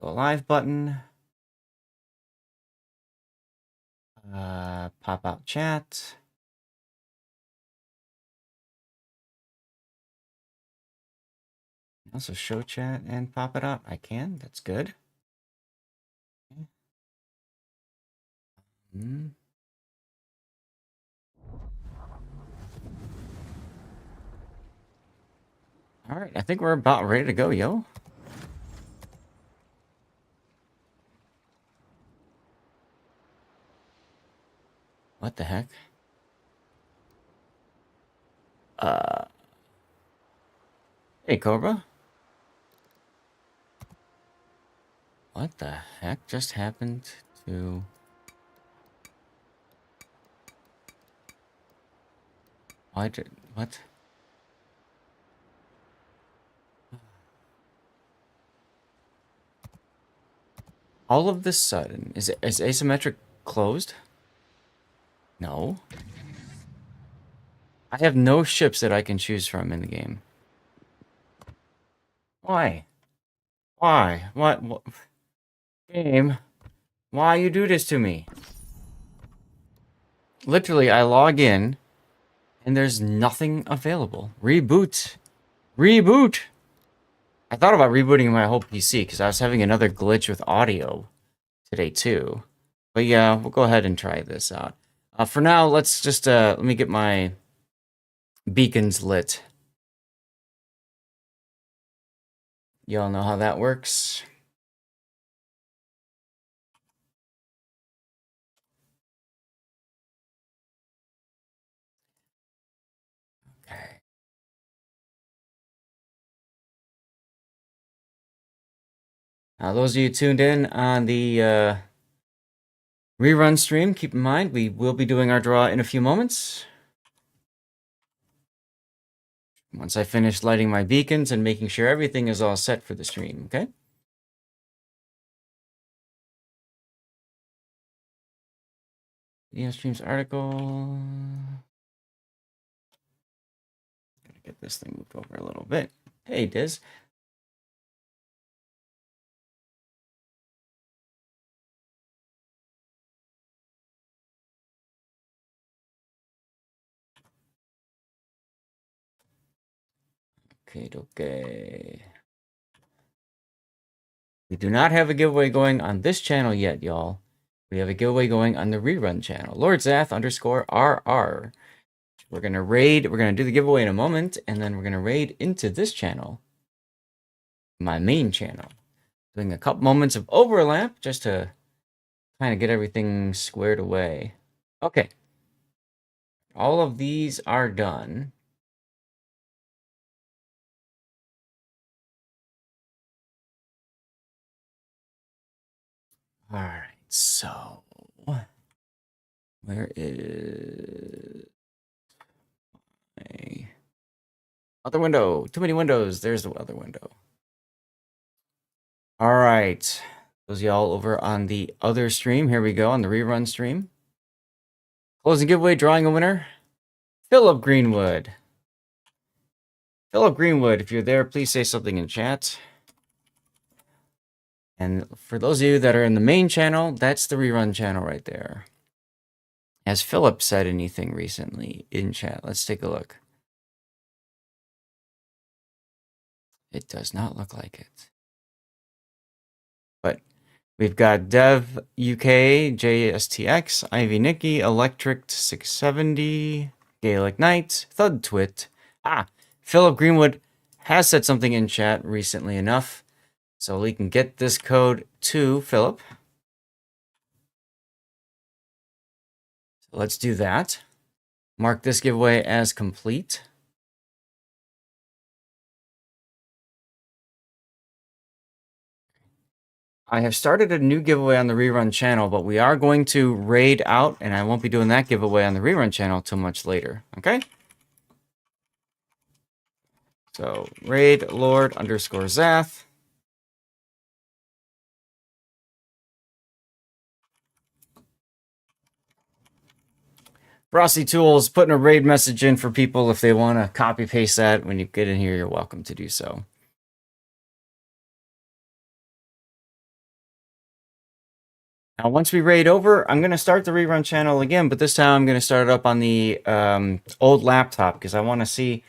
Go live button. Pop out chat. Also show chat and pop it up. I can. That's good. All right, I think we're about ready to go, yo. What the heck? Hey, Cobra. What the heck just happened to... Why did... What? All of this sudden, is asymmetric closed? No. I have no ships that I can choose from in the game. Why? Why? What? Game? Why you do this to me? Literally, I log in, and there's nothing available. Reboot. Reboot! I thought about rebooting my whole PC, because I was having another glitch with audio today, too. But yeah, we'll go ahead and try this out. For now, let's just, let me get my beacons lit. Y'all know how that works. Okay. Now, those of you tuned in on the rerun stream, keep in mind, we will be doing our draw in a few moments. Once I finish lighting my beacons and making sure everything is all set for the stream, okay? Yeah, streams article. Gotta get this thing moved over a little bit. Hey, Diz. Okay. We do not have a giveaway going on this channel yet, y'all. We have a giveaway going on the rerun channel. Lord Zath _RR. We're going to raid. We're going to do the giveaway in a moment, and then we're going to raid into this channel, my main channel. Doing a couple moments of overlap just to kind of get everything squared away. Okay. All of these are done. All right, so where is my other window? Too many windows. There's the other window. All right, those y'all over on the other stream. Here we go on the rerun stream. Closing giveaway, drawing a winner. Philip Greenwood. Philip Greenwood, if you're there, please say something in chat. And for those of you that are in the main channel, that's the rerun channel right there. Has Philip said anything recently in chat? Let's take a look. It does not look like it. But we've got Dev UK, JSTX, Ivy Nikki, Electric 670, Gaelic Knight, Thud Twit. Philip Greenwood has said something in chat recently enough, so we can get this code to Philip. So let's do that. Mark this giveaway as complete. I have started a new giveaway on the rerun channel, but we are going to raid out, and I won't be doing that giveaway on the rerun channel till much later, okay? So, raid Lord _Zath. Frosty Tools putting a raid message in for people if they want to copy paste that. When you get in here, you're welcome to do so. Now, once we raid over, I'm going to start the rerun channel again, but this time I'm going to start it up on the old laptop because I want to see.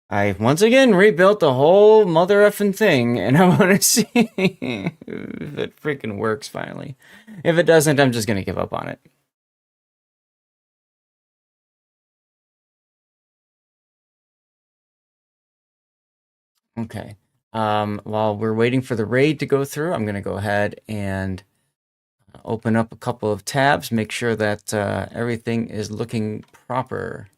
I once again rebuilt the whole mother effing thing, and I want to see if it freaking works finally. If it doesn't, I'm just going to give up on it. Okay. While we're waiting for the raid to go through, I'm going to go ahead and open up a couple of tabs, make sure that everything is looking proper.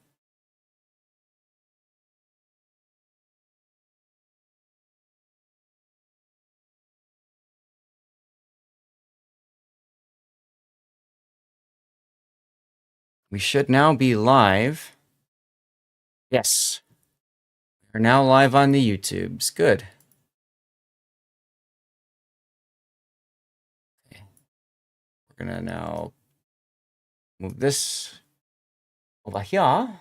We should now be live. Yes. We're now live on the YouTubes. Good. Okay. We're going to now move this over here.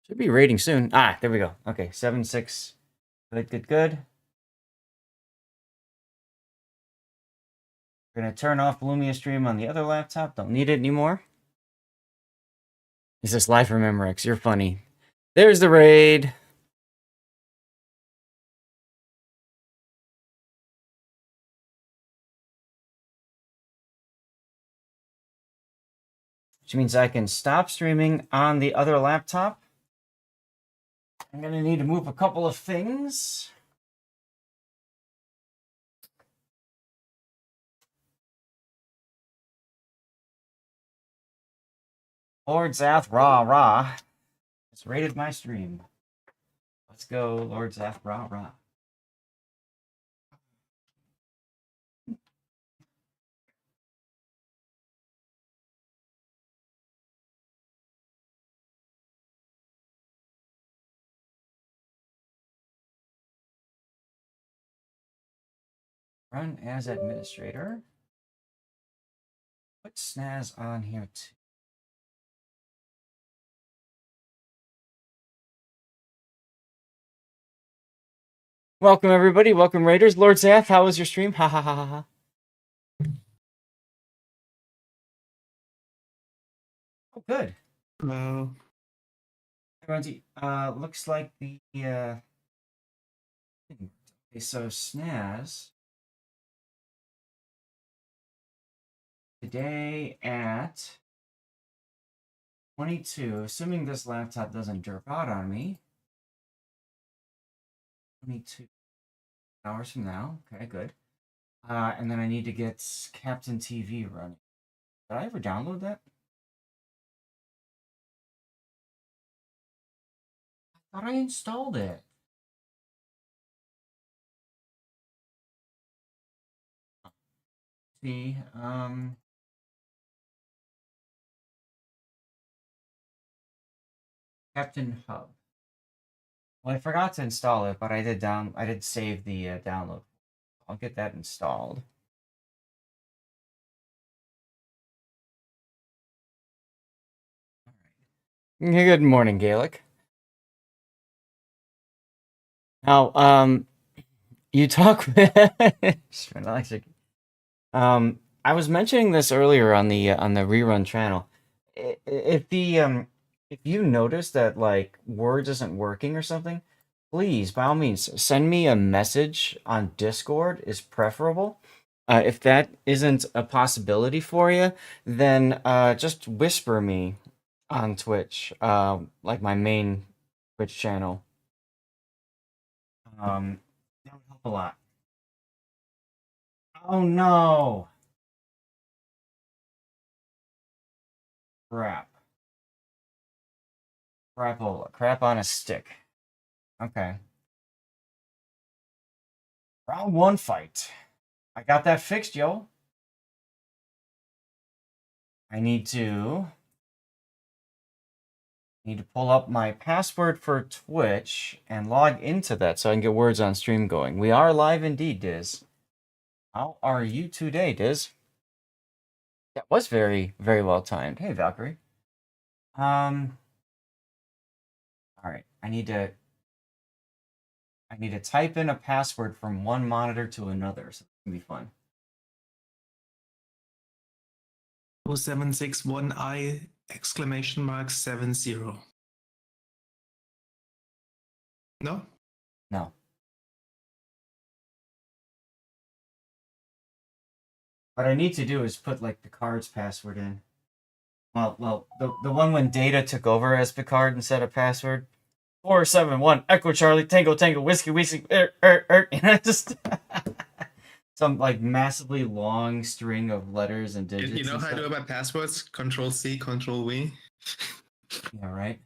Should be rating soon. Ah, there we go. Okay, 7-6. Good, good, good. We're going to turn off Lumia Stream on the other laptop. Don't need it anymore. Is this live from Memorex? You're funny. There's the raid. Which means I can stop streaming on the other laptop. I'm going to need to move a couple of things. Lord Zath, rah, rah. It's rated my stream. Let's go, Lord Zath, rah, rah. Run as administrator. Put Snaz on here too. Welcome, everybody. Welcome, Raiders. Lord Zath, how was your stream? Ha ha ha ha ha. Oh, good. Hello. Runty, looks like the okay, so Snaz today at 22, assuming this laptop doesn't drop out on me. 22 hours from now. Okay, good. And then I need to get Captain TV running. Did I ever download that? I thought I installed it. See, Captain Hub. Well, I forgot to install it, but I did save the download. I'll get that installed. All right. Good morning, Gaelic. Now, you talk. I was mentioning this earlier on the rerun channel. If you notice that like Words isn't working or something, please by all means send me a message on Discord is preferable. If that isn't a possibility for you, then just whisper me on Twitch, like my main Twitch channel. That would help a lot. Oh no! Crap. Crapola. Crap on a stick. Okay. Round one fight. I got that fixed, yo. I need to pull up my password for Twitch and log into that so I can get Words on stream going. We are live indeed, Diz. How are you today, Diz? That was very, very well timed. Hey, Valkyrie. All right. I need to I need to type in a password from one monitor to another, so it's gonna be fun. 0761I exclamation mark 70. No? No. What I need to do is put like Picard's password in. Well, the one when Data took over as Picard instead of password. 471 Echo Charlie Tango Tango Whiskey Whiskey you know, just some like massively long string of letters and digits. You know and how I stuff. do about passwords? Control C, Control V. Yeah, right.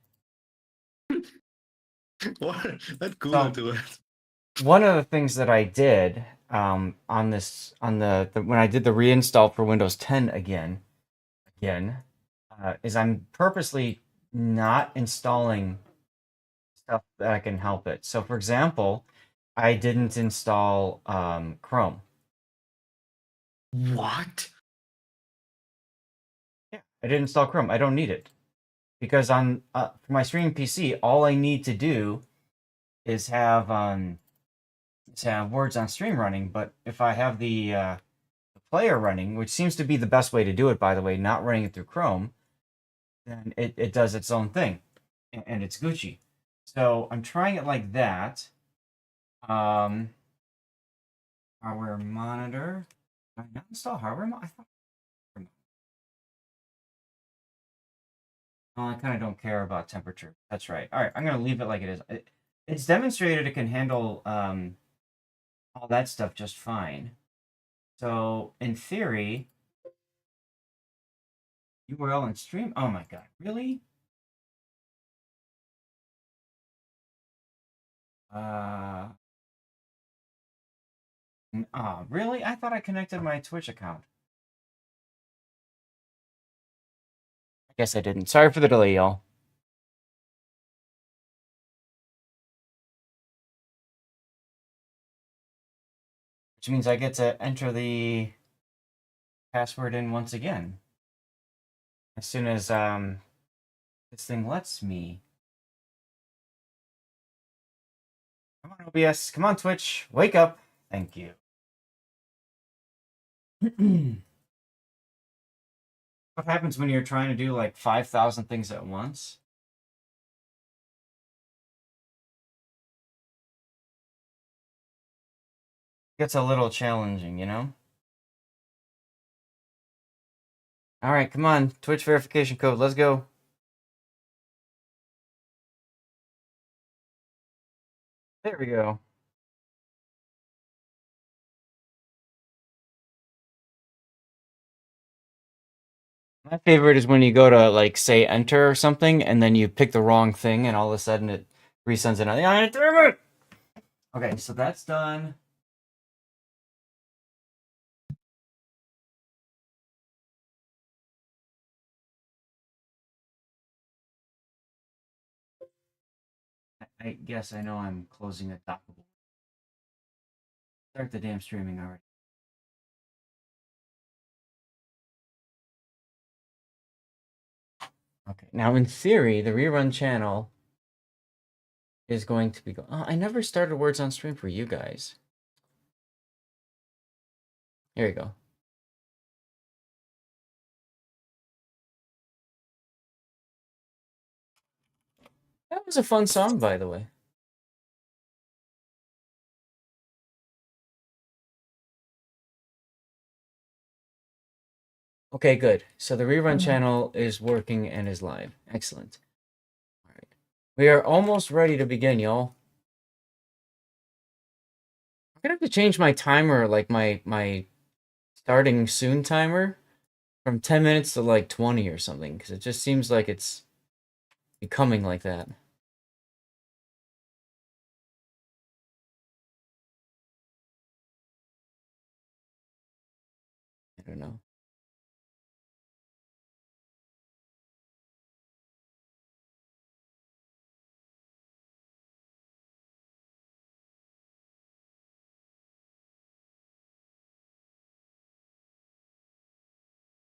What? Let Google do it. One of the things that I did on this on the when I did the reinstall for Windows 10 again is I'm purposely not installing stuff that can help it. So, for example, I didn't install Chrome. What? Yeah, I didn't install Chrome. I don't need it because on for my streaming PC, all I need to do is have Words on Stream running. But if I have the player running, which seems to be the best way to do it, by the way, not running it through Chrome, then it does its own thing, and it's Gucci. So I'm trying it like that. Hardware monitor. Did I not install hardware monitor? I thought. Oh, I kind of don't care about temperature. That's right. All right, I'm gonna leave it like it is. It's demonstrated it can handle all that stuff just fine. So in theory, URL and stream. Oh my god, really? Really? I thought I connected my Twitch account. I guess I didn't. Sorry for the delay, y'all. Which means I get to enter the password in once again. As soon as this thing lets me. Come on, OBS. Come on, Twitch. Wake up. Thank you. What happens when you're trying to do like 5,000 things at once? Gets a little challenging, you know? All right, come on. Twitch verification code. Let's go. There we go. My favorite is when you go to like say enter or something and then you pick the wrong thing and all of a sudden it resends another. Okay, so that's done. I guess I know I'm closing a dockable. Start the damn streaming already. Okay, now in theory, the rerun channel is going to be. Oh, I never started Words on Stream for you guys. Here you go. That was a fun song, by the way. Okay, good. So the rerun channel is working and is live. Excellent. All right. We are almost ready to begin, y'all. I'm gonna have to change my timer, like my starting soon timer, from 10 minutes to like 20 or something, because it just seems like it's becoming like that. I don't know.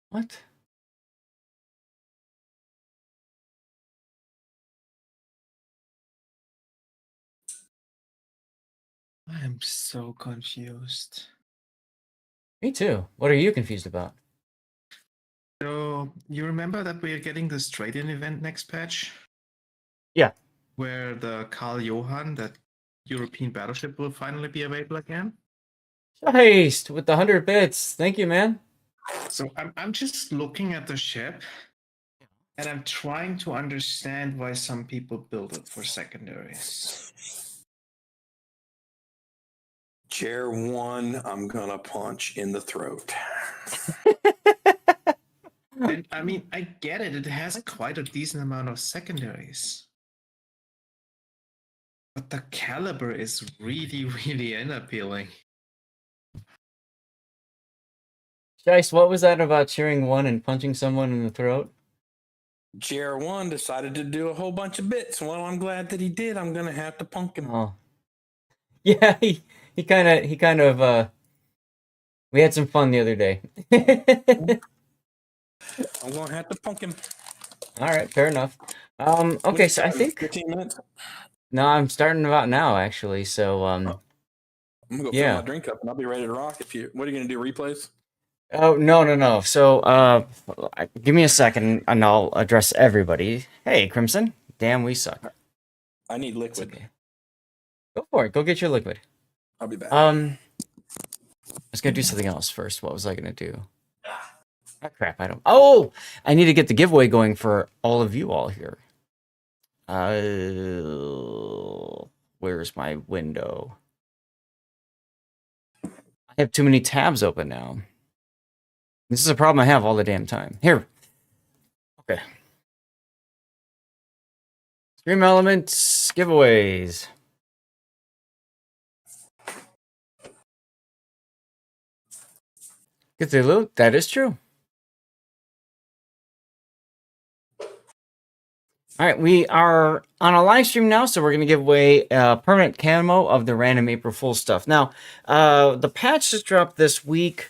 What? I am so confused. Me too. What are you confused about? So you remember that we are getting this trade-in event next patch? Yeah. Where the Karl Johann, that European battleship, will finally be available again? Heist with the 100 bits. Thank you, man. So I'm just looking at the ship and I'm trying to understand why some people build it for secondaries. Chair 1, I'm gonna punch in the throat. And I mean, I get it, it has quite a decent amount of secondaries. But the caliber is really, really unappealing. Shice, what was that about cheering one and punching someone in the throat? Chair 1 decided to do a whole bunch of bits. Well, I'm glad that he did. I'm gonna have to punk him. Oh. Yeah, he kind of we had some fun the other day. I'm gonna have to punk him. All right, fair enough. Okay, so I think 15 minutes. no, I'm starting about now actually. So I'm gonna go yeah. fill my drink up and I'll be ready to rock. What are you gonna do? Replays? Oh, no. So give me a second and I'll address everybody. Hey, Crimson. Damn, we suck. I need It's liquid. okay. Go for it. Go get your liquid. I'll be back. I was gonna do something else first. What was I gonna do? Oh, crap, I don't. Oh, I need to get the giveaway going for all of you all here. Where's my window? I have too many tabs open now. This is a problem I have all the damn time. Here. Okay. Stream elements, giveaways. Cthulhu, that is true. All right, we are on a live stream now, so we're going to give away a permanent camo of the random April Fool stuff. Now, the patch just dropped this week,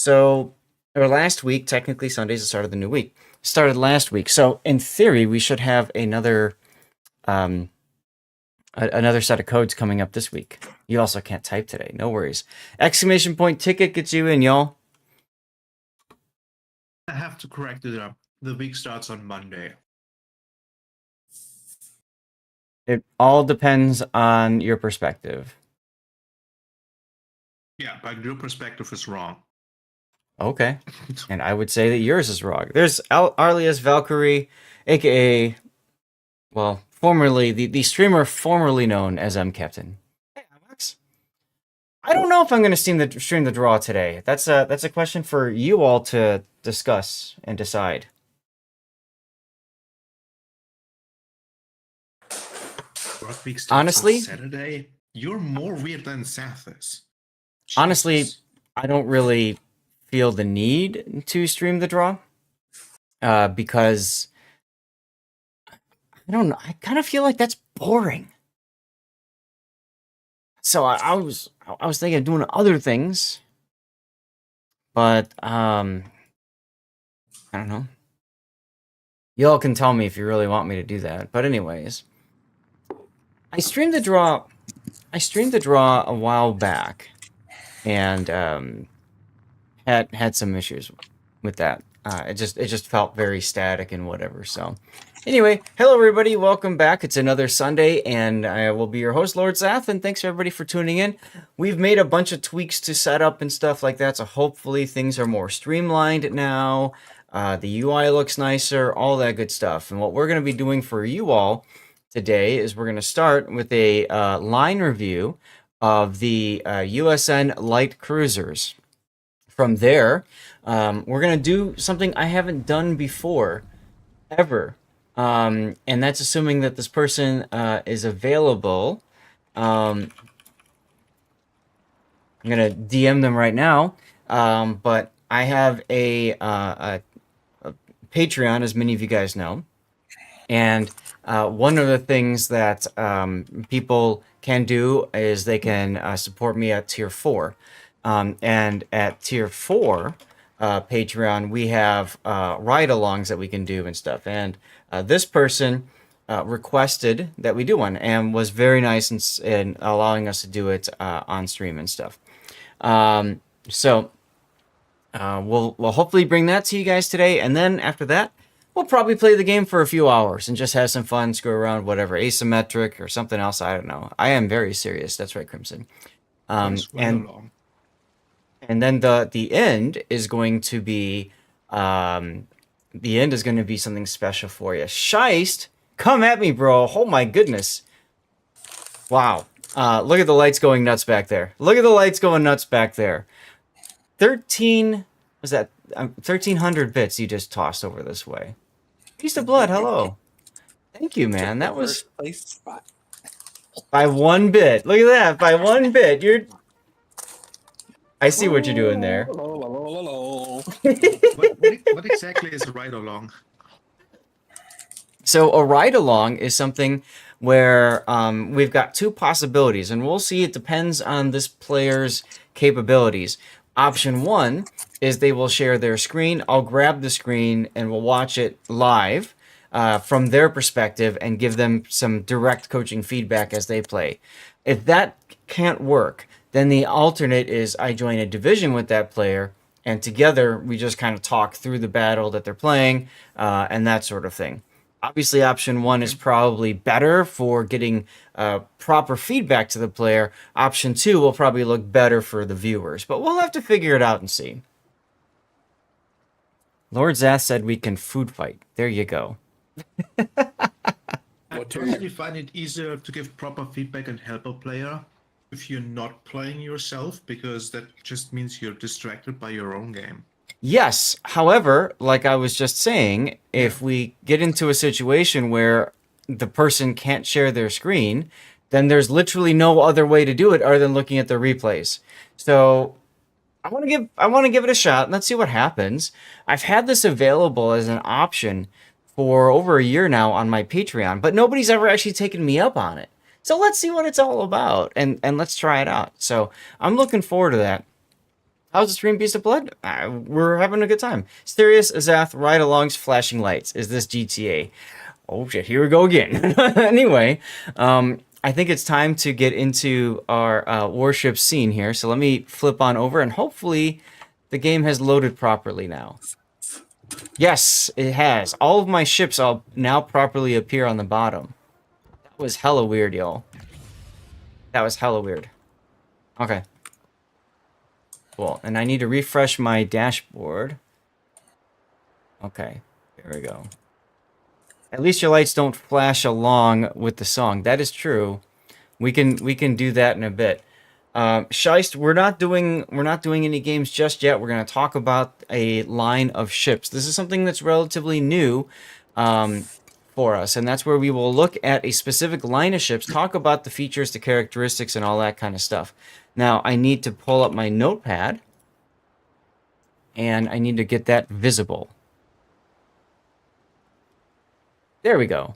or last week. Technically, Sunday's the start of the new week. Started last week, so in theory, we should have another set of codes coming up this week. You also can't type today. No worries. Exclamation point ticket gets you in, y'all. I have to correct it up. The week starts on Monday. It all depends on your perspective. Yeah, but your perspective is wrong. Okay. And I would say that yours is wrong. There's Arlias Valkyrie, aka, well, formerly, the streamer formerly known as M Captain. Hey, Alex. I don't know if I'm going to stream the draw today. That's a question for you all to discuss and decide. Work week starts Honestly, on Saturday. You're more weird than Zath is. Honestly, Jesus. I don't really feel the need to stream the draw because I don't know. I kind of feel like that's boring. So I was thinking of doing other things, but I don't know. Y'all can tell me if you really want me to do that. But anyways, I streamed the draw a while back, and had some issues with that. It just felt very static and whatever. So, anyway, hello everybody, welcome back. It's another Sunday, and I will be your host, Lord Zath, and thanks everybody for tuning in. We've made a bunch of tweaks to setup and stuff like that, so hopefully things are more streamlined now. The UI looks nicer, all that good stuff. And what we're going to be doing for you all today is we're going to start with a line review of the USN light cruisers. From there, we're going to do something I haven't done before, ever. And that's assuming that this person is available. I'm going to DM them right now. But I have a Patreon, as many of you guys know. And one of the things that people can do is they can support me at tier 4. And at tier 4 Patreon, we have ride-alongs that we can do and stuff. And this person requested that we do one, and was very nice in allowing us to do it on stream and stuff. So we'll hopefully bring that to you guys today, and then after that, we'll probably play the game for a few hours and just have some fun, screw around, whatever, asymmetric or something else. I don't know. I am very serious. That's right, Crimson. Runs right And along. and then the end is going to be something special for you. Scheist, come at me, bro. Oh my goodness. Wow. Look at the lights going nuts back there. Look at the lights going nuts back there. 1300 bits you just tossed over this way. Piece of blood, hello. Thank you, man. That was First place spot. by 1 bit. Look at that. By 1 bit. I see what you're doing there. What exactly is right or long? So a ride along is something where we've got two possibilities, and we'll see. It depends on this player's capabilities. Option one is they will share their screen. I'll grab the screen and we'll watch it live from their perspective and give them some direct coaching feedback as they play. If that can't work, then the alternate is I join a division with that player, and together we just kind of talk through the battle that they're playing and that sort of thing. Obviously, option one is probably better for getting proper feedback to the player. Option two will probably look better for the viewers, but we'll have to figure it out and see. Lord Zath said we can food fight. There you go. I personally find it easier to give proper feedback and help a player if you're not playing yourself, because that just means you're distracted by your own game. Yes. However, like I was just saying, if we get into a situation where the person can't share their screen, then there's literally no other way to do it other than looking at the replays. So I want to give it a shot. Let's see what happens. I've had this available as an option for over a year now on my Patreon, but nobody's ever actually taken me up on it. So let's see what it's all about, and let's try it out. So I'm looking forward to that. How's the stream, Piece of Blood? We're having a good time. Serious Zath, ride-alongs, flashing lights. Is this GTA? Oh shit, here we go again. Anyway, I think it's time to get into our warship scene here. So let me flip on over, and hopefully the game has loaded properly now. Yes, it has. All of my ships all now properly appear on the bottom. That was hella weird, y'all. That was hella weird. Okay. Cool. And I need to refresh my dashboard. Okay. There we go. At least your lights don't flash along with the song. That is true. We can do that in a bit. Scheist, we're not doing any games just yet. We're going to talk about a line of ships. This is something that's relatively new for us, and that's where we will look at a specific line of ships, talk about the features, the characteristics, and all that kind of stuff. Now, I need to pull up my notepad, and I need to get that visible. There we go.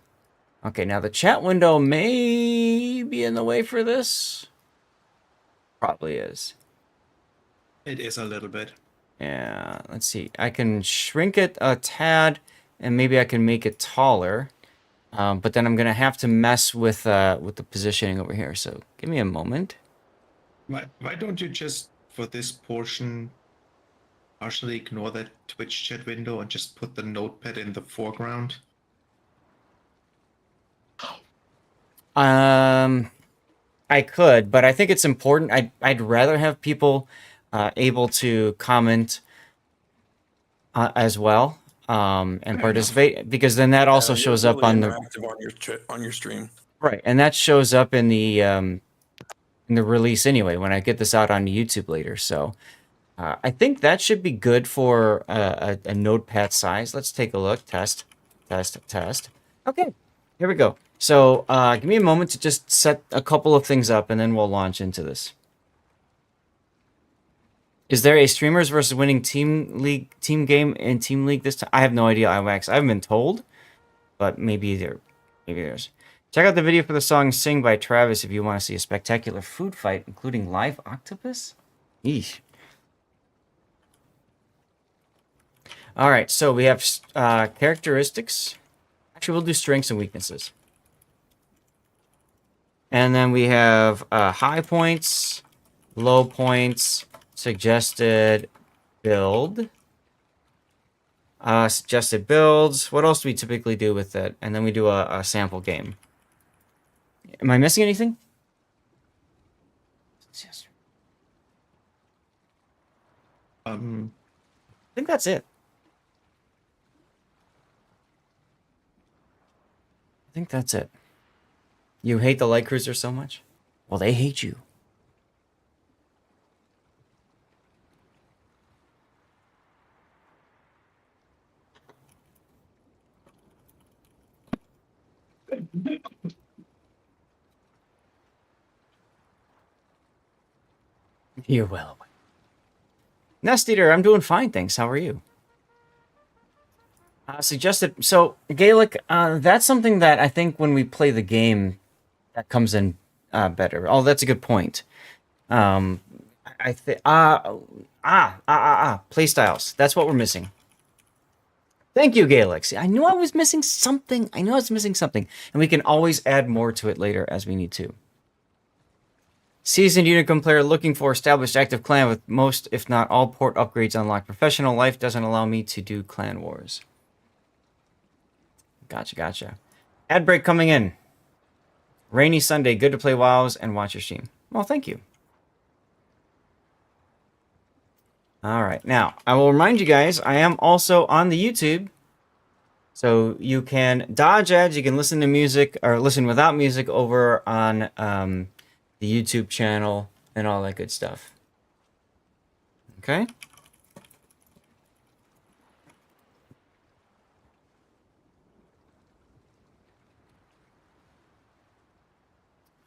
Okay, now the chat window may be in the way for this. Probably is. It is a little bit. Yeah, let's see. I can shrink it a tad, and maybe I can make it taller. But then I'm gonna have to mess with the positioning over here. So give me a moment. Why don't you just, for this portion, partially ignore that Twitch chat window and just put the notepad in the foreground? I could, but I think it's important. I'd rather have people able to comment as well and participate, because then that also shows up on the on your stream. right, and that shows up in the release anyway when I get this out on YouTube later. So I think that should be good for a notepad size. Let's take a look. Test. Okay, here we go. So give me a moment to just set a couple of things up, and then we'll launch into this. Is there a streamers versus winning team game in Team League this time? I have no idea, IWAX. I haven't been told, but maybe there's. Check out the video for the song Sing by Travis if you want to see a spectacular food fight, including live octopus. Yeesh. All right, so we have characteristics. Actually, we'll do strengths and weaknesses. And then we have high points, low points, suggested build, suggested builds. What else do we typically do with it? And then we do a sample game. Am I missing anything? I think that's it. I think that's it. You hate the light cruiser so much? Well, they hate you. You're well aware. Nest Eater, I'm doing fine, thanks. How are you? Suggested. So, Gaelic, that's something that I think when we play the game, that comes in better. Oh, that's a good point. I think play styles. That's what we're missing. Thank you, Gaelic. See, I knew I was missing something. I knew I was missing something, and we can always add more to it later as we need to. Seasoned Unicum player looking for established active clan with most, if not all, port upgrades unlocked. Professional life doesn't allow me to do clan wars. Gotcha. Ad break coming in. Rainy Sunday. Good to play WoWs and watch your stream. Well, thank you. All right. Now, I will remind you guys, I am also on the YouTube. So you can dodge ads. You can listen to music or listen without music over on the YouTube channel and all that good stuff. Okay?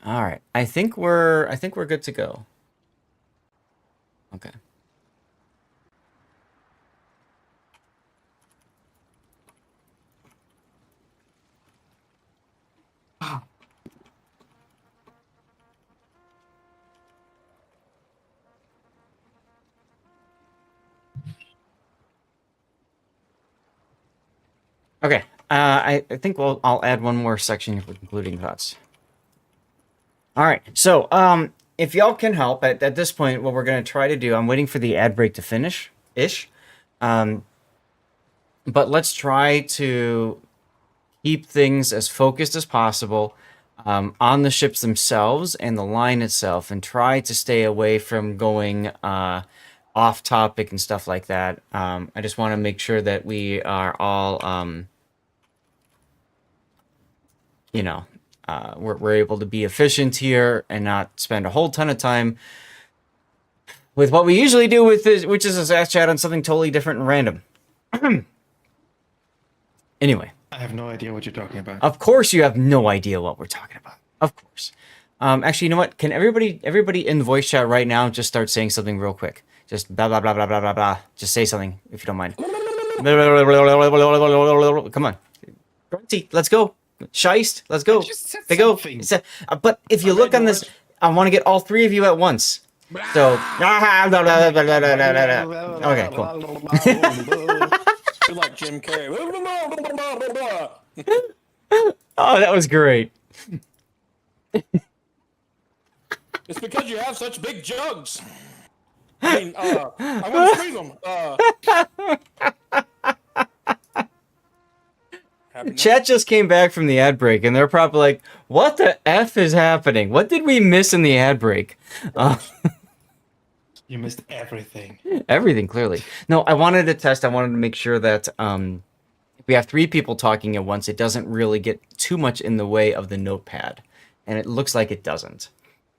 All right. I think we're good to go. Okay. Okay. I think I'll add one more section for concluding thoughts. All right. So, if y'all can help at this point, what we're going to try to do, I'm waiting for the ad break to finish-ish. But let's try to keep things as focused as possible on the ships themselves and the line itself, and try to stay away from going off topic and stuff like that. I just want to make sure that we are all, we're able to be efficient here and not spend a whole ton of time with what we usually do with this, which is a Zath Chat on something totally different and random. Anyway. I have no idea what you're talking about. Of course you have no idea what we're talking about. Of course. Actually, you know what? Can everybody in the voice chat right now just start saying something real quick? Just blah, blah, blah, blah, blah, blah, blah. Just say something, if you don't mind. Come on. Grunty, let's go. Scheist, let's go. They go. But if you look on this, I want to get all three of you at once. So, okay, cool. You're like Jim Carrey. Oh, that was great. It's because you have such big jugs. I mean, I want to squeeze them. Chat just came back from the ad break, and they're probably like, what the F is happening? What did we miss in the ad break? You missed everything. Everything, clearly. No, I wanted to test. I wanted to make sure that if we have three people talking at once, it doesn't really get too much in the way of the notepad. And it looks like it doesn't.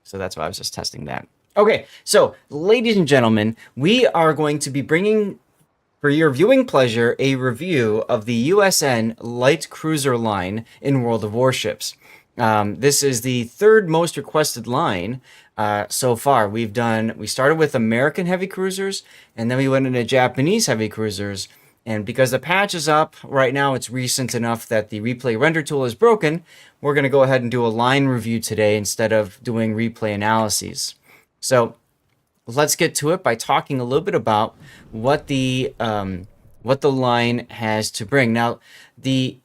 So that's why I was just testing that. Okay, so ladies and gentlemen, we are going to be bringing, for your viewing pleasure, a review of the USN Light Cruiser line in World of Warships. This is the third most requested line so far. We started with American heavy cruisers, and then we went into Japanese heavy cruisers. And because the patch is up right now, it's recent enough that the replay render tool is broken. We're going to go ahead and do a line review today instead of doing replay analyses. So let's get to it by talking a little bit about what the line has to bring. Now, the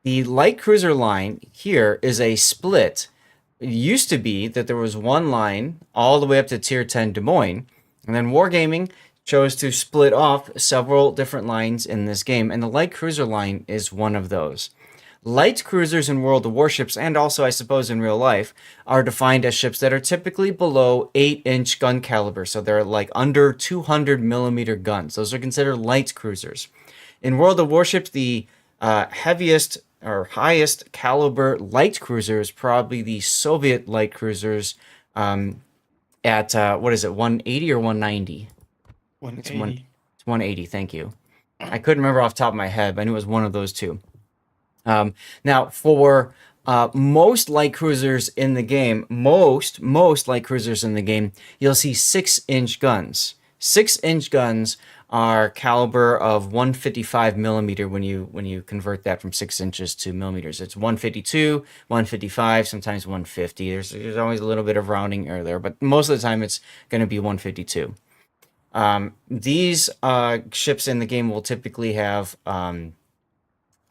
light cruiser line here is a split it used to be that there was one line all the way up to tier 10 Des Moines, and then Wargaming chose to split off several different lines in this game, and the light cruiser line is one of those. Light cruisers in World of Warships, and also I suppose in real life, are defined as ships that are typically below 8-inch gun caliber, so they're like under 200 millimeter guns. Those are considered light cruisers. In World of Warships, the heaviest or highest caliber light cruiser is probably the Soviet light cruisers at what is it, 180 or 190? 180. It's 180. Thank you. I couldn't remember off the top of my head, but I knew it was one of those two. Now, for most light cruisers in the game, most light cruisers in the game, you'll see 6-inch guns. 6-inch guns are caliber of 155 millimeter when you convert that from 6 inches to millimeters. It's 152, 155, sometimes 150. There's always a little bit of rounding error there, but most of the time it's going to be 152. These ships in the game will typically have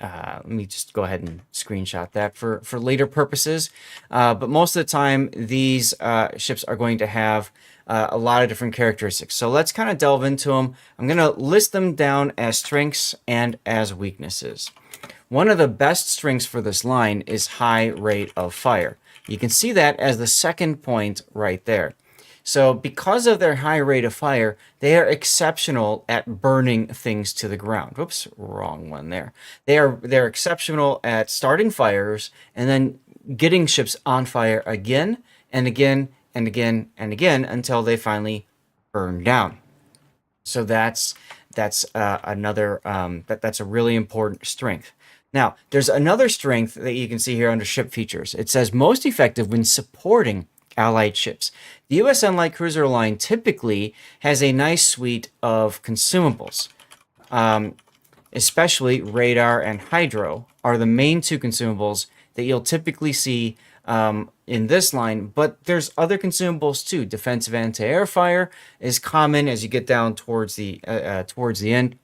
let me just go ahead and screenshot that for later purposes. But most of the time, these ships are going to have a lot of different characteristics. So let's kind of delve into them. I'm going to list them down as strengths and as weaknesses. One of the best strengths for this line is high rate of fire. You can see that as the second point right there. So because of their high rate of fire, they are exceptional at burning things to the ground. Whoops, wrong one there. They're exceptional at starting fires and then getting ships on fire again and again and again and again until they finally burn down. So that's another that's a really important strength. Now, there's another strength that you can see here under ship features. It says most effective when supporting Allied ships. The USN Light Cruiser line typically has a nice suite of consumables. Especially radar and hydro are the main two consumables that you'll typically see in this line, but there's other consumables too. Defensive anti-air fire is common as you get down towards the end.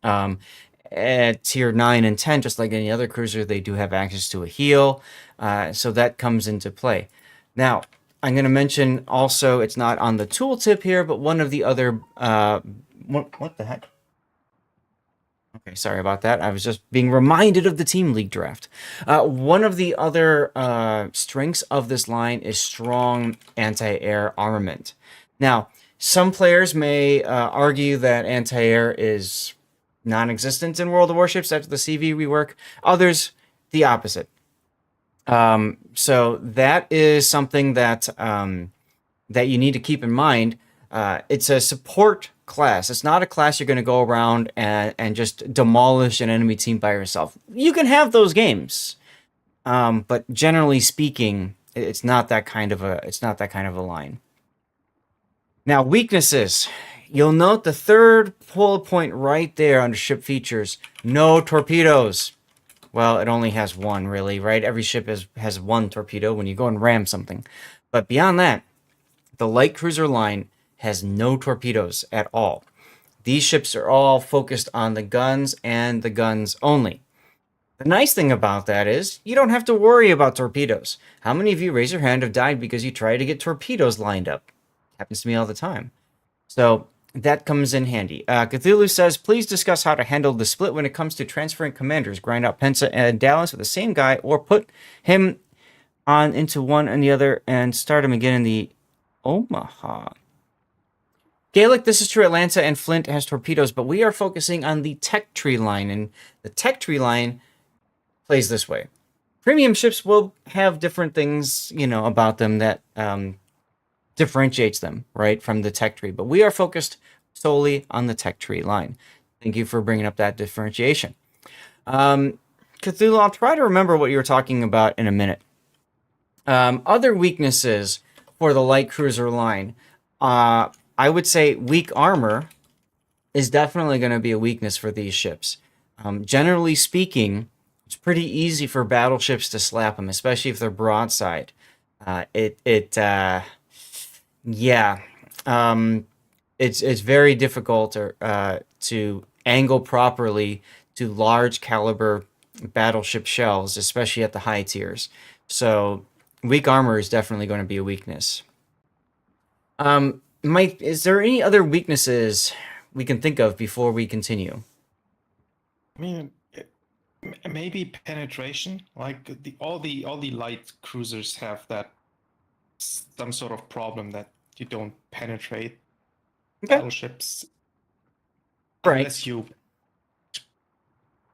At tier 9 and 10, just like any other cruiser, they do have access to a heal, so that comes into play. Now, I'm going to mention also, it's not on the tooltip here, but one of the other, what the heck? Okay, sorry about that. I was just being reminded of the Team League draft. One of the other strengths of this line is strong anti-air armament. Now, some players may argue that anti-air is non-existent in World of Warships after the CV rework. Others, the opposite. So that is something that that you need to keep in mind. It's a support class. It's not a class you're going to go around and just demolish an enemy team by yourself. You can have those games, but generally speaking, it's not that kind of a line. Now, weaknesses. You'll note the third bullet point right there under ship features. No torpedoes. Well, it only has one, really, right? Every ship has one torpedo when you go and ram something. But beyond that, the light cruiser line has no torpedoes at all. These ships are all focused on the guns and the guns only. The nice thing about that is you don't have to worry about torpedoes. How many of you, raise your hand, have died because you tried to get torpedoes lined up? Happens to me all the time. So that comes in handy. Cthulhu says, please discuss how to handle the split when it comes to transferring commanders. Grind out Pensa and Dallas with the same guy, or put him on into one and the other and start him again in the Omaha. Gaelic, this is true. Atlanta and Flint has torpedoes, but we are focusing on the tech tree line, and the tech tree line plays this way. Premium ships will have different things, about them that differentiates them, right, from the tech tree. But we are focused solely on the tech tree line. Thank you for bringing up that differentiation. Cthulhu, I'll try to remember what you were talking about in a minute. Other weaknesses for the light cruiser line. I would say weak armor is definitely going to be a weakness for these ships. Generally speaking, it's pretty easy for battleships to slap them, especially if they're broadside. It's very difficult to angle properly to large caliber battleship shells, especially at the high tiers. So weak armor is definitely going to be a weakness. Mike, is there any other weaknesses we can think of before we continue? I mean, maybe penetration. Like all the light cruisers have that some sort of problem that you don't penetrate battleships Right. unless you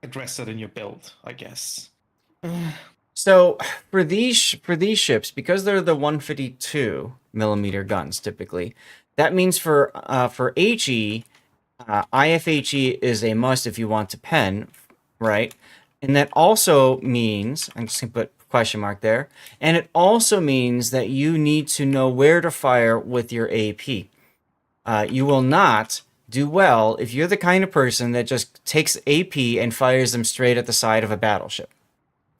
address it in your build, I guess. So for these ships, because they're the 152 millimeter guns typically, that means for HE, IFHE is a must if you want to pen, right? And that also means, I'm just gonna put question mark there, and it also means that you need to know where to fire with your AP. You will not do well if you're the kind of person that just takes AP and fires them straight at the side of a battleship,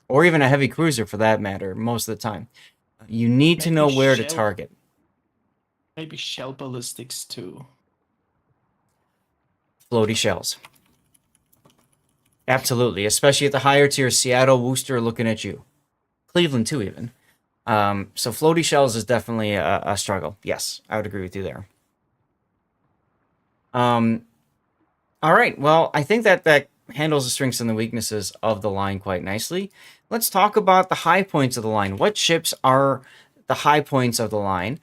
or even a heavy cruiser for that matter, most of the time. You need to know where to target. Maybe shell ballistics too. Floaty shells. Absolutely, especially at the higher tier, Seattle, Worcester looking at you. Cleveland too, even. So floaty shells is definitely a struggle. Yes, I would agree with you there. All right, well, I think that handles the strengths and the weaknesses of the line quite nicely. Let's talk about the high points of the line. What ships are the high points of the line?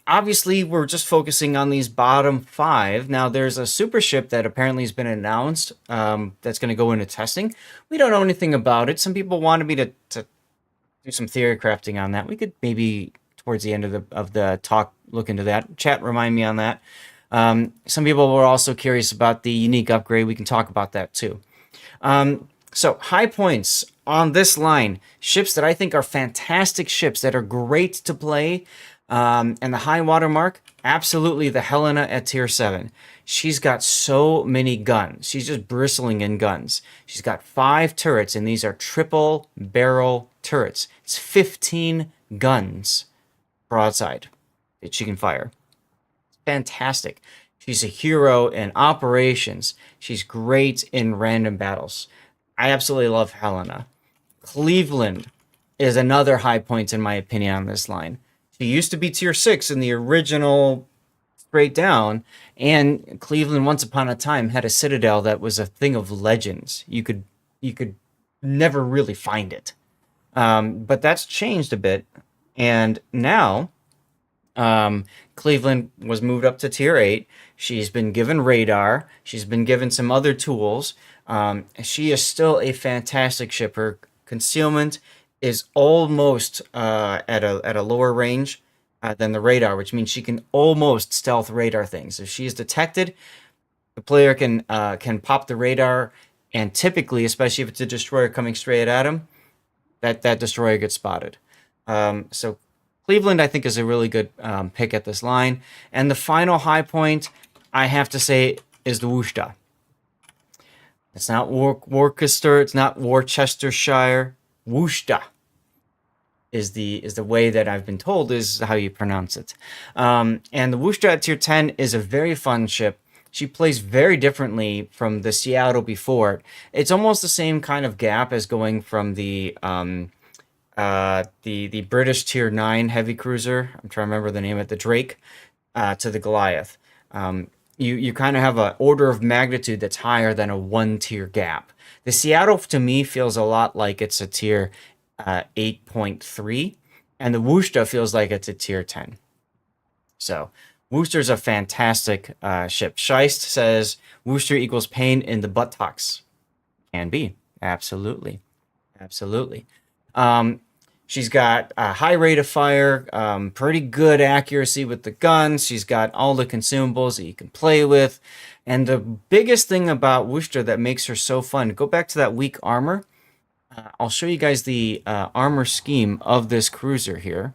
Obviously, we're just focusing on these bottom 5. Now, there's a super ship that apparently has been announced that's going to go into testing. We don't know anything about it. Some people wanted me to do some theory crafting on that. We could maybe, towards the end of the talk, look into that. Chat, remind me on that. Some people were also curious about the unique upgrade. We can talk about that too. So high points on this line, ships that I think are fantastic ships that are great to play. And the high water mark, absolutely the Helena at tier 7. She's got so many guns. She's just bristling in guns. She's got 5 turrets, and these are triple barrel turrets. It's 15 guns broadside that she can fire. Fantastic. She's a hero in operations. She's great in random battles. I absolutely love Helena. Cleveland is another high point in my opinion on this line. She used to be tier 6 in the original straight down, and Cleveland once upon a time had a citadel that was a thing of legends. You could never really find it. But that's changed a bit, and now Cleveland was moved up to tier 8. She's been given radar. She's been given some other tools. She is still a fantastic ship. Her concealment is almost at a lower range than the radar, which means she can almost stealth radar things. If she is detected, the player can pop the radar, and typically, especially if it's a destroyer coming straight at him, that destroyer gets spotted. So Cleveland, I think, is a really good pick at this line. And the final high point, I have to say, is the Worcester. It's not Worcester. It's not Worcestershire. Worcester is the way that I've been told is how you pronounce it. And the Worcester at tier 10 is a very fun ship. She plays very differently from the Seattle before. It's almost the same kind of gap as going from the British tier 9 heavy cruiser. I'm trying to remember the name of it, the Drake, to the Goliath. You kind of have an order of magnitude that's higher than a 1-tier gap. The Seattle, to me, feels a lot like it's a tier 8.3, and the Worcester feels like it's a tier 10. So Worcester's a fantastic ship. Scheist says Worcester equals pain in the buttocks. Can be. Absolutely. Absolutely. She's got a high rate of fire, pretty good accuracy with the guns. She's got all the consumables that you can play with. And the biggest thing about Worcester that makes her so fun, go back to that weak armor. I'll show you guys the armor scheme of this cruiser here.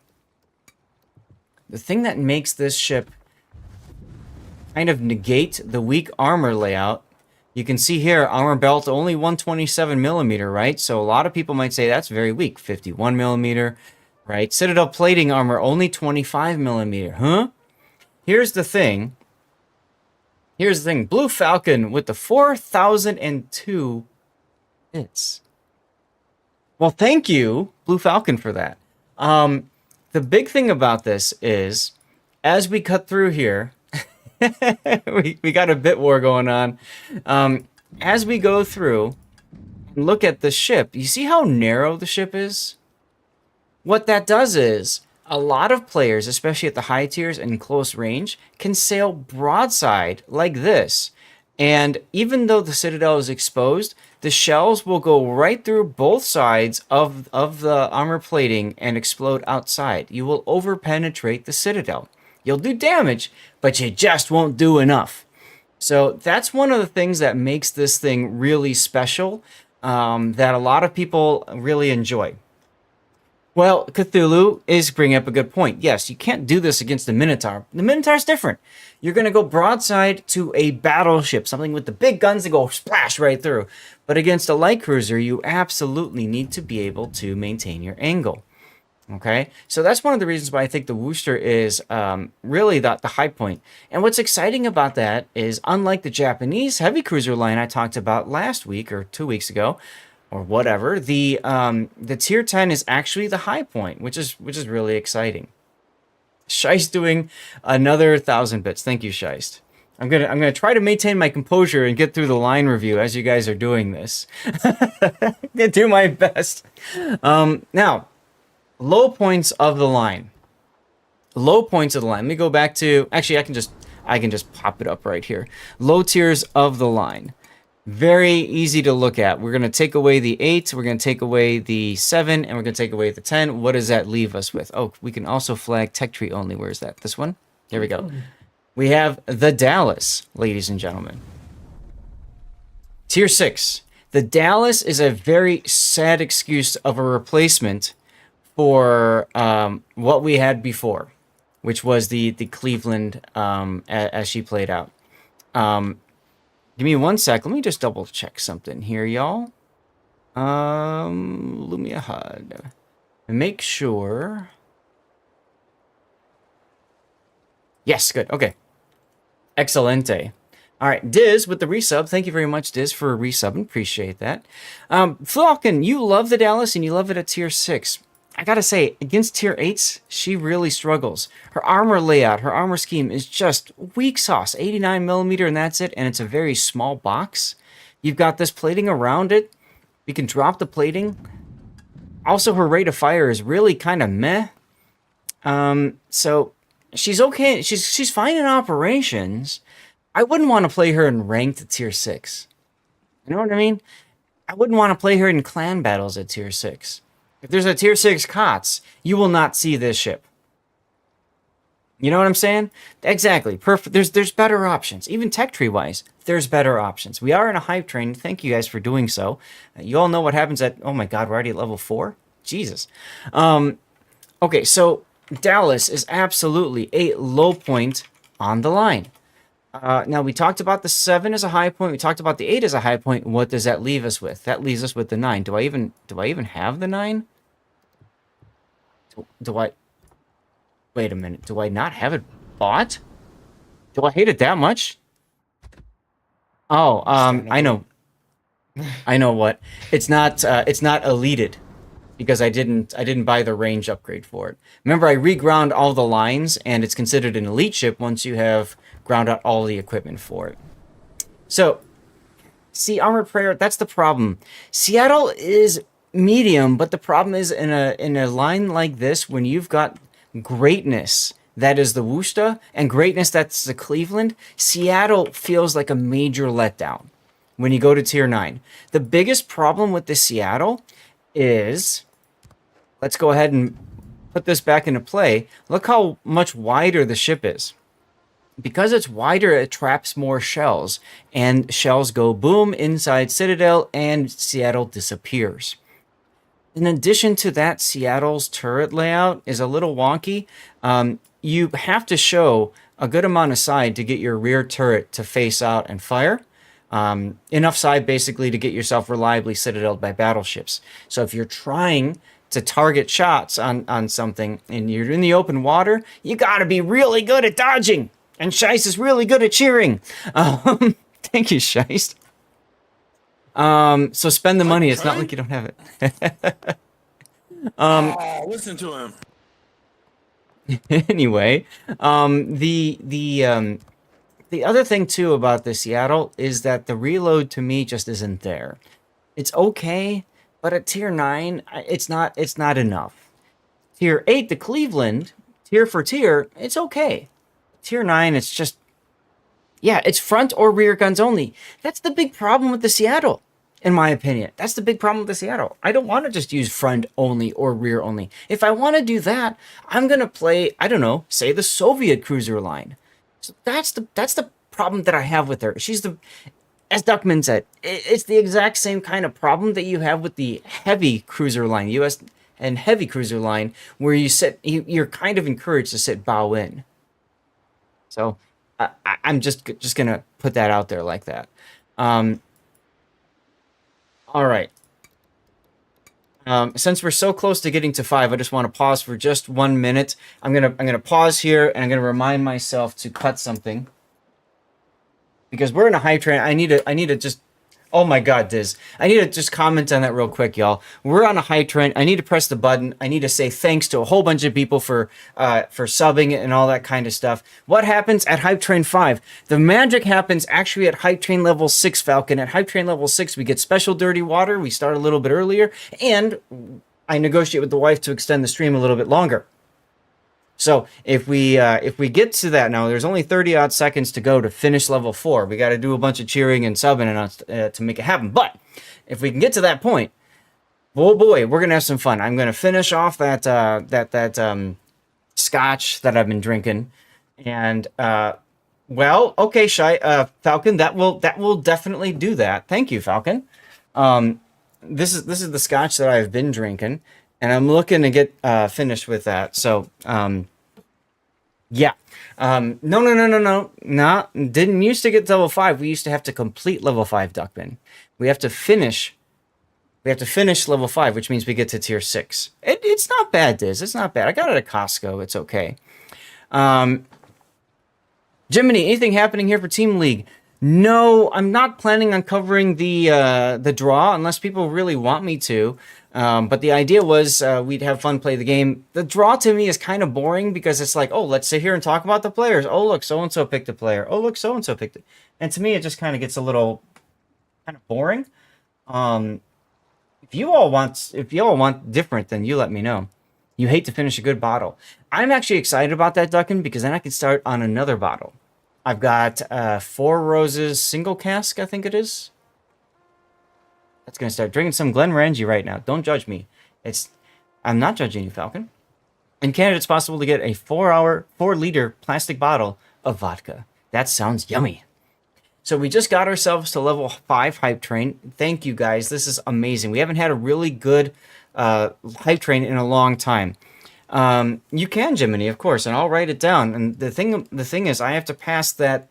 The thing that makes this ship kind of negate the weak armor layout, you can see here, armor belt only 127 millimeter, right? So a lot of people might say that's very weak. 51 millimeter, right? Citadel plating armor only 25 millimeter, huh? Here's the thing. Blue Falcon with the 4002 hits. Well, thank you, Blue Falcon, for that. The big thing about this is, as we cut through here, we got a bit war going on. As we go through and look at the ship, you see how narrow the ship is? What that does is, a lot of players, especially at the high tiers and close range, can sail broadside like this. And even though the citadel is exposed, the shells will go right through both sides of the armor plating and explode outside. You will over-penetrate the citadel. You'll do damage, but you just won't do enough. So that's one of the things that makes this thing really special, that a lot of people really enjoy. Well, Cthulhu is bringing up a good point. Yes, you can't do this against the Minotaur. The Minotaur's different. You're going to go broadside to a battleship, something with the big guns that go splash right through. But against a light cruiser, you absolutely need to be able to maintain your angle. Okay, so that's one of the reasons why I think the Worcester is really the high point. And what's exciting about that is, unlike the Japanese heavy cruiser line I talked about last week or 2 weeks ago, or whatever, the tier 10 is actually the high point, which is really exciting. Scheist doing another 1,000 bits. Thank you, Scheist. I'm gonna try to maintain my composure and get through the line review as you guys are doing this. I'm gonna do my best. Now, low points of the line. Low points of the line. Let me go back to. Actually, I can just pop it up right here. Low tiers of the line. Very easy to look at. We're going to take away the 8, we're going to take away the 7, and we're going to take away the 10. What does that leave us with? Oh, we can also flag tech tree only. Where's that? This one? There we go. We have the Dallas, ladies and gentlemen. Tier 6. The Dallas is a very sad excuse of a replacement for what we had before, which was the Cleveland as she played out. Give me 1 sec. Let me just double check something here, y'all. Lumia HUD. Make sure. Yes, good. Okay. Excelente. All right, Diz with the resub. Thank you very much, Diz, for resubbing. Appreciate that. Falcon, you love the Dallas and you love it at tier 6. I gotta say, against tier 8s, she really struggles. Her armor layout, her armor scheme is just weak sauce. 89mm, and that's it, and it's a very small box. You've got this plating around it. You can drop the plating. Also, her rate of fire is really kind of meh. So she's okay. She's fine in operations. I wouldn't want to play her in ranked at tier 6. You know what I mean? I wouldn't want to play her in clan battles at tier 6. If there's a tier 6 COTS, you will not see this ship. You know what I'm saying? Exactly. Perfect. There's better options. Even tech tree wise, there's better options. We are in a hype train. Thank you guys for doing so. You all know what happens at, oh my god, we're already at level 4? Jesus. Okay, so Dallas is absolutely a low point on the line. Now, we talked about the 7 as a high point. We talked about the 8 as a high point. What does that leave us with? That leaves us with the 9. Do I even have the 9? Do I... Wait a minute. Do I not have it bought? Do I hate it that much? Oh, I know. I know what. It's not elited because I didn't buy the range upgrade for it. Remember, I reground all the lines, and it's considered an elite ship once you have ground out all the equipment for it. So, see, Armored Prayer, that's the problem. Seattle is medium, but the problem is in a line like this, when you've got greatness that is the Worcester and greatness that's the Cleveland, Seattle feels like a major letdown when you go to tier 9. The biggest problem with the Seattle is, let's go ahead and put this back into play. Look how much wider the ship is. Because it's wider, it traps more shells, and shells go boom inside Citadel, and Seattle disappears. In addition to that, Seattle's turret layout is a little wonky. You have to show a good amount of side to get your rear turret to face out and fire. Enough side, basically, to get yourself reliably citadeled by battleships. So if you're trying to target shots on something, and you're in the open water, you gotta be really good at dodging! And Scheist is really good at cheering. Thank you, Scheist. So spend the money. It's not like you don't have it. Listen to him. Anyway, the other thing too about the Seattle is that the reload to me just isn't there. It's okay, but at tier 9, it's not enough. Tier 8, the Cleveland, tier for tier, it's okay. Tier 9, it's just, yeah, it's front or rear guns only. That's the big problem with the Seattle, in my opinion. That's the big problem with the Seattle. I don't want to just use front only or rear only. If I want to do that, I'm going to play, I don't know, say the Soviet cruiser line. So that's the problem that I have with her. She's the, as Duckman said, it's the exact same kind of problem that you have with the heavy cruiser line, U.S. and heavy cruiser line, where you're kind of encouraged to sit bow in. So I'm just gonna put that out there like that. All right. Since we're so close to getting to 5, I just want to pause for just 1 minute. I'm gonna pause here, and I'm gonna remind myself to cut something because we're in a high train. I need to just. Oh my God, Diz. I need to just comment on that real quick, y'all. We're on a high trend. I need to press the button. I need to say thanks to a whole bunch of people for subbing and all that kind of stuff. What happens at Hype Train 5? The magic happens actually at Hype Train level 6, Falcon. At Hype Train level 6, we get special dirty water. We start a little bit earlier. And I negotiate with the wife to extend the stream a little bit longer. So if we get to that now, there's only 30 odd seconds to go to finish level 4. We got to do a bunch of cheering and subbing and to make it happen. But if we can get to that point, oh boy, we're gonna have some fun. I'm gonna finish off that scotch that I've been drinking, and well, okay, Falcon, that will definitely do that. Thank you, Falcon. This is the scotch that I've been drinking. And I'm looking to get finished with that. So, yeah. No. Didn't used to get to level 5. We used to have to complete level 5, Duckman. We have to finish level 5, which means we get to tier 6. It's not bad, Diz. It's not bad. I got it at Costco. It's okay. Jiminy, anything happening here for Team League? No, I'm not planning on covering the draw unless people really want me to. But the idea was we'd have fun, play the game. The draw to me is kind of boring because it's like, oh, let's sit here and talk about the players. Oh, look, so-and-so picked a player. Oh, look, so-and-so picked it. And to me, it just kind of gets a little kind of boring. If you all want different, then you let me know. You hate to finish a good bottle. I'm actually excited about that, Duckin, because then I can start on another bottle. I've got 4 Roses single cask, I think it is. That's going to start drinking some Glenmorangie right now. Don't judge me. I'm not judging you, Falcon. In Canada, it's possible to get a 4-liter plastic bottle of vodka. That sounds yummy. So we just got ourselves to level 5 hype train. Thank you, guys. This is amazing. We haven't had a really good hype train in a long time. You can, Jiminy, of course, and I'll write it down. And the thing is, I have to pass that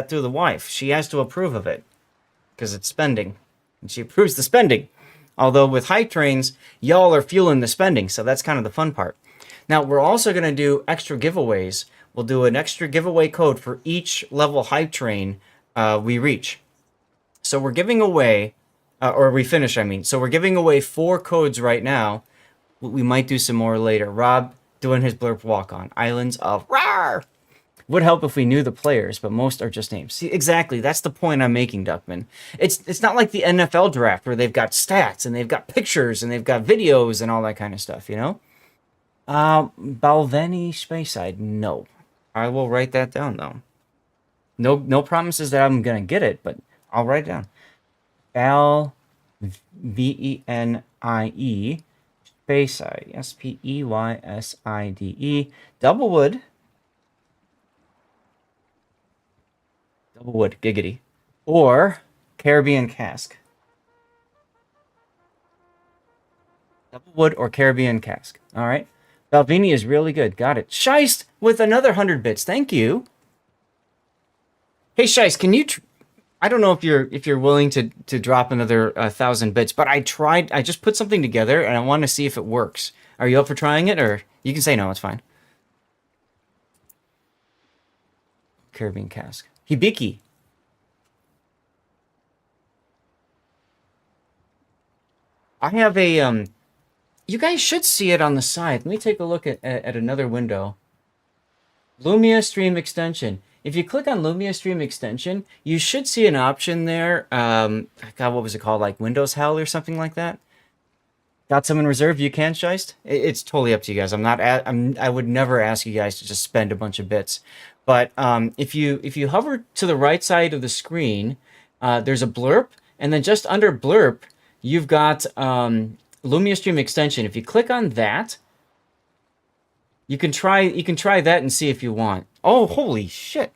through the wife. She has to approve of it because it's spending. And she approves the spending. Although with hype trains, y'all are fueling the spending, so that's kind of the fun part. Now, we're also going to do extra giveaways. We'll do an extra giveaway code for each level hype train we reach. So we're giving away, or we finish, I mean. So we're giving away 4 codes right now. We might do some more later. Rob doing his blurb walk-on. Islands of Rawr! Would help if we knew the players, but most are just names. See, exactly. That's the point I'm making, Duckman. It's not like the NFL draft where they've got stats and they've got pictures and they've got videos and all that kind of stuff, you know? Balvenie Speyside, no. I will write that down, though. No promises that I'm going to get it, but I'll write it down. Balvenie Speyside. Speyside. Doublewood. Doublewood, giggity. Or Caribbean cask. Doublewood or Caribbean cask. All right. Balvenie is really good. Got it. Scheist with another 100 bits. Thank you. Hey, Scheist, can you... I don't know if you're willing to drop another 1,000 bits, but I just put something together, and I want to see if it works. Are you up for trying it, or... You can say no, it's fine. Caribbean cask. Hibiki. I have a You guys should see it on the side. Let me take a look at another window. Lumia Stream Extension. If you click on Lumia Stream Extension, you should see an option there. God, what was it called? Like Windows Hell or something like that? Got some in reserve? You can, Scheist? It's totally up to you guys. I would never ask you guys to just spend a bunch of bits. But if you hover to the right side of the screen, there's a blurb, and then just under blurb, you've got Lumia Stream Extension. If you click on that, you can try that and see if you want. Oh, holy shit!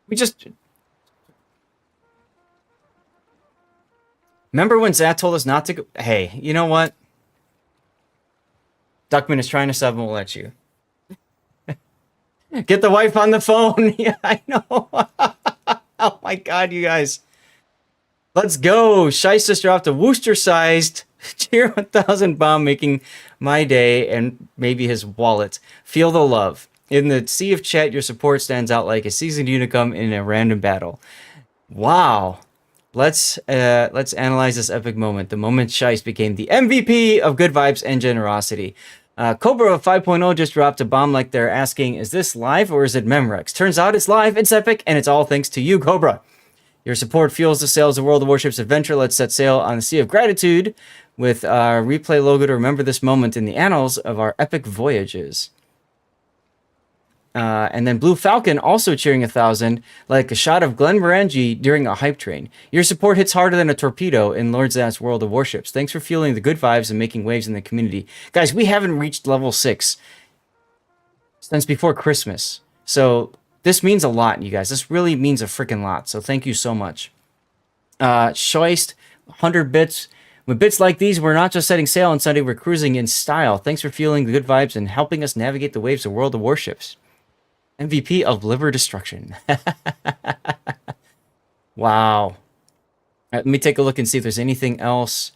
We just remember when Zath told us not to go. Hey, you know what? Duckman is trying to sub, and we'll let you. Get the wife on the phone. Yeah, I know. Oh my god, you guys. Let's go. Scheist just dropped a Worcester-sized Tier 1000 bomb, making my day and maybe his wallet. Feel the love. In the sea of chat, your support stands out like a seasoned unicum in a random battle. Wow. Let's analyze this epic moment. The moment Scheist became the MVP of good vibes and generosity. Cobra 5.0 just dropped a bomb like they're asking, is this live or is it Memrex? Turns out it's live, it's epic, and it's all thanks to you, Cobra. Your support fuels the sails of World of Warships adventure. Let's set sail on the Sea of Gratitude with our replay logo to remember this moment in the annals of our epic voyages. And then Blue Falcon also cheering 1,000, like a shot of Glenn Morangi during a hype train. Your support hits harder than a torpedo in Lord Zath's World of Warships. Thanks for fueling the good vibes and making waves in the community. Guys, we haven't reached level 6 since before Christmas. So this means a lot, you guys. This really means a freaking lot. So thank you so much. Scheist, 100 bits. With bits like these, we're not just setting sail on Sunday, we're cruising in style. Thanks for fueling the good vibes and helping us navigate the waves of World of Warships. MVP of liver destruction. Wow. Let me take a look and see if there's anything else.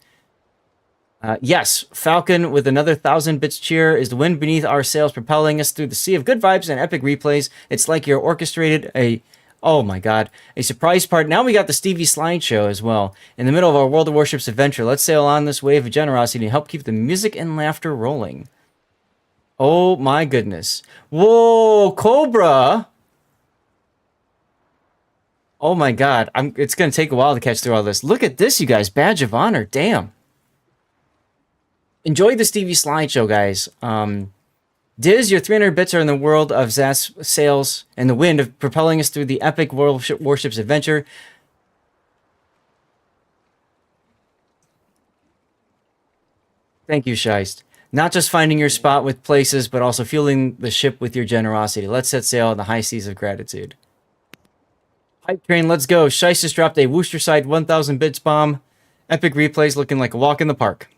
Yes, Falcon with another 1,000 bits cheer. Is the wind beneath our sails propelling us through the sea of good vibes and epic replays? It's like you're orchestrated oh my god, a surprise part. Now we got the Stevie slideshow as well. In the middle of our World of Warships adventure, let's sail on this wave of generosity and help keep the music and laughter rolling. Oh my goodness. Whoa, Cobra! Oh my god, it's gonna take a while to catch through all this. Look at this, you guys. Badge of honor, damn. Enjoy the Stevie slideshow, guys. Diz, your 300 bits are in the world of Zath's sails and the wind of propelling us through the epic World Warships adventure. Thank you, Scheist. Not just finding your spot with places, but also fueling the ship with your generosity. Let's set sail on the high seas of gratitude. Hype train, let's go. Scheist just dropped a Worcester-side 1,000 bits bomb. Epic replays looking like a walk in the park.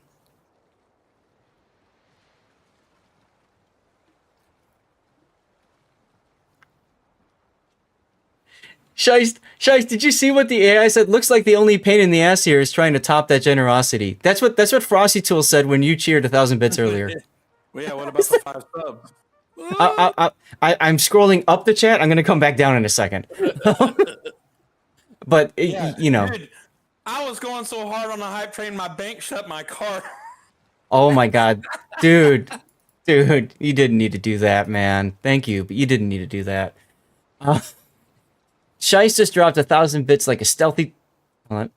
Scheist, did you see what the AI said? Looks like the only pain in the ass here is trying to top that generosity. That's what Frosty Tool said when you cheered 1,000 bits earlier. Well, yeah, what about the 5 subs? I'm scrolling up the chat. I'm going to come back down in a second. But, Yeah, you know. Dude, I was going so hard on the hype train, my bank shut my car. Oh my god. Dude, you didn't need to do that, man. Thank you, but you didn't need to do that. Scheist just dropped 1,000 bits like a stealthy... Hold on.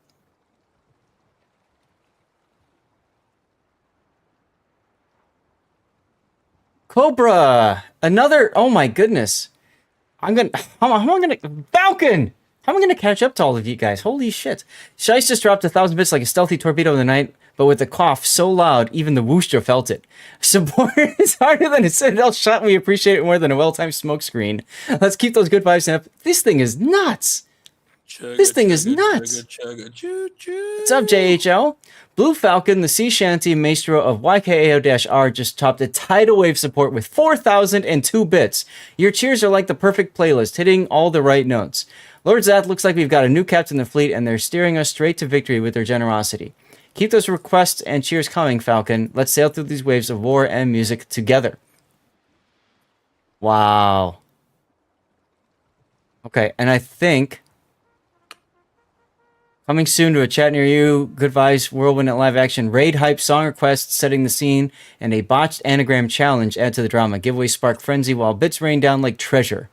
Cobra! Another... Oh my goodness. How am I gonna... Falcon! How am I gonna catch up to all of you guys? Holy shit. Scheist just dropped 1,000 bits like a stealthy torpedo in the night, but with a cough so loud, even the Worcester felt it. Support is harder than a Citadel shot, and we appreciate it more than a well-timed smoke screen. Let's keep those good vibes up. This thing is nuts! This thing is nuts! What's up, JHL? Blue Falcon, the sea shanty maestro of YKAO-R, just topped a tidal wave support with 4,002 bits. Your cheers are like the perfect playlist, hitting all the right notes. Lord Zath, looks like we've got a new captain in the fleet, and they're steering us straight to victory with their generosity. Keep those requests and cheers coming, Falcon. Let's sail through these waves of war and music together. Wow. Okay, and I think Coming soon to a chat near you. Good vibes, whirlwind at live action. Raid hype, song requests, setting the scene, and a botched anagram challenge add to the drama. Giveaway spark frenzy while bits rain down like treasure.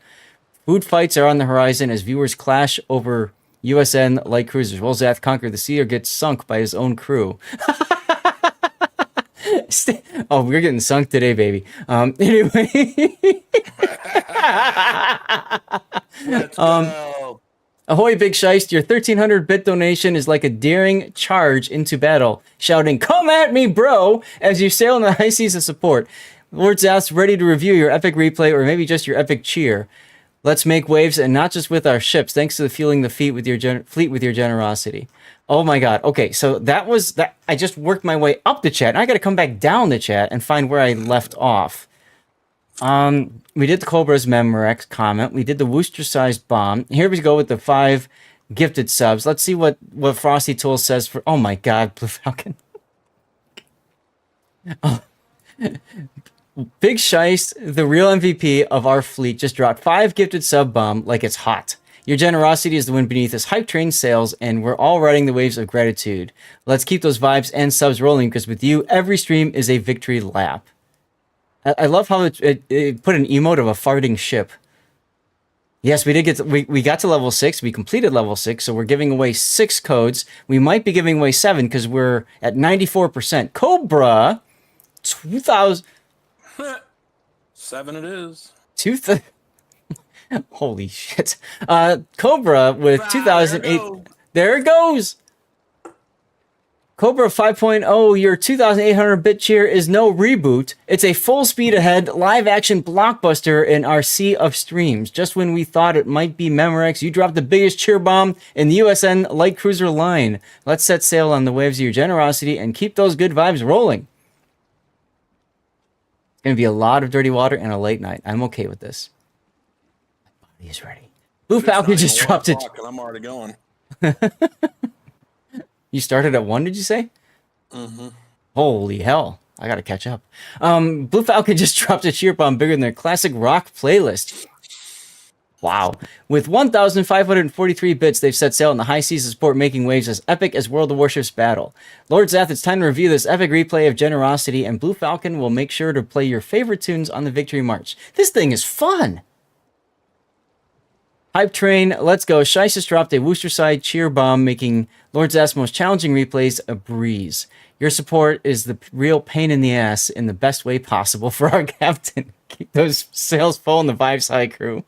Food fights are on the horizon as viewers clash over USN light cruisers. Will Zath conquer the sea or get sunk by his own crew? Oh, we're getting sunk today, baby. Anyway. Let's go. Ahoy, Big Shiest. Your 1,300 bit donation is like a daring charge into battle, shouting, "Come at me, bro!" as you sail in the high seas of support. Lord Zath's ready to review your epic replay or maybe just your epic cheer. Let's make waves, and not just with our ships, thanks to the fueling the fleet with your generosity. Oh my god. Okay, so that was that. I just worked my way up the chat, and I got to come back down the chat and find where I left off. We did the Cobra's Memorex comment. We did the Worcester-sized bomb. Here we go with the 5 gifted subs. Let's see what Frosty Tool says for... Oh my god, Blue Falcon. Oh. Big Shiest, the real MVP of our fleet, just dropped 5 gifted sub bomb like it's hot. Your generosity is the wind beneath us. Hype train sails, and we're all riding the waves of gratitude. Let's keep those vibes and subs rolling, because with you, every stream is a victory lap. I love how it put an emote of a farting ship. Yes, we did get we got to level 6. We completed level 6, so we're giving away 6 codes. We might be giving away 7 because we're at 94%. Cobra, 2,000. 7 it is. Holy shit. Cobra with 2008. There it goes. Cobra 5.0, your 2,800-bit cheer is no reboot. It's a full speed ahead, live-action blockbuster in our sea of streams. Just when we thought it might be Memorex, you dropped the biggest cheer bomb in the USN light cruiser line. Let's set sail on the waves of your generosity and keep those good vibes rolling. It's going to be a lot of dirty water and a late night. I'm okay with this. My body is ready. Blue Falcon just dropped it. I'm already going. You started at 1, did you say? Mm-hmm. Holy hell. I gotta catch up. Blue Falcon just dropped a cheer bomb bigger than their classic rock playlist. Wow. With 1,543 bits, they've set sail in the high seas of sport, making waves as epic as World of Warships battle. Lord Zath, it's time to review this epic replay of generosity, and Blue Falcon will make sure to play your favorite tunes on the Victory March. This thing is fun! Hype train, let's go. Shice has dropped a Worcestershire cheer bomb, making Lord Zath's most challenging replays a breeze. Your support is the real pain in the ass in the best way possible for our captain. Keep those sails full in the Vibes High crew.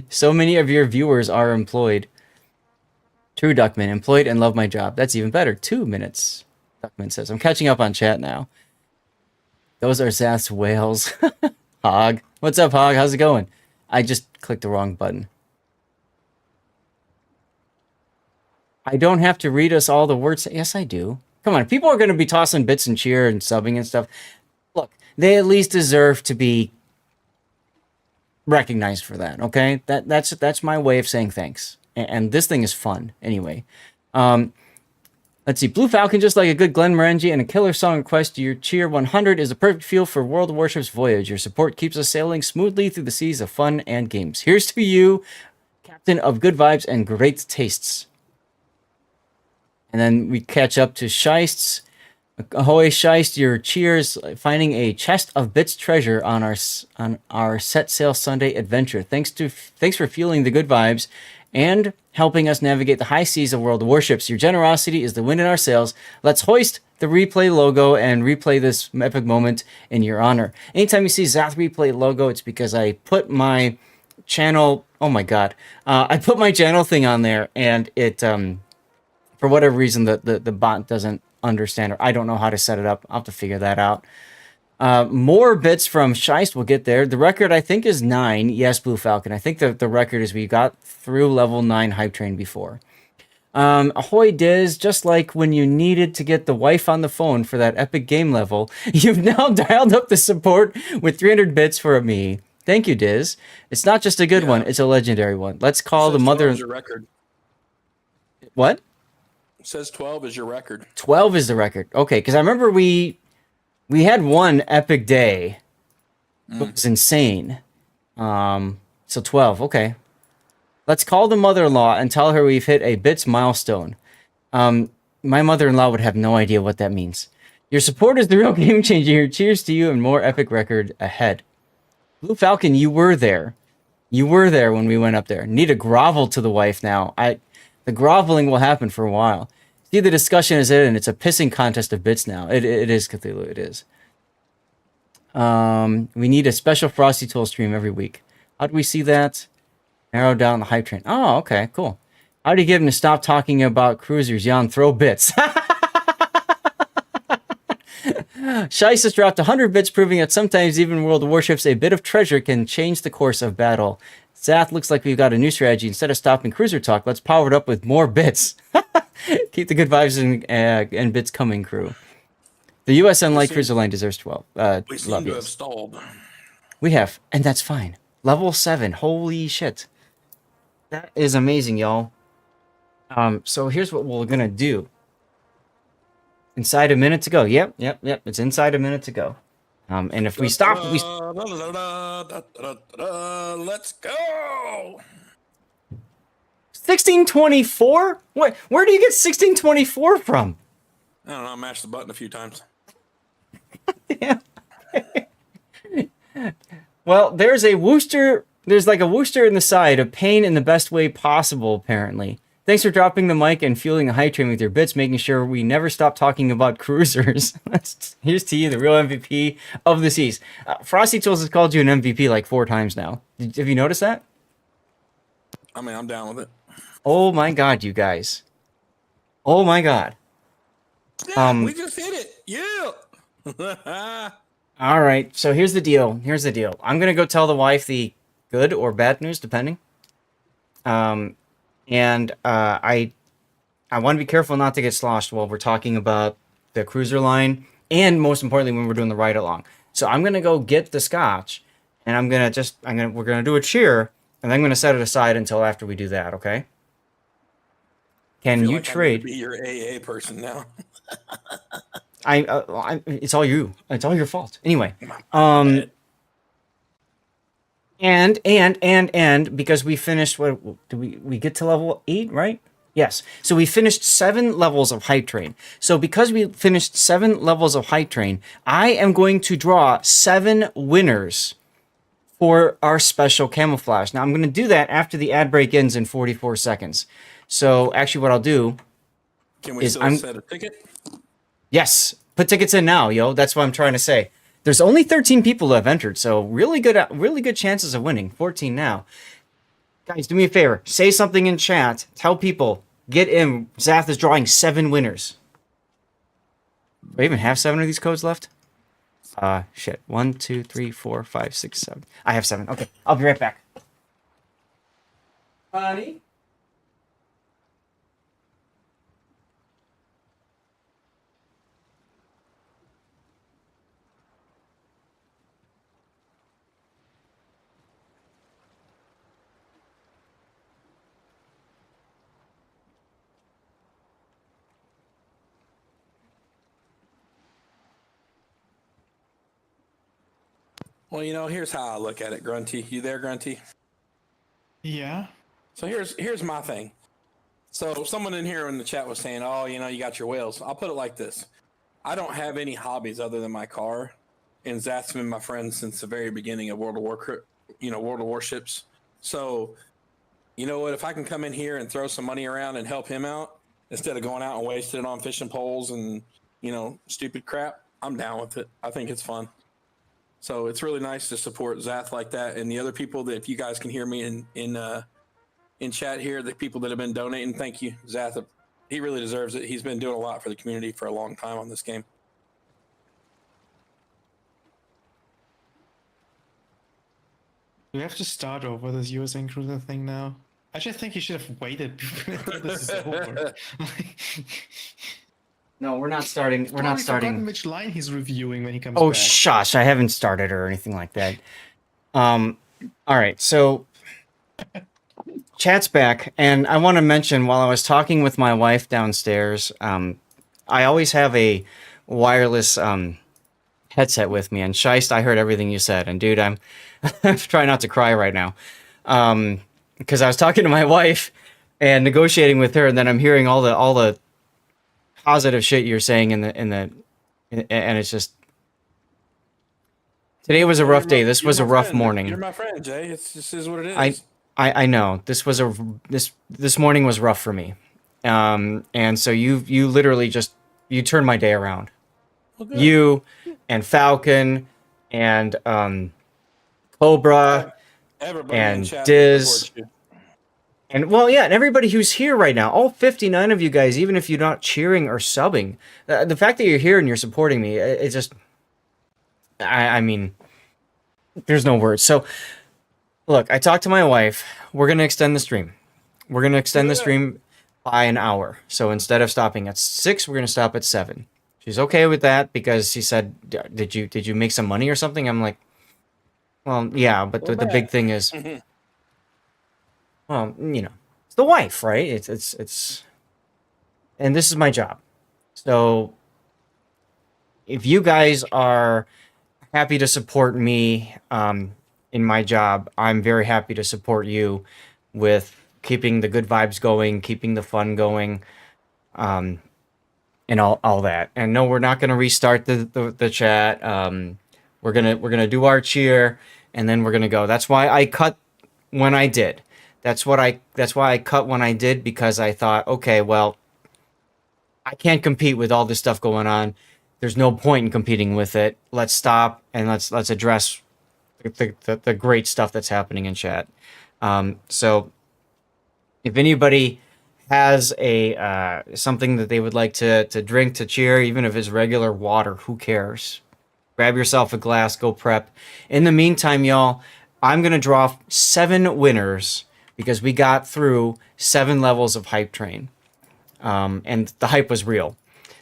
So many of your viewers are employed. True, Duckman. Employed and love my job. That's even better. 2 minutes. Duckman says, I'm catching up on chat now. Those are Zath's whales. Hog. What's up, Hog? How's it going? I just clicked the wrong button. I don't have to read us all the words. Yes, I do. Come on. People are going to be tossing bits and cheer and subbing and stuff. Look, they at least deserve to be recognized for that, okay? That's my way of saying thanks. And this thing is fun, anyway. Let's see. Blue Falcon, just like a good Glenn Morangi and a killer song request, your cheer 100 is a perfect feel for World of Warships voyage. Your support keeps us sailing smoothly through the seas of fun and games. Here's to you, captain of good vibes and great tastes. And then we catch up to Sheists. Ahoy, Sheist, your cheers, finding a chest of bits treasure on our Set Sail Sunday adventure. Thanks for fueling the good vibes and helping us navigate the high seas of World of Warships. Your generosity is the wind in our sails. Let's hoist the replay logo and replay this epic moment in your honor. Anytime you see Zath replay logo, it's because I put my channel, oh my god, I put my channel thing on there, and it, for whatever reason, the bot doesn't understand, or I don't know how to set it up. I'll have to figure that out. More bits from Shiest will get there. The record, I think, is 9. Yes, Blue Falcon. I think the record is we got through level 9 Hype Train before. Ahoy Diz, just like when you needed to get the wife on the phone for that epic game level, you've now dialed up the support with 300 bits for me. Thank you, Diz. It's not just a good one, it's a legendary one. Let's call the mother... Your record. What? It says 12 is your record. 12 is the record. Okay, because I remember we had one epic day. It was insane. So 12, okay. Let's call the mother-in-law and tell her we've hit a bits milestone. My mother-in-law would have no idea what that means. Your support is the real game changer here. Cheers to you and more epic record ahead. Blue Falcon, you were there. You were there when we went up there. Need to grovel to the wife now. The groveling will happen for a while. See, the discussion is in. It's a pissing contest of bits now. It is, Cthulhu. It is. We need a special Frosty Tool stream every week. How do we see that? Narrow down the hype train. Oh, okay, cool. How do you get him to stop talking about cruisers? Jan, throw bits. Shice has dropped 100 bits, proving that sometimes even in World of Warships, a bit of treasure can change the course of battle. Zath, looks like we've got a new strategy. Instead of stopping cruiser talk, let's power it up with more bits. Keep the good vibes and bits coming, crew. The USN Light Cruiser line deserves 12. We seem to have stalled. We have, and that's fine. Level 7. Holy shit. That is amazing, y'all. So here's what we're gonna do. Inside a minute to go. Yep. It's inside a minute to go. And if we stop, Let's go. 1624? What? Where do you get 1624 from? I don't know. I mashed the button a few times. Yeah. Well, there's a Worcester. There's like a Worcester in the side, a pain in the best way possible, apparently. Thanks for dropping the mic and fueling the hype train with your bits, making sure we never stop talking about cruisers. Here's to you, the real MVP of the seas. Frosty Tools has called you an MVP like 4 times now. Have you noticed that? I mean, I'm down with it. Oh my god, you guys. Oh my god. Yeah, we just hit it. Yeah. All right, so here's the deal. I'm going to go tell the wife the good or bad news, depending. And I want to be careful not to get sloshed while we're talking about the cruiser line, and most importantly, when we're doing the ride along. So I'm gonna go get the scotch, and we're gonna do a cheer, and then I'm gonna set it aside until after we do that. Okay? Can you trade? Be your AA person now. It's all you. It's all your fault. Anyway, And because we finished, what do we get to level 8, right? Yes. So we finished 7 levels of hype train. So because we finished 7 levels of hype train, I am going to draw 7 winners for our special camouflage. Now I'm going to do that after the ad break ends in 44 seconds. So actually what I'll do Can we is still set a ticket? Yes, put tickets in now, yo. That's what I'm trying to say. There's only 13 people who have entered, so really good chances of winning. 14 now. Guys, do me a favor. Say something in chat. Tell people. Get in. Zath is drawing 7 winners. Do I even have 7 of these codes left? Shit. 1, 2, 3, 4, 5, 6, 7. I have 7. Okay, I'll be right back. Honey? Well, here's how I look at it, Grunty. You there, Grunty? Yeah. So here's my thing. So someone in here in the chat was saying, "Oh, you got your whales." I'll put it like this: I don't have any hobbies other than my car, and Zath's been my friend since the very beginning of World of Warships. So, you know what? If I can come in here and throw some money around and help him out instead of going out and wasting it on fishing poles and stupid crap, I'm down with it. I think it's fun. So it's really nice to support Zath like that, and the other people that, if you guys can hear me in chat here, the people that have been donating, thank you, Zath. He really deserves it. He's been doing a lot for the community for a long time on this game. Do we have to start over this USN Cruiser thing now? I just think you should have waited until this is over. No, we're not starting. We're not starting. Which line he's reviewing when he comes Oh, back. shush! I haven't started or anything like that. All right, so chat's back, and I want to mention while I was talking with my wife downstairs, I always have a wireless headset with me, and Shiest, I heard everything you said, and dude, I'm trying not to cry right now. because I was talking to my wife and negotiating with her, and then I'm hearing all the positive shit you're saying and it's just today was a rough day. This was a rough morning. You're my friend, Jay. It's just is what it is. I know this morning was rough for me, and so you literally just you turned my day around. Well, good. You and Falcon and Cobra Everybody in and chat Diz. supports you. And well, yeah, and everybody who's here right now, all 59 of you guys, even if you're not cheering or subbing, the fact that you're here and you're supporting me, it's just, I mean, there's no words. So, look, I talked to my wife. We're gonna extend the stream. We're gonna extend the stream by an hour. So instead of stopping at 6, we're gonna stop at 7. She's okay with that because she said, "Did you make some money or something?" I'm like, "Well, yeah, but the big thing is." Well, you know, it's the wife, right? It's, and this is my job. So if you guys are happy to support me in my job, I'm very happy to support you with keeping the good vibes going, keeping the fun going, and all that. And no, we're not gonna restart the chat. We're gonna do our cheer, and then we're gonna go. That's why I cut when I did. That's why I cut when I did, because I thought, okay, well, I can't compete with all this stuff going on. There's no point in competing with it. Let's stop and let's address the great stuff that's happening in chat. So if anybody has a something that they would like to drink to cheer, even if it's regular water, who cares? Grab yourself a glass, go prep. In the meantime, y'all, I'm gonna draw 7 winners, because we got through 7 levels of Hype Train. And the hype was real.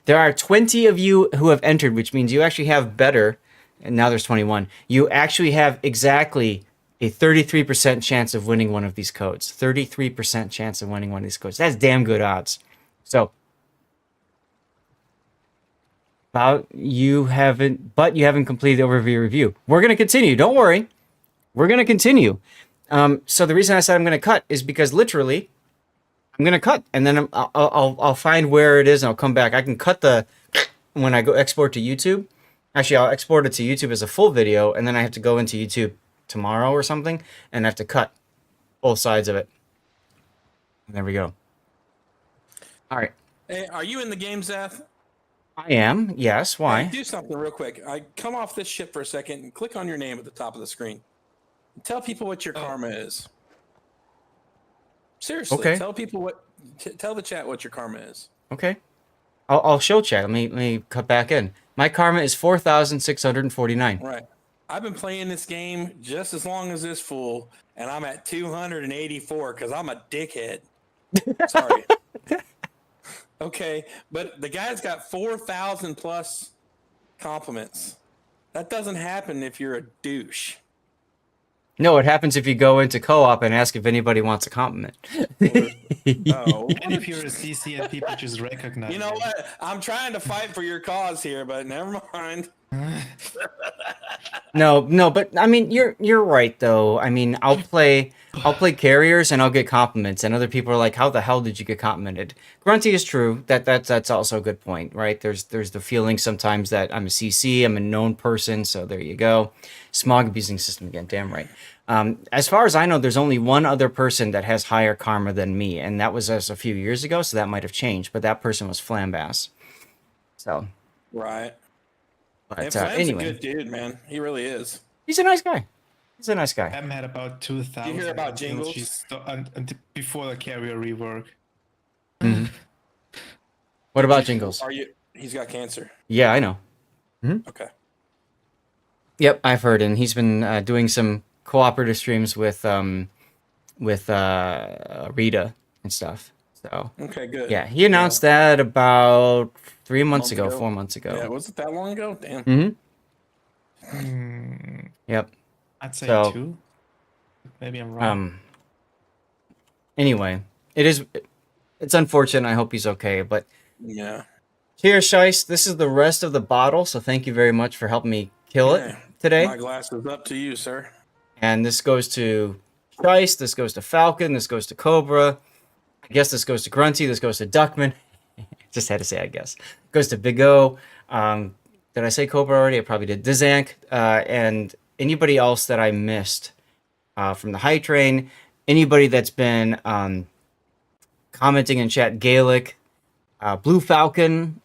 There are 20 of you who have entered, which means you actually have better, and now there's 21. You actually have exactly a 33% chance of winning one of these codes. 33% chance of winning one of these codes. That's damn good odds. So, but you haven't completed the overview review. We're going to continue. Don't worry. We're going to continue. So the reason I said I'm going to cut is because literally I'm going to cut, and then I'll find where it is, and I'll come back. I can cut when I go export to YouTube. Actually, I'll export it to YouTube as a full video, and then I have to go into YouTube tomorrow or something, and I have to cut both sides of it. And there we go. All right. Hey, are you in the game, Zath? I am. Yes. Why? Hey, do something real quick. I come off this ship for a second and click on your name at the top of the screen. Tell people what your karma is. Seriously, Okay. tell people tell the chat what your karma is. Okay. I'll show chat. Let me cut back in. My karma is 4,649. Right. I've been playing this game just as long as this fool, and I'm at 284 because I'm a dickhead. Sorry. Okay, but the guy's got 4,000 plus compliments. That doesn't happen if you're a douche. No, it happens if you go into co-op and ask if anybody wants a compliment. No. And if you're a CC and people just recognize You know what? I'm trying to fight for your cause here, but never mind. No, but I mean, you're right though. I mean, I'll play carriers and I'll get compliments, and other people are like, "How the hell did you get complimented?" Grunty is true. That's also a good point, right? There's the feeling sometimes that I'm a CC, I'm a known person, so there you go. Smog abusing system again, damn right. As far as I know, there's only one other person that has higher karma than me, and that was us a few years ago, so that might have changed. But that person was Flambass. So. Right. But And Flam's anyway, a good dude, man. He really is. he's a nice guy. He's a nice guy. Pam had about 2,000. You hear about until Jingles? before the carrier rework. What about Jingles? He's got cancer. Yeah, I know. Okay. Yep, I've heard, and he's been doing some cooperative streams with Rita and stuff. So Okay, good. yeah, he announced that about 3 months ago, 4 months ago. Yeah, was it that long ago? Damn. Yep. I'd say So, 2. Maybe I'm wrong. Anyway, it's unfortunate. I hope he's okay, but Yeah. cheers, Shice. This is the rest of the bottle, so thank you very much for helping me kill it Yeah. today. My glass is up to you, sir. And this goes to Dice. This goes to Falcon. This goes to Cobra. I guess this goes to Grunty. This goes to Duckman. Just had to say, I guess. Goes to Big O. Did I say Cobra already? I probably did. Dizank. And anybody else that I missed from the High Train. Anybody that's been commenting in chat. Gaelic. Blue Falcon.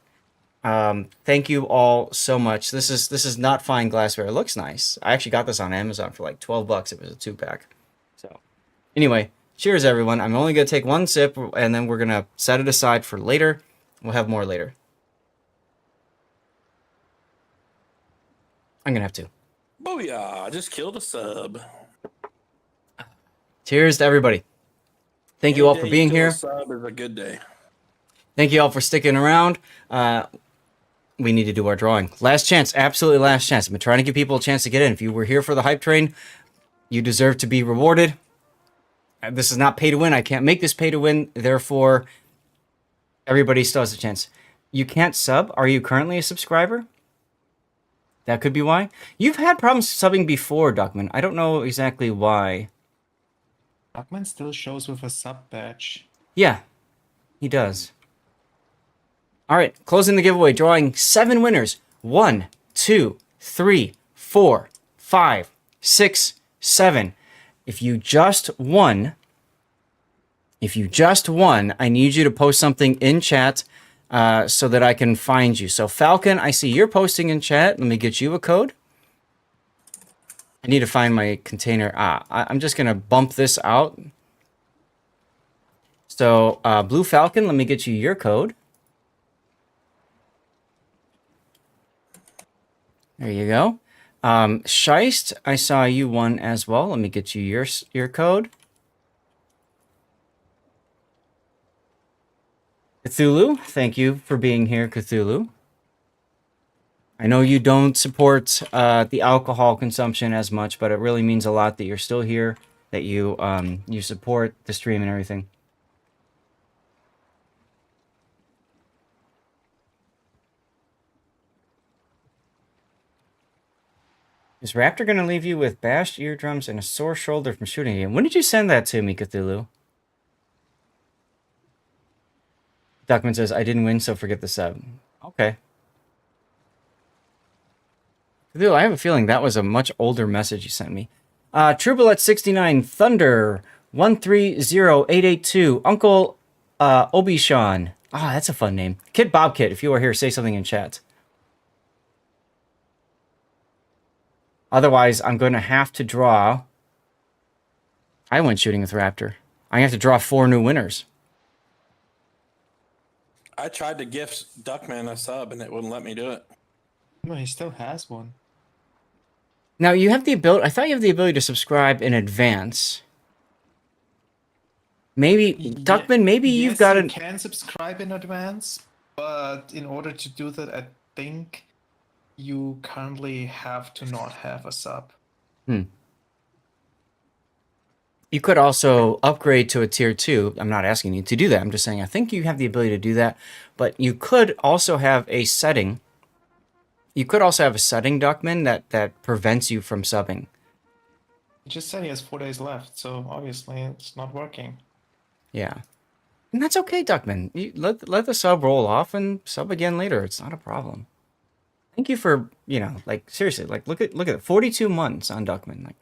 Thank you all so much. This is not fine glassware. It looks nice. I actually got this on Amazon for like $12. It was a 2-pack. So anyway, cheers everyone. I'm only gonna take one sip and then we're gonna set it aside for later. We'll have more later. I'm gonna have to. Booyah! I just killed a sub. Cheers to everybody. Thank you all for being here. Sub is a good day. Thank you all for sticking around. We need to do our drawing. Last chance, absolutely last chance. I've been trying to give people a chance to get in. If you were here for the hype train, you deserve to be rewarded. This is not pay to win. I can't make this pay to win. Therefore, everybody still has a chance. You can't sub. Are you currently a subscriber? That could be why. You've had problems subbing before, Duckman. I don't know exactly why. Duckman still shows with a sub badge. Yeah, he does. All right, closing the giveaway, drawing 7 winners. 1, 2, 3, 4, 5, 6, 7. If you just won, I need you to post something in chat so that I can find you. So Falcon, I see you're posting in chat. Let me get you a code. I need to find my container. I'm just gonna bump this out. So Blue Falcon, let me get you your code. There you go. Scheist, I saw you one as well. Let me get you your code. Cthulhu, thank you for being here, Cthulhu. I know you don't support the alcohol consumption as much, but it really means a lot that you're still here, that you support the stream and everything. Is Raptor going to leave you with bashed eardrums and a sore shoulder from shooting him? When did you send that to me, Cthulhu? Duckman says, I didn't win, so forget the sub. Okay. Cthulhu, I have a feeling that was a much older message you sent me. Truebullet69, Thunder, 130882, Uncle Obishan. That's a fun name. Kid Bobkit, if you are here, say something in chat. Otherwise, I'm going to have to draw... I went shooting with Raptor. I have to draw 4 new winners. I tried to gift Duckman a sub and it wouldn't let me do it. No, he still has one. Now, you have the ability... I thought you have the ability to subscribe in advance. Maybe... Duckman, maybe yes, you've got you an... can subscribe in advance, but in order to do that, I think you currently have to not have a sub. You could also upgrade to a tier 2. I'm not asking you to do that. I'm just saying I think you have the ability to do that. But you could also have a setting. You could also have a setting, Duckman, that prevents you from subbing. He just said he has 4 days left, so obviously it's not working. Yeah. And that's okay, Duckman. You let the sub roll off and sub again later. It's not a problem. Thank you for, like, seriously, like, look at it. 42 months on Duckman. Like,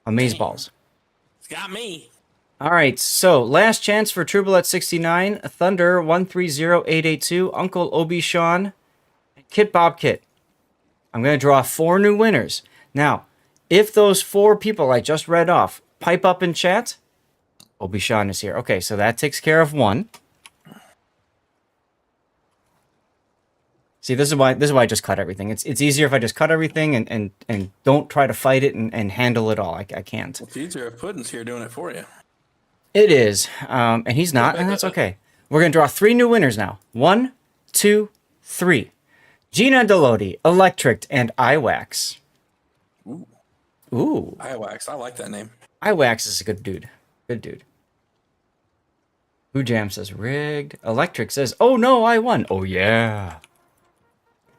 amazeballs. It's got me. All right, so last chance for Truebullet69, Thunder 130882, Uncle Obishan, and Kit Bobkit. I'm going to draw 4 new winners. Now, if those 4 people I just read off pipe up in chat, Obishan is here. Okay, so that takes care of 1. See, this is why I just cut everything. It's easier if I just cut everything and don't try to fight it and handle it all. I can't. It's easier if Puddin's here doing it for you. It is, and he's not, and that's okay. We're going to draw 3 new winners now. 1, 2, 3. Gina Delodi, Electric, and Iwax. Ooh. Iwax, I like that name. Iwax is a good dude. Good dude. Who Jam says rigged. Electric says, oh no, I won. Oh yeah.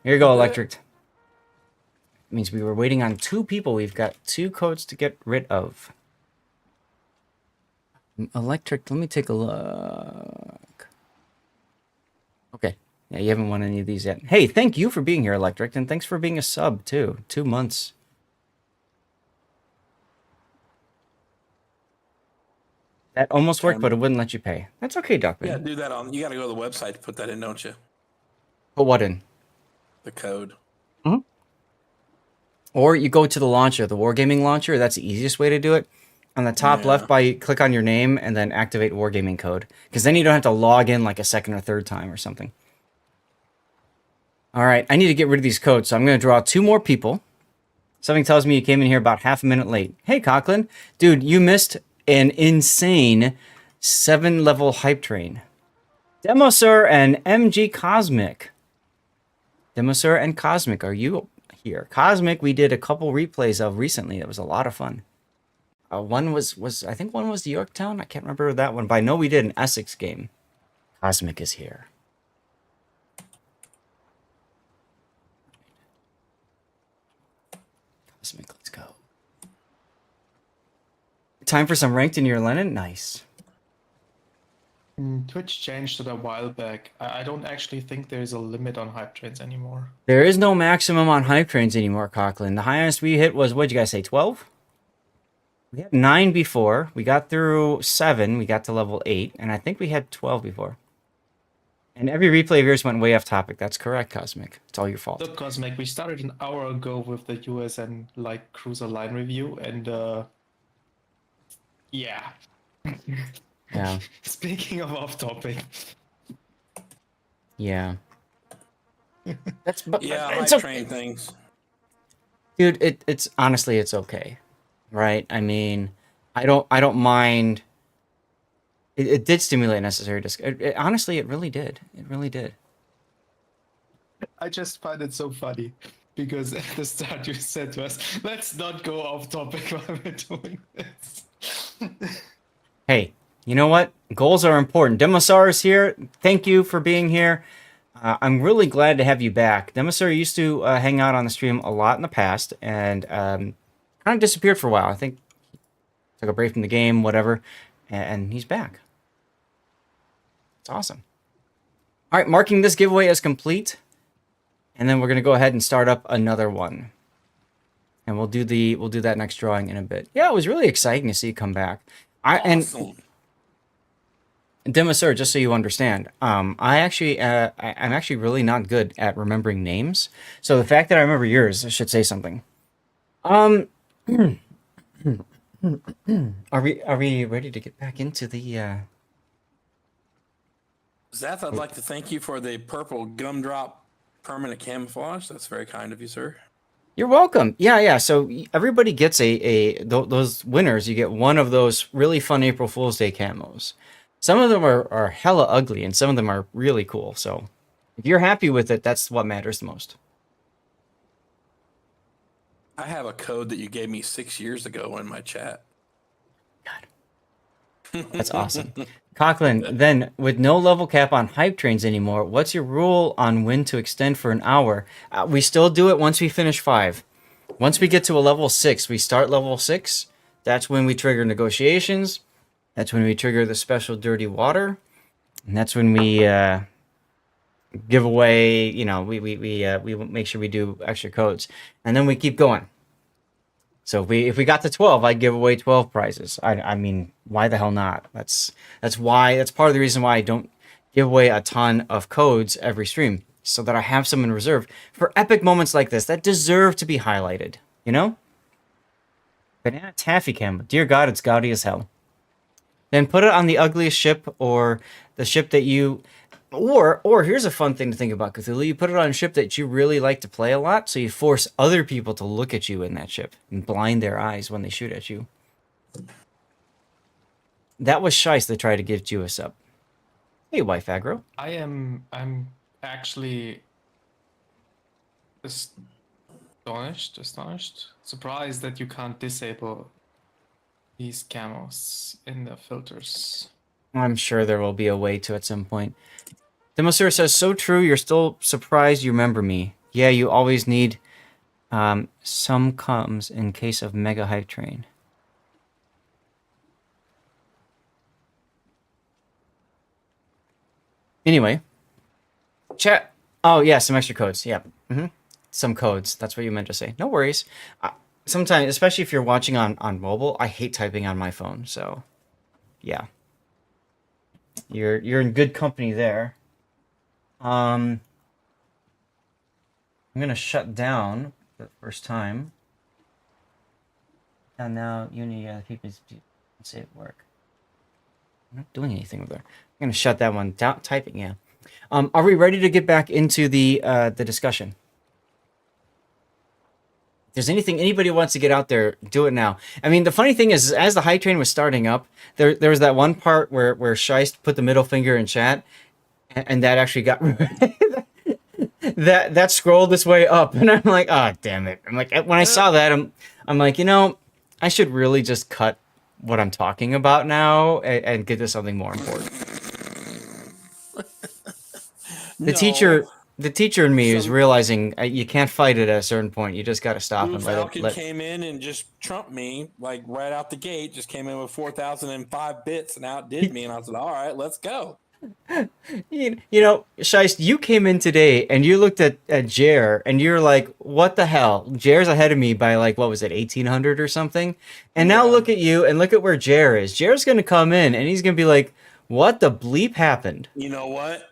Here you go, Electric. It means we were waiting on 2 people. We've got 2 codes to get rid of. Electric, let me take a look. Okay. Yeah, you haven't won any of these yet. Hey, thank you for being here, Electric, and thanks for being a sub, too. 2 months. That almost worked, but it wouldn't let you pay. That's okay, Duckman. Yeah, do that on. You got to go to the website to put that in, don't you? Put what in? The code. Or you go to the launcher, the Wargaming launcher. That's the easiest way to do it. On the top left, click on your name and then activate Wargaming code. Because then you don't have to log in like a second or third time or something. All right, I need to get rid of these codes, so I'm going to draw 2 more people. Something tells me you came in here about half a minute late. Hey, Conklin. Dude, you missed an insane 7-level hype train. Demosur and MG Cosmic. Demosur and Cosmic, are you here? Cosmic, we did a couple replays of recently. It was a lot of fun. One was I think one was the Yorktown. I can't remember that one, but I know we did an Essex game. Cosmic is here. Cosmic, let's go. Time for some ranked in your Lennon? Nice. Twitch changed it a while back. I don't actually think there's a limit on hype trains anymore. There is no maximum on hype trains anymore, Coughlin. The highest we hit was, what'd you guys say, 12? We had 9 before. We got through 7. We got to level 8. And I think we had 12 before. And every replay of yours went way off topic. That's correct, Cosmic. It's all your fault. Look, Cosmic, we started an hour ago with the USN like cruiser line review, and yeah. Yeah. Speaking of off topic. Yeah. That's hype train things. Dude, it's honestly it's okay. Right? I mean, I don't mind. It did stimulate necessary discussion. Honestly, it really did. It really did. I just find it so funny because at the start you said to us, let's not go off topic while we're doing this. Hey, you know what? Goals are important. Demosar is here. Thank you for being here. I'm really glad to have you back. Demosar used to hang out on the stream a lot in the past and kind of disappeared for a while. I think took a break from the game, whatever, and he's back. It's awesome. All right, marking this giveaway as complete, and then we're gonna go ahead and start up another one, and we'll do that next drawing in a bit. Yeah, it was really exciting to see you come back. Awesome. And Demosur, just so you understand, I'm actually really not good at remembering names. So the fact that I remember yours should say something. Are we ready to get back into the Zath, I'd like to thank you for the purple gumdrop permanent camouflage. That's very kind of you, sir. You're welcome. Yeah. So everybody gets those winners. You get one of those really fun April Fool's Day camos. Some of them are hella ugly, and some of them are really cool. So if you're happy with it, that's what matters the most. I have a code that you gave me 6 years ago in my chat. God, that's awesome. Conklin, then with no level cap on hype trains anymore, what's your rule on when to extend for an hour? We still do it once we finish 5. Once we get to a level 6, we start level 6. That's when we trigger negotiations. That's when we trigger the special dirty water. And that's when we give away, we make sure we do extra codes. And then we keep going. So if we got to 12, I'd give away 12 prizes. I mean, why the hell not? That's part of the reason why I don't give away a ton of codes every stream, so that I have some in reserve for epic moments like this that deserve to be highlighted, you know? Banana taffy camo. Dear God, it's gaudy as hell. Then put it on the ugliest ship, or the ship that you... Or here's a fun thing to think about, Cthulhu. You put it on a ship that you really like to play a lot, so you force other people to look at you in that ship and blind their eyes when they shoot at you. That was Shice that tried to give you a sub. Hey, wife aggro. I'm actually astonished, surprised that you can't disable these camos in the filters. I'm sure there will be a way to at some point. Demosur says, so true, you're still surprised you remember me. Yeah, you always need Some comes in case of mega hype train. Anyway, chat. Oh yeah, some extra codes. Yeah. Some codes. That's what you meant to say. No worries. Sometimes, especially if you're watching on mobile, I hate typing on my phone. So, yeah, you're in good company there. I'm gonna shut down for the first time. And now you need people to say it work. I'm not doing anything over there. I'm gonna shut that one down. Typing, yeah. Are we ready to get back into the discussion? If there's anything anybody wants to get out there, do it now. I mean, the funny thing is, as the hype train was starting up, there was that one part where Scheist put the middle finger in chat, and that actually got that scrolled its way up, and I'm like, oh damn it! I'm like, when I saw that, I'm like, I should really just cut what I'm talking about now and get to something more important. The teacher in me is realizing you can't fight it at a certain point. You just got to stop and Falcon let. came in and just trumped me like right out the gate. Just came in with 4,005 bits and outdid me. And I said, "All right, let's go." Scheist, you came in today and you looked at Jer and you're like, "What the hell? Jer's ahead of me by like what was it, 1,800 or something?" And now look at you and look at where Jer is. Jer's gonna come in and he's gonna be like, "What the bleep happened?" You know what?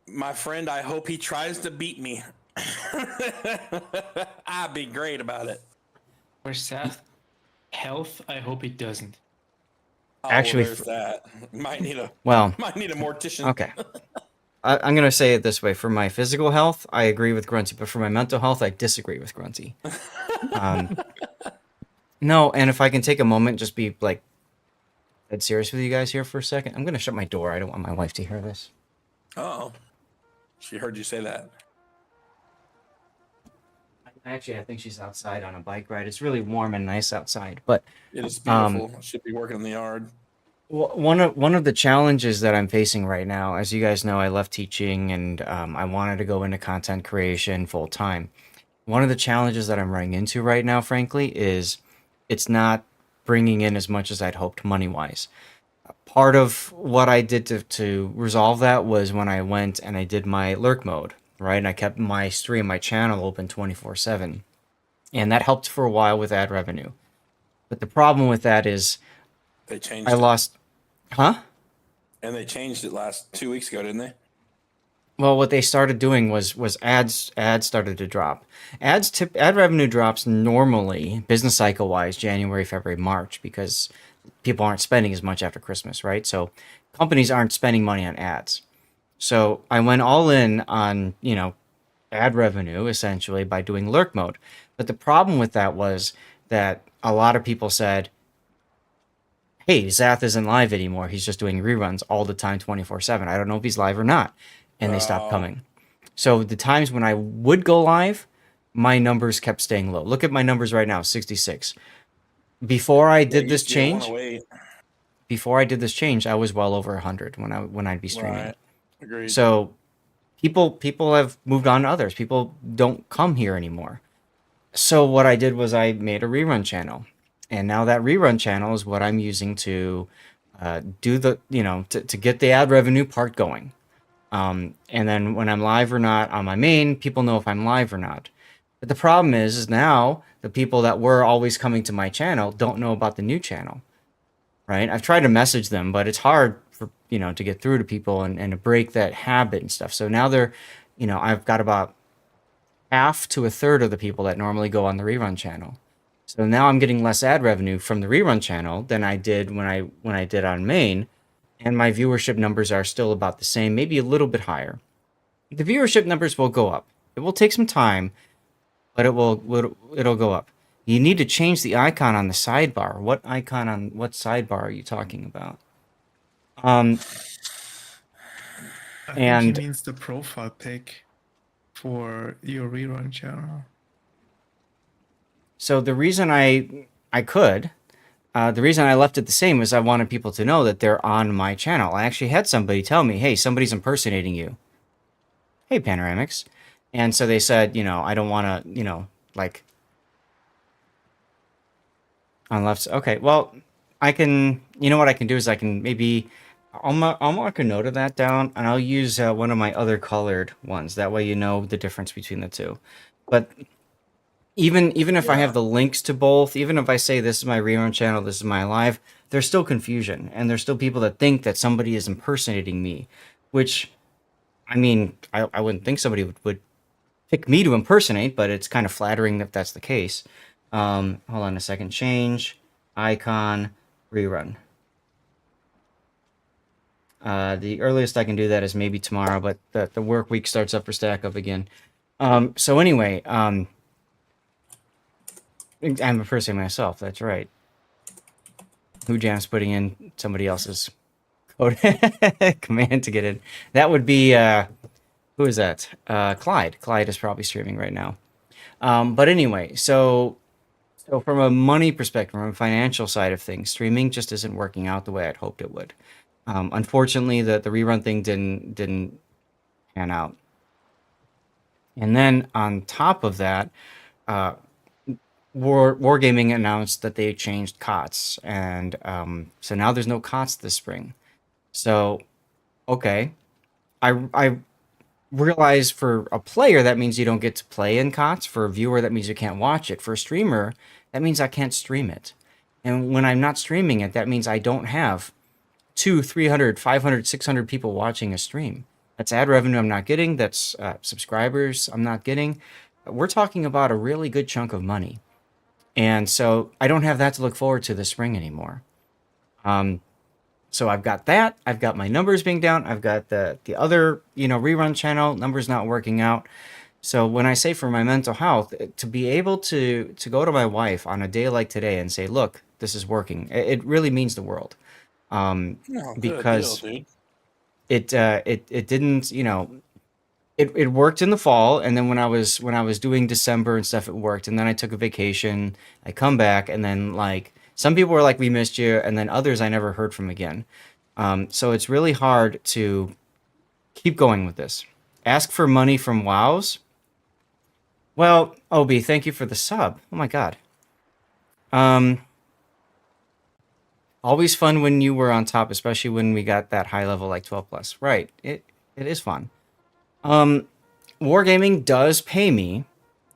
My friend, I hope he tries to beat me. I'd be great about it. For Zath health, I hope he doesn't. Oh, Actually, there's that. Might need a mortician. Okay. I'm gonna say it this way: for my physical health, I agree with Grunty, but for my mental health, I disagree with Grunty. No, and if I can take a moment, just be like, dead serious with you guys here for a second. I'm gonna shut my door. I don't want my wife to hear this. Oh, she heard you say that. Actually, I think she's outside on a bike ride. It's really warm and nice outside, but it is beautiful. Should be working in the yard. One of the challenges that I'm facing right now, as you guys know, I left teaching and I wanted to go into content creation full time. One of the challenges that I'm running into right now, frankly, is it's not bringing in as much as I'd hoped money wise. Part of what I did to resolve that was when I went and I did my lurk mode, right? And I kept my stream, my channel open 24/7. And that helped for a while with ad revenue. But the problem with that is they changed lost, huh? And they changed it last 2 weeks ago, didn't they? Well, what they started doing was ads started to drop. Ad revenue drops normally, business cycle wise, January, February, March, because people aren't spending as much after Christmas, right? So companies aren't spending money on ads. So I went all in on, ad revenue essentially by doing lurk mode. But the problem with that was that a lot of people said, hey, Zath isn't live anymore. He's just doing reruns all the time, 24/7. I don't know if he's live or not. And they stopped coming. So the times when I would go live, my numbers kept staying low. Look at my numbers right now, 66. Before I did this change, I was well over 100 when I'd be streaming. Right. Agreed. So people have moved on to others. People don't come here anymore. So what I did was I made a rerun channel. And now that rerun channel is what I'm using to do the, to get the ad revenue part going. And then when I'm live or not on my main, people know if I'm live or not. But the problem is now the people that were always coming to my channel don't know about the new channel, right? I've tried to message them, but it's hard for, to get through to people and to break that habit and stuff. So now they're, I've got about half to a third of the people that normally go on the rerun channel. So now I'm getting less ad revenue from the rerun channel than I did when I did on main. And my viewership numbers are still about the same, maybe a little bit higher. The viewership numbers will go up. It will take some time, but it'll go up. You need to change the icon on the sidebar. What icon on what sidebar are you talking about? I think he means the profile pic for your rerun channel. So the reason the reason I left it the same is I wanted people to know that they're on my channel. I actually had somebody tell me, hey, somebody's impersonating you. Hey, Panoramics. And so they said, I don't want to, like on left. Okay, well, I can. You know what I can do is I can maybe. I'll mark a note of that down, and I'll use one of my other colored ones. That way, you know the difference between the two. But even if I have Yeah. the links to both, even if I say this is my rerun channel, this is my live, there's still confusion, and there's still people that think that somebody is impersonating me, which I mean, I wouldn't think somebody would pick me to impersonate, but it's kind of flattering if that's the case. Hold on a second. Change icon rerun. The earliest I can do that is maybe tomorrow, but the work week starts up for Stack Up again. So anyway, I'm impersonating myself. That's right. Who Jam's putting in somebody else's code command to get in. That would be who is that? Clyde. Clyde is probably streaming right now. But anyway, so from a money perspective, from a financial side of things, streaming just isn't working out the way I'd hoped it would. Unfortunately, the rerun thing didn't pan out. And then on top of that, uh, Wargaming announced that they changed COTS, and so now there's no COTS this spring. So okay, I realize for a player that means you don't get to play in COTS. For a viewer that means you can't watch it. For a streamer that means I can't stream it. And when I'm not streaming it, that means I don't have 200, 300, 500, 600 people watching a stream. That's ad revenue I'm not getting. That's subscribers I'm not getting. We're talking about a really good chunk of money. And so I don't have that to look forward to this spring anymore. So I've got that. I've got my numbers being down. I've got the other, rerun channel numbers not working out. So when I say for my mental health, to be able to go to my wife on a day like today and say, "Look, this is working," it really means the world. No, good deal, Because dude. it didn't, it worked in the fall, and then when I was doing December and stuff, it worked, and then I took a vacation. I come back, and then like some people were like, "We missed you," and then others I never heard from again. So it's really hard to keep going with this. Ask for money from WoWs. Well, Obi, thank you for the sub. Oh my god. Um, Always fun when you were on top, especially when we got that high level like 12 plus. Right. It is fun. Um, Wargaming does pay me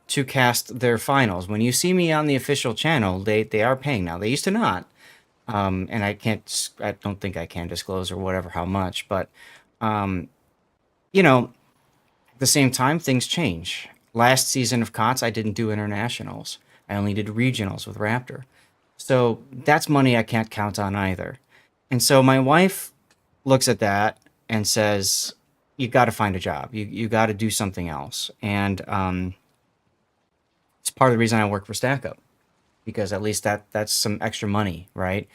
to cast their finals. When you see me on the official channel, they are paying now. They used to not. And I don't think I can disclose or whatever how much, but um, you know, at the same time, things change. Last season of COTS, I didn't do internationals. I only did regionals with Raptor. So that's money I can't count on either. And so my wife looks at that and says, "You got to find a job. You got to do something else." And it's part of the reason I work for StackUp, because at least that's some extra money, right?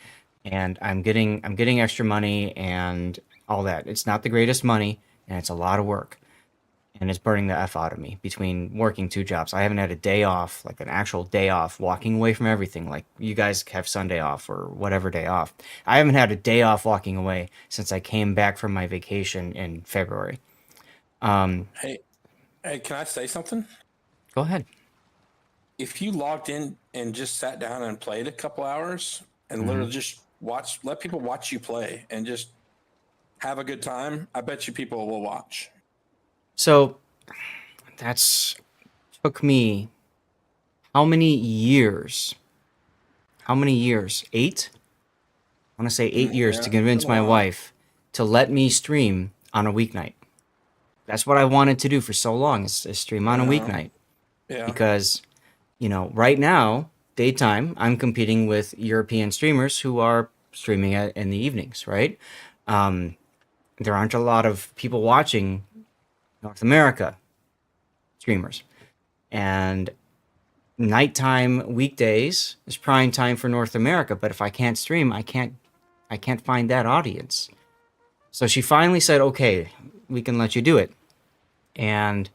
And I'm getting extra money and all that. It's not the greatest money, and it's a lot of work, and it's burning the F out of me between working two jobs. I haven't had a day off, like an actual day off, walking away from everything. Like you guys have Sunday off or whatever day off. I haven't had a day off walking away since I came back from my vacation in February. Um, Hey, hey, can I say something? Go ahead. If you logged in and just sat down and played a couple hours and Mhm. literally just let people watch you play and just have a good time, I bet you people will watch. So that's took me how many years? How many years? 8? I want to say 8 years to Yeah, convince been a my while. wife to let me stream on a weeknight. That's what I wanted to do for so long, is stream on a weeknight. Yeah. Because, right now, daytime, I'm competing with European streamers who are streaming in the evenings, right? Um, there aren't a lot of people watching North America streamers. And nighttime weekdays is prime time for North America, but if I can't stream, I can't find that audience. So she finally said, "Okay, we can let you do it." And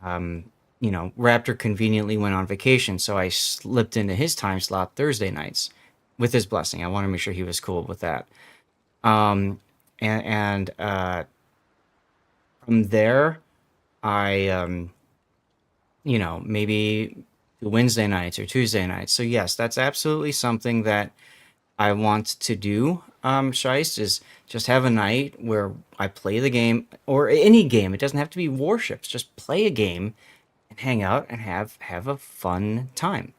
Raptor conveniently went on vacation, so I slipped into his time slot Thursday nights with his blessing. I want to make sure he was cool with that. And from there, I maybe Wednesday nights or Tuesday nights. So yes, that's absolutely something that I want to do. Shiest is just have a night where I play the game or any game. It doesn't have to be Warships. Just play a game and hang out and have a fun time.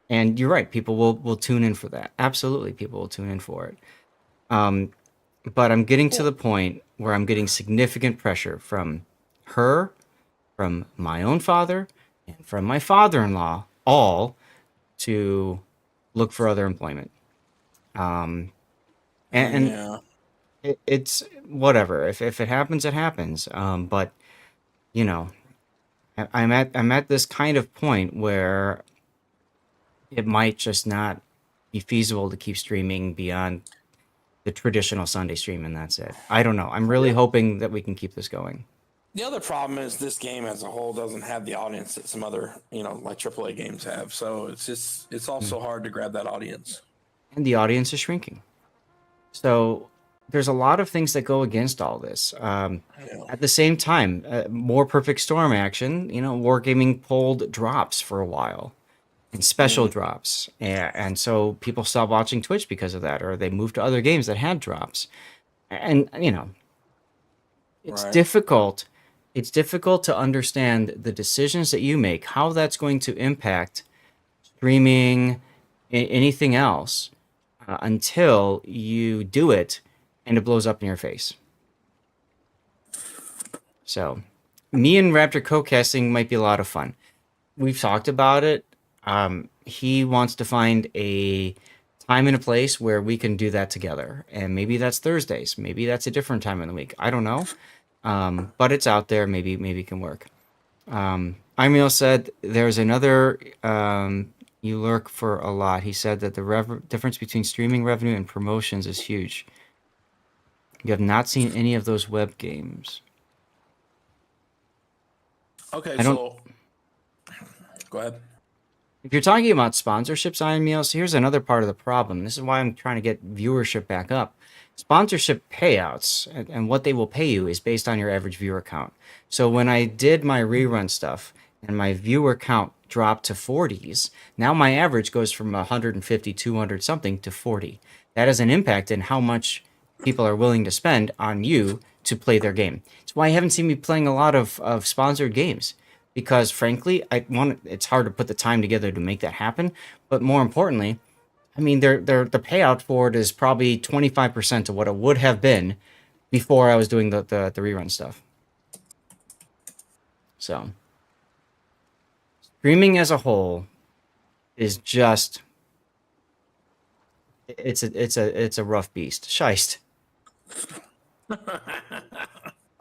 And you're right, people will tune in for that. Absolutely, people will tune in for it. Um, but I'm getting to the point where I'm getting significant pressure from her, from my own father, and from my father-in-law, all to look for other employment. Um, and Yeah. it's whatever. If it happens, it happens. But you know, I'm at this kind of point where it might just not be feasible to keep streaming beyond the traditional Sunday stream, and that's it. I don't know. I'm really hoping that we can keep this going. The other problem is this game as a whole doesn't have the audience that some other, like AAA games have. So it's also hard to grab that audience. And the audience is shrinking. So there's a lot of things that go against all this. At the same time, more Perfect Storm action, Wargaming pulled drops for a while and special drops. And so people stopped watching Twitch because of that, or they moved to other games that had drops. And, it's Right. difficult. It's difficult to understand the decisions that you make, how that's going to impact streaming, anything else, until you do it and it blows up in your face. So, me and Raptor co-casting might be a lot of fun. We've talked about it. He wants to find a time and a place where we can do that together, and maybe that's Thursdays. Maybe that's a different time in the week. I don't know, but it's out there. Maybe it can work. Amiel said there's another. You lurk for a lot. He said that the difference between streaming revenue and promotions is huge. You have not seen any of those web games. Okay, I don't- so go ahead. If you're talking about sponsorships, Iron Meals, here's another part of the problem. This is why I'm trying to get viewership back up. Sponsorship payouts and what they will pay you is based on your average viewer count. So when I did my rerun stuff and my viewer count dropped to 40s, now my average goes from 150, 200 something to 40. That has an impact in how much people are willing to spend on you to play their game. It's why you haven't seen me playing a lot of sponsored games. Because frankly, it's hard to put the time together to make that happen. But more importantly, I mean, the payout for it is probably 25% of what it would have been before I was doing the rerun stuff. So, streaming as a whole is just it's a rough beast. Scheist.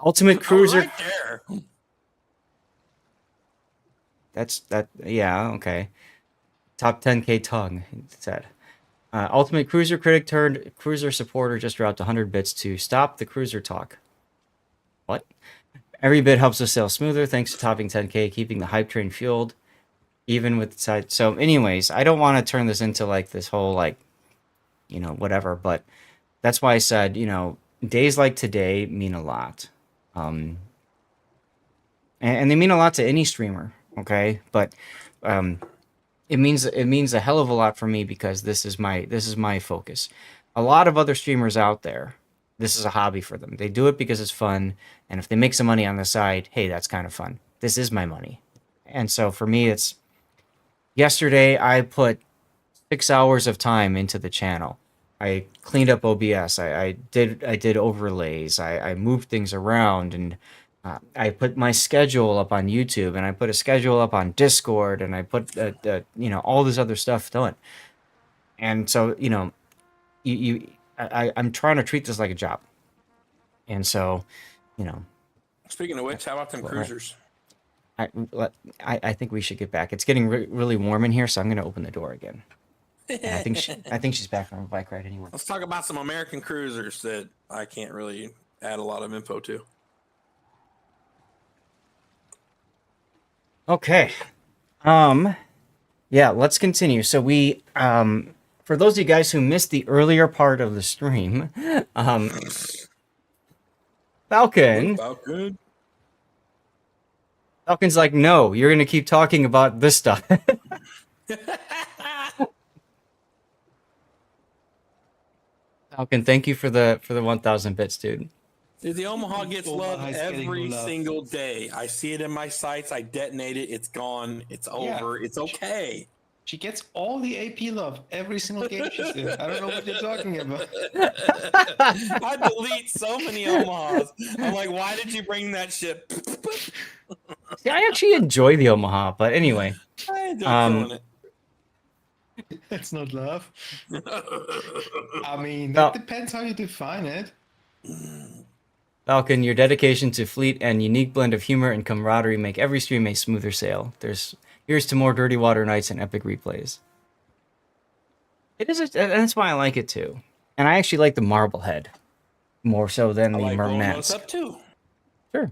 Ultimate Cruiser. Right there. Yeah, okay. Top 10k tongue, it said. Ultimate Cruiser critic turned cruiser supporter just dropped 100 bits to stop the cruiser talk. What? Every bit helps us sail smoother thanks to topping 10k, keeping the hype train fueled, even with the side. So, anyways, I don't want to turn this into like this whole whatever. But that's why I said, days like today mean a lot, and they mean a lot to any streamer. Okay, but it means a hell of a lot for me because this is my focus. A lot of other streamers out there, this is a hobby for them. They do it because it's fun, and if they make some money on the side, hey, that's kind of fun. This is my money, and so for me, it's. Yesterday, I put 6 hours of time into the channel. I cleaned up OBS. I did overlays. I moved things around and. I put my schedule up on YouTube, and I put a schedule up on Discord, and I put all this other stuff done. And so I'm trying to treat this like a job. And so, Speaking of which, how about them cruisers? I think we should get back. It's getting really warm in here, so I'm going to open the door again. And I think she's back on her bike ride anyway. Let's talk about some American cruisers that I can't really add a lot of info to. Okay. Yeah, let's continue. So we for those of you guys who missed the earlier part of the stream, Falcon's like, no, you're gonna keep talking about this stuff. Falcon, thank you for the 1,000 bits, dude. Dude, the Omaha gets Omaha love is getting every love. single day. I see it in my sights. I detonate it. It's gone. It's over. It's okay. She gets all the AP love every single game she's in. I don't know what you're talking about. I delete so many Omahas. I'm like, why did you bring that shit? See, I actually enjoy the Omaha, but anyway. I enjoy killing it. That's not love. I mean, Well- that depends how you define it. Falcon, your dedication to fleet and unique blend of humor and camaraderie make every stream a smoother sail. Here's to more Dirty Water nights and epic replays. It is, and that's why I like it too. And I actually like the Marblehead more so than I the like blowing those Murmansk. up too. Sure.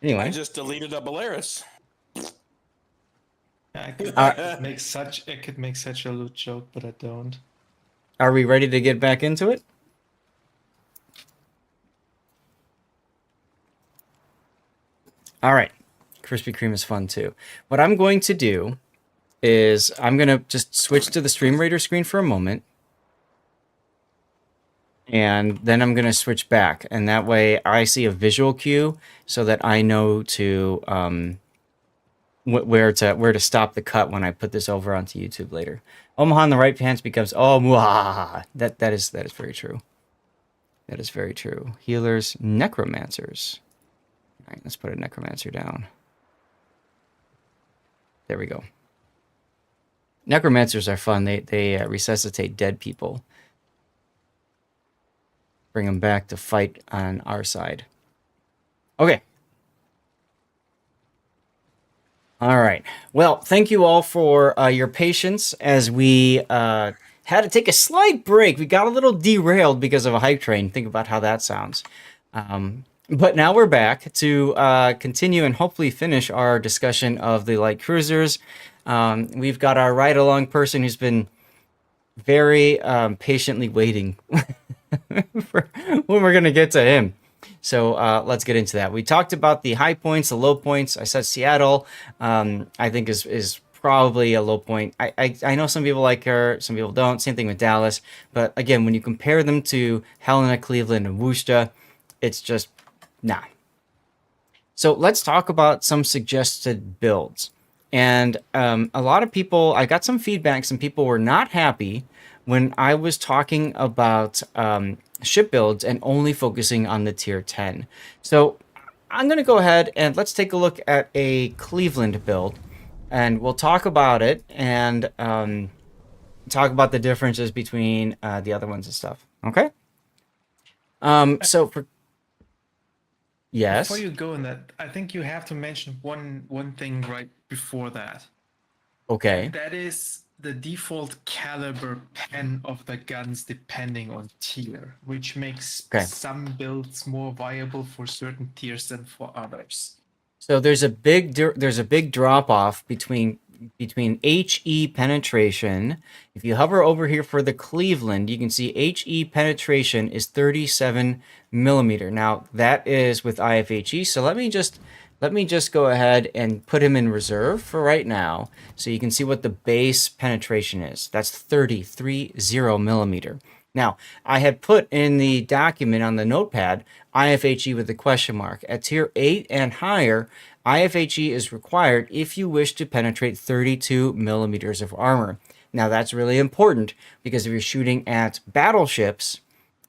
Anyway, I just deleted a Belarus. I could make such a loot joke, but I don't. are we ready to get back into it? All right. Krispy Kreme is fun too. What I'm going to do is I'm going to just switch to the Stream Raider screen for a moment. And then I'm going to switch back. And that way I see a visual cue so that I know to where to stop the cut when I put this over onto YouTube later. Omaha in the right pants becomes Mwah. That is very true. That is very true. Healers, necromancers. All right, let's put a necromancer down. There we go. Necromancers are fun. They resuscitate dead people. Bring them back to fight on our side. Okay. All right. Well, thank you all for your patience as we had to take a slight break. We got a little derailed because of a hype train. Think about how that sounds. But now we're back to continue and hopefully finish our discussion of the light cruisers. We've got our ride-along person who's been very patiently waiting for when we're going to get to him. So let's get into that. We talked about the high points, the low points. I said Seattle, I think is probably a low point. I know some people like her, some people don't. Same thing with Dallas. But again, when you compare them to Helena, Cleveland, and Worcester, it's just, nah. So let's talk about some suggested builds. And a lot of people, I got some feedback. Some people were not happy when I was talking about ship builds and only focusing on the tier 10. So I'm going to go ahead and let's take a look at a Cleveland build. And we'll talk about it and talk about the differences between the other ones and stuff. Okay? So for... Yes? Before you go in that, I think you have to mention one thing right before that. Okay. That is the default caliber pen of the guns depending on tier, which makes some builds more viable for certain tiers than for others. So there's a big drop off between HE penetration. If you hover over here for the Cleveland, you can see HE penetration is 37 millimeter. Now that is with IFHE. So let me just go ahead and put him in reserve for right now, so you can see what the base penetration is. That's 30 millimeter. Now, I had put in the document on the notepad IFHE with a question mark. At tier 8 and higher, IFHE is required if you wish to penetrate 32 millimeters of armor. Now, that's really important because if you're shooting at battleships,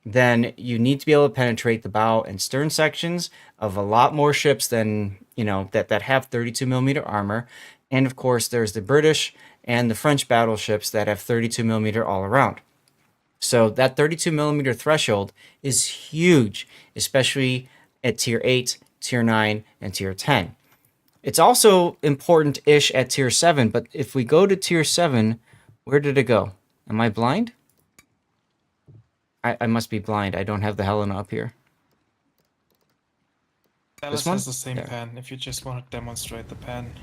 then you need to be able to penetrate the bow and stern sections of a lot more ships than, that have 32 millimeter armor. And of course, there's the British and the French battleships that have 32 millimeter all around. So that 32 millimeter threshold is huge, especially at tier 8, tier 9, and tier 10. It's also important-ish at tier 7, but if we go to tier 7, where did it go? Am I blind? I must be blind. I don't have the Helena up here. Dallas This one? has the same There. pen, if you just want to demonstrate the pen.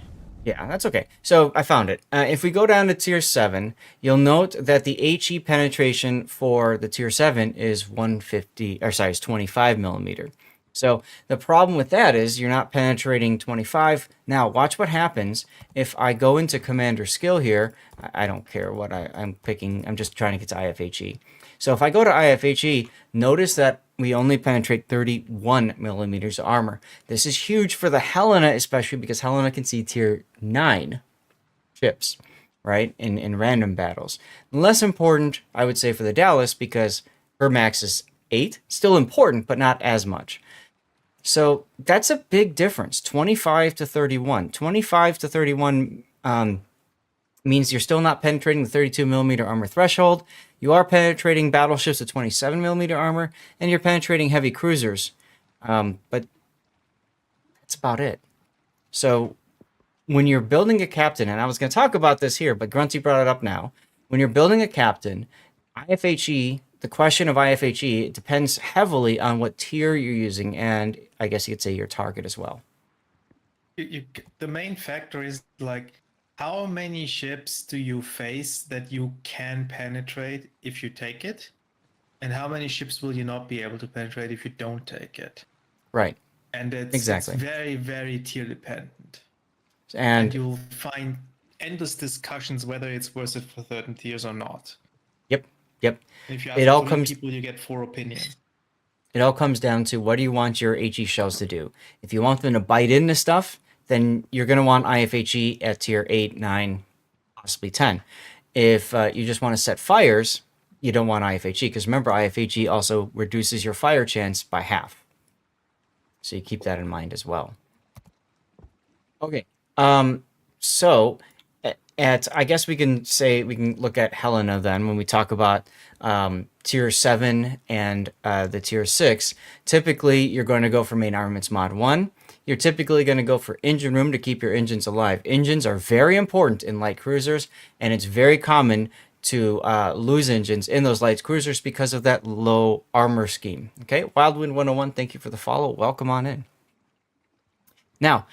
Yeah, that's okay. So I found it. If we go down to tier 7, you'll note that the HE penetration for the tier 7 is 25 millimeter. So the problem with that is you're not penetrating 25. Now watch what happens if I go into commander skill here. I don't care what I'm picking. I'm just trying to get to IFHE. So if I go to IFHE, notice that we only penetrate 31 millimeters of armor. This is huge for the Helena, especially because Helena can see tier 9 ships, right, in random battles. Less important, I would say, for the Dallas because her max is 8. Still important, but not as much. So that's a big difference, 25 to 31. 25 to 31 means you're still not penetrating the 32 millimeter armor threshold. You are penetrating battleships at 27 millimeter armor, and you're penetrating heavy cruisers. But that's about it. So when you're building a captain, and I was going to talk about this here, but Grunty brought it up now. When you're building a captain, IFHE, the question of IFHE, it depends heavily on what tier you're using, and I guess you could say your target as well. The main factor is like, how many ships do you face that you can penetrate if you take it? And how many ships will you not be able to penetrate if you don't take it? Right. And Exactly. it's very, very tier dependent. And you'll find endless discussions whether it's worth it for certain tiers or not. Yep. If you It ask all 3 comes- people, you get 4 opinions. It all comes down to what do you want your HE shells to do. If you want them to bite into stuff, then you're going to want IFHE at tier 8, 9, possibly 10. If you just want to set fires, you don't want IFHE, because remember, IFHE also reduces your fire chance by half. So you keep that in mind as well. Okay. So I guess we can look at Helena then when we talk about tier 7 and the tier 6. Typically, you're going to go for main armaments mod 1. You're typically going to go for engine room to keep your engines alive. Engines are very important in light cruisers, and it's very common to lose engines in those light cruisers because of that low armor scheme. Okay, Wildwind 101, thank you for the follow. Welcome on in. Now,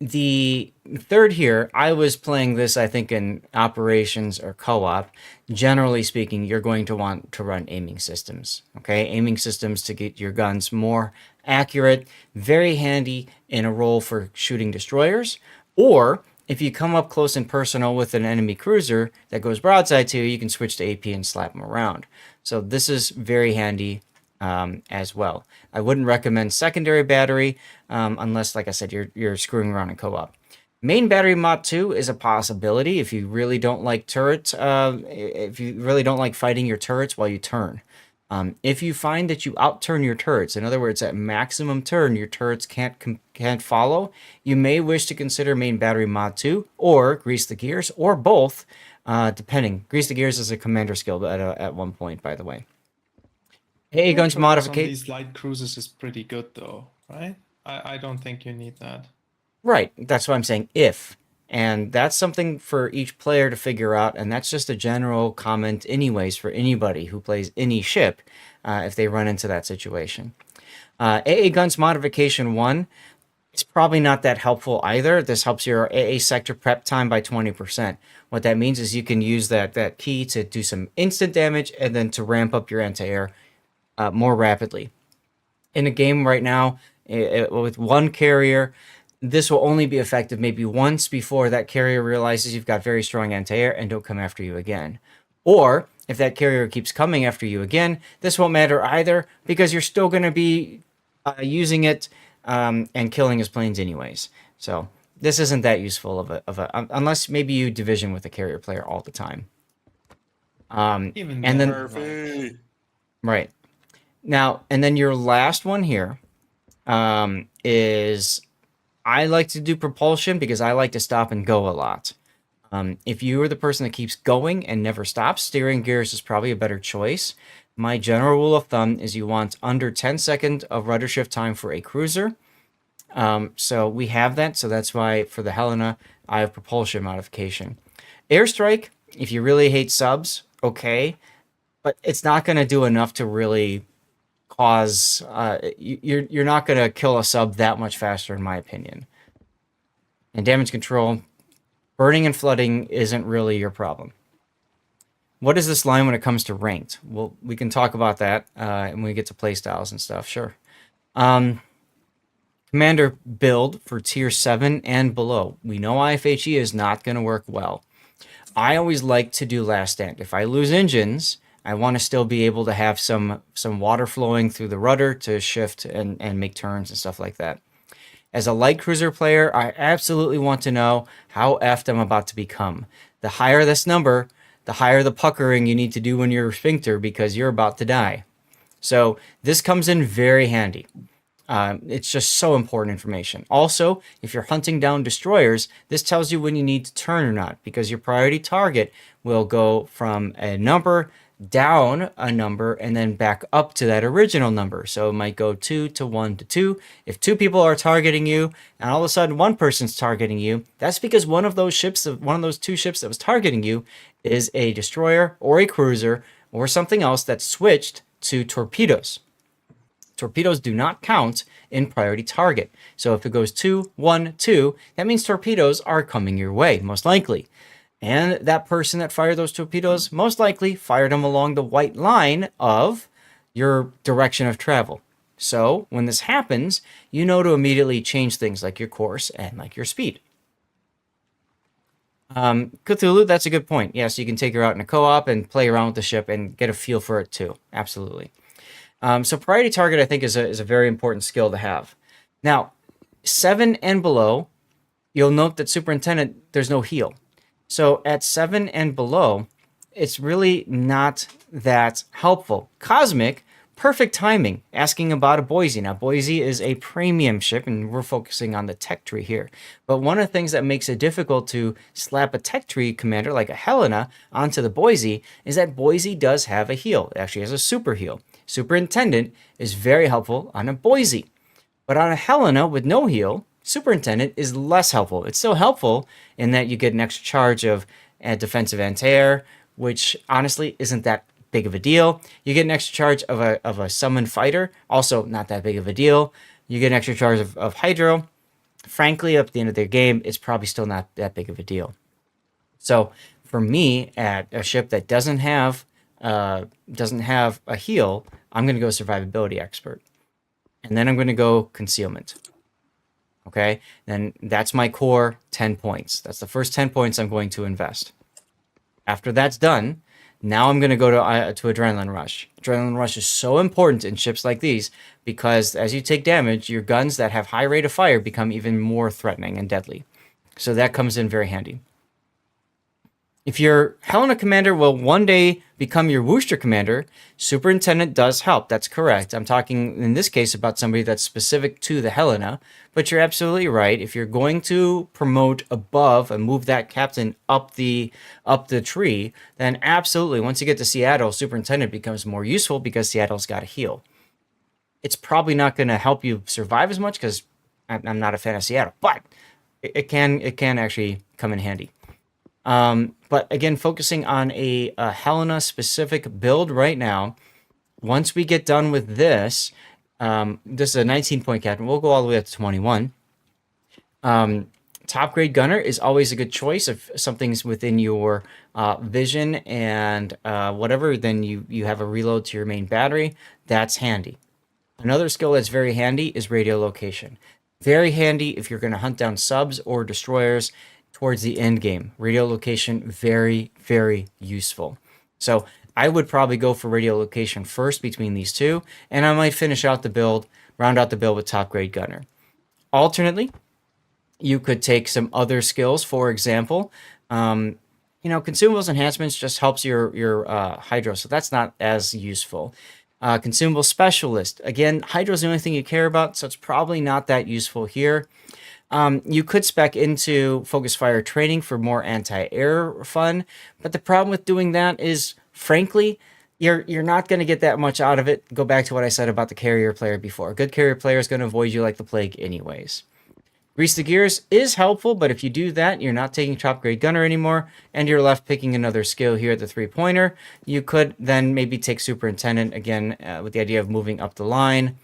the third here, I was playing this, I think, in operations or co-op. Generally speaking, you're going to want to run aiming systems, okay? Aiming systems to get your guns more accurate, very handy in a role for shooting destroyers, or if you come up close and personal with an enemy cruiser that goes broadside to you, you can switch to AP and slap them around. So this is very handy as well. I wouldn't recommend secondary battery unless, like I said, you're screwing around in co-op. Main battery mod 2 is a possibility if you really don't like turrets, if you really don't like fighting your turrets while you turn. If you find that you outturn your turrets, in other words, at maximum turn, your turrets can't follow, you may wish to consider main battery mod 2 or grease the gears or both, depending. Grease the gears is a commander skill at one point, by the way. Hey, guns modification. These light cruisers is pretty good though, right? I don't think you need that. Right, that's what I'm saying, if. And that's something for each player to figure out, and that's just a general comment anyways for anybody who plays any ship if they run into that situation. AA Guns Modification 1, it's probably not that helpful either. This helps your AA sector prep time by 20%. What that means is you can use that key to do some instant damage and then to ramp up your anti-air more rapidly. In a game right now, with one carrier, this will only be effective maybe once before that carrier realizes you've got very strong anti-air and don't come after you again. Or if that carrier keeps coming after you again, this won't matter either because you're still going to be using it and killing his planes anyways. So this isn't that useful of a unless maybe you division with a carrier player all the time. Even and then Murphy. right now, and then your last one here is I like to do propulsion because I like to stop and go a lot. If you are the person that keeps going and never stops, steering gears is probably a better choice. My general rule of thumb is you want under 10 seconds of rudder shift time for a cruiser. So we have that. So that's why for the Helena, I have propulsion modification. Airstrike, if you really hate subs, okay. But it's not going to do enough to really cause... you're not going to kill a sub that much faster, in my opinion. And damage control, burning and flooding isn't really your problem. What is this line when it comes to ranked? Well, we can talk about that when we get to playstyles and stuff, sure. Commander build for tier 7 and below. We know IFHE is not going to work well. I always like to do last stand. If I lose engines, I want to still be able to have some water flowing through the rudder to shift and make turns and stuff like that. As a light cruiser player, I absolutely want to know how effed I'm about to become. The higher this number, the higher the puckering you need to do when you're a sphincter because you're about to die. So this comes in very handy. It's just so important information. Also, if you're hunting down destroyers, this tells you when you need to turn or not, because your priority target will go from a number down a number and then back up to that original number. So it might go 2 to 1 to 2. If 2 people are targeting you and all of a sudden one person's targeting you, that's because one of those 2 ships that was targeting you is a destroyer or a cruiser or something else that switched to torpedoes. Torpedoes do not count in priority target. So if it goes 2, 1, 2, that means torpedoes are coming your way, most likely. And that person that fired those torpedoes most likely fired them along the white line of your direction of travel. So when this happens, you know to immediately change things like your course and like your speed. Cthulhu, that's a good point. Yes, you can take her out in a co-op and play around with the ship and get a feel for it too. Absolutely. So priority target, I think, is a very important skill to have. Now, 7 and below, you'll note that Superintendent, there's no heal. So at 7 and below, it's really not that helpful. Cosmic, perfect timing, asking about a Boise. Now, Boise is a premium ship, and we're focusing on the tech tree here. But one of the things that makes it difficult to slap a tech tree commander like a Helena onto the Boise is that Boise does have a heal. It actually has a super heal. Superintendent is very helpful on a Boise. But on a Helena with no heal, Superintendent is less helpful. It's still helpful in that you get an extra charge of defensive anti-air, which honestly isn't that big of a deal. You get an extra charge of a summoned fighter, also not that big of a deal. You get an extra charge of hydro. Frankly, at the end of their game, it's probably still not that big of a deal. So for me, at a ship that doesn't have a heal, I'm going to go survivability expert. And then I'm going to go concealment. Okay, then that's my core 10 points. That's the first 10 points I'm going to invest. After that's done, now I'm going to go to Adrenaline Rush. Adrenaline Rush is so important in ships like these because as you take damage, your guns that have high rate of fire become even more threatening and deadly. So that comes in very handy. If your Helena commander will one day become your Worcester commander, Superintendent does help. That's correct. I'm talking in this case about somebody that's specific to the Helena, but you're absolutely right. If you're going to promote above and move that captain up the tree, then absolutely, once you get to Seattle, Superintendent becomes more useful because Seattle's got a heal. It's probably not going to help you survive as much because I'm not a fan of Seattle, but it can actually come in handy. But again, focusing on a Helena specific build right now. Once we get done with this, this is a 19-point captain. We'll go all the way up to 21. Top grade gunner is always a good choice. If something's within your vision and whatever, then you have a reload to your main battery. That's handy. Another skill that's very handy is radio location. Very handy if you're going to hunt down subs or destroyers towards the end game. Radio location, very, very useful. So I would probably go for radio location first between these two, and I might finish out the build, round out the build with top grade gunner. Alternately, you could take some other skills. For example, consumables enhancements just helps your hydro, so that's not as useful. Consumable specialist, again, hydro is the only thing you care about, so it's probably not that useful here. You could spec into focus fire training for more anti-air fun, but the problem with doing that is, frankly, you're not going to get that much out of it. Go back to what I said about the carrier player before. A good carrier player is going to avoid you like the plague anyways. Grease the gears is helpful, but if you do that, you're not taking top grade gunner anymore, and you're left picking another skill here at the 3-pointer. You could then maybe take superintendent again with the idea of moving up the line.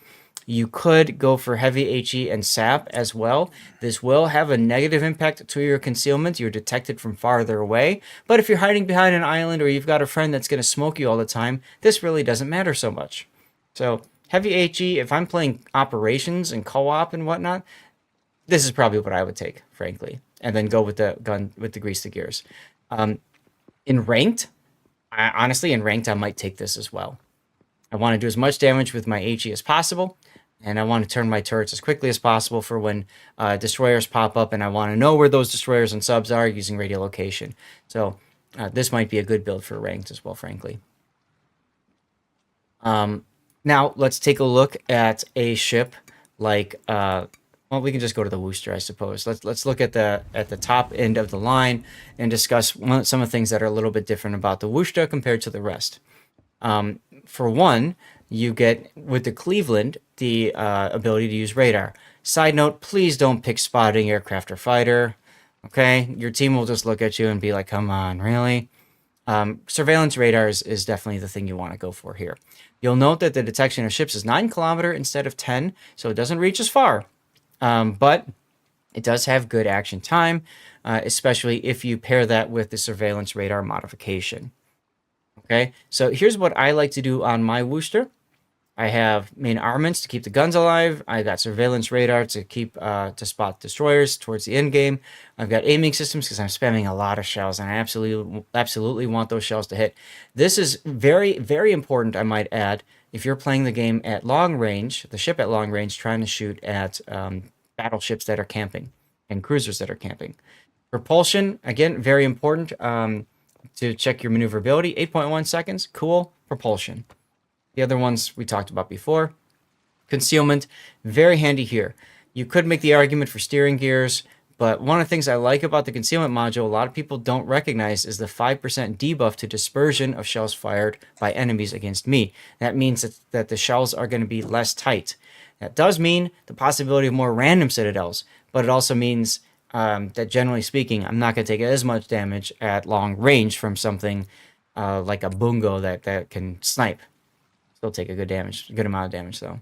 You could go for heavy HE and sap as well. This will have a negative impact to your concealment. You're detected from farther away. But if you're hiding behind an island or you've got a friend that's going to smoke you all the time, this really doesn't matter so much. So heavy HE, if I'm playing operations and co-op and whatnot, this is probably what I would take, frankly, and then go with the gun with the grease the gears. In ranked, honestly, in ranked, I might take this as well. I want to do as much damage with my HE as possible, and I want to turn my turrets as quickly as possible for when destroyers pop up, and I want to know where those destroyers and subs are using radiolocation. So this might be a good build for ranked as well, frankly. Now let's take a look at a ship like well, we can just go to the Worcester, I suppose. Let's look at the top end of the line and discuss some of the things that are a little bit different about the Worcester compared to the rest. For one, you get with the Cleveland the ability to use radar. Side note: please don't pick spotting aircraft or fighter. Okay, your team will just look at you and be like, "Come on, really?" Surveillance radar is definitely the thing you want to go for here. You'll note that the detection of ships is 9 kilometer instead of 10, so it doesn't reach as far. But it does have good action time, especially if you pair that with the surveillance radar modification. Okay, so here's what I like to do on my Worcester. I have main armaments to keep the guns alive. I got surveillance radar to keep to spot destroyers towards the end game. I've got aiming systems because I'm spamming a lot of shells, and I absolutely want those shells to hit. This is very, very important, I might add, if you're playing the game at long range, the ship at long range, trying to shoot at battleships that are camping and cruisers that are camping. Propulsion, again, very important to check your maneuverability. 8.1 seconds, cool. Propulsion. The other ones we talked about before. Concealment, very handy here. You could make the argument for steering gears, but one of the things I like about the concealment module a lot of people don't recognize is the 5% debuff to dispersion of shells fired by enemies against me. That means that the shells are going to be less tight. That does mean the possibility of more random citadels, but it also means that generally speaking, I'm not going to take as much damage at long range from something like a bungo that can snipe. Still take a good amount of damage though.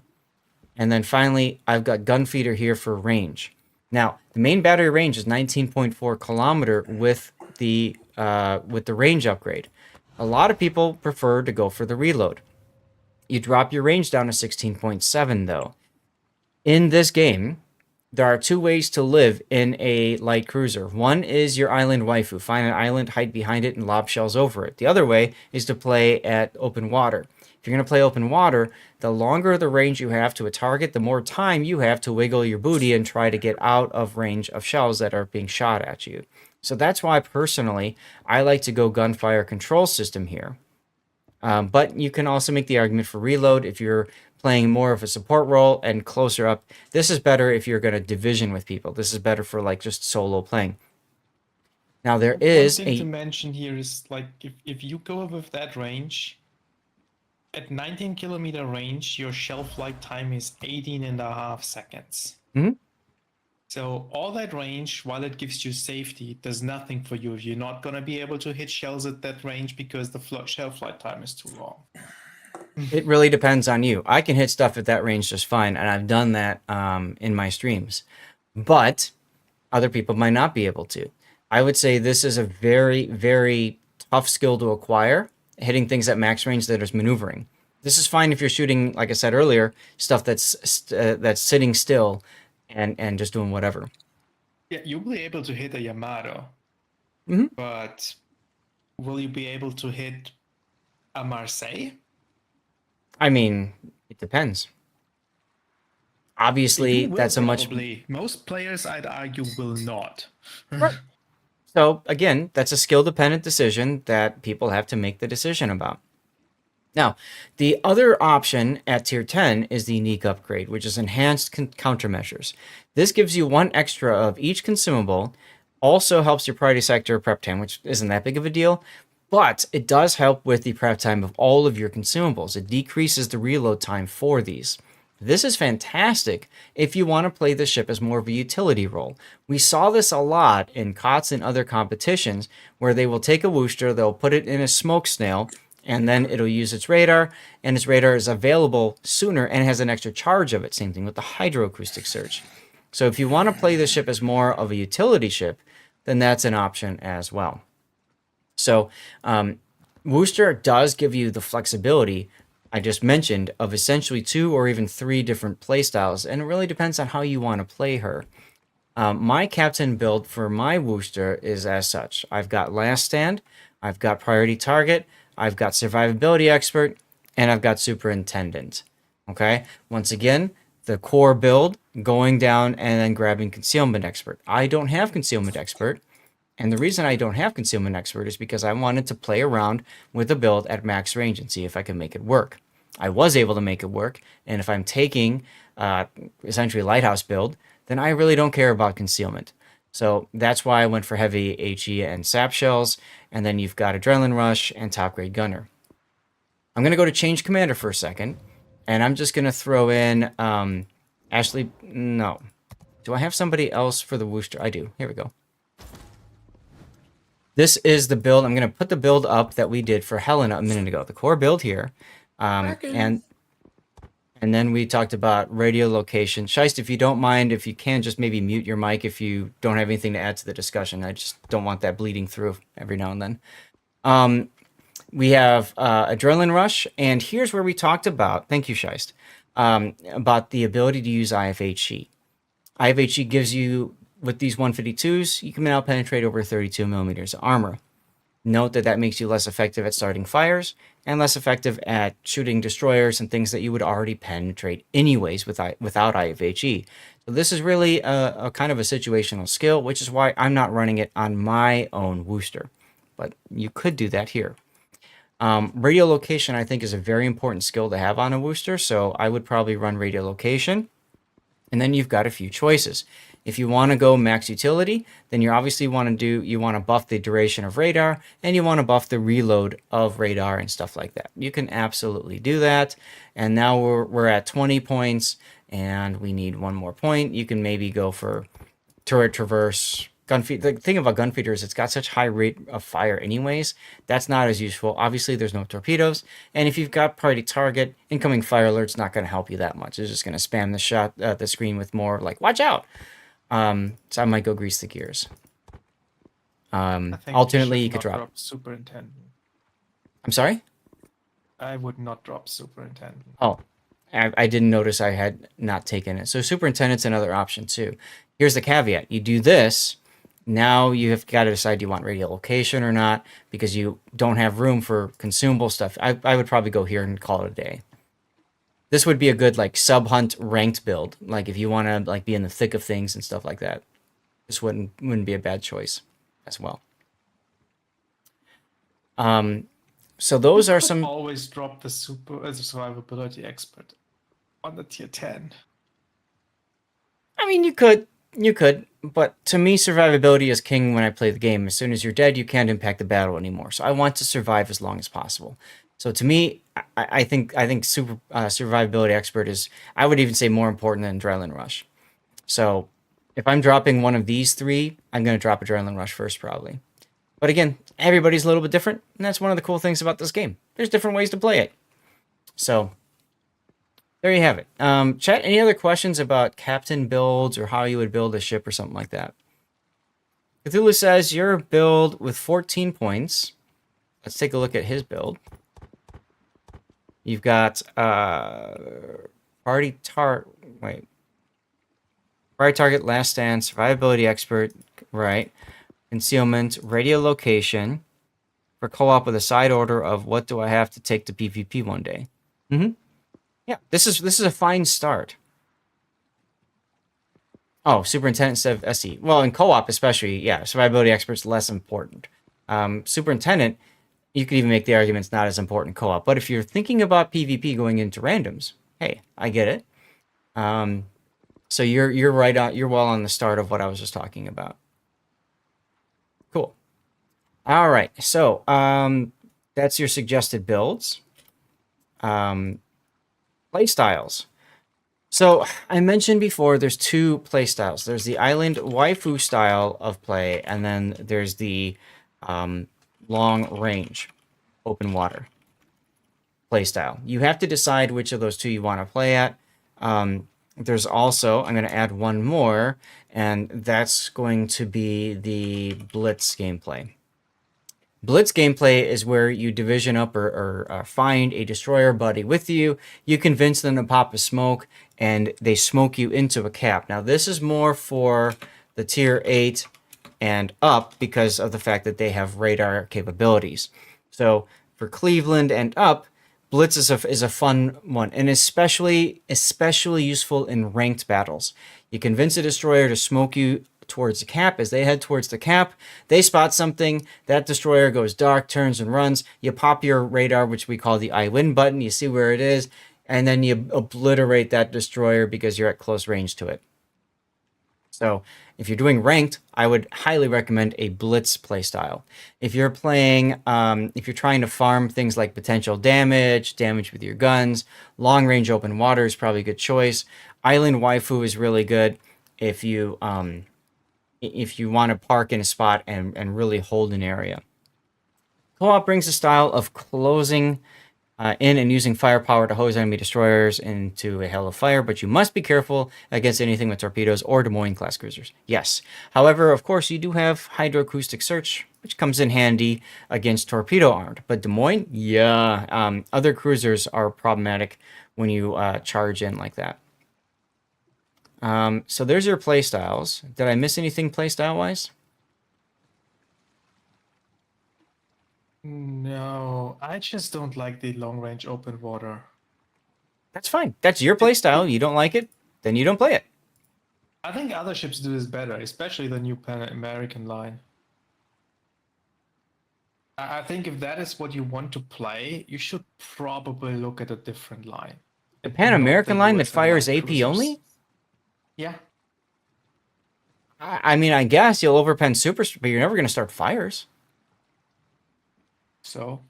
And then finally, I've got gun feeder here for range. Now, the main battery range is 19.4 kilometer with the range upgrade. A lot of people prefer to go for the reload. You drop your range down to 16.7 though. In this game, there are 2 ways to live in a light cruiser. One is your island waifu. Find an island, hide behind it, and lob shells over it. The other way is to play at open water. If you're going to play open water, the longer the range you have to a target, the more time you have to wiggle your booty and try to get out of range of shells that are being shot at you. So that's why, personally, I like to go gunfire control system here. But you can also make the argument for reload if you're playing more of a support role and closer up. This is better if you're going to division with people. This is better for like just solo playing. Now there is one thing to mention here is like if you go with that range, at 19 kilometer range, your shelf life time is 18.5 seconds. Mm-hmm. So all that range, while it gives you safety, it does nothing for you. You're not going to be able to hit shells at that range because the shelf life time is too long. It really depends on you. I can hit stuff at that range just fine, and I've done that in my streams. But other people might not be able to. I would say this is a very, very tough skill to acquire, hitting things at max range that is maneuvering. This is fine if you're shooting, like I said earlier, stuff that's sitting still and just doing whatever. Yeah, you'll be able to hit a Yamato, but will you be able to hit a Marseille? I mean, it depends. Obviously, that's a much... Most players, I'd argue, will not. Right. So, again, that's a skill-dependent decision that people have to make the decision about. Now, the other option at Tier 10 is the unique upgrade, which is enhanced countermeasures. This gives you 1 extra of each consumable, also helps your priority sector prep time, which isn't that big of a deal, but it does help with the prep time of all of your consumables. It decreases the reload time for these. This is fantastic if you want to play the ship as more of a utility role. We saw this a lot in COTS and other competitions where they will take a Worcester, they'll put it in a smoke snail, and then it'll use its radar, and its radar is available sooner and has an extra charge of it. Same thing with the hydroacoustic search. So if you want to play the ship as more of a utility ship, then that's an option as well. So Worcester does give you the flexibility I just mentioned of essentially 2 or even 3 different playstyles, and it really depends on how you want to play her. My captain build for my Wooster is as such. I've got Last Stand, I've got Priority Target, I've got Survivability Expert, and I've got Superintendent. Okay? Once again, the core build, going down and then grabbing Concealment Expert. I don't have Concealment Expert, and the reason I don't have Concealment Expert is because I wanted to play around with the build at max range and see if I could make it work. I was able to make it work, and if I'm taking essentially Lighthouse build, then I really don't care about concealment. So that's why I went for heavy HE and sap shells, and then you've got Adrenaline Rush and top grade gunner. I'm going to go to change commander for a second, and I'm just going to throw in Ashley. No. Do I have somebody else for the Wooster? I do. Here we go. This is the build. I'm going to put the build up that we did for Helena a minute ago. The core build here. And then we talked about radio location. Scheist, if you don't mind, if you can, just maybe mute your mic if you don't have anything to add to the discussion. I just don't want that bleeding through every now and then. We have Adrenaline Rush, and here's where we talked about, thank you, Scheist, about the ability to use IFHE. IFHE gives you, with these 152s, you can now penetrate over 32 millimeters of armor. Note that that makes you less effective at starting fires and less effective at shooting destroyers and things that you would already penetrate anyways without IFHE. So this is really a kind of a situational skill, which is why I'm not running it on my own Wooster. But you could do that here. Radio location, I think, is a very important skill to have on a Wooster, so I would probably run radio location. And then you've got a few choices. If you want to go max utility, then you obviously want to buff the duration of radar, and you want to buff the reload of radar and stuff like that. You can absolutely do that. And now we're at 20 points, and we need one more point. You can maybe go for turret traverse. The thing about gunfeeder is it's got such high rate of fire anyways. That's not as useful. Obviously, there's no torpedoes. And if you've got priority target, incoming fire alert's not going to help you that much. It's just going to spam the screen with more like, watch out. So I might go grease the gears. Alternately, you could drop Superintendent. I'm sorry? I would not drop Superintendent. Oh, I didn't notice I had not taken it. So Superintendent's another option too. Here's the caveat. You do this, now you have got to decide do you want radio location or not, because you don't have room for consumable stuff. I would probably go here and call it a day. This would be a good like sub-hunt ranked build. Like if you want to like be in the thick of things and stuff like that. This wouldn't be a bad choice as well. So those are some. Always drop the survivability expert on the tier 10. I mean, you could, but to me, survivability is king when I play the game. As soon as you're dead, you can't impact the battle anymore. So I want to survive as long as possible. So to me, I think survivability expert is, I would even say, more important than adrenaline rush. So if I'm dropping one of these 3, I'm going to drop adrenaline rush first probably. But again, everybody's a little bit different, and that's one of the cool things about this game. There's different ways to play it. So there you have it. Chat, any other questions about captain builds or how you would build a ship or something like that? Cthulhu says your build with 14 points. Let's take a look at his build. You've got priority target, last stand, survivability expert, right? Concealment, radio location, for co-op with a side order of what do I have to take to PvP one day. Yeah, this is a fine start. Oh, superintendent instead of SE. Well, in co-op especially, yeah, survivability expert's less important. Superintendent, you could even make the argument it's not as important co-op. But if you're thinking about PvP going into randoms, hey, I get it. So you're right on. You're well on the start of what I was just talking about. Cool. All right. So that's your suggested builds. Play styles. So I mentioned before there's 2 play styles. There's the island waifu style of play, and then there's the long range open water play style. You have to decide which of those 2 you want to play at. There's also, I'm going to add one more, and that's going to be the blitz gameplay. Blitz gameplay is where you division up or find a destroyer buddy with you. You convince them to pop a smoke, and they smoke you into a cap. Now, this is more for the tier 8 and up because of the fact that they have radar capabilities. So for Cleveland and up, Blitz is a fun one, and especially useful in ranked battles. You convince a destroyer to smoke you towards the cap. As they head towards the cap, they spot something. That destroyer goes dark, turns and runs. You pop your radar, which we call the I win button. You see where it is, and then you obliterate that destroyer because you're at close range to it. So if you're doing ranked, I would highly recommend a blitz playstyle. If you're playing, if you're trying to farm things like potential damage with your guns, long range open water is probably a good choice. Island waifu is really good if you want to park in a spot and really hold an area. Co-op brings a style of closing in and using firepower to hose enemy destroyers into a hell of fire, but you must be careful against anything with torpedoes or Des Moines class cruisers. Yes. However, of course, you do have hydroacoustic search, which comes in handy against torpedo armed. But Des Moines, yeah, other cruisers are problematic when you charge in like that. So there's your playstyles. Did I miss anything playstyle wise? No, I just don't like the long range open water. That's fine. That's your playstyle. You don't like it, then you don't play it. I think other ships do this better, especially the new Pan American line. I think if that is what you want to play, you should probably look at a different line. The Pan American line that US and fires light AP cruisers. only? Yeah. I mean, I guess you'll overpen super, but you're never going to start fires. So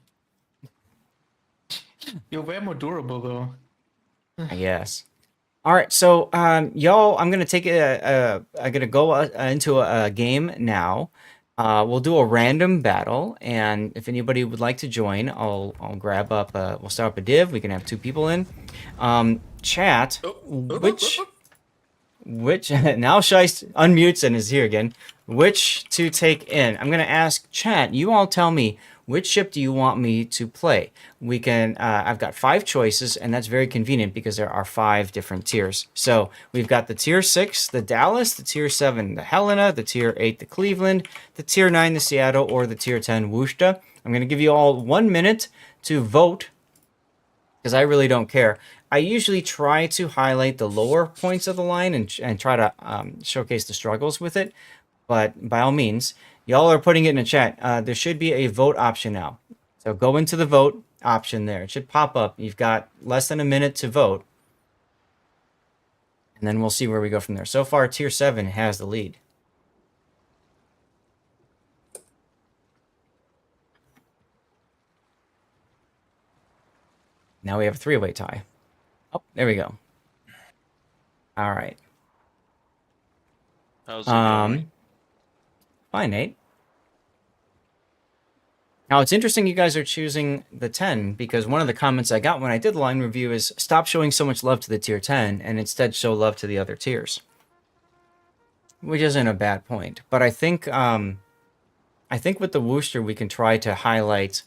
you're way more durable though. I guess. All right, so y'all, I'm gonna take I'm gonna go into a game now. We'll do a random battle, and if anybody would like to join, I'll grab up. We'll start up a div. We can have 2 people in. Chat. Which now Shice unmutes and is here again. Which to take in? I'm gonna ask chat. You all tell me, which ship do you want me to play? We can. I've got 5 choices, and that's very convenient because there are 5 different tiers. So we've got the tier 6, the Dallas, the tier 7, the Helena, the tier 8, the Cleveland, the tier 9, the Seattle, or the tier 10, Worcester. I'm gonna give you all 1 minute to vote because I really don't care. I usually try to highlight the lower points of the line and try to showcase the struggles with it. But by all means, y'all are putting it in the chat. There should be a vote option now. So go into the vote option there. It should pop up. You've got less than a minute to vote. And then we'll see where we go from there. So far, tier 7 has the lead. Now we have a 3-way tie. Oh, there we go. All right. How's it going? Fine, Nate. Now, it's interesting you guys are choosing the 10 because one of the comments I got when I did the line review is stop showing so much love to the tier 10 and instead show love to the other tiers. Which isn't a bad point. But I think with the Worcester we can try to highlight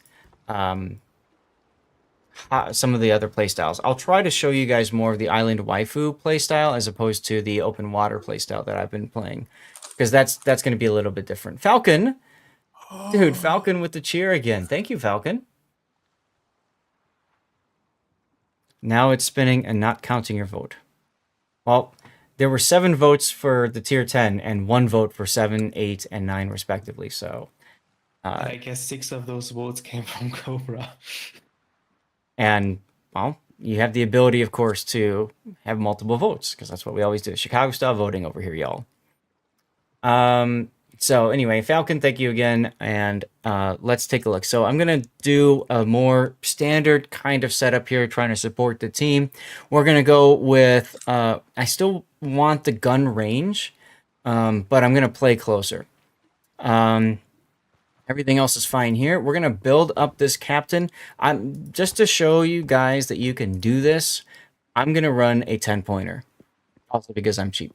some of the other playstyles. I'll try to show you guys more of the Island Waifu playstyle as opposed to the open water playstyle that I've been playing. Because that's going to be a little bit different. Falcon! Dude, Falcon with the cheer again. Thank you, Falcon. Now it's spinning and not counting your vote. Well, there were 7 votes for the tier 10 and 1 vote for 7, 8, and 9 respectively. So, I guess 6 of those votes came from Cobra. And, well, you have the ability, of course, to have multiple votes, because that's what we always do. Chicago-style voting over here, y'all. So, anyway, Falcon, thank you again, and let's take a look. So, I'm going to do a more standard kind of setup here, trying to support the team. We're going to go with, I still want the gun range, but I'm going to play closer. Everything else is fine here. We're going to build up this captain. Just to show you guys that you can do this, I'm going to run a 10-pointer. Also because I'm cheap.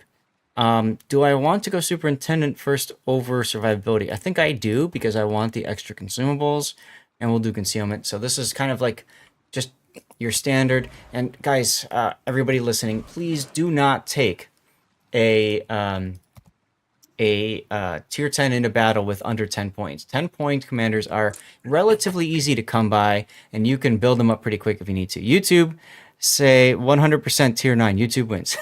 Do I want to go superintendent first over survivability? I think I do because I want the extra consumables, and we'll do concealment. So this is kind of like just your standard. And guys, everybody listening, please do not take a tier 10 into battle with under 10 points. 10-point commanders are relatively easy to come by, and you can build them up pretty quick if you need to. YouTube, say 100% tier 9. YouTube wins.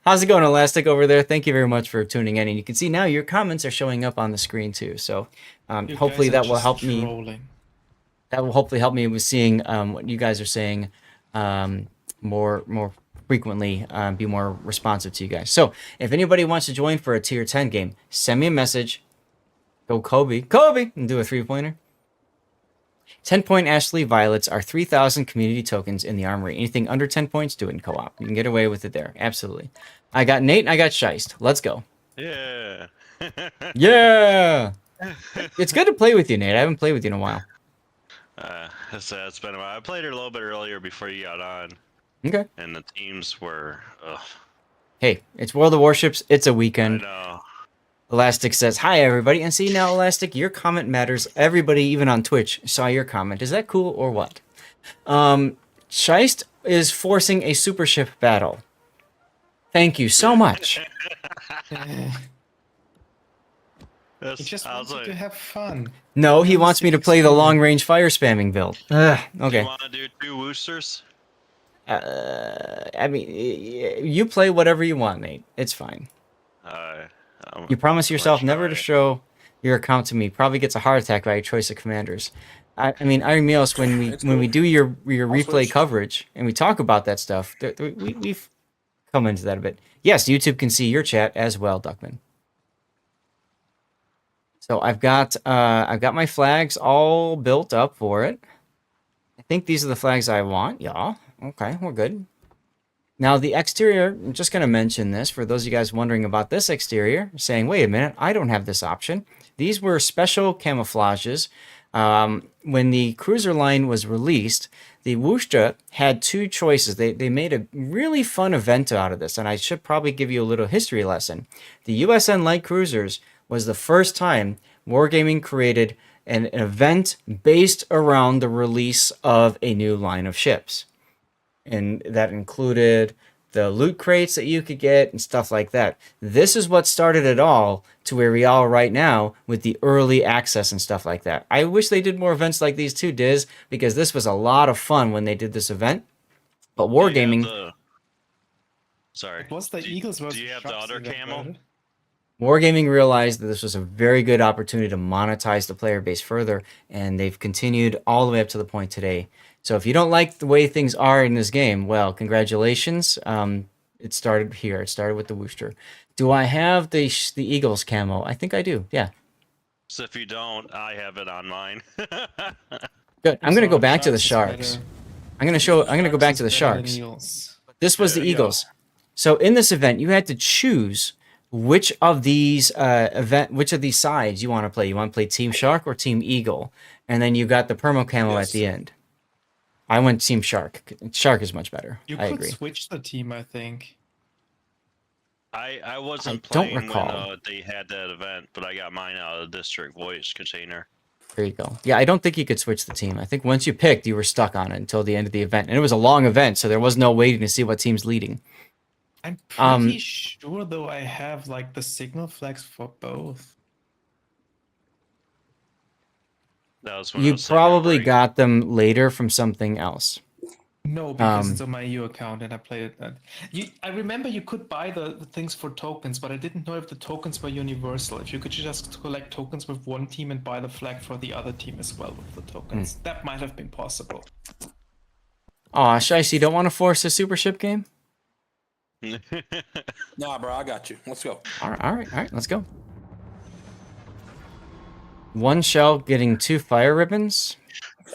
How's it going, Elastic, over there? Thank you very much for tuning in. And you can see now your comments are showing up on the screen too. So You hopefully guys are that will just help me. trolling. That will hopefully help me with seeing what you guys are saying more frequently, be more responsive to you guys. So if anybody wants to join for a tier 10 game, send me a message. Go Kobe, and do a 3-pointer. 10-point Ashley Violets are 3,000 community tokens in the armory. Anything under 10 points, do it in co-op. You can get away with it there. Absolutely. I got Nate and I got Shiest. Let's go. Yeah. Yeah! It's good to play with you, Nate. I haven't played with you in a while. It's been a while. I played it a little bit earlier before you got on, Okay. and the teams were. Ugh, Hey, it's World of Warships. It's a I weekend. know. Elastic says, hi, everybody. And see, now, Elastic, your comment matters. Everybody, even on Twitch, saw your comment. Is that cool or what? Shiest is forcing a super ship battle. Thank you so much. He just I wants was you to like, have fun. No, he wants me to play the long-range fire spamming build. do Okay. you want to do 2 woosters? I mean, you play whatever you want, Nate. It's fine. You promise yourself never to show your account to me. Probably gets a heart attack by your choice of commanders. I mean, Iron Meals, when we do your replay switch. coverage and we talk about that stuff, we've come into that a bit. Yes, YouTube can see your chat as well, Duckman. So I've got my flags all built up for it. I think these are the flags I want. Yeah. Okay, we're good. Now the exterior, I'm just going to mention this for those of you guys wondering about this exterior, saying, wait a minute, I don't have this option. These were special camouflages. When the cruiser line was released, the Worcester had 2 choices. They made a really fun event out of this, and I should probably give you a little history lesson. The USN Light Cruisers was the first time Wargaming created an event based around the release of a new line of ships. And that included the loot crates that you could get and stuff like that. This is what started it all to where we are right now with the early access and stuff like that. I wish they did more events like these too, Diz, because this was a lot of fun when they did this event. But Wargaming... Sorry. It was the Eagles versus Do you have the Sharks other event, camo? right? Wargaming realized that this was a very good opportunity to monetize the player base further, and they've continued all the way up to the point today. So if you don't like the way things are in this game, well, congratulations. It started here. It started with the Worcester. Do I have the Eagles camo? I think I do. Yeah. So if you don't, I have it on mine. Good. I'm gonna go back to the is Sharks. better. I'm gonna go back to the Sharks is better than Sharks. Eagles. This was the Yeah. Eagles. So in this event, you had to choose which of these sides you want to play. You want to play Team Shark or Team Eagle, and then you got the permo camo at the end. I went Team Shark. Shark is much better. You I could agree. switch the team, I think. I wasn't I don't playing recall. when they had that event, but I got mine out of the district voice container. There you go. Yeah, I don't think you could switch the team. I think once you picked, you were stuck on it until the end of the event, and it was a long event, so there was no waiting to see what team's leading. I'm pretty sure though I have like the signal flags for both. That was when I You was taking a probably break. got them later from something else. No, because it's on my EU account and I played it. I remember you could buy the things for tokens, but I didn't know if the tokens were universal. If you could just collect tokens with one team and buy the flag for the other team as well with the tokens. That might have been possible. Aw, Shice, you don't want to force a super ship game? Nah, bro, I got you. Let's go. All right, let's go. 1 shell getting 2 fire ribbons.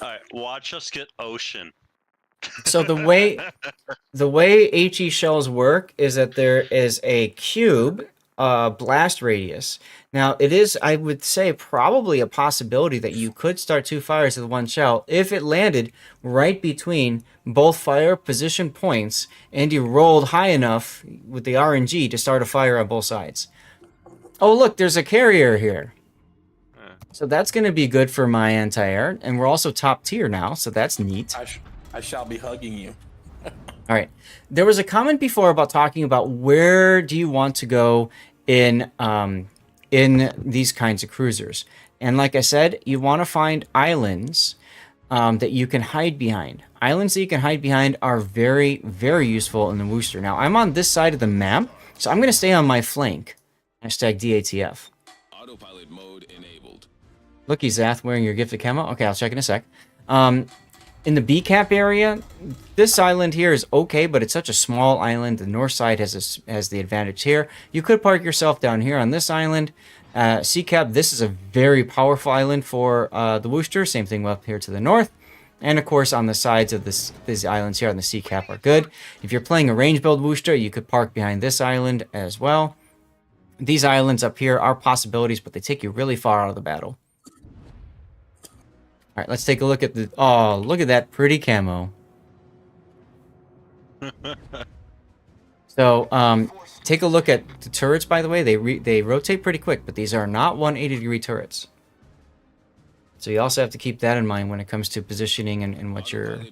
All right, watch us get ocean. So the way HE shells work is that there is a cube blast radius. Now, it is, I would say, probably a possibility that you could start 2 fires with 1 shell if it landed right between both fire position points and you rolled high enough with the RNG to start a fire on both sides. Oh, look, there's a carrier here. So that's going to be good for my anti-air, and we're also top tier now, so that's neat. I shall be hugging you. All right. There was a comment before about talking about where do you want to go in these kinds of cruisers. And like I said, you want to find islands that you can hide behind. Islands that you can hide behind are very, very useful in the Worcester. Now, I'm on this side of the map, so I'm going to stay on my flank. Hashtag DATF. Autopilot mode enabled. Looky, Zath, wearing your gifted camo. Okay, I'll check in a sec. In the B-cap area, this island here is okay, but it's such a small island. The north side has the advantage here. You could park yourself down here on this island. C-cap, this is a very powerful island for the Worcester. Same thing up here to the north. And of course, on the sides of these islands here on the C-cap are good. If you're playing a range build Worcester, you could park behind this island as well. These islands up here are possibilities, but they take you really far out of the battle. All right, let's take a look at the... Oh, look at that pretty camo. So, take a look at the turrets, by the way. They rotate pretty quick, but these are not 180-degree turrets. So you also have to keep that in mind when it comes to positioning and what you're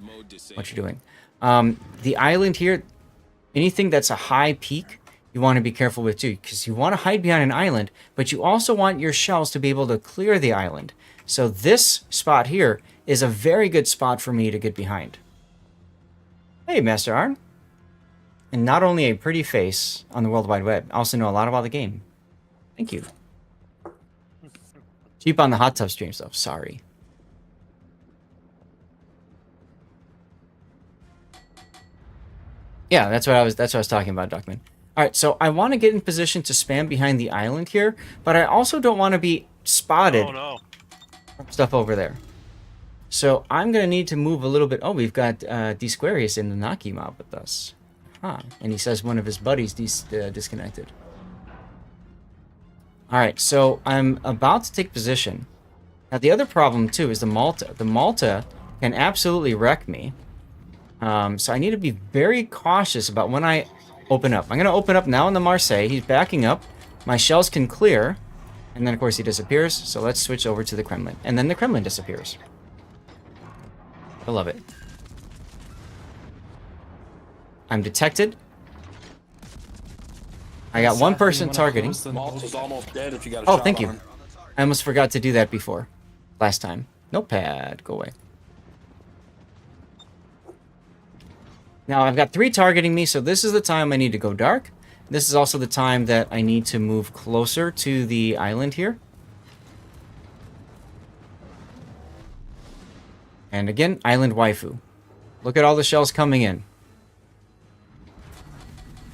doing. The island here, anything that's a high peak, you want to be careful with too, because you want to hide behind an island, but you also want your shells to be able to clear the island. So this spot here is a very good spot for me to get behind. Hey, Master Arn. And not only a pretty face on the World Wide Web, I also know a lot about the game. Thank you. Cheap on the hot tub streams though, sorry. Yeah, that's what I was talking about, Duckman. Alright, so I want to get in position to spam behind the island here, but I also don't want to be spotted. Oh no. Stuff over there. So I'm going to need to move a little bit. Oh, we've got Squarius in the Naki mob with us. Huh. And he says one of his buddies disconnected. Alright, so I'm about to take position. Now the other problem too is the Malta. The Malta can absolutely wreck me. So I need to be very cautious about when I open up. I'm going to open up now in the Marseille. He's backing up. My shells can clear. And then, of course, he disappears. So let's switch over to the Kremlin. And then the Kremlin disappears. I love it. I'm detected. I got one person targeting. Malta's almost dead if you got a Oh, shot thank on you. her. I almost forgot to do that before. Last time. Notepad. Go away. Now, I've got 3 targeting me, so this is the time I need to go dark. This is also the time that I need to move closer to the island here. And again, island waifu. Look at all the shells coming in.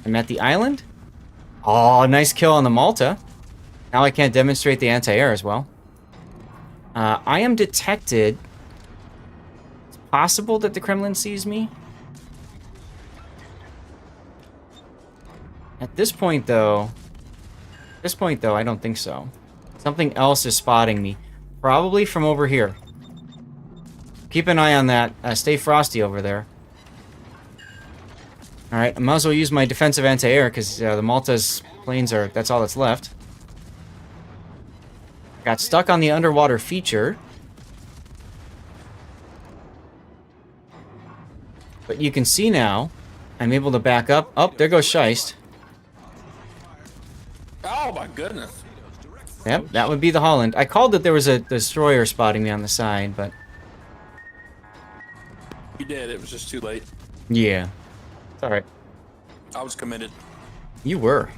I'm at the island. Oh, nice kill on the Malta. Now I can't demonstrate the anti-air as well. I am detected. It's possible that the Kremlin sees me. At this point, though, I don't think so. Something else is spotting me. Probably from over here. Keep an eye on that. Stay frosty over there. Alright, I might as well use my defensive anti-air, because the Malta's planes are... That's all that's left. Got stuck on the underwater feature. But you can see now, I'm able to back up. Oh, there goes Scheist. Oh my goodness. Yep, that would be the Holland. I called that there was a destroyer spotting me on the side, but... You did, it was just too late. Yeah. It's alright. I was committed. You were.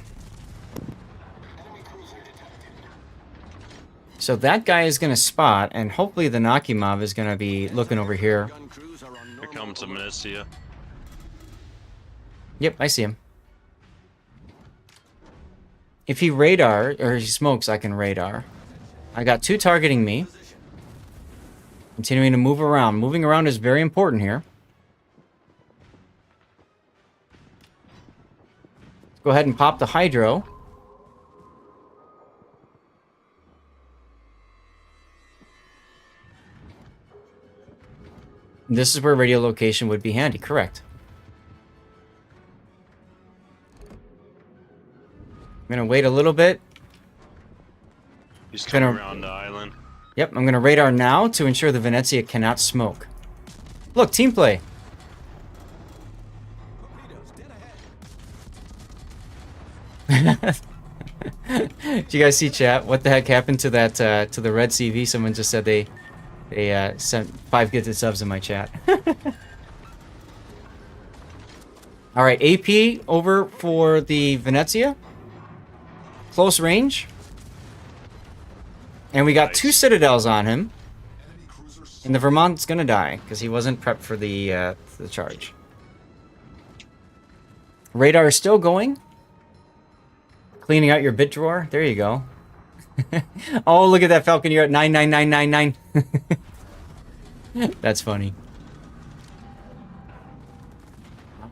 So that guy is going to spot, and hopefully the Nakimov is going to be looking over here. Here comes a Ministia. Yep, I see him. If he radar, or he smokes, I can radar. I got 2 targeting me. Continuing to move around. Moving around is very important here. Let's go ahead and pop the Hydro. This is where radio location would be handy, correct. I'm going to wait a little bit. He's coming Gonna- around the island. Yep, I'm going to radar now to ensure the Venezia cannot smoke. Look, team play. Did you guys see chat? What the heck happened to that to the red CV? Someone just said they sent 5 gifted subs in my chat. All right, AP over for the Venezia. Close range. And we got Nice. 2 Citadels on him. And the Vermont's gonna die because he wasn't prepped for the charge. Radar is still going. Cleaning out your bit drawer. There you go. Oh, look at that Falcon. You're at 99999. That's funny.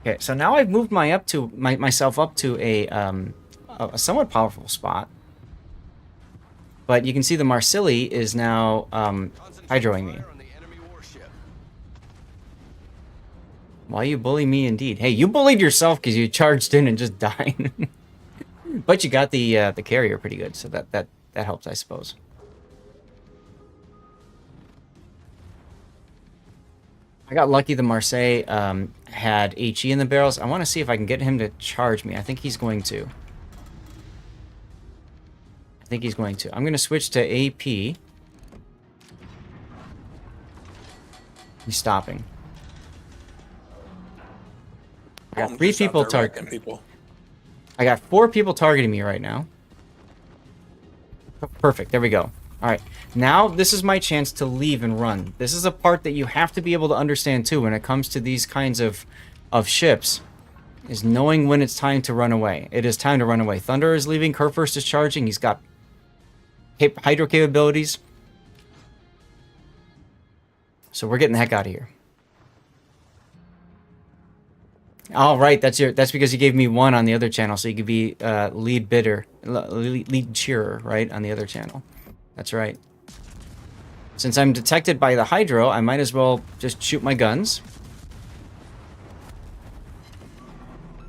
Okay, so now I've moved myself up to a somewhat powerful spot. But you can see the Marsili is now hydroing me. Why you bully me indeed? Hey, you bullied yourself because you charged in and just died. But you got the carrier pretty good, so that helps, I suppose. I got lucky the Marseille had HE in the barrels. I want to see if I can get him to charge me. I think he's going to. I'm going to switch to AP. He's stopping. I got 3 people targeting people. I got 4 people targeting me right now. Perfect. There we go. All right. Now this is my chance to leave and run. This is a part that you have to be able to understand too when it comes to these kinds of ships, is knowing when it's time to run away. It is time to run away. Thunder is leaving. Kurfürst is charging. He's got hydro capabilities. So we're getting the heck out of here. All right, that's because you gave me 1 on the other channel, so you could be lead cheerer, right, on the other channel. That's right. Since I'm detected by the hydro, I might as well just shoot my guns.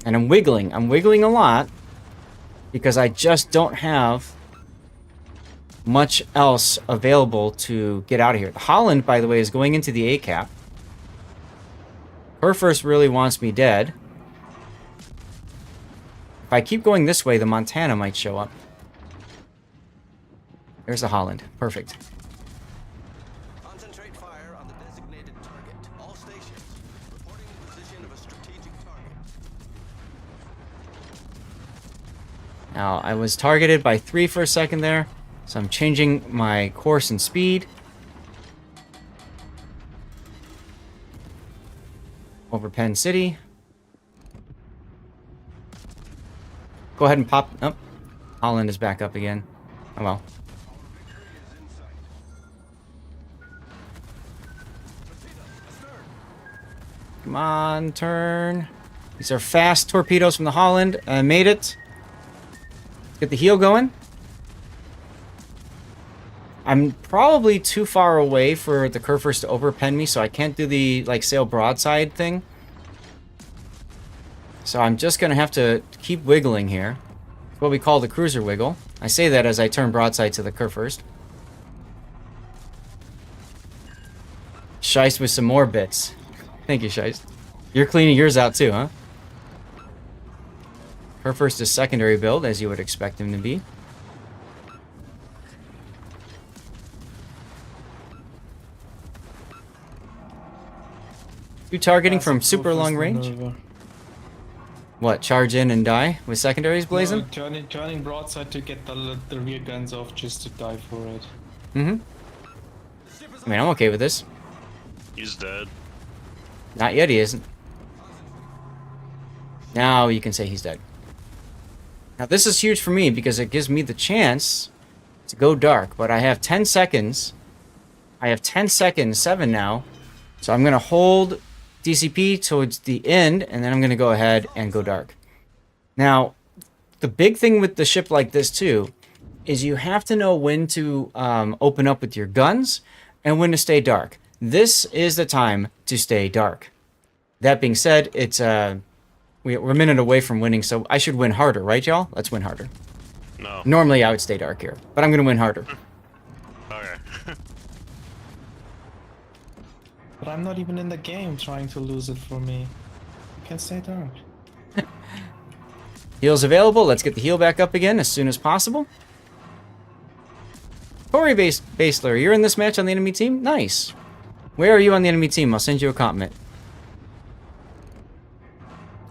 And I'm wiggling. I'm wiggling a lot because I just don't have much else available to get out of here. The Holland, by the way, is going into the A-cap. Kurfürst really wants me dead. If I keep going this way, the Montana might show up. There's the Holland. Perfect. Concentrate fire on the designated target. All stations reporting the position of a strategic target. Now, I was targeted by 3 for a second there, so I'm changing my course and speed. Over Penn City. Go ahead and pop. Oh, Holland is back up again. Oh well. Come on, turn. These are fast torpedoes from the Holland. I made it. Get the heel going. I'm probably too far away for the Kurfürst to overpen me, so I can't do the sail broadside thing. So I'm just gonna have to keep wiggling here. It's what we call the cruiser wiggle. I say that as I turn broadside to the Kurfürst. Scheist with some more bits. Thank you, Scheist. You're cleaning yours out too, huh? Kurfürst is secondary build, as you would expect him to be. You targeting from super long range? Maneuver. What, charge in and die with secondaries blazing? No, turning broadside to get the rear guns off just to die for it. Mm-hmm. I mean, I'm okay with this. He's dead. Not yet, he isn't. Now you can say he's dead. Now this is huge for me because it gives me the chance to go dark, but I have 10 seconds. I have 10 seconds, 7 now. So I'm going to hold DCP towards the end, and then I'm going to go ahead and go dark. Now, the big thing with the ship like this too is you have to know when to open up with your guns and when to stay dark. this is the time to stay dark. That being said, it's we're a minute away from winning, so I should win harder, right, y'all? Let's win harder. No. Normally, I would stay dark here, but I'm going to win harder. Okay. But I'm not even in the game trying to lose it for me. You can stay dark. Heals available. Let's get the heal back up again as soon as possible. Corey Basler, you're in this match on the enemy team? Nice. Where are you on the enemy team? I'll send you a compliment.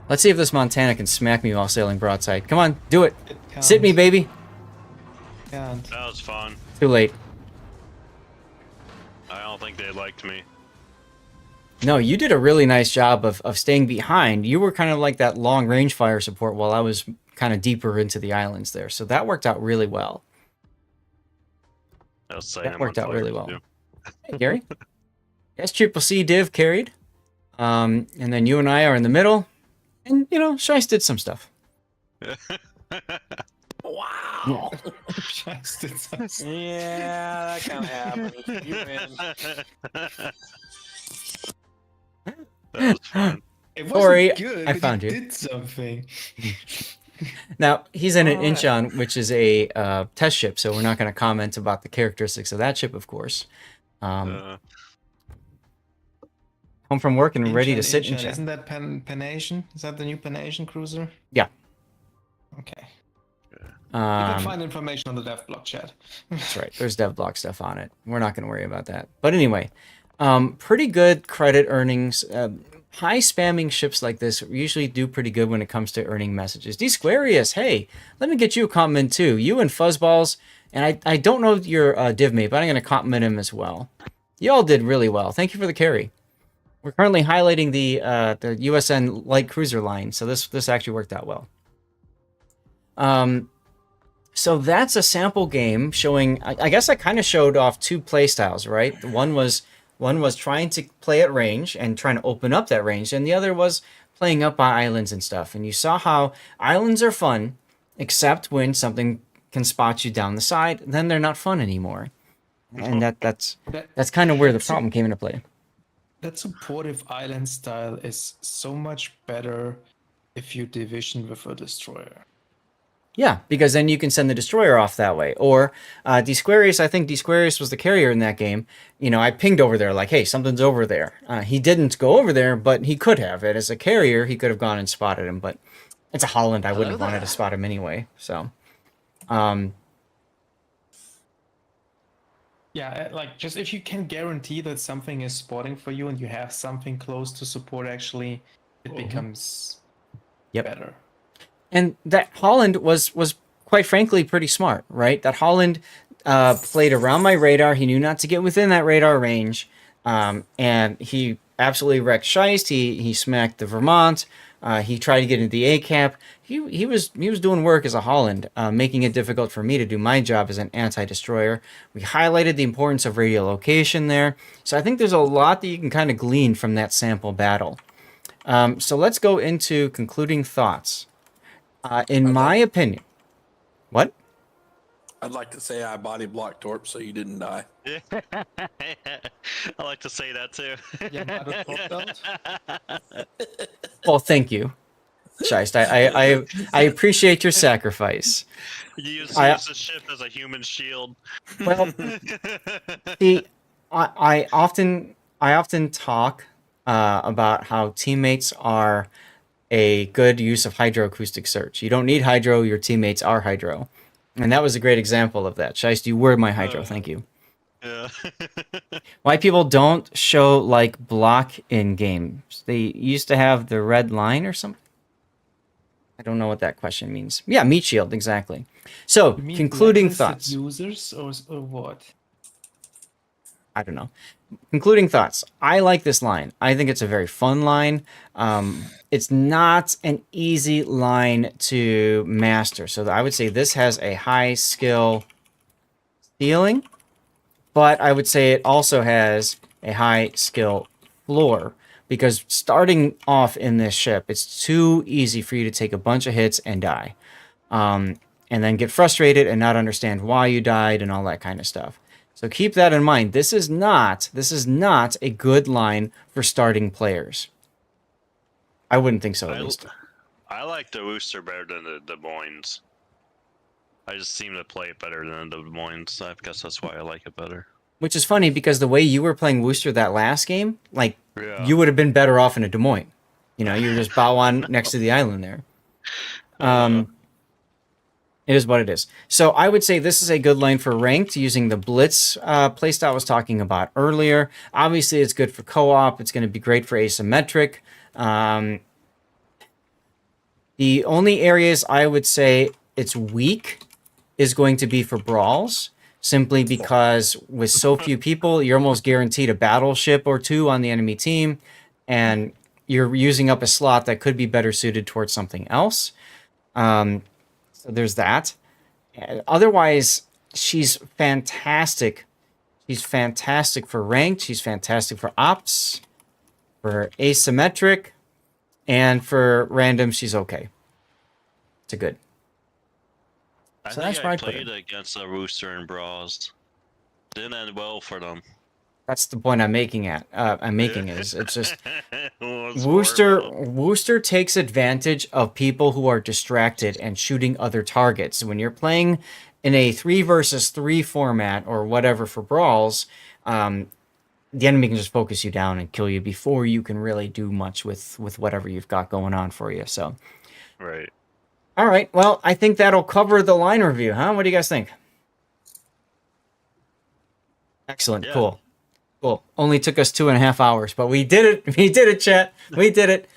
Let's see if this Montana can smack me while sailing broadside. Come on, do it. Sit me, baby. Can't. That was fun. Too late. I don't think they liked me. No, you did a really nice job of staying behind. You were kind of like that long range fire support while I was kind of deeper into the islands there. So that worked out really well. I was saying That I'm worked on out fire, really well. too. Hey, Gary. Yes, Triple C Div carried. And then you and I are in the middle. And, you know, Shice did some stuff. Wow. Just did some- Yeah, that kind of happened. You win. That was fun. It wasn't Corey, good, I but found you you. did something. Now, he's in an Alright. Incheon, which is a test ship, so we're not going to comment about the characteristics of that ship, of course. Home from work and ready to Incheon, sit in Incheon. chat. Isn't that Panasian? Is that the new Panasian cruiser? Yeah. Okay. You can Um, find information on the dev blog chat. That's right. There's dev block stuff on it. We're not going to worry about that. But anyway, pretty good credit earnings. High spamming ships like this usually do pretty good when it comes to earning messages. Squarius, hey, let me get you a compliment too. You and Fuzzballs, and I don't know your div mate, but I'm going to compliment him as well. You all did really well. Thank you for the carry. We're currently highlighting the USN light cruiser line, so this actually worked out well. So that's a sample game showing. I guess I kind of showed off two play styles, right? One was trying to play at range and trying to open up that range, and the other was playing up by islands and stuff. And you saw how islands are fun, except when something can spot you down the side, then they're not fun anymore. And that's kind of where the problem came into play. That supportive island style is so much better if you division with a destroyer. Yeah, because then you can send the destroyer off that way. Or Squarius, I think Squarius was the carrier in that game. You know, I pinged over there like, hey, something's over there. He didn't go over there, but he could have. And as a carrier, he could have gone and spotted him. But it's a Holland. I wouldn't have wanted to spot him anyway. So, Yeah, like just if you can guarantee that something is spotting for you and you have something close to support, actually, it becomes Yep. better. and that Holland was quite frankly pretty smart, right? That Holland played around my radar. He knew not to get within that radar range, and he absolutely wrecked Scheist. He smacked the Vermont. He tried to get into the A-cap. He was doing work as a Holland, making it difficult for me to do my job as an anti-destroyer. We highlighted the importance of radiolocation there. So I think there's a lot that you can kind of glean from that sample battle. So let's go into concluding thoughts. In my opinion, what? I'd like to say I body blocked Torp so you didn't die. I like to say that too. Yamato top belt? Well, thank you, Scheist. I appreciate your sacrifice. You use I- the ship as a human shield. Well, see, I often talk about how teammates are a good use of hydroacoustic search. You don't need hydro, your teammates are hydro. And that was a great example of that. Scheist, you were my hydro, thank you. Yeah. Why people don't show like block in games. They used to have the red line or something. I don't know what that question means. Yeah, meat shield, exactly. So, You mean concluding blacklisted thoughts. users or what? I don't know. Concluding thoughts. I like this line. I think it's a very fun line. It's not an easy line to master. So I would say this has a high skill ceiling, but I would say it also has a high skill floor because starting off in this ship, it's too easy for you to take a bunch of hits and die. And then get frustrated and not understand why you died and all that kind of stuff. So keep that in mind. This is not a good line for starting players. I wouldn't think so, at least. I like the Worcester better than the Des Moines. I just seem to play it better than the Des Moines. I guess that's why I like it better. Which is funny because the way you were playing Worcester that last game, like Yeah. you would have been better off in a Des Moines. You know, you were just bow on next to the island there. It is what it is. So I would say this is a good line for ranked using the Blitz playstyle I was talking about earlier. Obviously, it's good for co-op. It's going to be great for asymmetric. The only areas I would say it's weak is going to be for brawls, simply because with so few people, you're almost guaranteed a battleship or two on the enemy team, and you're using up a slot that could be better suited towards something else. So there's that. Otherwise, she's fantastic. She's fantastic for ranked. She's fantastic for ops, for asymmetric, and for random. She's okay. It's a good. I So think that's where I I'd put played her. against the Rooster and Bras. Didn't end well for them. That's the point I'm making at. I'm making is it's just It was Worcester horrible. Worcester takes advantage of people who are distracted and shooting other targets. When you're playing in a 3 versus 3 format or whatever for brawls, the enemy can just focus you down and kill you before you can really do much with whatever you've got going on for you. So, Right. all right, well, I think that'll cover the line review, huh? What do you guys think? Excellent, Yeah. cool. Cool. Only took us 2.5 hours, but we did it. We did it, chat. We did it.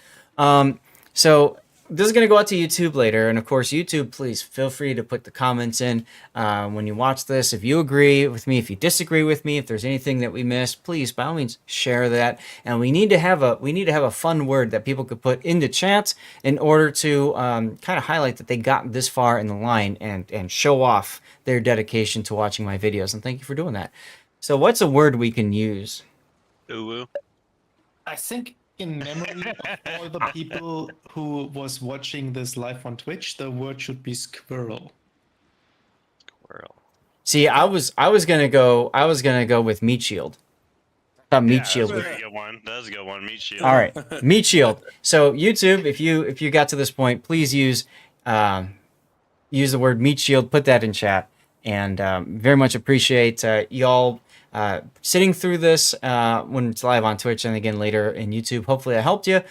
So this is going to go out to YouTube later. And of course, YouTube, please feel free to put the comments in when you watch this. If you agree with me, if you disagree with me, if there's anything that we missed, please, by all means, share that. And we need to have a fun word that people could put into chat in order to kind of highlight that they got this far in the line and show off their dedication to watching my videos. And thank you for doing that. So what's a word we can use? Uwu. I think in memory of all the people who was watching this live on Twitch, the word should be squirrel. Squirrel. See, I was gonna go with meat shield. I thought meat Yeah, shield that's would. a good one. That's a good one. Meat shield. All right, meat shield. So YouTube, if you got to this point, please use the word meat shield. Put that in chat, and very much appreciate y'all sitting through this when it's live on Twitch and again later in YouTube. Hopefully I helped you.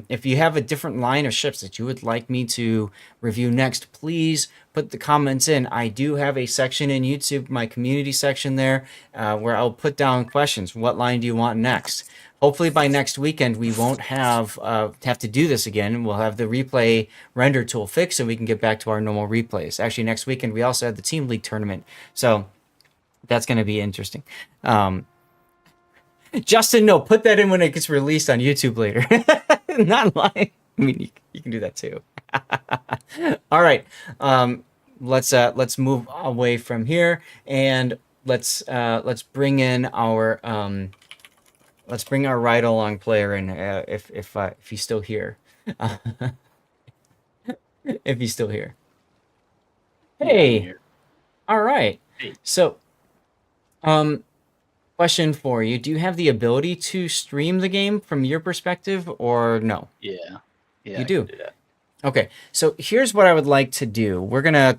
If you have a different line of ships that you would like me to review next, please put the comments in. I do have a section in YouTube, my community section there, where I'll put down questions. What line do you want next? Hopefully by next weekend we won't have to do this again. We'll have the replay render tool fixed and we can get back to our normal replays. Actually, next weekend we also have the Team League tournament. So that's going to be interesting. Justin, no, put that in when it gets released on YouTube later. Not live. I mean, you can do that too. All right. Let's move away from here and let's bring in our ride along player in if he's still here. If he's still here. Hey. All right. Hey. So, question for you: do you have the ability to stream the game from your perspective, or no? Yeah. Yeah. You I do? can that. Okay. So here's what I would like to do. We're gonna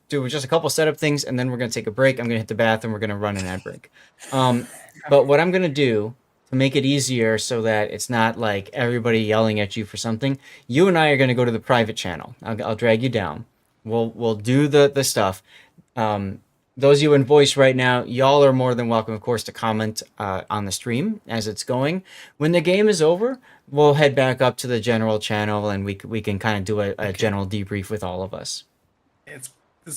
do just a couple setup things, and then we're gonna take a break. I'm gonna hit the bathroom. We're gonna run an ad break. But what I'm gonna do to make it easier, so that it's not like everybody yelling at you for something, you and I are gonna go to the private channel. I'll drag you down. We'll do the stuff. Those of you in voice right now, y'all are more than welcome, of course, to comment on the stream as it's going. When the game is over, we'll head back up to the general channel and we can kind of do a general debrief with all of us. It's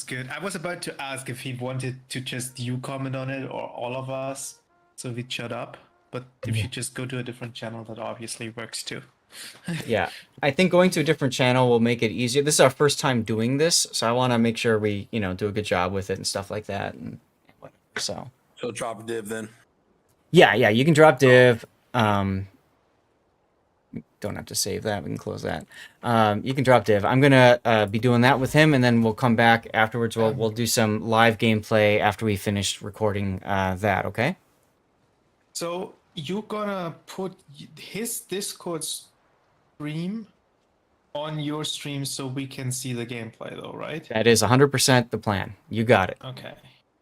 good. I was about to ask if he wanted to just you comment on it or all of us, so we'd shut up. But if you just go to a different channel, that obviously works too. Yeah, I think going to a different channel will make it easier. This is our first time doing this, so I want to make sure we, do a good job with it and stuff like that. And whatever. So drop a div then. yeah, you can drop div. don't have to save that. We can close that. You can drop div. I'm gonna be doing that with him, and then we'll come back afterwards. We'll do some live gameplay after we finish recording that. Okay. So you're gonna put his Discord stream on your stream so we can see the gameplay, though, right? That is 100% the plan. You got it. Okay.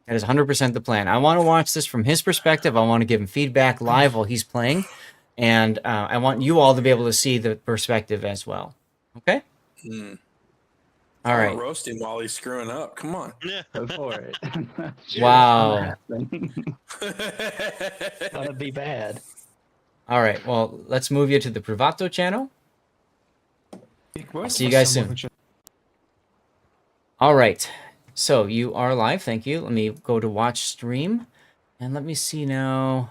That is 100% the plan. I want to watch this from his perspective. I want to give him feedback live while he's playing, and I want you all to be able to see the perspective as well. Okay. Hmm. All right. Roast him while he's screwing up. Come on. Yeah. Go for it. Wow. It's gonna be bad. All right. Well, let's move you to the Privato channel. Big word see you for guys someone soon. who just- All right. So you are live. Thank you. Let me go to watch stream, and let me see now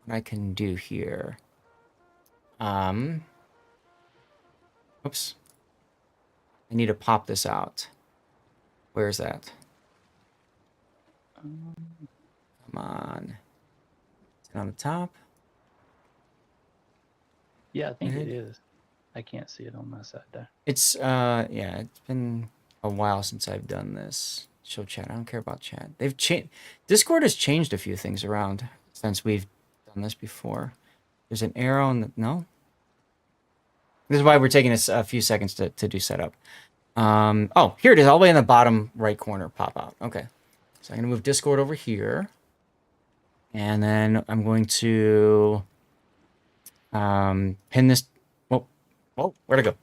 what I can do here. Oops. I need to pop this out. Where's that? Come on. Is it on the top? Yeah, I think Mhm. it is. I can't see it on my side there. It's yeah, it's been a while since I've done this. Show chat. I don't care about chat. They've changed. Discord has changed a few things around since we've done this before. There's an arrow in the no. This is why we're taking us a few seconds to do setup. Oh, here it is, all the way in the bottom right corner. Pop out. Okay, so I'm gonna move Discord over here, and then I'm going to pin this. Whoa, where'd it go?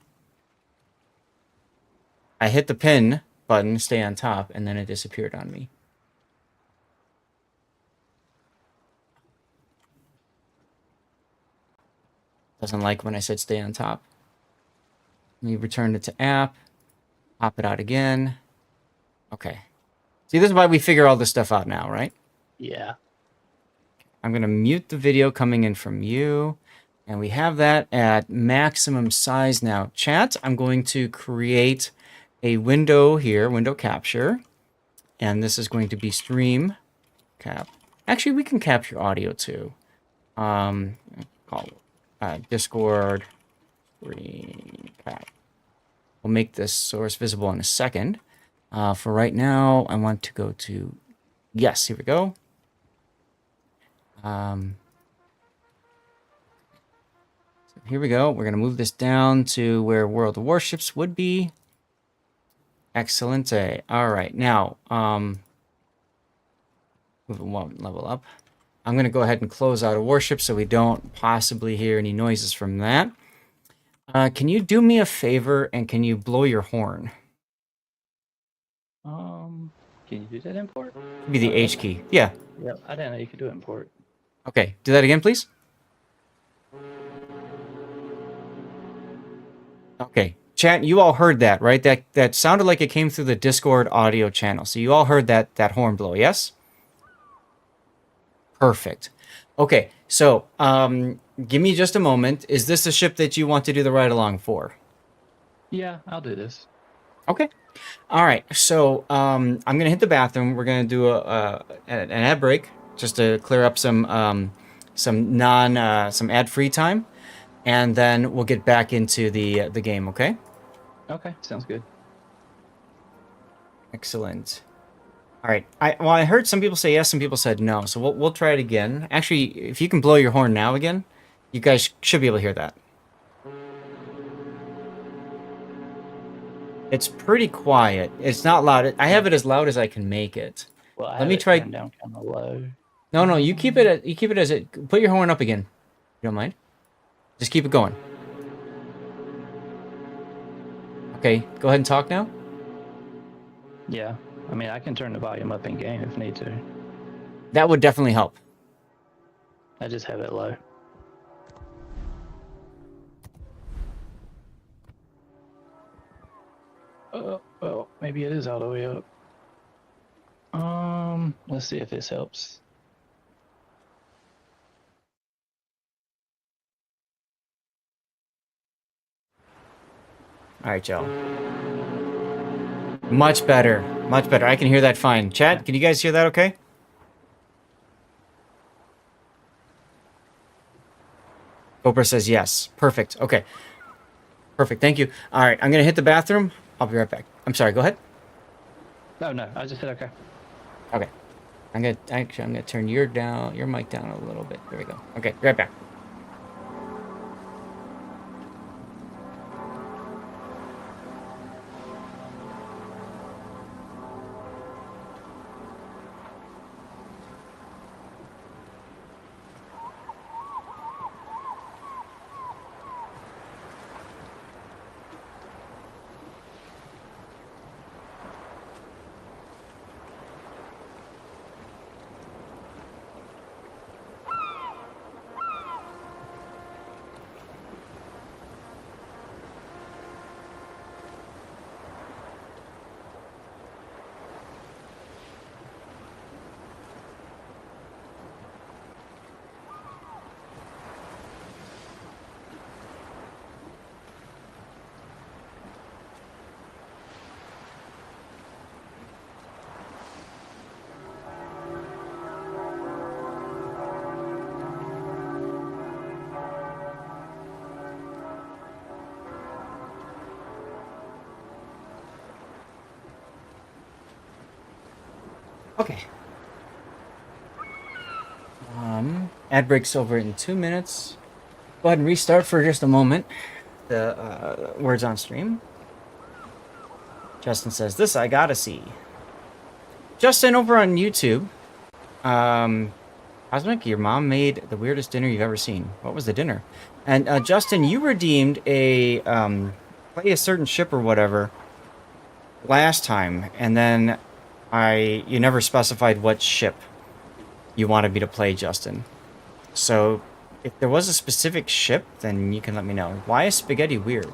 I hit the pin button, stay on top, and then it disappeared on me. Doesn't like when I said stay on top. Let me return it to app. Pop it out again. Okay. See, this is why we figure all this stuff out now, right? Yeah. I'm going to mute the video coming in from you. And we have that at maximum size now. Chat, I'm going to create a window here, window capture. And this is going to be stream cap. Actually, we can capture audio too. Call Discord screen cap. We'll make this source visible in a second. For right now, I want to go to, yes, here we go. So here we go. We're going to move this down to where World of Warships would be. Excellent. All right, now, move it one level up. I'm going to go ahead and close out a Warship so we don't possibly hear any noises from that. Can you do me a favor and can you blow your horn? Can you do that in port? Be the H key. Yeah. Yep. I didn't know you could do it in port. Okay. Do that again, please. Okay. Chat, you all heard that, right? That sounded like it came through the Discord audio channel. So you all heard that horn blow, yes? Perfect. Okay. So, give me just a moment. Is this a ship that you want to do the ride along for? Yeah, I'll do this. Okay. All right. So I'm gonna hit the bathroom. We're gonna do an ad break just to clear up some ad-free time, and then we'll get back into the game. Okay. Okay, sounds good. Excellent. All right. I heard some people say yes, some people said no. So we'll try it again. Actually, if you can blow your horn now again, you guys should be able to hear that. It's pretty quiet. It's not loud. I have it as loud as I can make it. Well, I Let have me it try- turned down kind of low. No, you keep it as it. Put your horn up again. You don't mind? Just keep it going. Okay, go ahead and talk now. Yeah. I mean, I can turn the volume up in game if need to. That would definitely help. I just have it low. Well, maybe it is all the way up. Let's see if this helps. All right, Joe. Much better. Much better. I can hear that fine. Chat, can you guys hear that okay? Cobra says yes. Perfect. Okay. Perfect. Thank you. All right. I'm going to hit the bathroom. I'll be right back. I'm sorry. Go ahead. No, I just said okay. Okay. I'm gonna turn your mic down a little bit. There we go. Okay. Right back. Okay. Ad breaks over in 2 minutes. Go ahead and restart for just a moment. The words on stream. Justin says, "This I gotta see." Justin, over on YouTube, Cosmic, your mom made the weirdest dinner you've ever seen. What was the dinner? And Justin, you redeemed a play a certain ship or whatever last time, and then you never specified what ship you wanted me to play, Justin. So if there was a specific ship, then you can let me know. Why is spaghetti weird?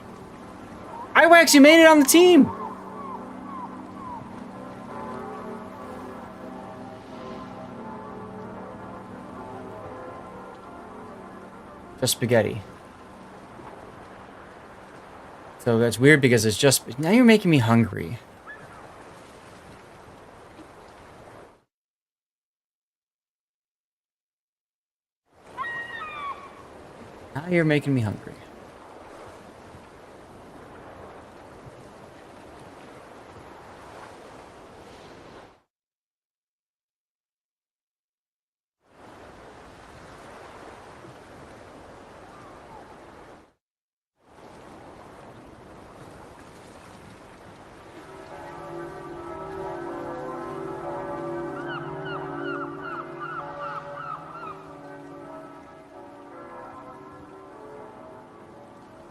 Iwax, you made it on the team! Just spaghetti. So that's weird because it's just... Now you're making me hungry. Now you're making me hungry.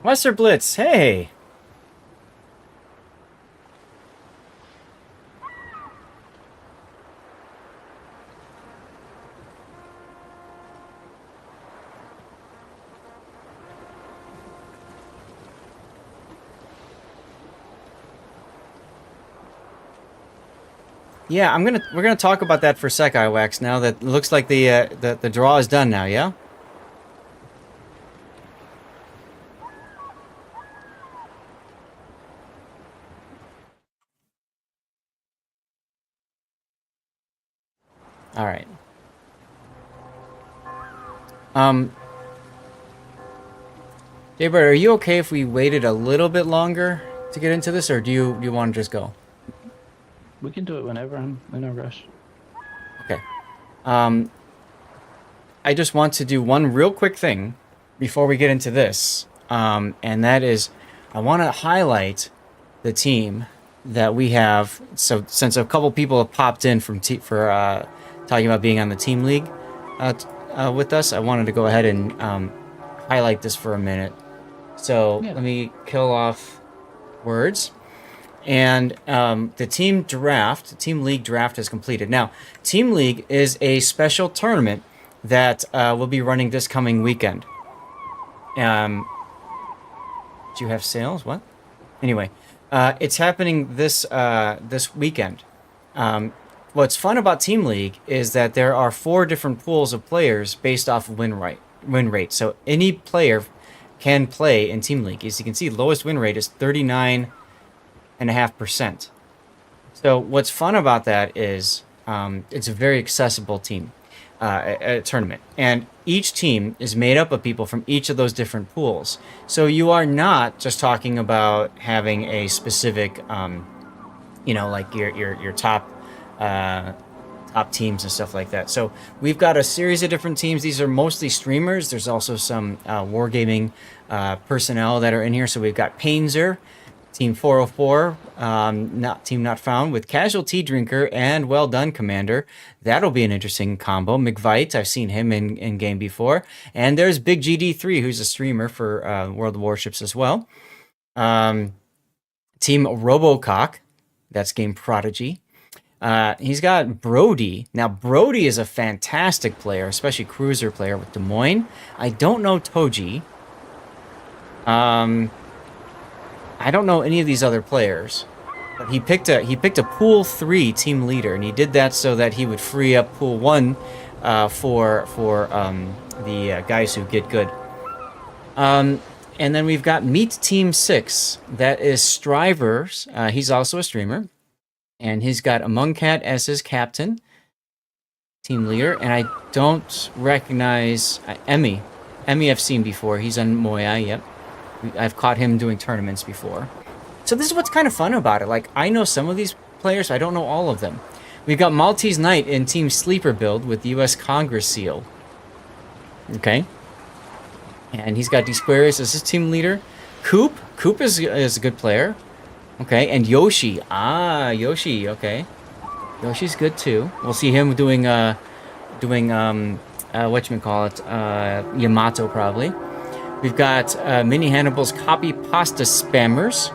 Wester Blitz, hey! Yeah, we're gonna talk about that for a sec, Iwax. Now that it looks like the draw is done now, yeah? All right. Jaybird, are you okay if we waited a little bit longer to get into this, or do you want to just go? We can do it whenever. I'm in no rush. Okay. I just want to do one real quick thing before we get into this, and that is I want to highlight the team that we have. So since a couple people have popped in from talking about being on the team league with us, I wanted to go ahead and highlight this for a minute. So Yeah. let me kill off words. And the team league draft is completed. Now, team league is a special tournament that will be running this coming weekend. Do you have sales? What? Anyway, it's happening this weekend. What's fun about team league is that there are 4 different pools of players based off of win rate. So any player can play in team league. As you can see, lowest win rate is 39.5%. So what's fun about that is it's a very accessible team. a tournament, and each team is made up of people from each of those different pools. So you are not just talking about having a specific, like your top top teams and stuff like that. So we've got a series of different teams. These are mostly streamers. There's also some wargaming personnel that are in here. So we've got Painzer, Team 404, not found, with Casualty Drinker and Well Done Commander. That'll be an interesting combo. McVite, I've seen him in game before. And there's Big GD3, who's a streamer for World of Warships as well. Team Robocock, that's Game Prodigy. He's got Brody. Now, Brody is a fantastic player, especially cruiser player with Des Moines. I don't know Toji. I don't know any of these other players. But he picked a Pool 3 team leader, and he did that so that he would free up Pool 1 for the guys who get good. And then we've got Meet Team 6. That is Strivers. He's also a streamer. And he's got Among Cat as his captain, team leader. And I don't recognize Emmy. Emmy I've seen before. He's on Moya, yep. I've caught him doing tournaments before. So this is what's kind of fun about it. Like, I know some of these players. I don't know all of them. We've got Maltese Knight in Team Sleeper build with U.S. Congress Seal. Okay. And he's got D-Squares as his team leader. Coop is a good player. Okay, and Yoshi. Yoshi, okay. Yoshi's good too. We'll see him doing whatchamacallit, Yamato probably. We've got Mini Hannibal's Copy Pasta Spammers.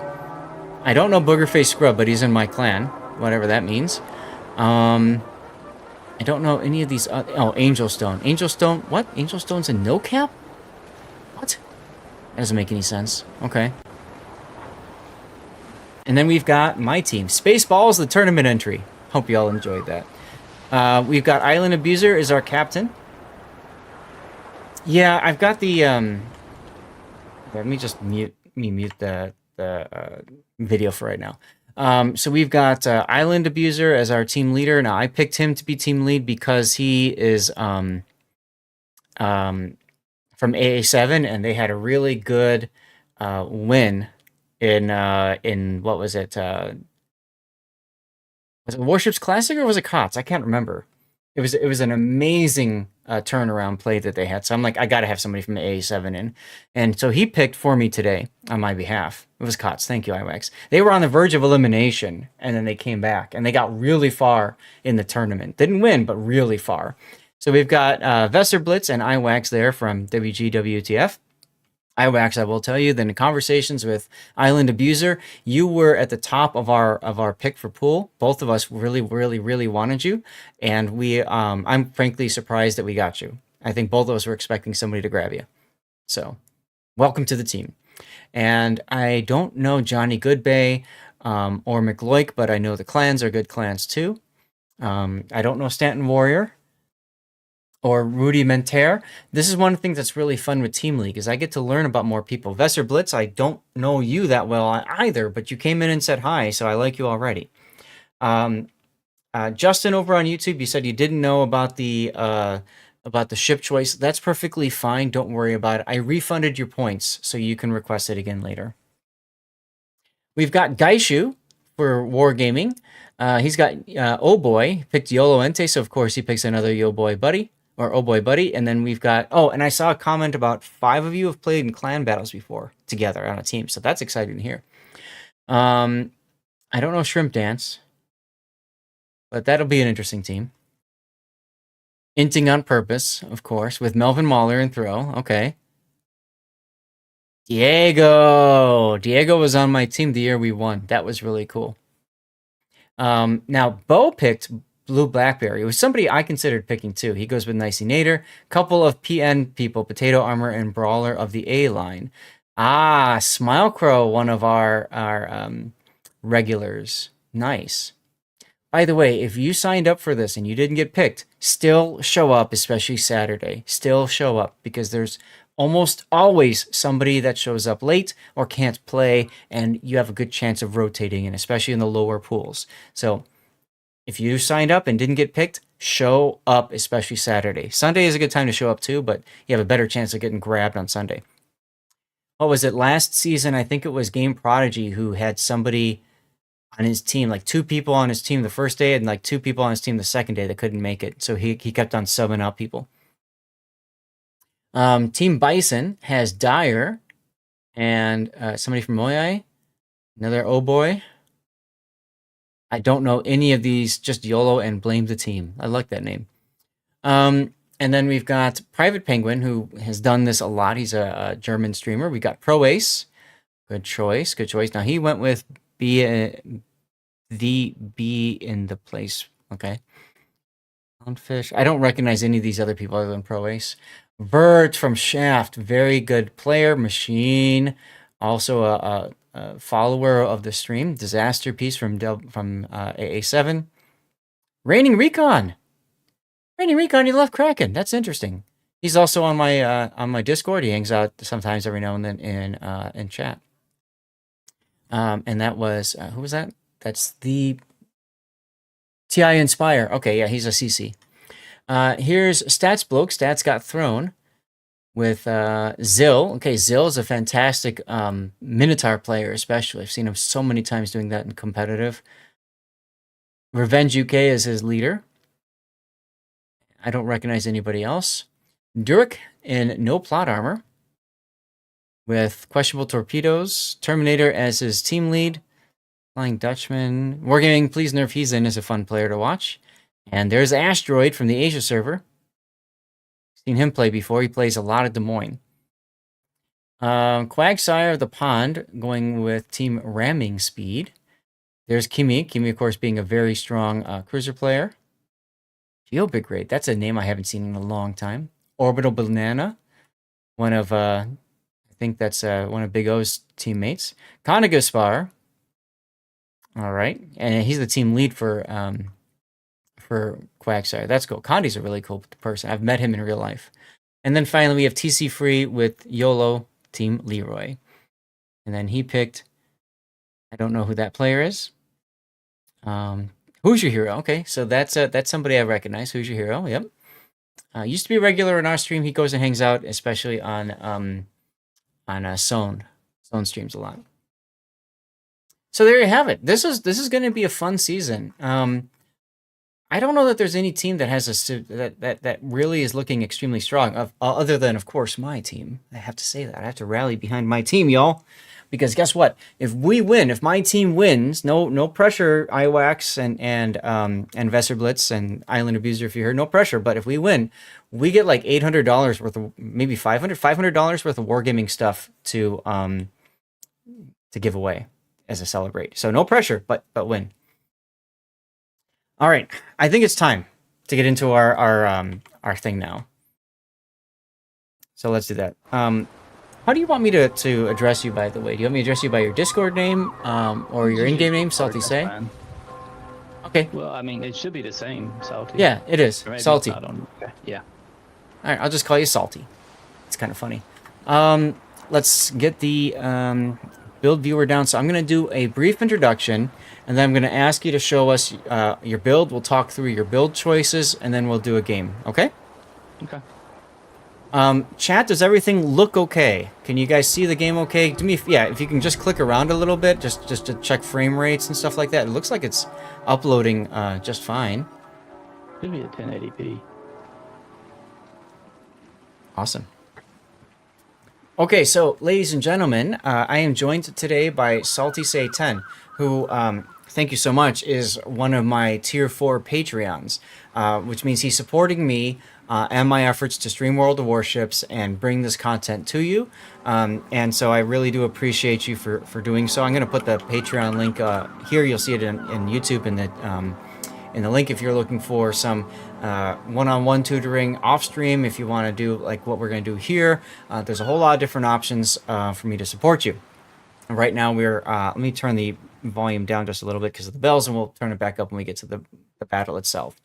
I don't know Boogerface Scrub, but he's in my clan, whatever that means. I don't know any of these. Angel Stone. Angel Stone. What? Angel Stone's a no cap? What? That doesn't make any sense. Okay. And then we've got my team. Spaceballs, the tournament entry. Hope you all enjoyed that. We've got Island Abuser as our captain. Yeah, I've got the... let me just mute the video for right now. So we've got Island Abuser as our team leader. Now, I picked him to be team lead because he is from AA7, and they had a really good win in what was it? Was it Warships Classic or was it COTS? I can't remember. It was an amazing turnaround play that they had. So I'm like, I got to have somebody from the AA7 in. And so he picked for me today on my behalf. It was COTS. Thank you, IWAX. They were on the verge of elimination, and then they came back, and they got really far in the tournament. Didn't win, but really far. So we've got Vesser Blitz and IWAX there from WGWTF. IWAX, I will tell you, then in conversations with Island Abuser, you were at the top of our pick for pool. Both of us really wanted you, and I'm frankly surprised that we got you. I think both of us were expecting somebody to grab you. So, welcome to the team. And I don't know Johnny Goodbay or McLoik, but I know the clans are good clans too. I don't know Stanton Warrior or Rudimentaire. This is one thing that's really fun with Team League, is I get to learn about more people. Vesser Blitz, I don't know you that well either, but you came in and said hi, so I like you already. Justin over on YouTube, you said you didn't know about the ship choice. That's perfectly fine. Don't worry about it. I refunded your points, so you can request it again later. We've got Gaishu for Wargaming. He's got Oh Boy, picked Yolo Ente, so of course he picks another Yo Boy buddy. Or Oh Boy Buddy, and then we've got... Oh, and I saw a comment about 5 of you have played in clan battles before, together on a team, so that's exciting to hear. I don't know Shrimp Dance, but that'll be an interesting team. Inting on Purpose, of course, with Melvin Mahler and Throw. Okay. Diego was on my team the year we won. That was really cool. Now, Bo picked Blue Blackberry. It was somebody I considered picking too. He goes with Nicey Nader. Couple of PN people, Potato Armor and Brawler of the A line. Smile Crow, one of our regulars. Nice. By the way, if you signed up for this and you didn't get picked, still show up, especially Saturday. Still show up, because there's almost always somebody that shows up late or can't play, and you have a good chance of rotating in, especially in the lower pools. So if you signed up and didn't get picked, show up, especially Saturday. Sunday is a good time to show up too, but you have a better chance of getting grabbed on Sunday. What was it last season? I think it was Game Prodigy who had somebody on his team, like 2 people on his team the first day and like 2 people on his team the second day that couldn't make it. So he kept on subbing out people. Team Bison has Dyer and somebody from Moyai, another oh boy. I don't know any of these, just YOLO and blame the team. I like that name. And then we've got Private Penguin, who has done this a lot. He's a German streamer. We got Pro Ace. Good choice. Good choice. Now, he went with the B in the place. Okay. Clownfish. I don't recognize any of these other people other than Pro Ace. Bert from Shaft. Very good player. Machine. Also a follower of the stream. Disaster Piece from AA7. Raining Recon. Raining Recon, you left Kraken. That's interesting. He's also on my Discord. He hangs out sometimes every now and then in chat. And that was who was that? That's the TI Inspire. Okay, yeah, he's a CC. Here's Stats Bloke. Stats got thrown with Zill. Okay, Zill is a fantastic Minotaur player, especially. I've seen him so many times doing that in competitive. Revenge UK is his leader. I don't recognize anybody else. Durek in no plot armor with questionable torpedoes. Terminator as his team lead. Flying Dutchman. Wargaming, please nerf he's in is a fun player to watch. And there's Asteroid from the Asia server. Seen him play before. He plays a lot at Des Moines. Quagsire of the Pond going with Team Ramming Speed. There's Kimi. Kimi, of course, being a very strong cruiser player. GeoBigRate. That's a name I haven't seen in a long time. Orbital Banana. One of, I think that's one of Big O's teammates. Conagaspar. All right. And he's the team lead for Quagsire. That's cool. Condi's a really cool person. I've met him in real life. And then finally we have TC Free with YOLO, Team Leroy. And then he picked, I don't know who that player is. Who's Your Hero? Okay, so that's somebody I recognize. Who's Your Hero? Yep. Used to be a regular in our stream. He goes and hangs out, especially on Sown. Sown streams a lot. So there you have it. This is going to be a fun season. I don't know that there's any team that has that really is looking extremely strong, other than, of course, my team. I have to say that. I have to rally behind my team, y'all. Because guess what? If we win, if my team wins, no pressure, IWAX and Vesserblitz and Island Abuser, if you heard, no pressure. But if we win, we get like $800 worth of, maybe $500 worth of wargaming stuff to give away as a celebrate. So no pressure, but win. All right, I think it's time to get into our thing now. So let's do that. How do you want me to address you, by the way? Do you want me to address you by your Discord name or your in-game name, Salty Say? Fine. Okay. Well, I mean, it should be the same, Salty. Yeah, it is. Or maybe Salty. I don't know. Okay. Yeah. All right, I'll just call you Salty. It's kind of funny. Let's get the build viewer down. So I'm going to do a brief introduction, and then I'm going to ask you to show us your build. We'll talk through your build choices, and then we'll do a game. Okay? Okay. Chat, does everything look okay? Can you guys see the game okay? Do me, yeah, if you can just click around a little bit, just to check frame rates and stuff like that. It looks like it's uploading just fine. Should be at 1080p. Awesome. Okay, so ladies and gentlemen, I am joined today by Salty Say 10, who, thank you so much, is one of my tier 4 Patreons, which means he's supporting me and my efforts to stream World of Warships and bring this content to you. And so I really do appreciate you for doing so. I'm going to put the Patreon link here. You'll see it in YouTube in the link if you're looking for some one-on-one tutoring off stream. If you want to do like what we're going to do here, there's a whole lot of different options for me to support you. Right now we're let me turn the volume down just a little bit because of the bells, and we'll turn it back up when we get to the battle itself.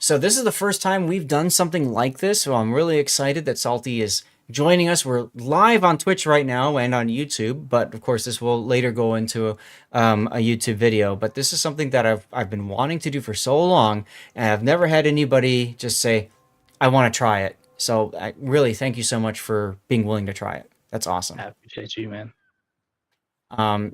So this is the first time we've done something like this, so I'm really excited that Salty is joining us. We're live on Twitch right now and on YouTube, but of course this will later go into a YouTube video. But this is something that I've been wanting to do for so long, and I've never had anybody just say, "I want to try it." So I really thank you so much for being willing to try it. That's awesome. I appreciate you, man.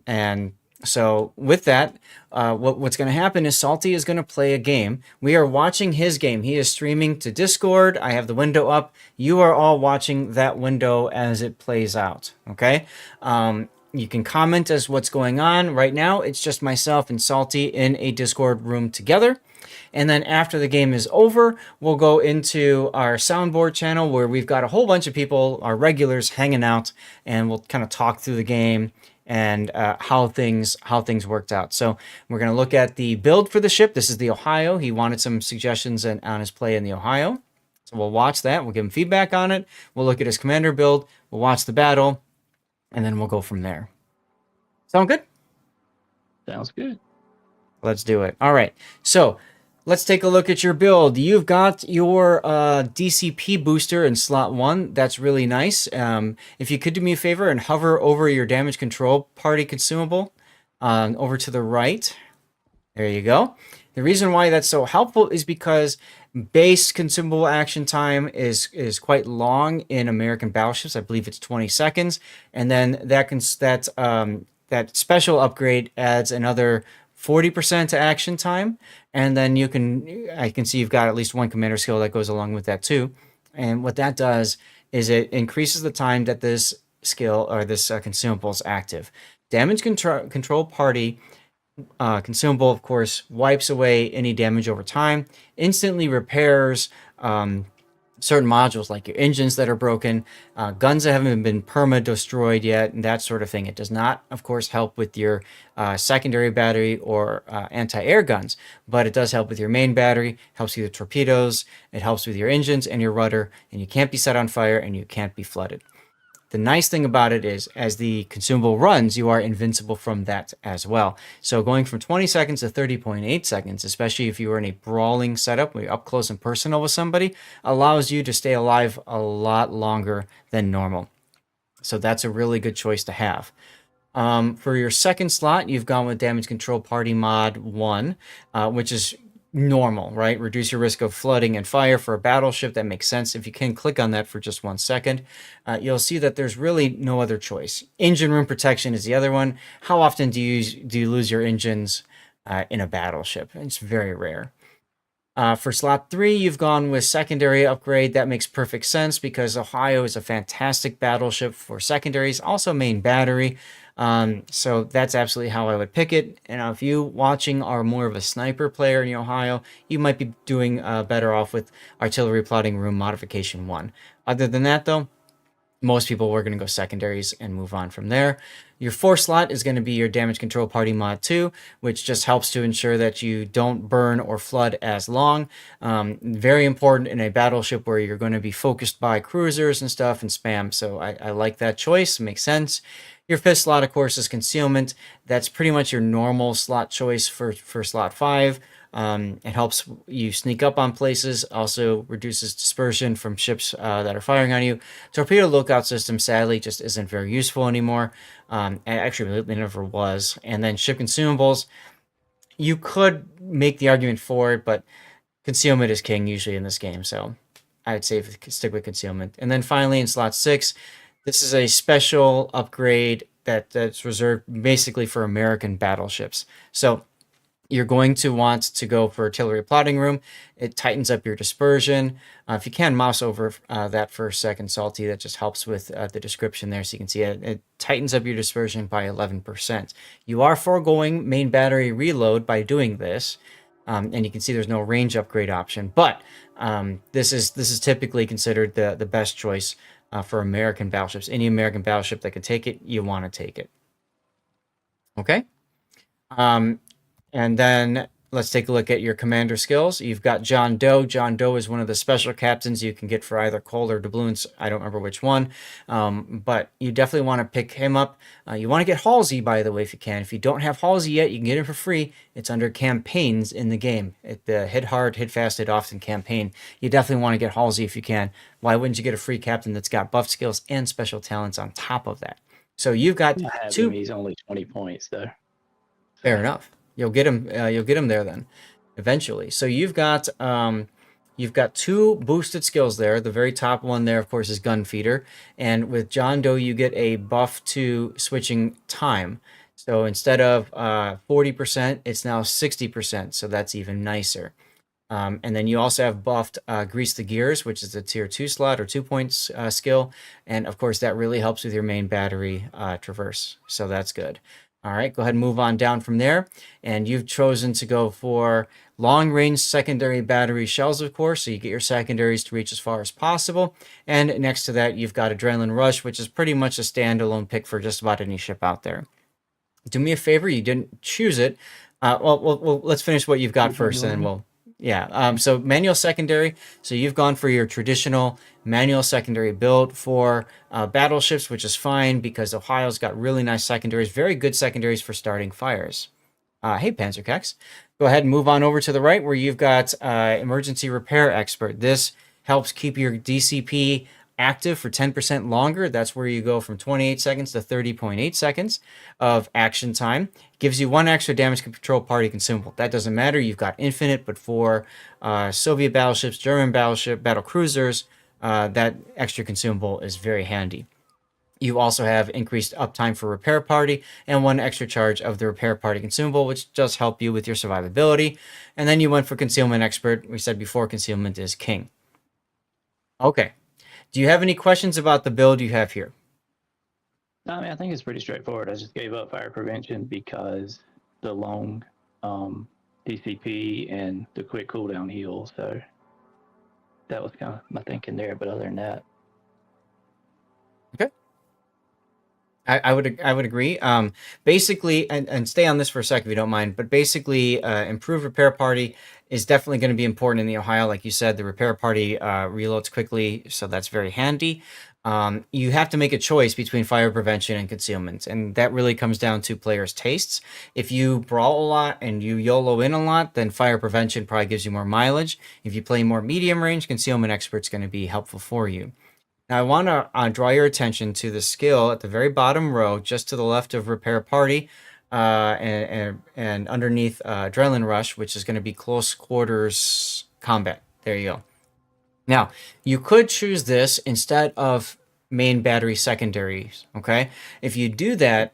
And so with that, what's going to happen is Salty is going to play a game. We are watching his game. He is streaming to Discord. I have the window up. You are all watching that window as it plays out. Okay. You can comment as what's going on. Right now, it's just myself and Salty in a Discord room together. And then after the game is over, we'll go into our soundboard channel where we've got a whole bunch of people, our regulars, hanging out, and we'll kind of talk through the game and how things worked out. So we're going to look at the build for the ship. This is the Ohio. He wanted some suggestions on his play in the Ohio. So we'll watch that. We'll give him feedback on it. We'll look at his commander build. We'll watch the battle, and then we'll go from there. Sound good? Sounds good. Let's do it. All right. So let's take a look at your build. You've got your DCP booster in slot 1. That's really nice. If you could do me a favor and hover over your damage control party consumable over to the right. There you go. The reason why that's so helpful is because base consumable action time is quite long in American battleships. I believe it's 20 seconds. And then that special upgrade adds another 40% to action time, and then I can see you've got at least one commander skill that goes along with that too. And what that does is it increases the time that this skill or this consumable is active. Damage control party consumable, of course, wipes away any damage over time, instantly repairs certain modules like your engines that are broken, guns that haven't been perma-destroyed yet, and that sort of thing. It does not, of course, help with your secondary battery or anti-air guns, but it does help with your main battery, helps with your torpedoes, it helps with your engines and your rudder, and you can't be set on fire and you can't be flooded. The nice thing about it is, as the consumable runs, you are invincible from that as well. So going from 20 seconds to 30.8 seconds, especially if you are in a brawling setup where you're up close and personal with somebody, allows you to stay alive a lot longer than normal. So that's a really good choice to have. For your second slot, you've gone with Damage Control Party Mod 1, which is normal, right? Reduce your risk of flooding and fire for a battleship. That makes sense. If you can click on that for just 1 second, you'll see that there's really no other choice. Engine room protection is the other one. How often do you lose your engines in a battleship? It's very rare. For slot 3, you've gone with secondary upgrade. That makes perfect sense because Ohio is a fantastic battleship for secondaries, also main battery. So that's absolutely how I would pick it. And if you watching are more of a sniper player in Ohio, you might be doing better off with Artillery Plotting Room Modification 1. Other than that, though, most people were going to go secondaries and move on from there. Your fourth slot is going to be your Damage Control Party Mod 2, which just helps to ensure that you don't burn or flood as long. Very important in a battleship where you're going to be focused by cruisers and stuff and spam. So I like that choice. It makes sense. Your fifth slot, of course, is Concealment. That's pretty much your normal slot choice for slot 5. It helps you sneak up on places, also reduces dispersion from ships that are firing on you. Torpedo lookout system, sadly, just isn't very useful anymore. Actually, it never was. And then ship consumables, you could make the argument for it, but concealment is king usually in this game, so I'd say stick with concealment. And then finally, in slot 6, this is a special upgrade that's reserved basically for American battleships. So you're going to want to go for Artillery Plotting Room. It tightens up your dispersion. If you can, mouse over that for a second, Salty. That just helps with the description there so you can see it. It tightens up your dispersion by 11%. You are foregoing main battery reload by doing this. And you can see there's no range upgrade option. But this is typically considered the best choice for American battleships. Any American battleship that can take it, you want to take it. Okay? And then let's take a look at your commander skills. You've got John Doe. John Doe is one of the special captains you can get for either Cole or doubloons. I don't remember which one, but you definitely want to pick him up. You want to get Halsey, by the way, if you can. If you don't have Halsey yet, you can get him for free. It's under campaigns in the game. The hit hard, hit fast, hit often campaign. You definitely want to get Halsey if you can. Why wouldn't you get a free captain that's got buff skills and special talents on top of that? So you've got I have two. him. He's only 20 points though. Fair enough. You'll get him. You'll get him there then, eventually. So you've got two boosted skills there. The very top one there, of course, is Gun Feeder, and with John Doe, you get a buff to switching time. So instead of 40%, it's now 60%. So that's even nicer. And then you also have buffed Grease the Gears, which is a tier 2 slot or 2 points skill. And of course, that really helps with your main battery traverse. So that's good. All right, go ahead and move on down from there. And you've chosen to go for long range secondary battery shells, of course. So you get your secondaries to reach as far as possible. And next to that, you've got Adrenaline Rush, which is pretty much a standalone pick for just about any ship out there. Do me a favor, you didn't choose it. Well, let's finish what you've got first, and then we'll. Yeah. So manual secondary. So you've gone for your traditional manual secondary build for battleships, which is fine because Ohio's got really nice secondaries, very good secondaries for starting fires. Hey, Panzerkex. Go ahead and move on over to the right where you've got emergency repair expert. This helps keep your DCP active for 10% longer. That's where you go from 28 seconds to 30.8 seconds of action time. Gives you 1 extra damage control party consumable. That doesn't matter. You've got infinite, but for Soviet battleships, German battle cruisers, that extra consumable is very handy. You also have increased uptime for repair party and 1 extra charge of the repair party consumable, which does help you with your survivability. And then you went for concealment expert. We said before, concealment is king. Okay. Do you have any questions about the build you have here? No, I mean, I think it's pretty straightforward. I just gave up fire prevention because the long DCP and the quick cooldown heal. So that was kind of my thinking there. But other than that, okay. I would agree. Basically, and stay on this for a second if you don't mind. But basically, improved repair party is definitely going to be important in the Ohio. Like you said, the repair party reloads quickly, so that's very handy. You have to make a choice between fire prevention and concealment, and that really comes down to players' tastes. If you brawl a lot and you YOLO in a lot, then fire prevention probably gives you more mileage. If you play more medium range, concealment expert's going to be helpful for you. Now I want to draw your attention to the skill at the very bottom row, just to the left of repair party, and underneath adrenaline rush, which is going to be close quarters combat. There you go. Now, you could choose this instead of main battery secondaries, okay? If you do that,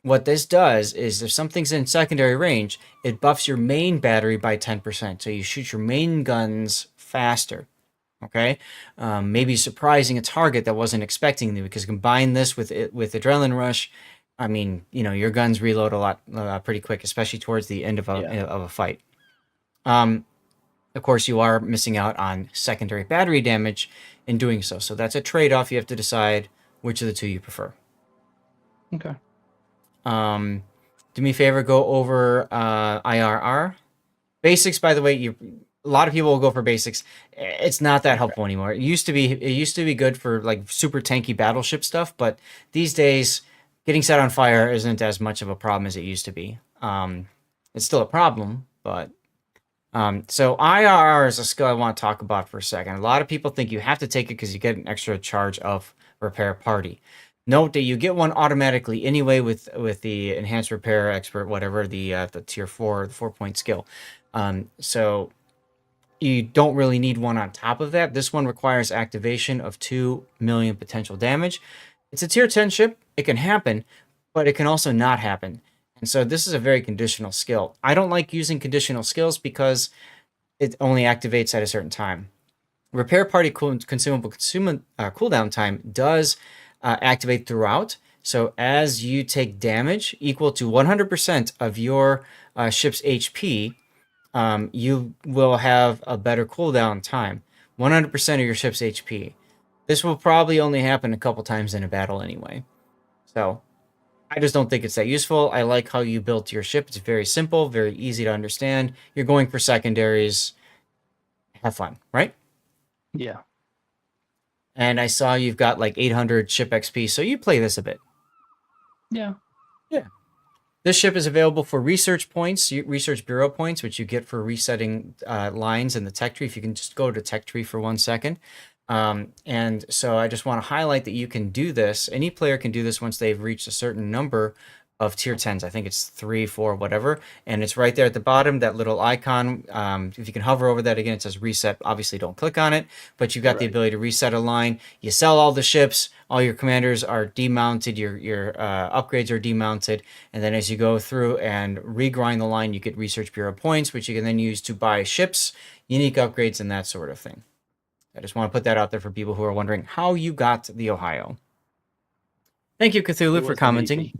what this does is if something's in secondary range, it buffs your main battery by 10%. So you shoot your main guns faster, okay? Maybe surprising a target that wasn't expecting you, because combine this with Adrenaline Rush, I mean, you know, your guns reload a lot pretty quick, especially towards the end of a fight. Of course, you are missing out on secondary battery damage in doing so. So that's a trade-off. You have to decide which of the two you prefer. okay. Do me a favor, go over IRR. Basics, by the way, a lot of people will go for basics. It's not that helpful anymore. It used to be good for like super tanky battleship stuff, but these days, getting set on fire isn't as much of a problem as it used to be. It's still a problem, but so IRR is a skill I want to talk about for a second. A lot of people think you have to take it because you get an extra charge of repair party. Note that you get one automatically anyway with the enhanced repair expert, whatever the tier 4, the 4-point skill. So you don't really need one on top of that. This one requires activation of 2 million potential damage. It's a tier 10 ship. It can happen, but it can also not happen. And so this is a very conditional skill. I don't like using conditional skills because it only activates at a certain time. Repair party consumable cooldown time does activate throughout. So as you take damage equal to 100% of your ship's HP, you will have a better cooldown time. 100% of your ship's HP. This will probably only happen a couple times in a battle anyway. So I just don't think it's that useful. I like how you built your ship. It's very simple, very easy to understand. You're going for secondaries. Have fun, right? Yeah. And I saw you've got like 800 ship XP, so you play this a bit. Yeah. This ship is available for research points, research bureau points, which you get for resetting lines in the tech tree. If you can just go to tech tree for 1 second. And so I just want to highlight that you can do this. Any player can do this once they've reached a certain number of tier 10s. I think it's 3, 4, whatever. And it's right there at the bottom, that little icon. If you can hover over that again, it says reset. Obviously, don't click on it, but you've got the Right. ability to reset a line. You sell all the ships. All your commanders are demounted. Your upgrades are demounted. And then as you go through and regrind the line, you get research bureau points, which you can then use to buy ships, unique upgrades, and that sort of thing. I just want to put that out there for people who are wondering how you got the Ohio. Thank you, Cthulhu, It for wasn't commenting. easy.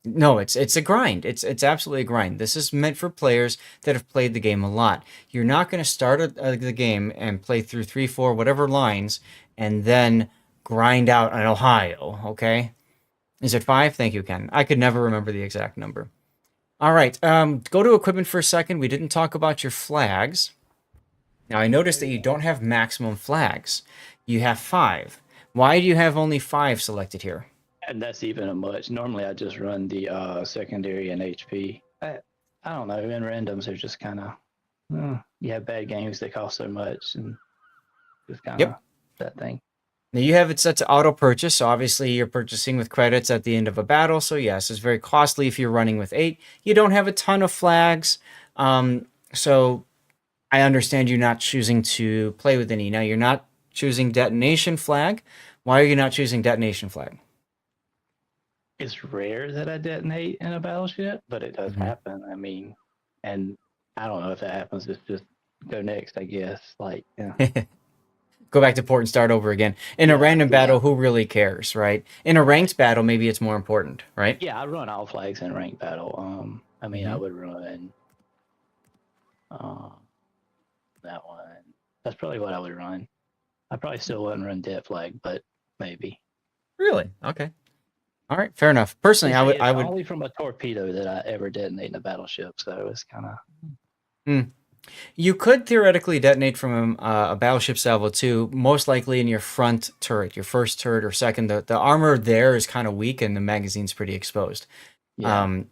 No, it's a grind. It's absolutely a grind. This is meant for players that have played the game a lot. You're not going to start the game and play through 3, 4, whatever lines, and then grind out an Ohio. Okay, is it 5? Thank you, Ken. I could never remember the exact number. All right, go to equipment for a second. We didn't talk about your flags. Now I noticed that you don't have maximum flags. You have 5. Why do you have only 5 selected here? And that's even a much. Normally, I just run the secondary and HP. I don't know. In randoms, they're just kind of. You have bad games that cost so much, and just kind of that thing. Now you have it set to auto purchase, so obviously you're purchasing with credits at the end of a battle. So yes, it's very costly if you're running with 8. You don't have a ton of flags, so I understand you not choosing to play with any. Now you're not choosing detonation flag. Why are you not choosing detonation flag? It's rare that I detonate in a battleship, but it does Mhm. happen. I mean, and I don't know if that happens. It's just go next, I guess. Like, yeah. Go back to port and start over again. In a Yeah, random yeah. battle, who really cares, right? In a ranked battle, maybe it's more important, right? Yeah, I run all flags in ranked battle. I mean, I Mhm. would run that one. That's probably what I would run. I probably still wouldn't run dead flag, but maybe. Really? Okay. All right, fair enough. Personally, It's I would. only from a torpedo that I ever detonate in a battleship, so it's kind of. You could theoretically detonate from a battleship salvo too, most likely in your front turret, your first turret or second. The armor there is kind of weak and the magazine's pretty exposed. Yeah.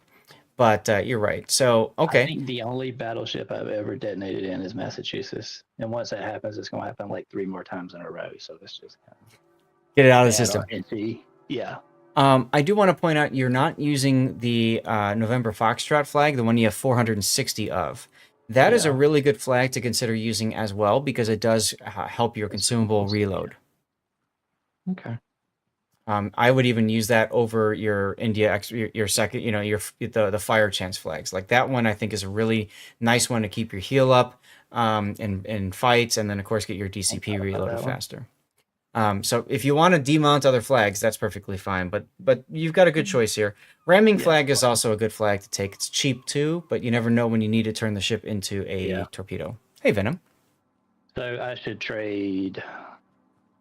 But you're right. So, I okay. think the only battleship I've ever detonated in is Massachusetts, and once that happens, it's going to happen like 3 more times in a row. So it's just kind of Get it out of the bad system. RNG. Yeah. I do want to point out you're not using the November Foxtrot flag, the one you have 460 of. That is a Yeah. really good flag to consider using as well because it does help your consumable Consumables, reload. Okay. I would even use that over your India, your second, the fire chance flags. Like that one, I think is a really nice one to keep your heal up in fights, and then of course get your DCP about reloaded that one. faster. So if you want to demount other flags, that's perfectly fine. But you've got a good choice here. Ramming Yeah, flag is also a good flag to take. It's cheap too, but you never know when you need to turn the ship into a Yeah. torpedo. Hey Venom, So I should trade.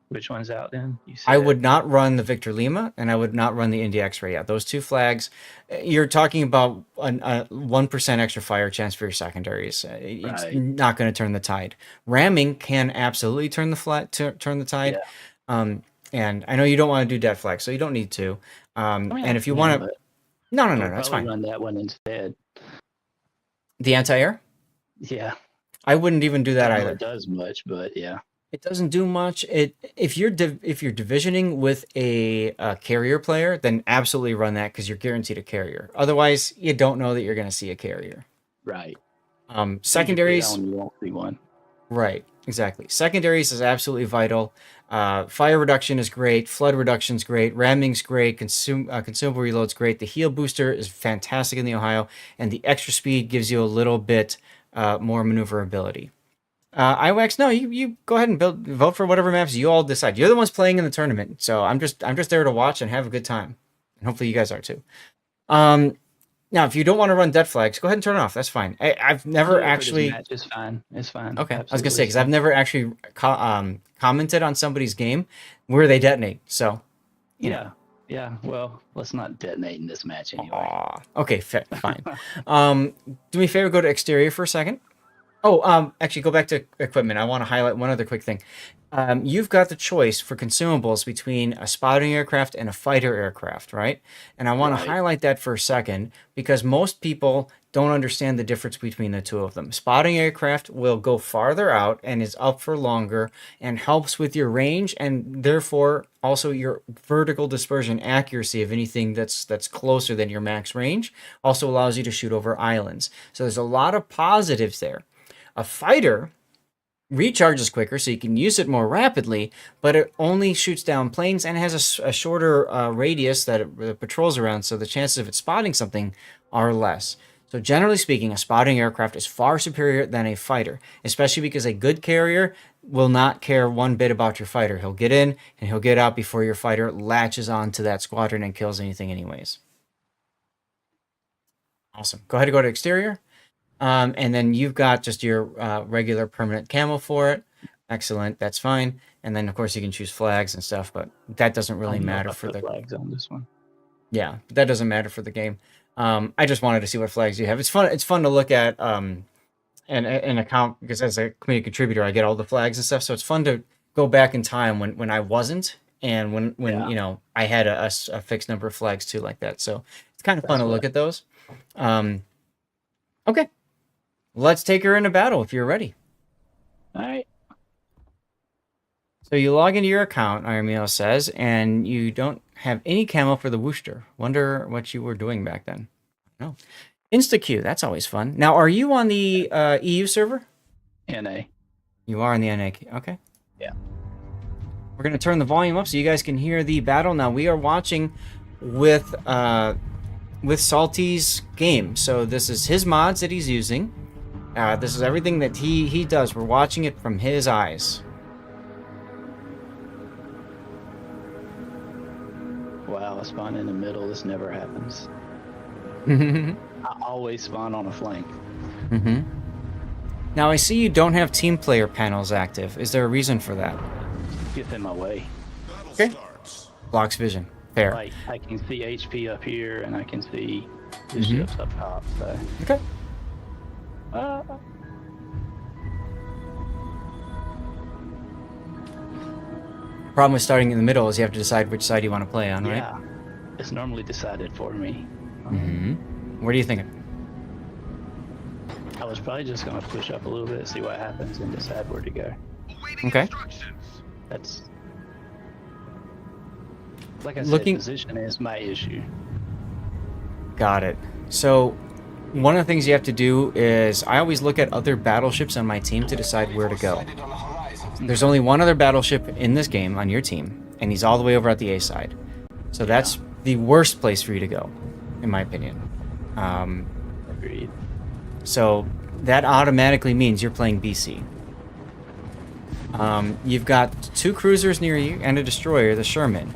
Which one's out then? You I said? would not run the Victor Lima, and I would not run the India X-ray. Yeah, those 2 flags. You're talking about a 1% extra fire chance for your secondaries. It's Right. not going to turn the tide. Ramming can absolutely turn the tide. Yeah. And I know you don't want to do dead flag, so you don't need to. I mean, And I if you can, want to, but no, I would that's probably fine. run that one instead. The anti-air, Yeah. I wouldn't even do that I don't know either. if it does much, but yeah. It doesn't do much. If you're divisioning with a carrier player, then absolutely run that because you're guaranteed a carrier. Otherwise, you don't know that you're going to see a carrier. Right. Secondaries, You won't see one. right? Exactly. Secondaries is absolutely vital. Fire reduction is great. Flood reduction is great. Ramming's great. Consumable reload's great. The heal booster is fantastic in the Ohio, and the extra speed gives you a little bit more maneuverability. IWAX, no, you go ahead and vote for whatever maps you all decide. You're the ones playing in the tournament, so I'm just there to watch and have a good time, and hopefully you guys are too. Now, if you don't want to run dead flags, go ahead and turn it off. That's fine. I've never actually. It's fine. It's fine. Okay, I was gonna Absolutely say because I've fine. never actually commented on somebody's game where they detonate. So, you know. Yeah. Yeah, well, let's not detonate in this match anyway. Aw. Okay, fine. Do me a favor, go to exterior for a second. Oh, actually, go back to equipment. I want to highlight one other quick thing. You've got the choice for consumables between a spotting aircraft and a fighter aircraft, right? And I want to Right. highlight that for a second because most people don't understand the difference between the two of them. Spotting aircraft will go farther out and is up for longer and helps with your range and therefore also your vertical dispersion accuracy of anything that's closer than your max range. Also allows you to shoot over islands. So there's a lot of positives there. A fighter recharges quicker, so you can use it more rapidly, but it only shoots down planes and has a shorter radius that it patrols around, so the chances of it spotting something are less. So generally speaking, a spotting aircraft is far superior than a fighter, especially because a good carrier will not care one bit about your fighter. He'll get in and he'll get out before your fighter latches onto that squadron and kills anything anyways. Awesome. Go ahead and go to exterior. And then you've got just your regular permanent camo for it. Excellent. That's fine. And then, of course, you can choose flags and stuff, but that doesn't really matter for the flags on this one. Yeah, but that doesn't matter for the game. I just wanted to see what flags you have. It's fun. It's fun to look at an account because as a community contributor, I get all the flags and stuff. So it's fun to go back in time when I wasn't and when Yeah. you know I had a fixed number of flags too like that. So it's kind of fun to look at those. Okay. Let's take her into battle if you're ready. All right. So you log into your account, Ironmeal says, and you don't have any camo for the Worcester. Wonder what you were doing back then. No. Insta-Q, that's always fun. Now, are you on the EU server? NA. You are on the NA. Okay. Yeah. We're going to turn the volume up so you guys can hear the battle. Now, we are watching with Salty's game. So this is his mods that he's using. This is everything that he does. We're watching it from his eyes. Wow, I spawn in the middle. This never happens. I always spawn on a flank. Mm-hmm. Now, I see you don't have team player panels active. Is there a reason for that? Gets in my way. Okay. Blocks vision. Fair. Like, I can see HP up here, and I can see the ships up top, so... Okay. Problem with starting in the middle is you have to decide which side you want to play on, right? Yeah. It's normally decided for me. Mm-hmm. What are you thinking? I was probably just going to push up a little bit, see what happens, and decide where to go. Okay. That's... Like I said, Looking- position is my issue. Got it. So, one of the things you have to do is I always look at other battleships on my team to decide where to go. There's only one other battleship in this game on your team, and he's all the way over at the A side. So that's the worst place for you to go, in my opinion. Agreed. So that automatically means you're playing BC. You've got 2 cruisers near you and a destroyer, the Sherman.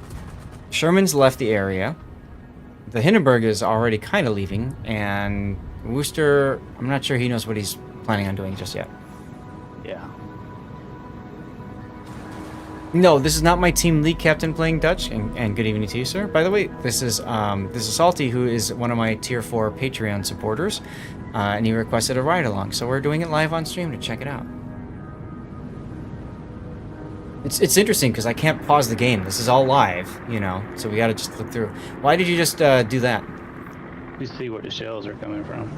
Sherman's left the area. The Hindenburg is already kind of leaving, and Worcester, I'm not sure he knows what he's planning on doing just yet. Yeah. No, this is not my team league captain playing Dutch, and good evening to you, sir. By the way, this is Salty, who is one of my tier 4 Patreon supporters, and he requested a ride along, so we're doing it live on stream to check it out. It's interesting because I can't pause the game. This is all live, you know, so we got to just look through. Why did you just do that? You see where the shells are coming from.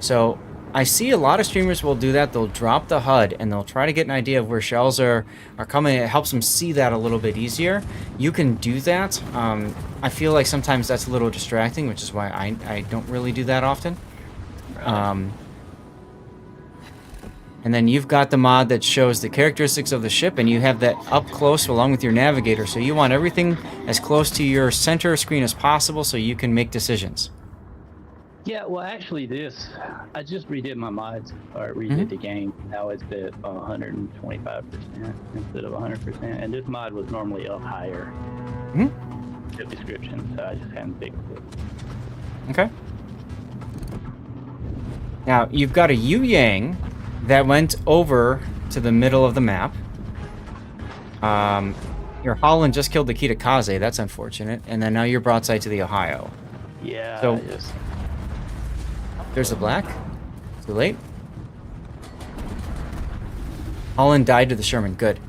So I see a lot of streamers will do that. They'll drop the HUD and they'll try to get an idea of where shells are coming. It helps them see that a little bit easier. You can do that. I feel like sometimes that's a little distracting, which is why I don't really do that often. And then you've got the mod that shows the characteristics of the ship, and you have that up close along with your navigator. So you want everything as close to your center screen as possible so you can make decisions. Yeah, well, actually, I just redid my mods, or redid the game. Now it's at 125% instead of 100%, and this mod was normally up higher. The description, so I just hadn't fixed it. Okay. Now, you've got a Yu Yang that went over to the middle of the map. Your Holland just killed the Kitakaze. That's unfortunate. And then now you're broadside to the Ohio. Yeah. So- I just, There's the black. Too late. Holland died to the Sherman. Good.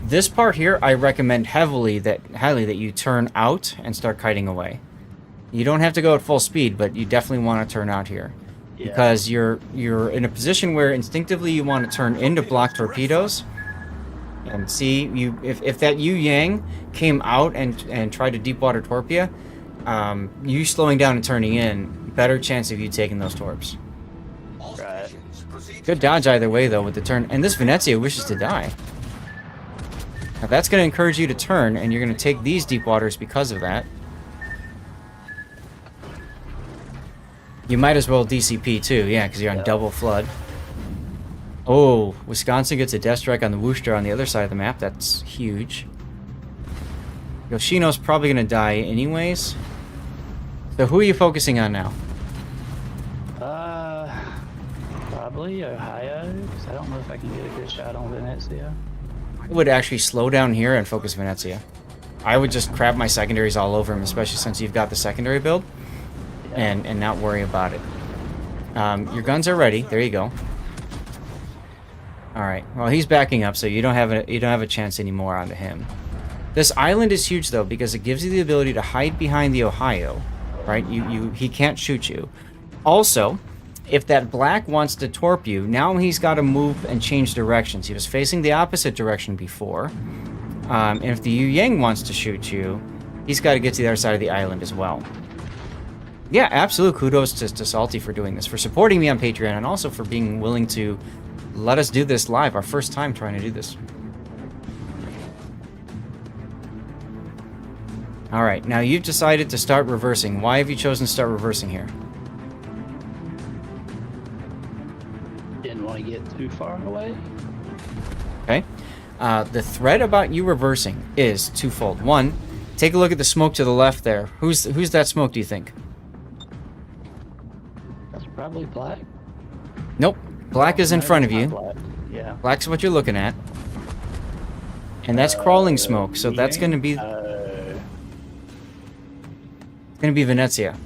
This part here, I recommend highly that you turn out and start kiting away. You don't have to go at full speed, but you definitely want to turn out here. yeah. Because you're in a position where instinctively you want to turn into block torpedoes. And see, if that Yu Yang came out and tried to deep water torpedo, you slowing down and turning in, better chance of you taking those torps. All Right. stations, proceed Good dodge either way though with the turn. And this Venezia wishes to die. Now that's going to encourage you to turn, and you're going to take these deep waters because of that. You might as well DCP too, yeah, because you're on Yeah. double flood. Oh, Wisconsin gets a death strike on the Worcester on the other side of the map. That's huge. Yoshino's probably going to die anyways. So who are you focusing on now? Probably Ohio, 'cause I don't know if I can get a good shot on Venezia. I would actually slow down here and focus Venezia. I would just crap my secondaries all over him, especially since you've got the secondary build, and not worry about it. Your guns are ready. There you go. All right. Well, he's backing up, so you don't have a chance anymore onto him. This island is huge though because it gives you the ability to hide behind the Ohio, right? He can't shoot you. Also, if that black wants to torp you, now he's got to move and change directions. He was facing the opposite direction before. And if the Yu Yang wants to shoot you, he's got to get to the other side of the island as well. Yeah, absolute kudos to Salty for doing this, for supporting me on Patreon, and also for being willing to let us do this live, our first time trying to do this. Alright, now you've decided to start reversing. Why have you chosen to start reversing here? Didn't want to get too far away. Okay. The threat about you reversing is twofold. One, take a look at the smoke to the left there. Who's that smoke, do you think? That's probably black. Nope. Black is in front of you. Black. Yeah. Black's what you're looking at. And that's crawling smoke, so that's going to be Venezia,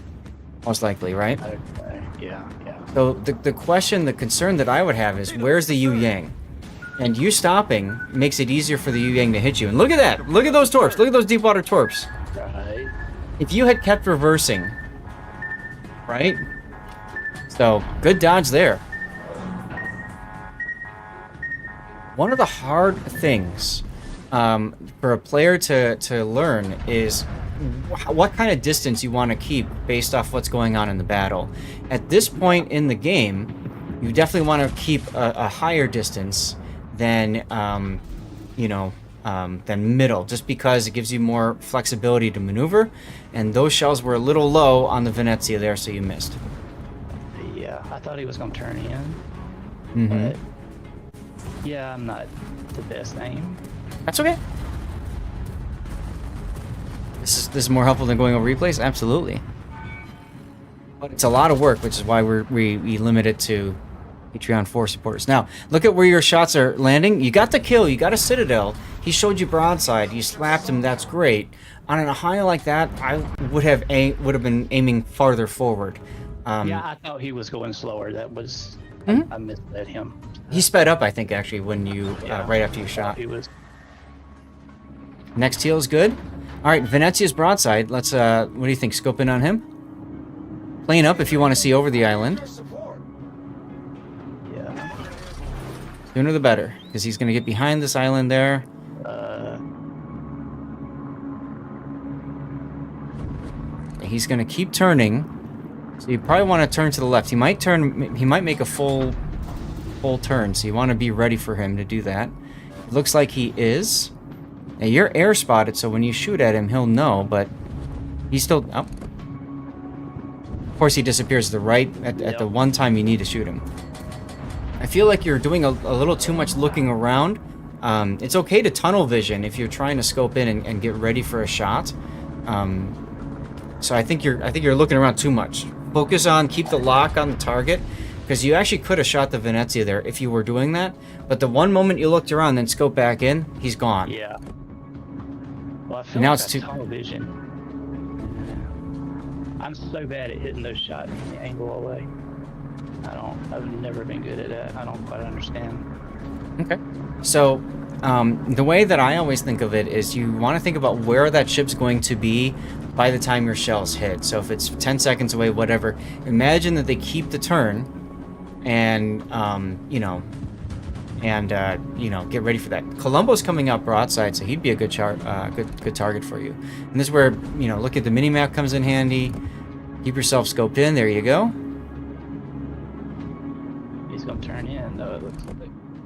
most likely, right? Okay. Yeah. So the question, the concern that I would have is, where's the Yu Yang? And you stopping makes it easier for the Yu Yang to hit you. And look at that! Look at those torps! Look at those deep water torps! Right. If you had kept reversing, right? So, good dodge there. One of the hard things for a player to learn is what kind of distance you want to keep based off what's going on in the battle. At this point in the game, you definitely want to keep a higher distance than than middle, just because it gives you more flexibility to maneuver. And those shells were a little low on the Venezia there, so you missed. Yeah, I thought he was gonna turn in, Mm-hmm. but yeah, I'm not the best aim. That's okay. This is more helpful than going over replays? Absolutely. But it's a lot of work, which is why we limit it to Patreon 4 supporters. Now, look at where your shots are landing. You got the kill. You got a Citadel. He showed you broadside. You slapped him. That's great. On a high like that, I would have been aiming farther forward. Yeah, I thought he was going slower. That was Mhm. I misled him. He sped up, I think, actually, when you right after you shot. He was. Next heal is good. All right, Venezia's broadside. Let's. What do you think? Scope in on him. Plane up if you want to see over the island. Yeah. Sooner the better, because he's going to get behind this island there. He's going to keep turning, so you probably want to turn to the left. He might turn. He might make a full turn, so you want to be ready for him to do that. It looks like he is. Now you're air spotted, so when you shoot at him, he'll know. But he's still. Oh. Of course, he disappears to the right at the one time you need to shoot him. I feel like you're doing a little too much looking around. It's okay to tunnel vision if you're trying to scope in and get ready for a shot. So I think you're looking around too much. Focus on, keep the lock on the target, because you actually could have shot the Venezia there if you were doing that. But the one moment you looked around, then scope back in, he's gone. Yeah. Well, I feel Now like it's that too. tunnel vision. I'm so bad at hitting those shots from the angle away. I've never been good at that. I don't quite understand. Okay. So, the way that I always think of it is you want to think about where that ship's going to be by the time your shells hit. So if it's 10 seconds away, whatever, imagine that they keep the turn and, get ready for that. Columbo's coming out broadside, so he'd be a good good target for you. And this is where, look at the mini-map comes in handy. Keep yourself scoped in. There you go. He's gonna turn in though. It looks like.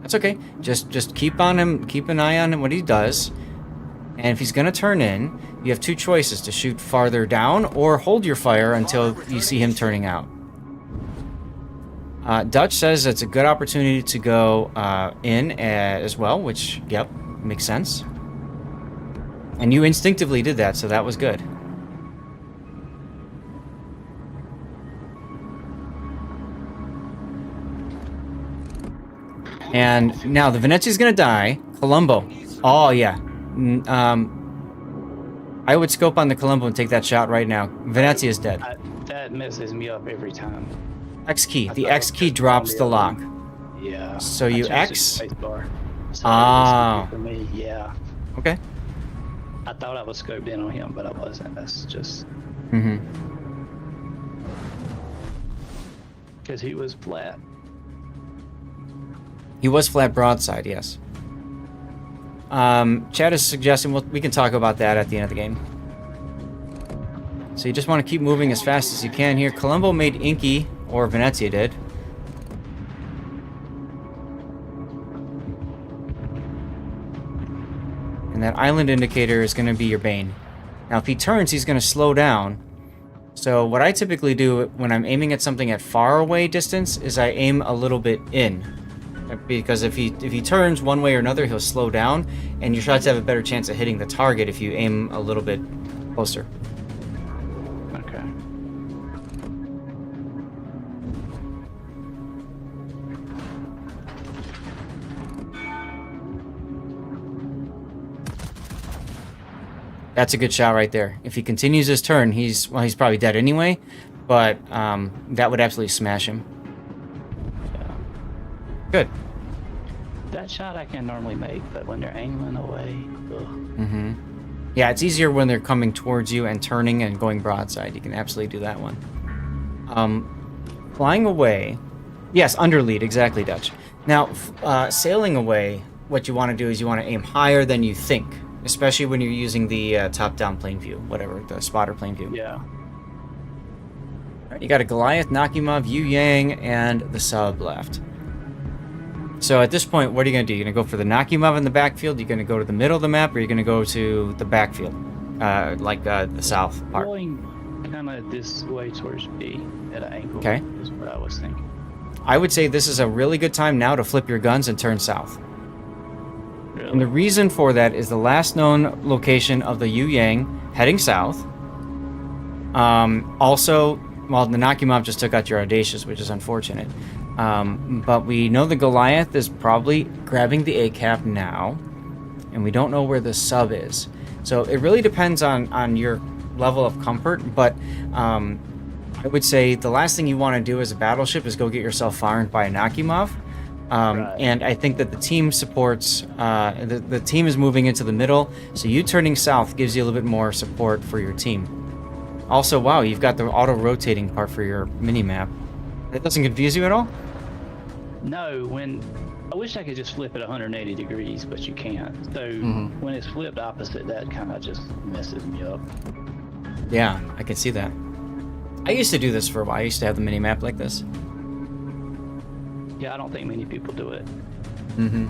That's okay. Just keep on him. Keep an eye on him, what he does. And if he's going to turn in, you have two choices: to shoot farther down or hold your fire until you see him turning out. Dutch says it's a good opportunity to go in as well, which, yep, makes sense. And you instinctively did that, so that was good. And now the Venezia's gonna die. Colombo. Oh, yeah. I would scope on the Colombo and take that shot right now. Venezia's dead. That messes me up every time. X key. I The thought X it was key just drops on the the lock. Yeah. So I you changed it to X? spacebar. So Ah. for me, yeah. Okay. I thought I was scoped in on him, but I wasn't. That's just Mm-hmm. because he was flat. He was flat broadside, yes. Chad is suggesting we can talk about that at the end of the game. So you just want to keep moving as fast as you can here. Colombo made Inky, or Venezia did. And that island indicator is going to be your bane. Now if he turns, he's going to slow down. So what I typically do when I'm aiming at something at far away distance is I aim a little bit in. Because if he turns one way or another, he'll slow down, and your shots have a better chance of hitting the target if you aim a little bit closer. Okay. That's a good shot right there. If he continues his turn, he's probably dead anyway, but that would absolutely smash him. Yeah. Good. That shot I can normally make, but when they're angling away, ugh. Mm-hmm. Yeah, it's easier when they're coming towards you and turning and going broadside. You can absolutely do that one. Flying away. Yes, underlead, exactly, Dutch. Now, sailing away, what you want to do is you want to aim higher than you think, especially when you're using the top-down plane view, whatever, the spotter plane view. Yeah. All right, you got a Goliath, Nakimov, Yu Yang, and the sub left. So at this point, what are you going to do? You're going to go for the Nakimov in the backfield? You're going to go to the middle of the map, or you're going to go to the backfield, the south part? Going kind of this way towards B at an angle. Okay. Is what I was thinking. I would say this is a really good time now to flip your guns and turn south. Really? And the reason for that is the last known location of the Yu Yang heading south. Also, well, the Nakimov just took out your Audacious, which is unfortunate. But we know the Goliath is probably grabbing the A-cap now, and we don't know where the sub is. So it really depends on your level of comfort, but I would say the last thing you want to do as a battleship is go get yourself fired by a Nakimov. Right. And I think that the team supports, the team is moving into the middle, so you turning south gives you a little bit more support for your team. Also, wow, you've got the auto-rotating part for your mini-map. That doesn't confuse you at all? No, I wish I could just flip it 180 degrees, but you can't. So when it's flipped opposite, that kind of just messes me up. Yeah, I can see that. I used to do this for a while. I used to have the mini-map like this. Yeah, I don't think many people do it. Mm-hmm.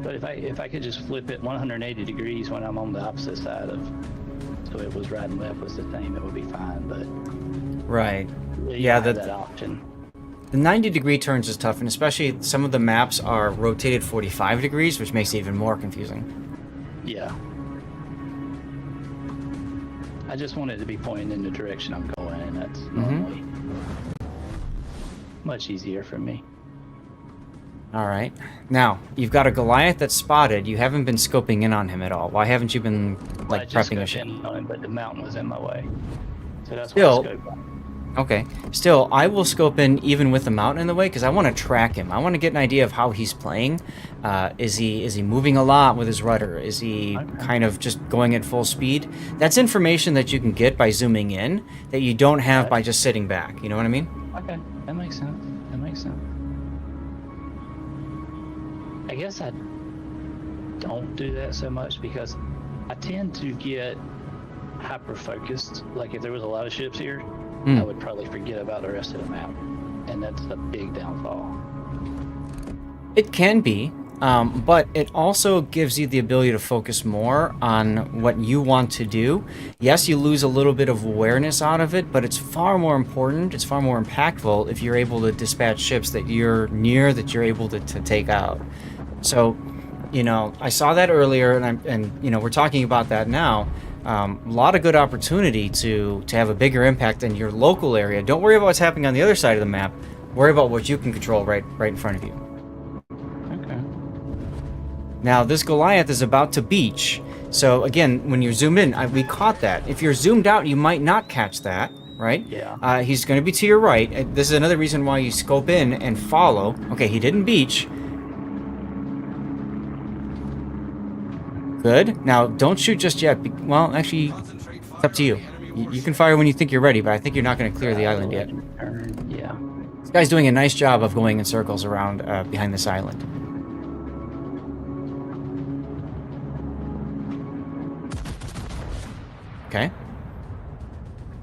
But if I could just flip it 180 degrees when I'm on the opposite side of, so it was right and left was the same, it would be fine. But Right. you Yeah, don't have that option. The 90-degree turns is tough, and especially some of the maps are rotated 45 degrees, which makes it even more confusing. Yeah. I just want it to be pointing in the direction I'm going, and that's normally much easier for me. All right. Now, you've got a Goliath that's spotted. You haven't been scoping in on him at all. Why haven't you been, I like, just prepping a got ship? in on him, but the mountain was in my way. So that's Still- why I scoped on him. Okay. Still, I will scope in even with the mountain in the way because I want to track him. I want to get an idea of how he's playing. Is he moving a lot with his rudder? Is he kind of just going at full speed? That's information that you can get by zooming in that you don't have by just sitting back. You know what I mean? Okay, that makes sense. That makes sense. I guess I don't do that so much because I tend to get hyper focused. Like if there was a lot of ships here, I would probably forget about the rest of the map, and that's a big downfall. It can be, but it also gives you the ability to focus more on what you want to do. Yes, you lose a little bit of awareness out of it, but it's far more important, it's far more impactful if you're able to dispatch ships that you're near, that you're able to take out. So, you know, I saw that earlier, and you know, we're talking about that now. A lot of good opportunity to have a bigger impact in your local area. Don't worry about what's happening on the other side of the map. Worry about what you can control right in front of you. Okay. Now, this Goliath is about to beach. So again, when you're zoomed in, we caught that. If you're zoomed out, you might not catch that, right? Yeah. He's going to be to your right. This is another reason why you scope in and follow. Okay, he didn't beach. Good. Now, don't shoot just yet. Well, actually, it's up to you. You can fire when you think you're ready, but I think you're not going to clear the island yet. Yeah. This guy's doing a nice job of going in circles around behind this island. Okay.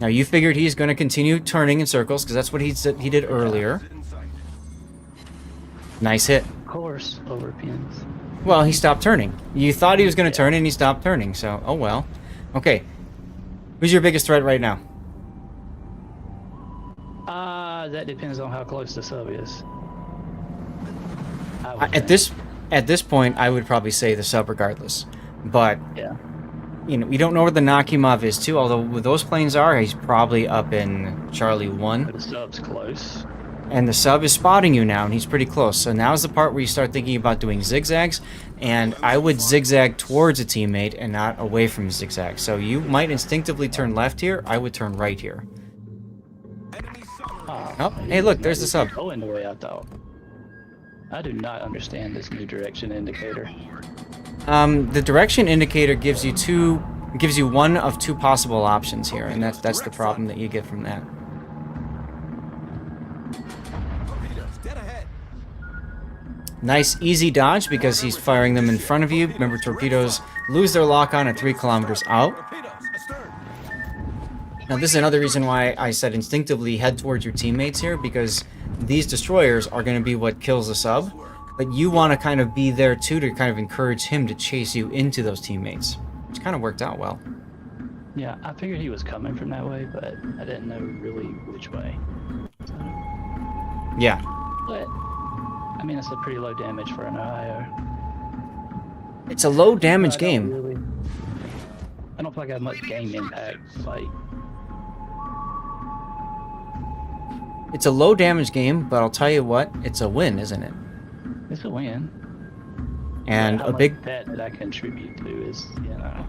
Now, you figured he's going to continue turning in circles, because that's what he did earlier. Nice hit. Of course, over pins. Well, he stopped turning. You thought he was going to turn, and he stopped turning, so, oh well. Okay. Who's your biggest threat right now? That depends on how close the sub is. I would At think. this point, I would probably say the sub regardless. But, Yeah. you know, we don't know where the Nakimov is, too, although where those planes are, he's probably up in Charlie 1. The sub's close. And the sub is spotting you now, and he's pretty close. So now's the part where you start thinking about doing zigzags, and I would zigzag towards a teammate and not away from zigzag. So you might instinctively turn left here. I would turn right here. Oh, hey, look, there's the sub. Going the way I thought. I do not understand this new direction indicator. The direction indicator gives you one of two possible options here, and that's the problem that you get from that. Nice, easy dodge because he's firing them in front of you. Remember, torpedoes lose their lock-on at 3 kilometers out. Now, this is another reason why I said instinctively head towards your teammates here, because these destroyers are going to be what kills the sub, but you want to kind of be there too to kind of encourage him to chase you into those teammates, which kind of worked out well. Yeah, I figured he was coming from that way, but I didn't know really which way. Yeah. But, I mean, it's a pretty low damage for an Ohio. It's a low damage game. I don't feel like I have much game impact. Like, It's a low damage game, but I'll tell you what, it's a win, isn't it? it's a win. And How a much big... that I contribute to is, you know.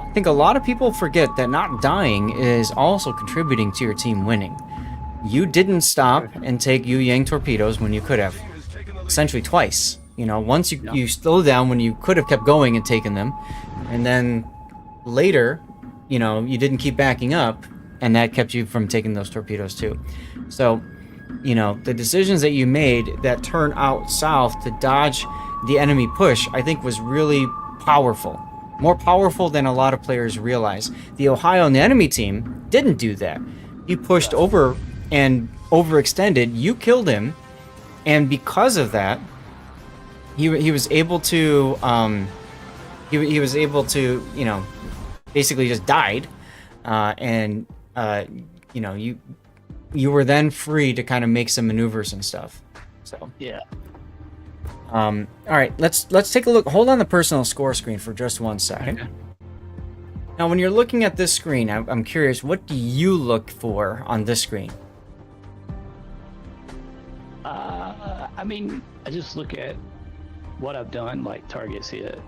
I think a lot of people forget that not dying is also contributing to your team winning. You didn't stop and take Yu Yang torpedoes when you could have. Essentially twice. You know, once you slowed down when you could have kept going and taken them, and then later, you know, you didn't keep backing up, and that kept you from taking those torpedoes too. So, you know, the decisions that you made that turn out south to dodge the enemy push, I think was really powerful. More powerful than a lot of players realize. The Ohio and the enemy team didn't do that. You pushed over and overextended, you killed him, and because of that, he was able to, he was able to, you know, basically just died, you know, you were then free to kind of make some maneuvers and stuff. So Yeah. all right, let's take a look. Hold on the personal score screen for just 1 second. Okay. Now, when you're looking at this screen, I'm curious, what do you look for on this screen? I mean, I just look at what I've done, like targets hit,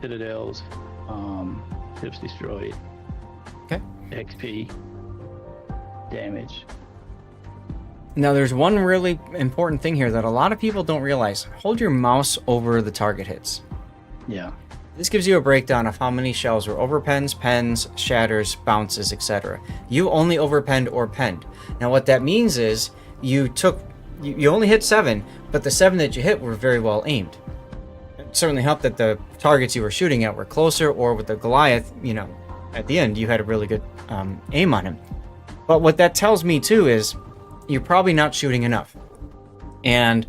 citadels, ships destroyed, Okay. XP, damage. Now, there's one really important thing here that a lot of people don't realize. Hold your mouse over the target hits. Yeah. This gives you a breakdown of how many shells were overpens, pens, shatters, bounces, etc. You only overpenned or penned. Now, what that means is you only hit 7, but the 7 that you hit were very well aimed. It certainly helped that the targets you were shooting at were closer, or with the Goliath, at the end, you had a really good aim on him. But what that tells me too is you're probably not shooting enough. And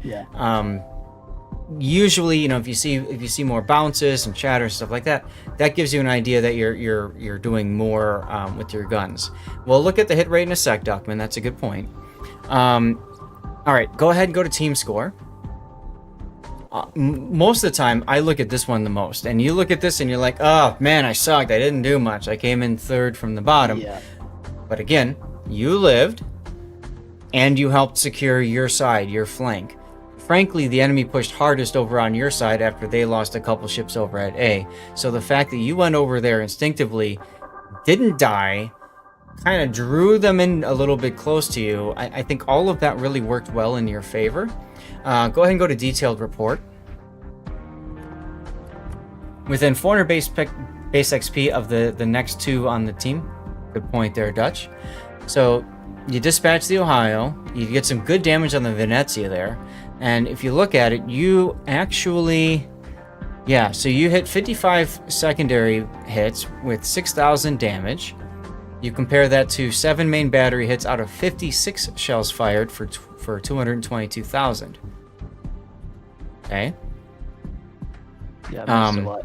usually, if you see more bounces and shatters and stuff like that, that gives you an idea that you're doing more with your guns. We'll look at the hit rate in a sec, Duckman. That's a good point. All right, go ahead and go to team score. Most of the time, I look at this one the most, and you look at this and you're like, oh man, I sucked. I didn't do much. I came in 3rd from the bottom. Yeah. But again, you lived, and you helped secure your side, your flank. Frankly, the enemy pushed hardest over on your side after they lost a couple ships over at A. So the fact that you went over there instinctively, didn't die, kind of drew them in a little bit close to you, I think all of that really worked well in your favor. Go ahead and go to detailed report. Within 400 base XP of the next 2 on the team. Good point there, Dutch. So you dispatch the Ohio, you get some good damage on the Venezia there, and if you look at it, you actually, so you hit 55 secondary hits with 6,000 damage. You compare that to 7 main battery hits out of 56 shells fired for 222,000. Okay. Yeah, I missed a lot.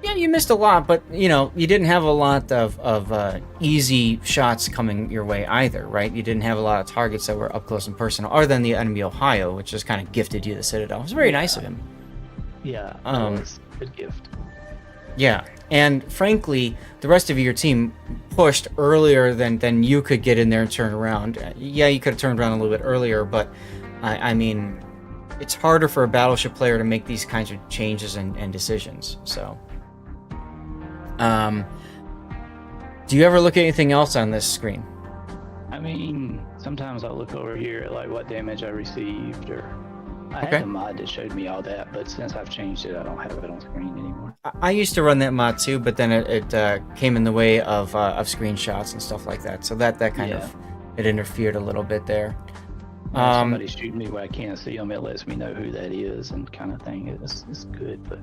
Yeah, you missed a lot, but you didn't have a lot of easy shots coming your way either, right? You didn't have a lot of targets that were up close and personal, other than the enemy Ohio, which just kind of gifted you the Citadel. It was very nice of him. Yeah, that was a good gift. Yeah, and frankly, the rest of your team pushed earlier than you could get in there and turn around. Yeah, you could have turned around a little bit earlier, but I mean, it's harder for a battleship player to make these kinds of changes and decisions. So, do you ever look at anything else on this screen? I mean, sometimes I'll look over here at like what damage I received, or I Okay. had a mod that showed me all that, but since I've changed it, I don't have it on screen anymore. I used to run that mod too, but then it came in the way of screenshots and stuff like that. So that kind of it interfered a little bit there. When somebody's shooting me where I can't see them, it lets me know who that is and kind of thing. It's good, but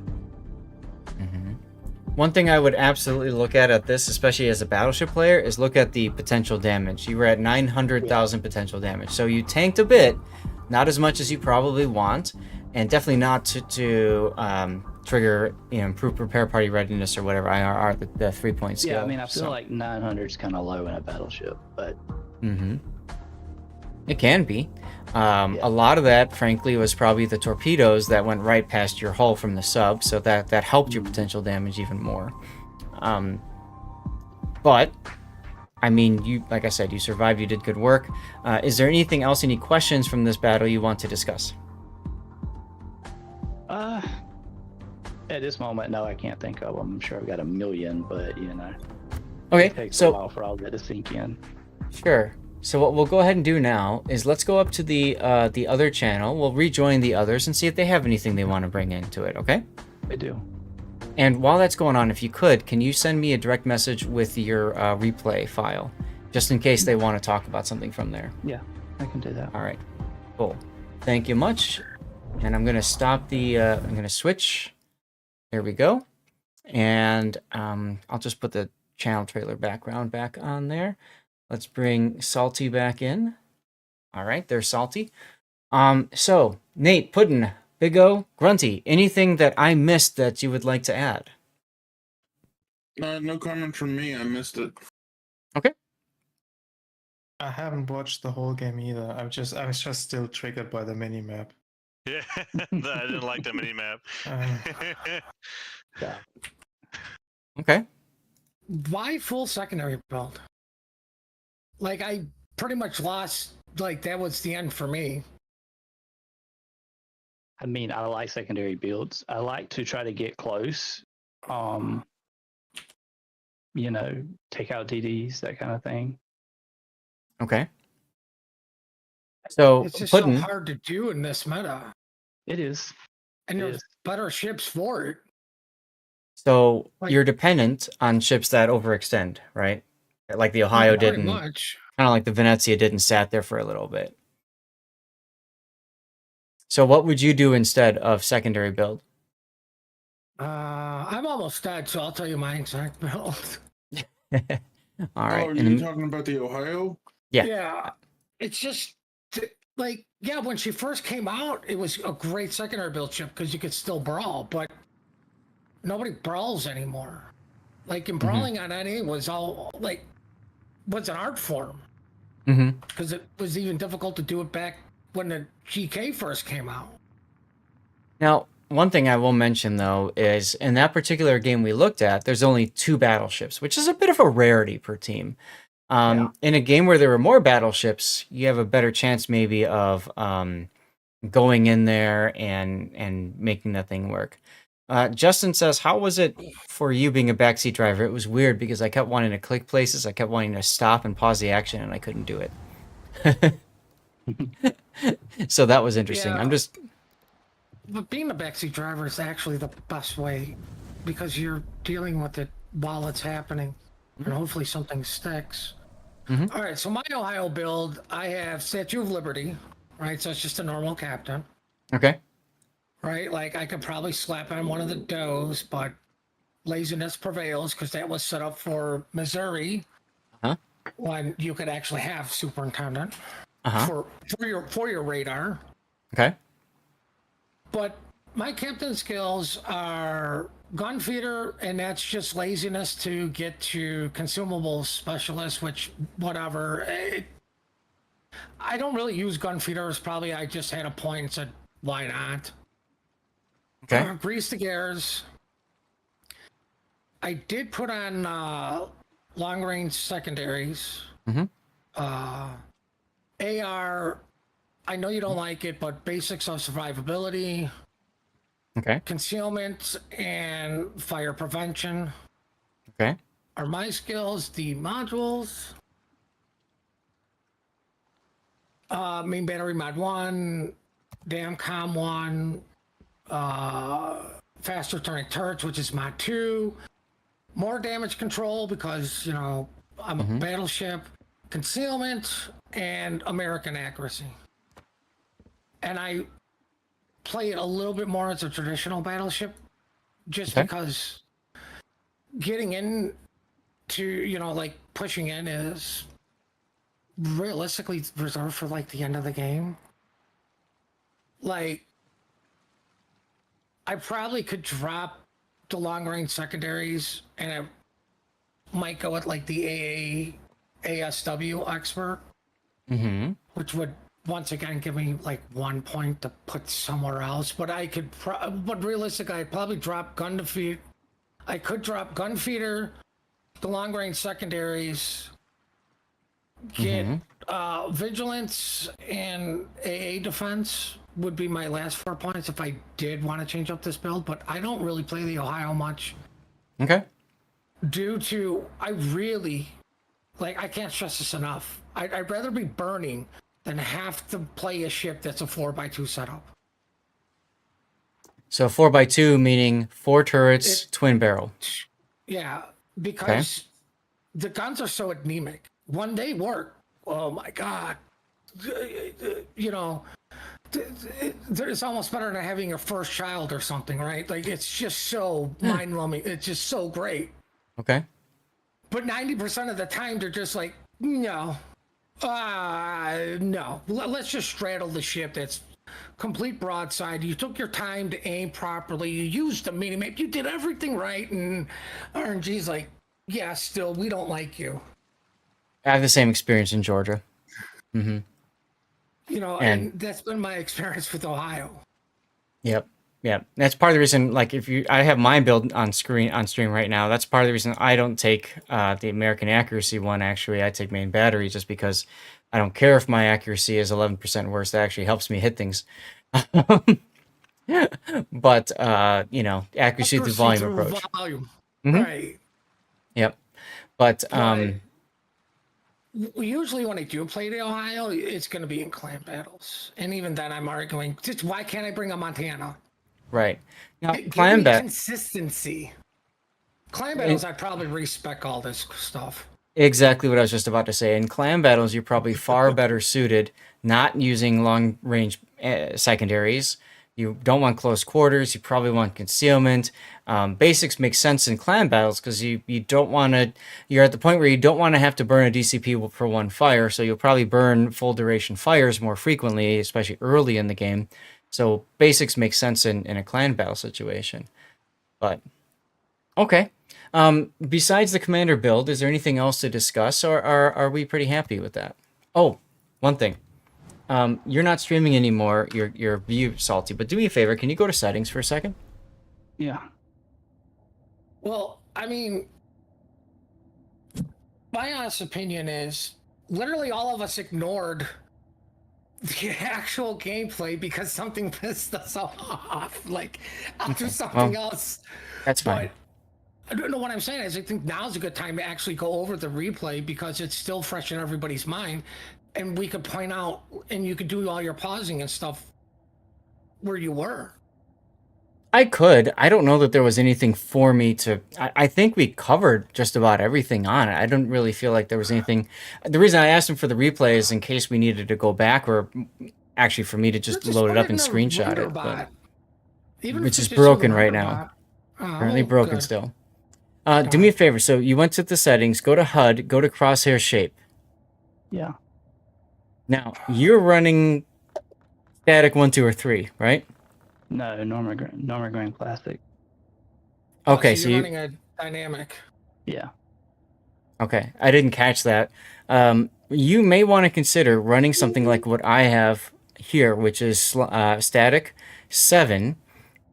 One thing I would absolutely look at this, especially as a battleship player, is look at the potential damage. You were at 900,000 potential damage, so you tanked a bit, not as much as you probably want, and definitely not to trigger improved repair party readiness or whatever IRR, the 3-point skill. yeah, I mean, I feel like 900 is kind of low in a battleship, but It can be. A lot of that, frankly, was probably the torpedoes that went right past your hull from the sub, so that helped your potential damage even more. But, I mean, you, like I said, you survived, you did good work. Is there anything else, any questions from this battle you want to discuss? at this moment, no, I can't think of them. I'm sure I've got a million, but Okay, it takes a so while for all that to sink in. sure. So what we'll go ahead and do now is let's go up to the other channel. We'll rejoin the others and see if they have anything they want to bring into it, okay? They do. And while that's going on, if you could, can you send me a direct message with your replay file, just in case they want to talk about something from there? Yeah, I can do that. All right, cool. Thank you much. And I'm gonna stop the. I'm gonna switch. There we go. And I'll just put the channel trailer background back on there. Let's bring Salty back in. All right, there's Salty. So Nate, Puddin, Big O, Grunty, anything that I missed that you would like to add? No comment from me. I missed it. I haven't watched the whole game either. I was just still triggered by the mini map. Yeah, I didn't like the mini map. Yeah. Okay. Why full secondary build? Like, I pretty much lost like that was the end for me. I mean, I like secondary builds. I like to try to get close. You know, take out DDs, that kind of thing. Okay. So It's just Puddin, so hard to do in this meta, It is. and It there's is. better ships for it. so Like- you're dependent on ships that overextend, right? Like the Ohio Pretty did, and much. kind of like the Venezia did and sat there for a little bit. So what would you do instead of secondary build? I'm almost dead, so I'll tell you my exact build. All right. Oh, and you then- talking about the Ohio? Yeah. Yeah, it's just like, yeah, when she first came out, it was a great secondary build ship because you could still brawl, but nobody brawls anymore. Like, in brawling on NA was all like was an art form Mhm. because it was even difficult to do it back when the GK first came out. Now, one thing I will mention though is in that particular game we looked at, there's only 2 battleships, which is a bit of a rarity per team. In a game where there were more battleships, you have a better chance maybe of going in there and making that thing work. Justin says, "How was it for you being a backseat driver? It was weird because I kept wanting to click places, I kept wanting to stop and pause the action, and I couldn't do it." So that was interesting. Yeah. I'm just But being a backseat driver is actually the best way because you're dealing with it while it's happening, and hopefully something sticks. All right, so my Ohio build, I have Statue of Liberty, right? So it's just a normal captain, okay. right? Like I could probably slap on one of the does, but laziness prevails because that was set up for Missouri Uh-huh. when you could actually have superintendent Uh-huh. for your radar. Okay. But my captain skills are gun feeder, and that's just laziness to get to consumable specialist, which whatever. I don't really use gun feeders. Probably I just had a point and said, why not? Okay. Grease the gears. I did put on long range secondaries. Mhm. AR, I know you don't like it, but basics of survivability, Okay. concealment, and fire prevention Okay. are my skills. The modules, main battery mod 1, damn com 1, faster turning turrets, which is mod 2, more damage control because, you know, I'm a battleship, concealment, and American accuracy. And I play it a little bit more as a traditional battleship just Okay. because getting in to, you know, like pushing in is realistically reserved for like the end of the game. Like, I probably could drop the long range secondaries and I might go with like the ASW expert, which would once again give me like 1 point to put somewhere else. But I could, but realistically, I'd probably drop gun defeat. I could drop gun feeder, the long range secondaries, get vigilance and AA defense would be my last 4 points if I did want to change up this build. But I don't really play the Ohio much Okay. due to I really like I can't stress this enough. I'd rather be burning than have to play a ship that's a 4x2 setup. So 4x2 meaning 4 turrets, twin barrel. Yeah, because the guns are so anemic. When they work, oh my god, you know, it's almost better than having your first child or something, right? Like it's just so mind-numbing. It's just so great. Okay. But 90% of the time, they're just like, no, no. Let's just straddle the ship. That's complete broadside. You took your time to aim properly. You used the mini map. You did everything right. And RNG's like, yeah, still, we don't like you. I have the same experience in Georgia. Mm-hmm. You know, And- and that's been my experience with Ohio. Yep. Yep. That's part of the reason, like, I have my build on stream right now. That's part of the reason I don't take the American accuracy one, actually. I take main battery just because I don't care if my accuracy is 11% worse. That actually helps me hit things. But accuracy through volume approach. Volume. Mhm. Right. Yep. But Usually when I do play the Ohio, it's going to be in clan battles. And even then, I'm arguing, just why can't I bring a Montana? right now, Give clan me bat. consistency. Clan battles, I'd probably respec all this stuff. Exactly what I was just about to say. In clan battles, you're probably far better suited not using long range secondaries. You don't want close quarters. You probably want concealment. Basics make sense in clan battles because you don't want to. You're at the point where you don't want to have to burn a DCP for one fire, so you'll probably burn full duration fires more frequently, especially early in the game. So basics make sense in a clan battle situation. But okay. Besides the commander build, is there anything else to discuss, or are we pretty happy with that? Oh, one thing. You're not streaming anymore. Your view salty, but do me a favor. Can you go to settings for a second? Yeah. Well, I mean, my honest opinion is literally all of us ignored the actual gameplay because something pissed us off. Like, I'll do something else. That's fine. But I don't know what I'm saying is I think now's a good time to actually go over the replay because it's still fresh in everybody's mind. And we could point out, and you could do all your pausing and stuff where you were. I could. I don't know that there was anything for me to. I think we covered just about everything on it. I don't really feel like there was anything. The reason I asked him for the replay is in case we needed to go back, or actually for me to just load it up and screenshot it. But, which is broken right now. Currently broken still. Do me a favor. So you went to the settings, go to HUD, go to crosshair shape. Yeah. Now you're running static 1, 2, or 3, right? No, Norma Grand Classic. Okay, so you're running a dynamic. Yeah. Okay, I didn't catch that. You may want to consider running something like what I have here, which is static 7.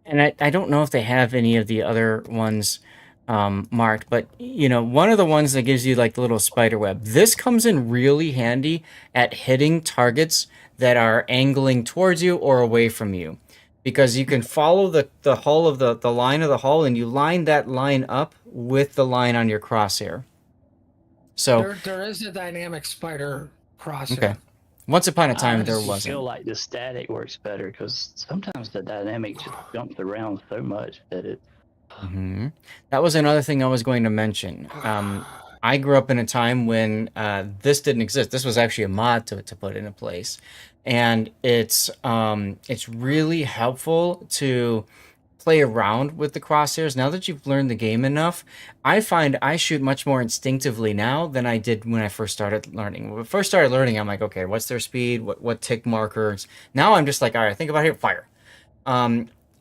And I don't know if they have any of the other ones marked, but one of the ones that gives you like the little spider web. This comes in really handy at hitting targets that are angling towards you or away from you, because you can follow the hull of the line of the hull, and you line that line up with the line on your crosshair. So there is a dynamic spider crosshair. Okay. Once upon a time, there I wasn't. feel like the static works better because sometimes the dynamic just jumps around so much that it. That was another thing I was going to mention. I grew up in a time when this didn't exist. This was actually a mod to put into place, and it's really helpful to play around with the crosshairs. Now that you've learned the game enough, I find I shoot much more instinctively now than I did when I first started learning. When I first started learning, I'm like, okay, what's their speed? What tick markers? Now I'm just like, all right, think about here, fire.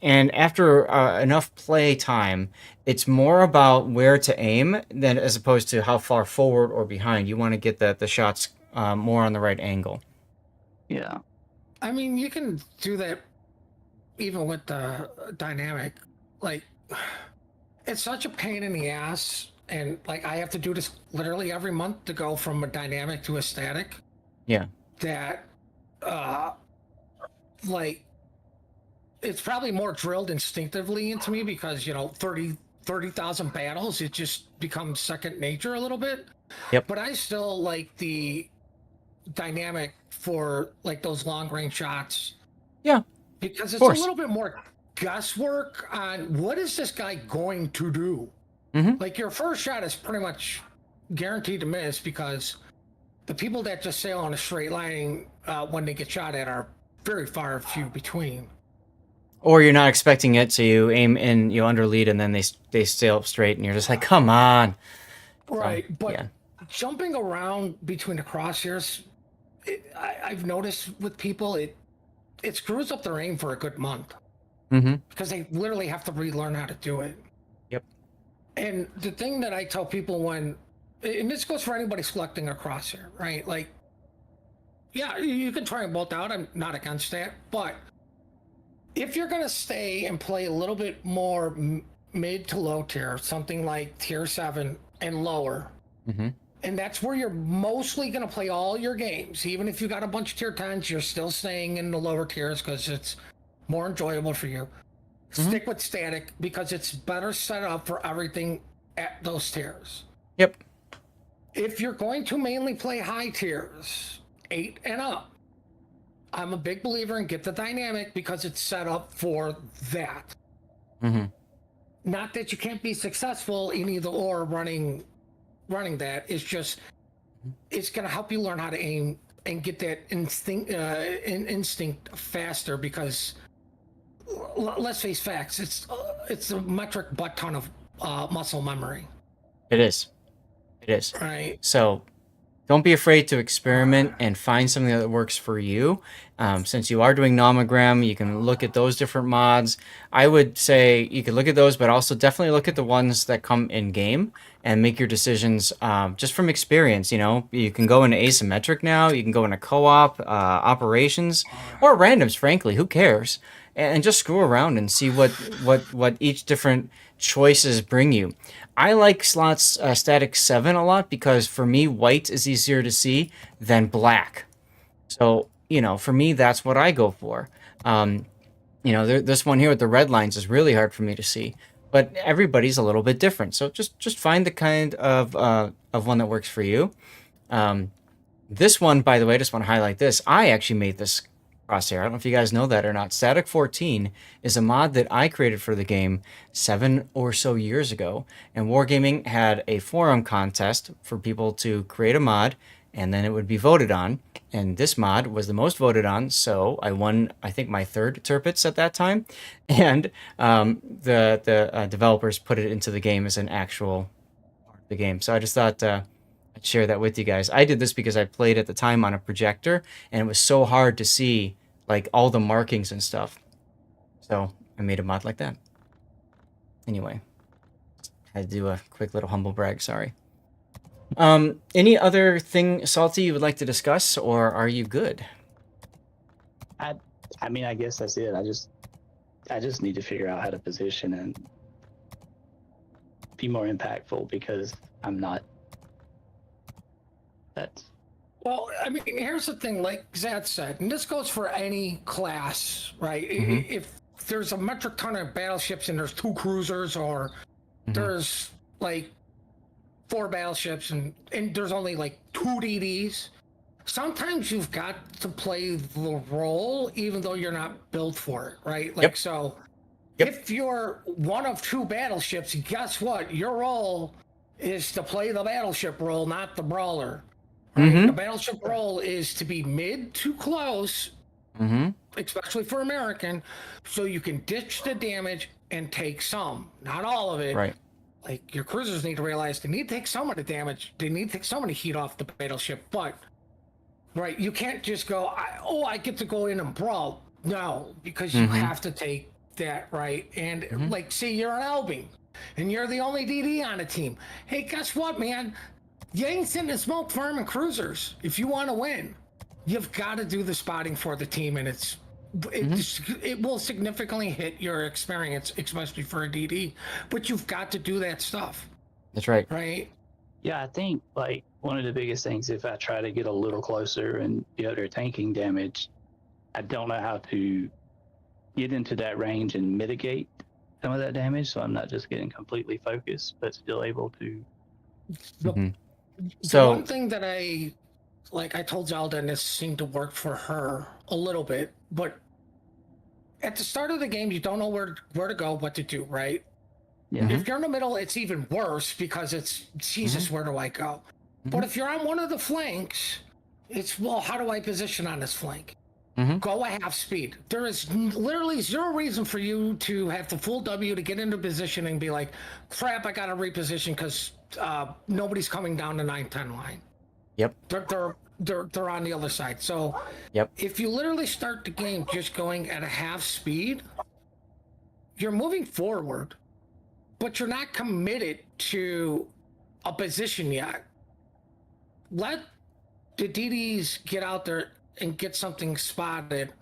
And after enough play time, it's more about where to aim than as opposed to how far forward or behind. You want to get the shots more on the right angle. Yeah. I mean, you can do that even with the dynamic. Like, it's such a pain in the ass, and like I have to do this literally every month to go from a dynamic to a static. Yeah. That, like, it's probably more drilled instinctively into me because 30,000 battles, it just becomes second nature a little bit. Yep. But I still like the dynamic for like those long range shots. Yeah. Because it's a little bit more guesswork on what is this guy going to do. Like your first shot is pretty much guaranteed to miss because the people that just sail on a straight line when they get shot at are very far few between. Or you're not expecting it, so you aim and you underlead, and then they sail up straight, and you're just like, come on. Right, so, but yeah. Jumping around between the crosshairs, I've noticed with people, it screws up their aim for a good month. Because they literally have to relearn how to do it. Yep. And the thing that I tell people and this goes for anybody selecting a crosshair, right? Like, yeah, you can try them both out. I'm not against that, but if you're going to stay and play a little bit more mid to low tier, something like tier 7 and lower, And that's where you're mostly going to play all your games. Even if you got a bunch of tier 10s, you're still staying in the lower tiers because it's more enjoyable for you. Stick with static because it's better set up for everything at those tiers. Yep. If you're going to mainly play high tiers, 8 and up, I'm a big believer in get the dynamic because it's set up for that. Mm-hmm. Not that you can't be successful in either or running that. It's just it's going to help you learn how to aim and get that instinct faster because let's face facts, it's a metric butt ton of muscle memory. It is. Right. So don't be afraid to experiment and find something that works for you. Since you are doing nomogram, you can look at those different mods. I would say you could look at those, but also definitely look at the ones that come in game and make your decisions just from experience. You know, you can go into asymmetric now. You can go into co-op, operations, or randoms. Frankly, who cares? And just screw around and see what each different choices bring you. I like slots static 7 a lot because for me white is easier to see than black. So you know, for me that's what I go for. You know, this one here with the red lines is really hard for me to see, but everybody's a little bit different. So just find the kind of one that works for you. This one, by the way, I just want to highlight this. I actually made this crosshair. I don't know if you guys know that or not. Static 14 is a mod that I created for the game 7 or so years ago. And Wargaming had a forum contest for people to create a mod, and then it would be voted on. And this mod was the most voted on, so I won, I think, my 3rd Tirpitz at that time. And the developers put it into the game as an actual part of the game. So I just thought I'd share that with you guys. I did this because I played at the time on a projector, and it was so hard to see like all the markings and stuff. So I made a mod like that. Anyway, had to do a quick little humble brag, sorry. Any other thing, Salty, you would like to discuss, or are you good? I mean, I guess that's it. I just need to figure out how to position and be more impactful because I'm not. That's. Well, I mean, here's the thing, like Zath said, and this goes for any class, right? If there's a metric ton of battleships and there's 2 cruisers, or there's like 4 battleships and there's only like 2 DDs, sometimes you've got to play the role even though you're not built for it, right? Like, so if you're one of 2 battleships, guess what? Your role is to play the battleship role, not the brawler. Right? The battleship role is to be mid to close, especially for American, so you can ditch the damage and take some, not all of it. Right. Like, your cruisers need to realize they need to take some of the damage. They need to take some of the heat off the battleship. But, right, you can't just go, I get to go in and brawl. No, because you have to take that, right? And, like, see, you're an Albing, and you're the only DD on the team. Hey, guess what, man? You ain't sitting in smoke farming cruisers. If you want to win, you've got to do the spotting for the team, and it will significantly hit your experience, especially for a DD. But you've got to do that stuff. That's right. Right? Yeah, I think like one of the biggest things, if I try to get a little closer and the other tanking damage, I don't know how to get into that range and mitigate some of that damage. So I'm not just getting completely focused, but still able to. The one thing that I told Zelda, and this seemed to work for her a little bit, but at the start of the game, you don't know where to go, what to do, right? Yeah. If you're in the middle, it's even worse because it's, Jesus, where do I go? But if you're on one of the flanks, it's, well, how do I position on this flank? Go a half speed. There is literally 0 reason for you to have the full W to get into position and be like, crap, I got to reposition because nobody's coming down the 9-10 line. Yep. They're on the other side. So if you literally start the game just going at a half speed, you're moving forward, but you're not committed to a position yet. Let the DDs get out there and get something spotted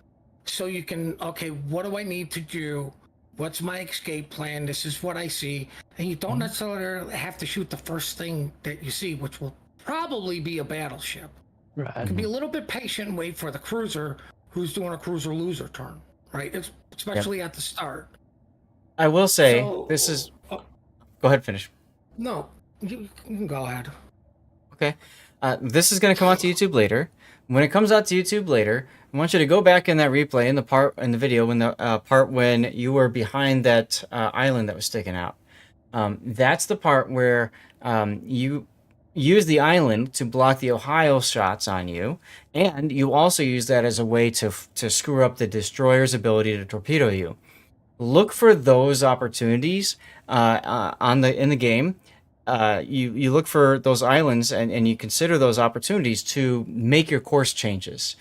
so you can, okay, what do I need to do? What's my escape plan? This is what I see. And you don't necessarily have to shoot the first thing that you see, which will probably be a battleship. Right. Can be a little bit patient and wait for the cruiser who's doing a cruiser loser turn, right? It's especially at the start. I will say So- this is. Go ahead, finish. No, you can go ahead. Okay. This is going to come out to YouTube later. When it comes out to YouTube later, I want you to go back in that replay in the part in the video when the part when you were behind that island that was sticking out. That's the part where you use the island to block the Ohio shots on you, and you also use that as a way to screw up the destroyer's ability to torpedo you. Look for those opportunities in the game. You look for those islands and you consider those opportunities to make your course changes,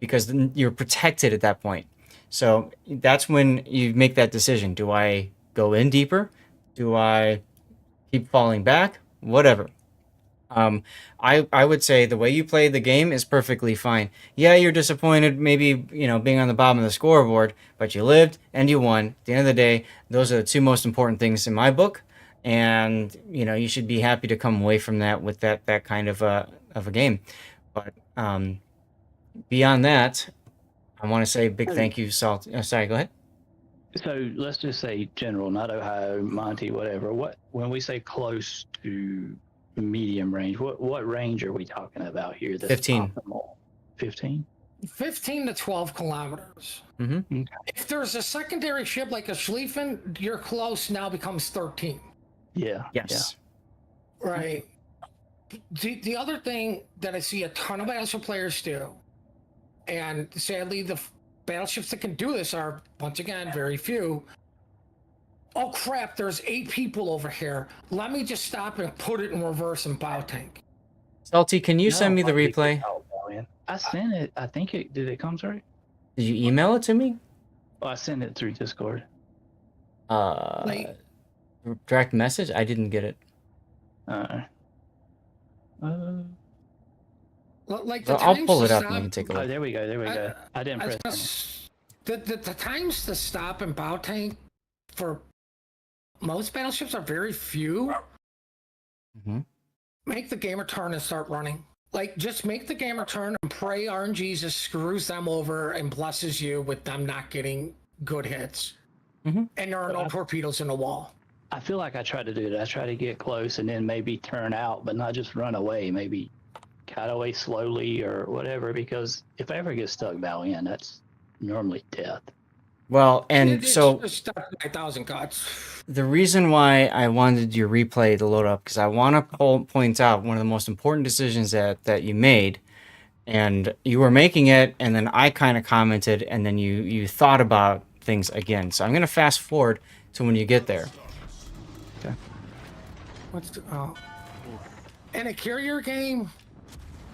because then you're protected at that point. So that's when you make that decision. Do I go in deeper? Do I keep falling back? Whatever. I would say the way you play the game is perfectly fine. Yeah, you're disappointed maybe, being on the bottom of the scoreboard, but you lived and you won. At the end of the day, those are the two most important things in my book. And, you should be happy to come away from that with that kind of a game. But beyond that, I want to say a big thank you, Salt. Sorry, go ahead. So let's just say general, not Ohio, Monty, whatever. When we say close to medium range, what range are we talking about here? That's 15. optimal? 15? 15 to 12 kilometers. Mm-hmm. If there's a secondary ship like a Schlieffen, your close now becomes 13. Yeah. Yes. Right. The other thing that I see a ton of Battleship players do, and sadly the battleships that can do this are, once again, very few. Oh crap, there's 8 people over here. Let me just stop and put it in reverse and bow tank. Salty, can you send me the I think replay? it's out, man. I sent it. I think did it come through? Did you email it to me? Oh, I sent it through Discord. Like, Direct message? I didn't get it. like the I'll times pull to it up stop- and we can take a Oh, look. there we go. I didn't press it. The times to stop and bow tank for most battleships are very few. Mhm. Make the gamer turn and start running. Like, just make the gamer turn and pray RNG just screws them over and blesses you with them not getting good hits. Mhm. And there are no torpedoes in the wall. I feel like I try to do that. I try to get close and then maybe turn out, but not just run away. Maybe cut away slowly or whatever, because if I ever get stuck bow in, that's normally death. Well, and It's so just stuck by 1,000 cuts. the reason why I wanted your replay to load up, because I want to point out one of the most important decisions that you made, and you were making it, and then I kind of commented, and then you thought about things again. So I'm going to fast forward to when you get there. In a carrier game,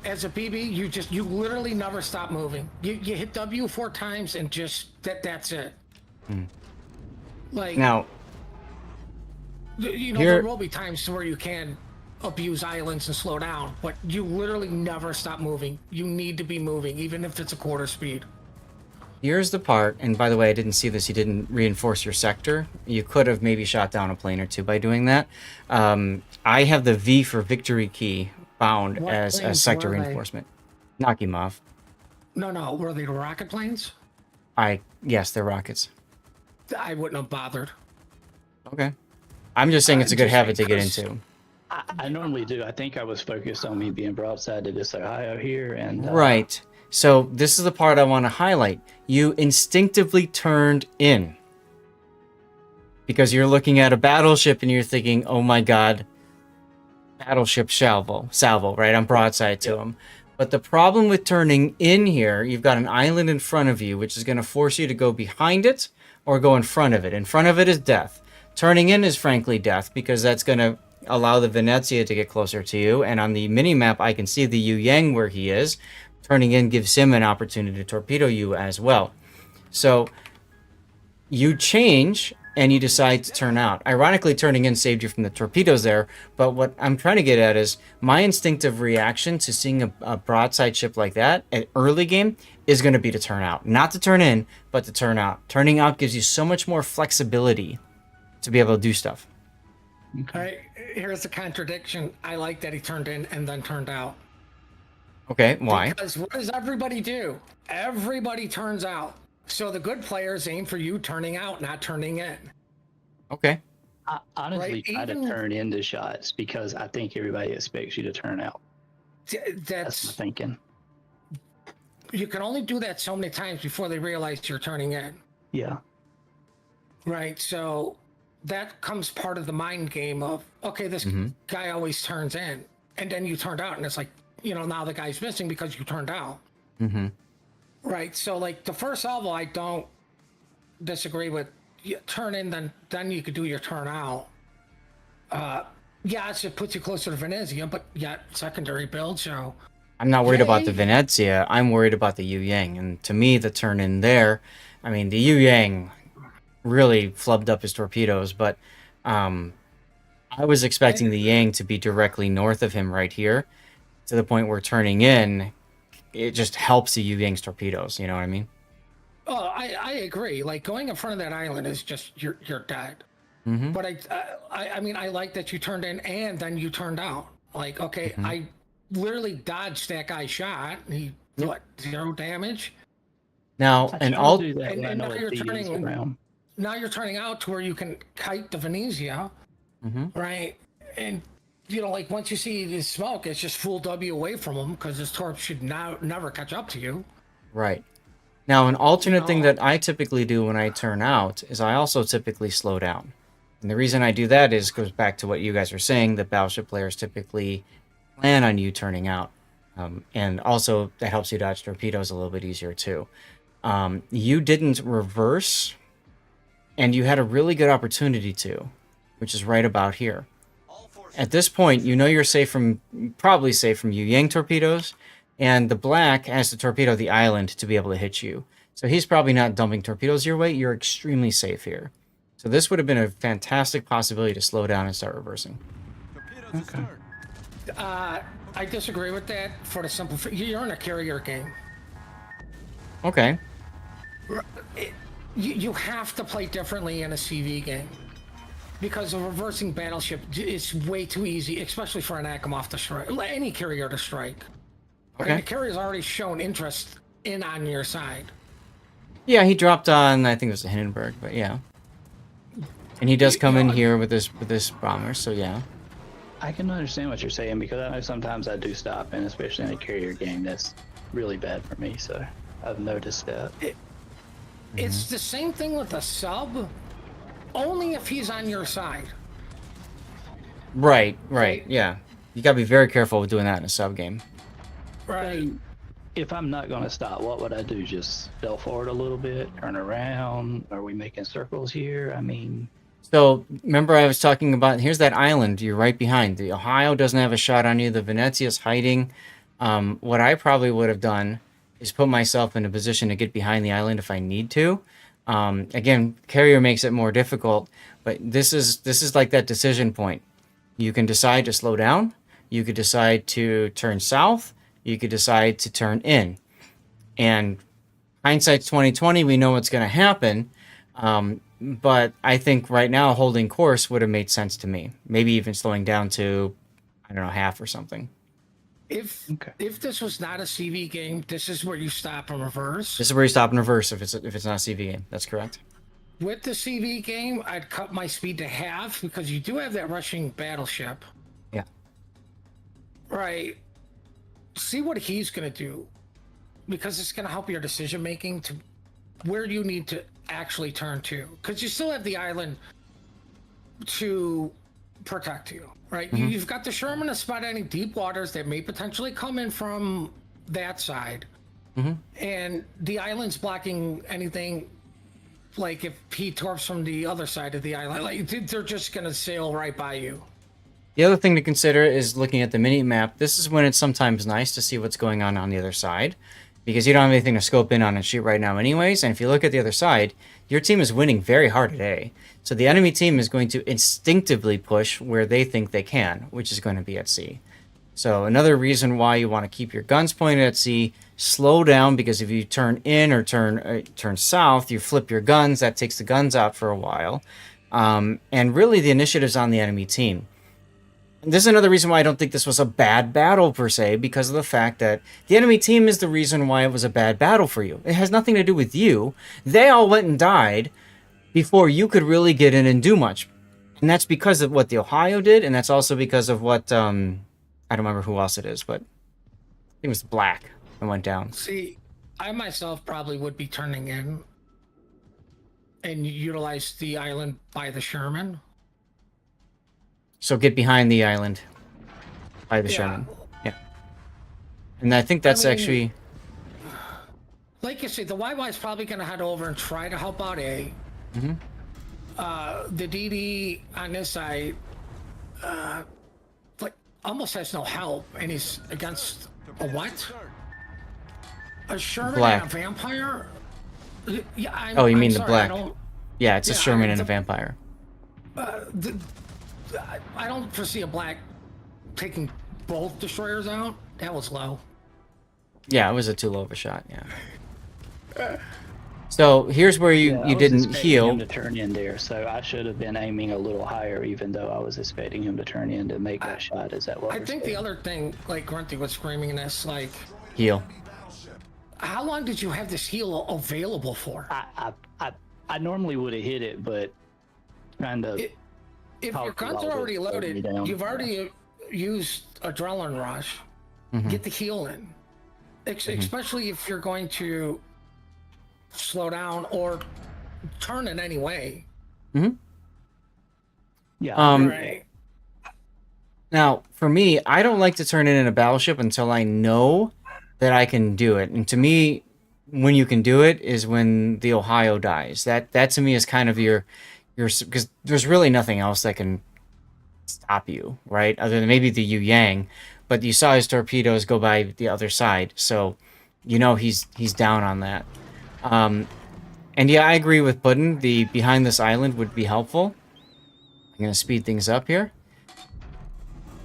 as a BB, you literally never stop moving. You hit W 4 times and just that's it. Like, Now, there here- will be times where you can abuse islands and slow down, but you literally never stop moving. You need to be moving, even if it's a quarter speed. here's the part, and by the way, I didn't see this. You didn't reinforce your sector. You could have maybe shot down a plane or two by doing that. I have the V for victory key bound What as planes sector were they? reinforcement. Knock him off. No, were they rocket planes? Yes, they're rockets. I wouldn't have bothered. Okay. I'm just saying it's a good Just habit to get because- into. I normally do. I think I was focused on me being broadside to this Ohio here, and Right. So this is the part I want to highlight. You instinctively turned in because you're looking at a battleship and you're thinking, "Oh my God, battleship salvo, right? I'm broadside to him." But the problem with turning in here, you've got an island in front of you, which is going to force you to go behind it or go in front of it. In front of it is death. Turning in is frankly death because that's going to allow the Venezia to get closer to you. And on the mini map, I can see the Yu Yang where he is. Turning in gives him an opportunity to torpedo you as well. So you change and you decide to turn out. Ironically, turning in saved you from the torpedoes there. But what I'm trying to get at is my instinctive reaction to seeing a broadside ship like that at early game is going to be to turn out. Not to turn in, but to turn out. Turning out gives you so much more flexibility to be able to do stuff. All right, here's the contradiction. I like that he turned in and then turned out. Okay, why? Because what does everybody do? Everybody turns out. So the good players aim for you turning out, not turning in. Okay. I honestly Right, try to even- turn into shots because I think everybody expects you to turn out. That's my That's thinking. you can only do that so many times before they realize you're turning in. Yeah. Right. So that comes part of the mind game of, okay, this guy always turns in, and then you turned out, and it's like, now the guy's missing because you turned out. Mm-hmm. Right. So like the first level, I don't disagree with. You turn in, then you could do your turn out. Yes, it puts you closer to Venezia, but yet secondary build. So I'm not worried about the Yay. Venezia. I'm worried about the Yu Yang. And to me, the turn in there, I mean, the Yu Yang really flubbed up his torpedoes, but I was expecting the Yang to be directly north of him right here, to the point where turning in, it just helps the Yu Yang's torpedoes. You know what I mean? oh, I agree. Like going in front of that island is just you're dead. Mm-hmm. But I mean, I like that you turned in and then you turned out. Like, okay, I literally dodged that guy's shot. He what 0 damage. Now, I an try alt. to do that and- when I and know now a you're TD is turning- around. Now you're turning out to where you can kite the Venezia, right? And like once you see the smoke, it's just full W away from him because his torp should never catch up to you. Right. Now, an alternate thing that I typically do when I turn out is I also typically slow down. And the reason I do that is goes back to what you guys were saying, that battleship players typically plan on you turning out. And also, that helps you dodge torpedoes a little bit easier, too. You didn't reverse, and you had a really good opportunity to, which is right about here. At this point, you're probably safe from Yu Yang torpedoes, and the black has to torpedo the island to be able to hit you. So he's probably not dumping torpedoes your way. You're extremely safe here. So this would have been a fantastic possibility to slow down and start reversing. Torpedoes astern. I disagree with that for the simple. You're in a carrier game. Okay. You have to play differently in a CV game because a reversing battleship is way too easy, especially for an Akamov to strike. Any carrier to strike. Okay. And the carrier's already shown interest on your side. Yeah, he dropped on, I think it was the Hindenburg, but yeah. And he does come in here with this bomber, so yeah. I can understand what you're saying because I know sometimes I do stop, and especially in a carrier game, that's really bad for me. So I've noticed that. It's the same thing with a sub, only if he's on your side. Right, yeah. You gotta be very careful with doing that in a sub game. Right. If I'm not going to stop, what would I do? Just fell forward a little bit, turn around? Are we making circles here? I mean, So remember I was talking about, here's that island you're right behind. The Ohio doesn't have a shot on you. The Venezia's hiding. What I probably would have done is put myself in a position to get behind the island if I need to. Again, carrier makes it more difficult, but this is like that decision point. You can decide to slow down. You could decide to turn south. You could decide to turn in. And hindsight's 2020. We know what's going to happen. But I think right now holding course would have made sense to me. Maybe even slowing down to, I don't know, half or something. If this was not a CV game, this is where you stop and reverse. This is where you stop and reverse if it's not a CV game. That's correct. With the CV game, I'd cut my speed to half because you do have that rushing battleship. Yeah. Right. See what he's going to do because it's going to help your decision making to where you need to actually turn to because you still have the island to protect you, right? You've got the Sherman to spot any deep waters that may potentially come in from that side, and the island's blocking anything. Like if he torps from the other side of the island, like they're just gonna sail right by you. The other thing to consider is looking at the mini map. This is when it's sometimes nice to see what's going on the other side, because you don't have anything to scope in on and shoot right now anyways. And if you look at the other side, your team is winning very hard at A. So the enemy team is going to instinctively push where they think they can, which is going to be at C. So another reason why you want to keep your guns pointed at C, slow down, because if you turn in or turn south, you flip your guns. That takes the guns out for a while. And really, the initiative's on the enemy team. And this is another reason why I don't think this was a bad battle, per se, because of the fact that the enemy team is the reason why it was a bad battle for you. It has nothing to do with you. They all went and died before you could really get in and do much. And that's because of what the Ohio did, and that's also because of what, I don't remember who else it is, but I think it was Black that went down. See, I myself probably would be turning in and utilize the island by the Sherman. So get behind the island by the Sherman. Yeah. And I think that's actually... Like you say, the YY is probably going to head over and try to help out A. Mm-hmm. The DD on this side, like, almost has no help, and he's against a what? A Sherman Black. and a vampire? Yeah, Oh, you mean sorry, the Black. I don't, Yeah, it's a Sherman and a the- vampire. I don't foresee a Black taking both destroyers out. That was low. Yeah, it was a too low of a shot, yeah. So here's where you I was didn't expecting heal. him to turn in there, so I should have been aiming a little higher, even though I was expecting him to turn in to make that shot. Is that what I we're think the saying? other thing, like Grunty was screaming this, like, Heal. how long did you have this heal available for? I normally would have hit it, but kind of. If How your guns loud are already it slowed me loaded, down. you've already used Adrenaline Rush. Mhm. Get the heal in. Especially if you're going to slow down or turn in any way. Yeah. Right. Now, for me, I don't like to turn in a battleship until I know that I can do it. And to me, when you can do it is when the Ohio dies. That to me is kind of your because there's really nothing else that can stop you, right? Other than maybe the Yu Yang, but you saw his torpedoes go by the other side, so you know he's down on that. And yeah, I agree with Puddin. The behind this island would be helpful. I'm gonna speed things up here.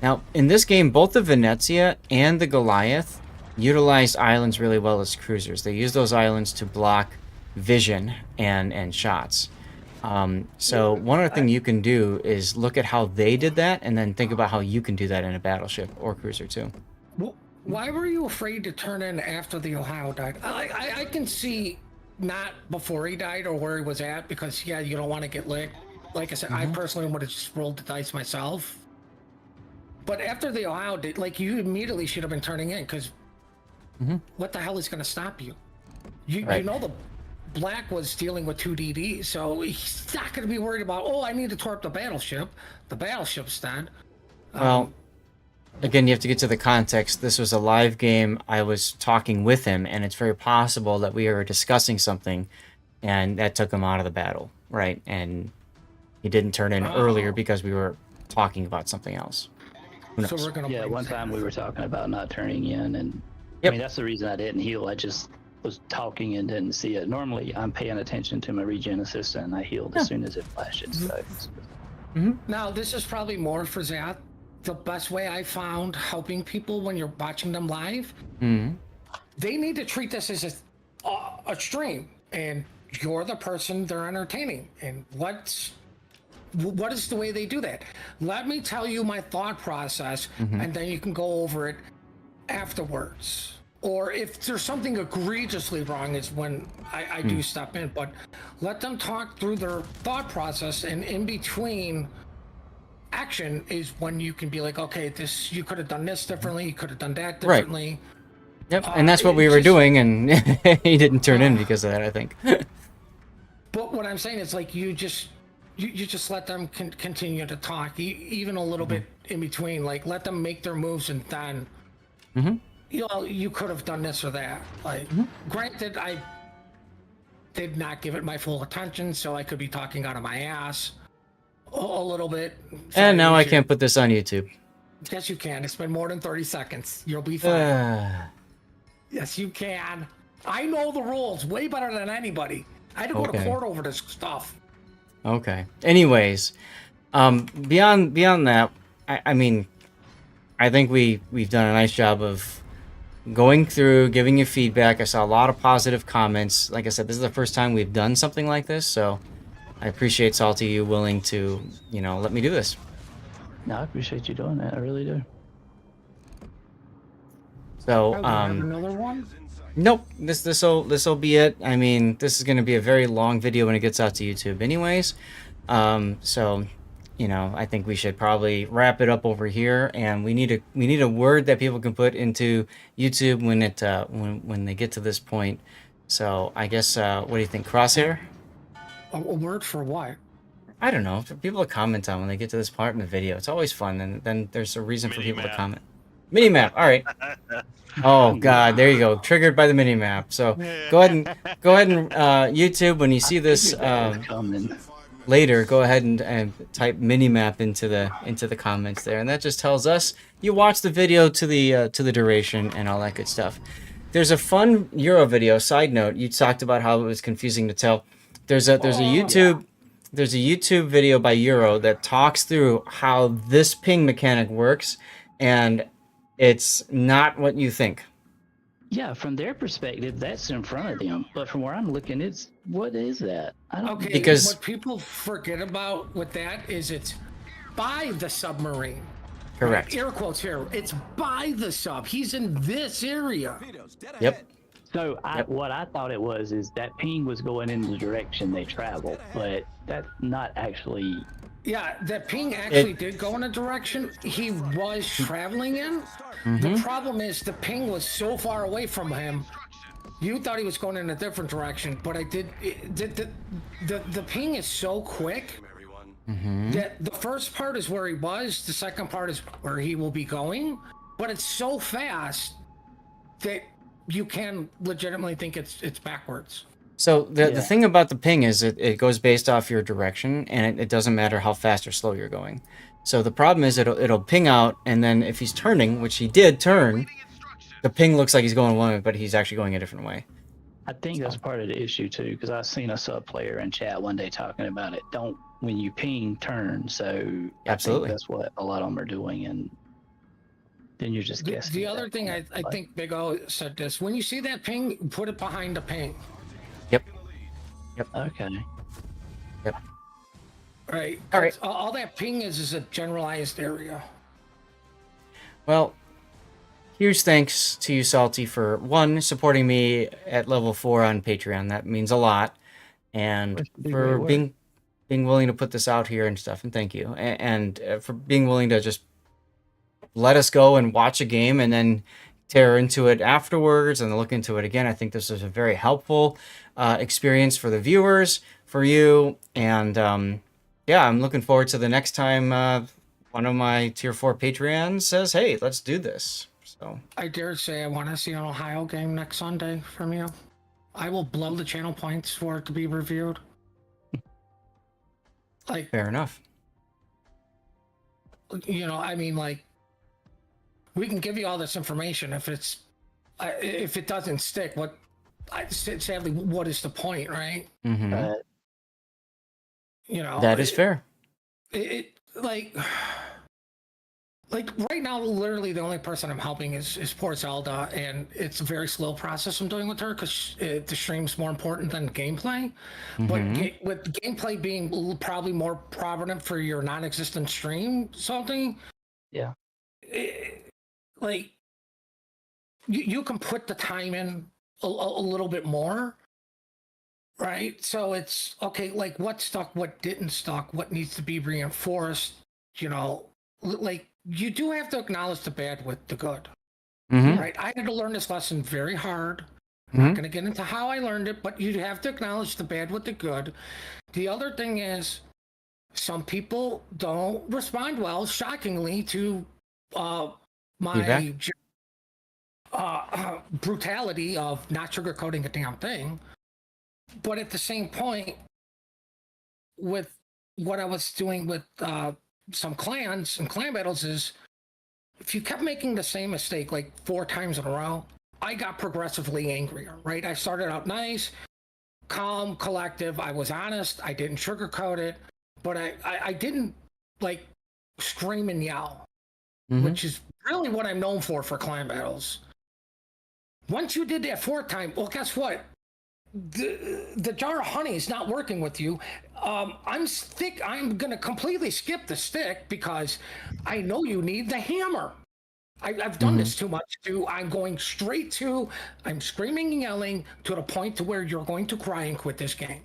Now, in this game, both the Venezia and the Goliath utilized islands really well as cruisers. They use those islands to block vision and shots. So one other thing you can do is look at how they did that and then think about how you can do that in a battleship or cruiser too. Well, why were you afraid to turn in after the Ohio died? I can see not before he died or where he was at, because yeah, you don't want to get licked. Like I said, I personally would have just rolled the dice myself. But after the Ohio did, like, you immediately should have been turning in, because what the hell is going to stop you? You know the Black was dealing with 2 DD, so he's not going to be worried about, oh, I need to torp the battleship. The battleship's dead. Well, again, you have to get to the context. This was a live game. I was talking with him, and it's very possible that we were discussing something, and that took him out of the battle, right? And he didn't turn in earlier because we were talking about something else. Who knows? So we're going to Yeah, one time we were talking about not turning in, and Yep. I mean that's the reason I didn't heal. I just was talking and didn't see it. Normally, I'm paying attention to my regen assistant, and I healed as soon as it flashes. So. Now, this is probably more for Zath. The best way I found helping people when you're watching them live, they need to treat this as a stream, and you're the person they're entertaining. And what is the way they do that? Let me tell you my thought process, and then you can go over it afterwards. Or if there's something egregiously wrong is when I do step in, but let them talk through their thought process, and in between action is when you can be like, okay, this, you could have done this differently, you could have done that Right. differently. Yep, and that's what we were doing, and he didn't turn in because of that, I think. But what I'm saying is, like, you just let them continue to talk, even a little bit in between. Like, let them make their moves, and then you know, you could have done this or that. Like, granted, I did not give it my full attention, so I could be talking out of my ass a little bit. And now I Sorry, can't put this on YouTube. Yes, you can. It's been more than 30 seconds. You'll be fine. Okay. Yes, you can. I know the rules way better than anybody. I had to go to court over this stuff. Anyways, beyond that, I mean, I think we've done a nice job of going through, giving you feedback. I saw a lot of positive comments. Like I said, this is the first time we've done something like this, so I appreciate Salty you willing to, let me do this. No, I appreciate you doing that. I really do. So, Oh, do you have another one? nope, this'll be it. I mean, this is going to be a very long video when it gets out to YouTube, anyways. So, I think we should probably wrap it up over here, and we need a word that people can put into YouTube when they get to this point. So, I guess what do you think, Crosshair? A word for what? I don't know. For people to comment on when they get to this part in the video, it's always fun, and then there's a reason for people to Mini-map. comment. Mini-map. All right. Oh God, there you go. Triggered by the mini-map. So go ahead and YouTube when you see this Coming. later. Go ahead and type mini-map into the comments there, and that just tells us you watched the video to the duration and all that good stuff. There's a fun Euro video. Side note: you talked about how it was confusing to tell. There's a YouTube video by Euro that talks through how this ping mechanic works, and it's not what you think. Yeah, from their perspective, that's in front of them. But from where I'm looking, what is that? I don't. Okay, Because- what people forget about with that is it's by the submarine. Correct. Air quotes here. It's by the sub. He's in this area. Torpedoes, dead Yep. ahead. So what I thought it was is that ping was going in the direction they travel, but that's not actually. Yeah, that ping actually did go in a direction he was traveling in. The problem is the ping was so far away from him. You thought he was going in a different direction, but the ping is so quick that the first part is where he was, the second part is where he will be going, but it's so fast that you can legitimately think it's backwards. So the thing about the ping is it goes based off your direction, and it doesn't matter how fast or slow you're going. So the problem is it'll ping out, and then if he's turning, which he did turn, the ping looks like he's going one way, but he's actually going a different way. I think that's part of the issue too, because I've seen a sub player in chat one day talking about it. When you ping, turn. So Absolutely. I think that's what a lot of them are doing, and then you're just guessing. The other thing I think Big O said this: when you see that ping, put it behind the ping. Okay. Right. All right. All that ping is a generalized area. Well, huge thanks to you, Salty, for one, supporting me at level 4 on Patreon. That means a lot, and That's a big for work. being willing to put this out here and stuff. And thank you, and for being willing to just let us go and watch a game and then tear into it afterwards and look into it again. I think this is a very helpful experience for the viewers, for you, and yeah, I'm looking forward to the next time one of my tier 4 Patreons says, "Hey, let's do this." So I dare say I want to see an Ohio game next Sunday from you. I will blow the channel points for it to be reviewed. Like, fair enough. I mean, like, we can give you all this information if it doesn't stick. Sadly, what is the point, right? Mm-hmm. That is fair. Like right now, literally the only person I'm helping is poor Zelda, and it's a very slow process I'm doing with her because the stream's more important than gameplay. But with gameplay being probably more prominent for your non-existent stream, something. Yeah. Like you can put the time in a little bit more. Right, so it's okay. Like, what stuck, what didn't stuck, what needs to be reinforced. Like you do have to acknowledge the bad with the good. Right, I had to learn this lesson very hard. I'm not going to get into how I learned it, but you have to acknowledge the bad with the good. The other thing is, some people don't respond well, shockingly, to my brutality of not sugarcoating a damn thing. But at the same point, with what I was doing with some clans and clan battles is, if you kept making the same mistake like 4 times in a row, I got progressively angrier, right? I started out nice, calm, collective. I was honest. I didn't sugarcoat it, but I didn't like scream and yell, which is really what I'm known for clan battles. Once you did that 4th time, well, guess what? The jar of honey is not working with you. I'm gonna completely skip the stick because I know you need the hammer. I've done this too much too. I'm screaming and yelling to the point to where you're going to cry and quit this game.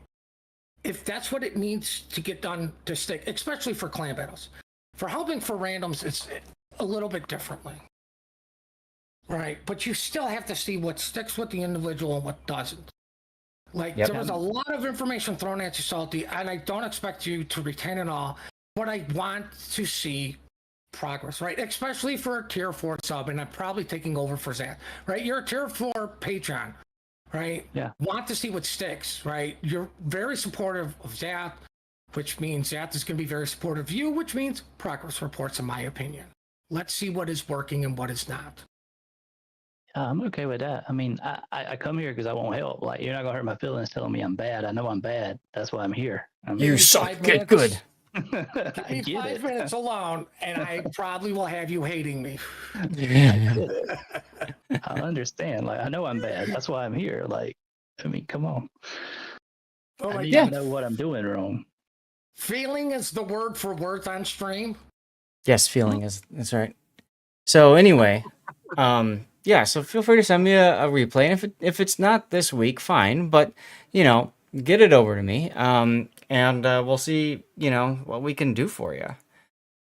If that's what it needs to get done to stick, especially for clan battles. For helping for randoms, it's a little bit differently. Right, but you still have to see what sticks with the individual and what doesn't. Like, Yep. there was a lot of information thrown at you, Salty, and I don't expect you to retain it all, but I want to see progress, right? Especially for a tier 4 sub, and I'm probably taking over for Zath, right? You're a tier 4 Patreon, right? Yeah. Want to see what sticks, right? You're very supportive of Zath, which means Zath is going to be very supportive of you, which means progress reports, in my opinion. Let's see what is working and what is not. I'm okay with that. I mean, I come here because I want help. Like, you're not gonna hurt my feelings telling me I'm bad. I know I'm bad. That's why I'm here. I mean, You me suck. 5 Get minutes. good. Give me 5 minutes alone, and I probably will have you hating me. I understand. Like, I know I'm bad. That's why I'm here. Like, I mean, come on. Oh I my need Yeah. to know what I'm doing wrong. Feeling is the word for words on stream. Yes, feeling is that's right. So anyway, yeah. So feel free to send me a replay, and if it's not this week, fine. But get it over to me, and we'll see what we can do for you.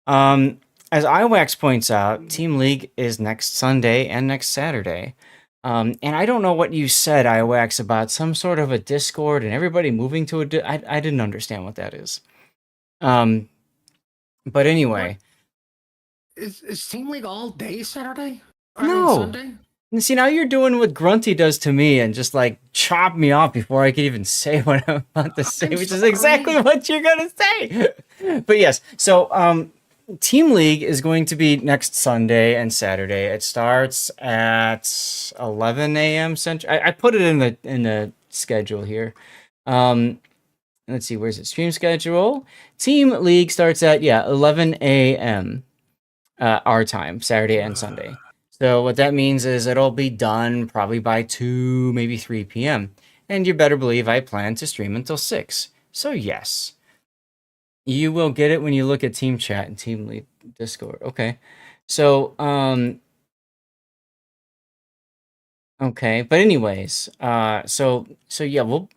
As iWax points out, Team League is next Sunday and next Saturday. And I don't know what you said, iWax, about some sort of a Discord and everybody moving to I didn't understand what that is. But anyway. Is Team League all day Saturday? No. Sunday? And see, now you're doing what Grunty does to me and just like chop me off before I can even say what I'm about to say, which is exactly what you're going to say. But yes, so Team League is going to be next Sunday and Saturday. It starts at 11 a.m. Central. I put it in the schedule here. Let's see, where's it? Stream schedule. Team League starts at 11 a.m. Our time, Saturday and Sunday. So what that means is it'll be done probably by 2, maybe 3 p.m. And you better believe I plan to stream until 6. So yes, you will get it when you look at Team Chat and Team Lead Discord. Okay. So, okay. But anyways, so yeah, we'll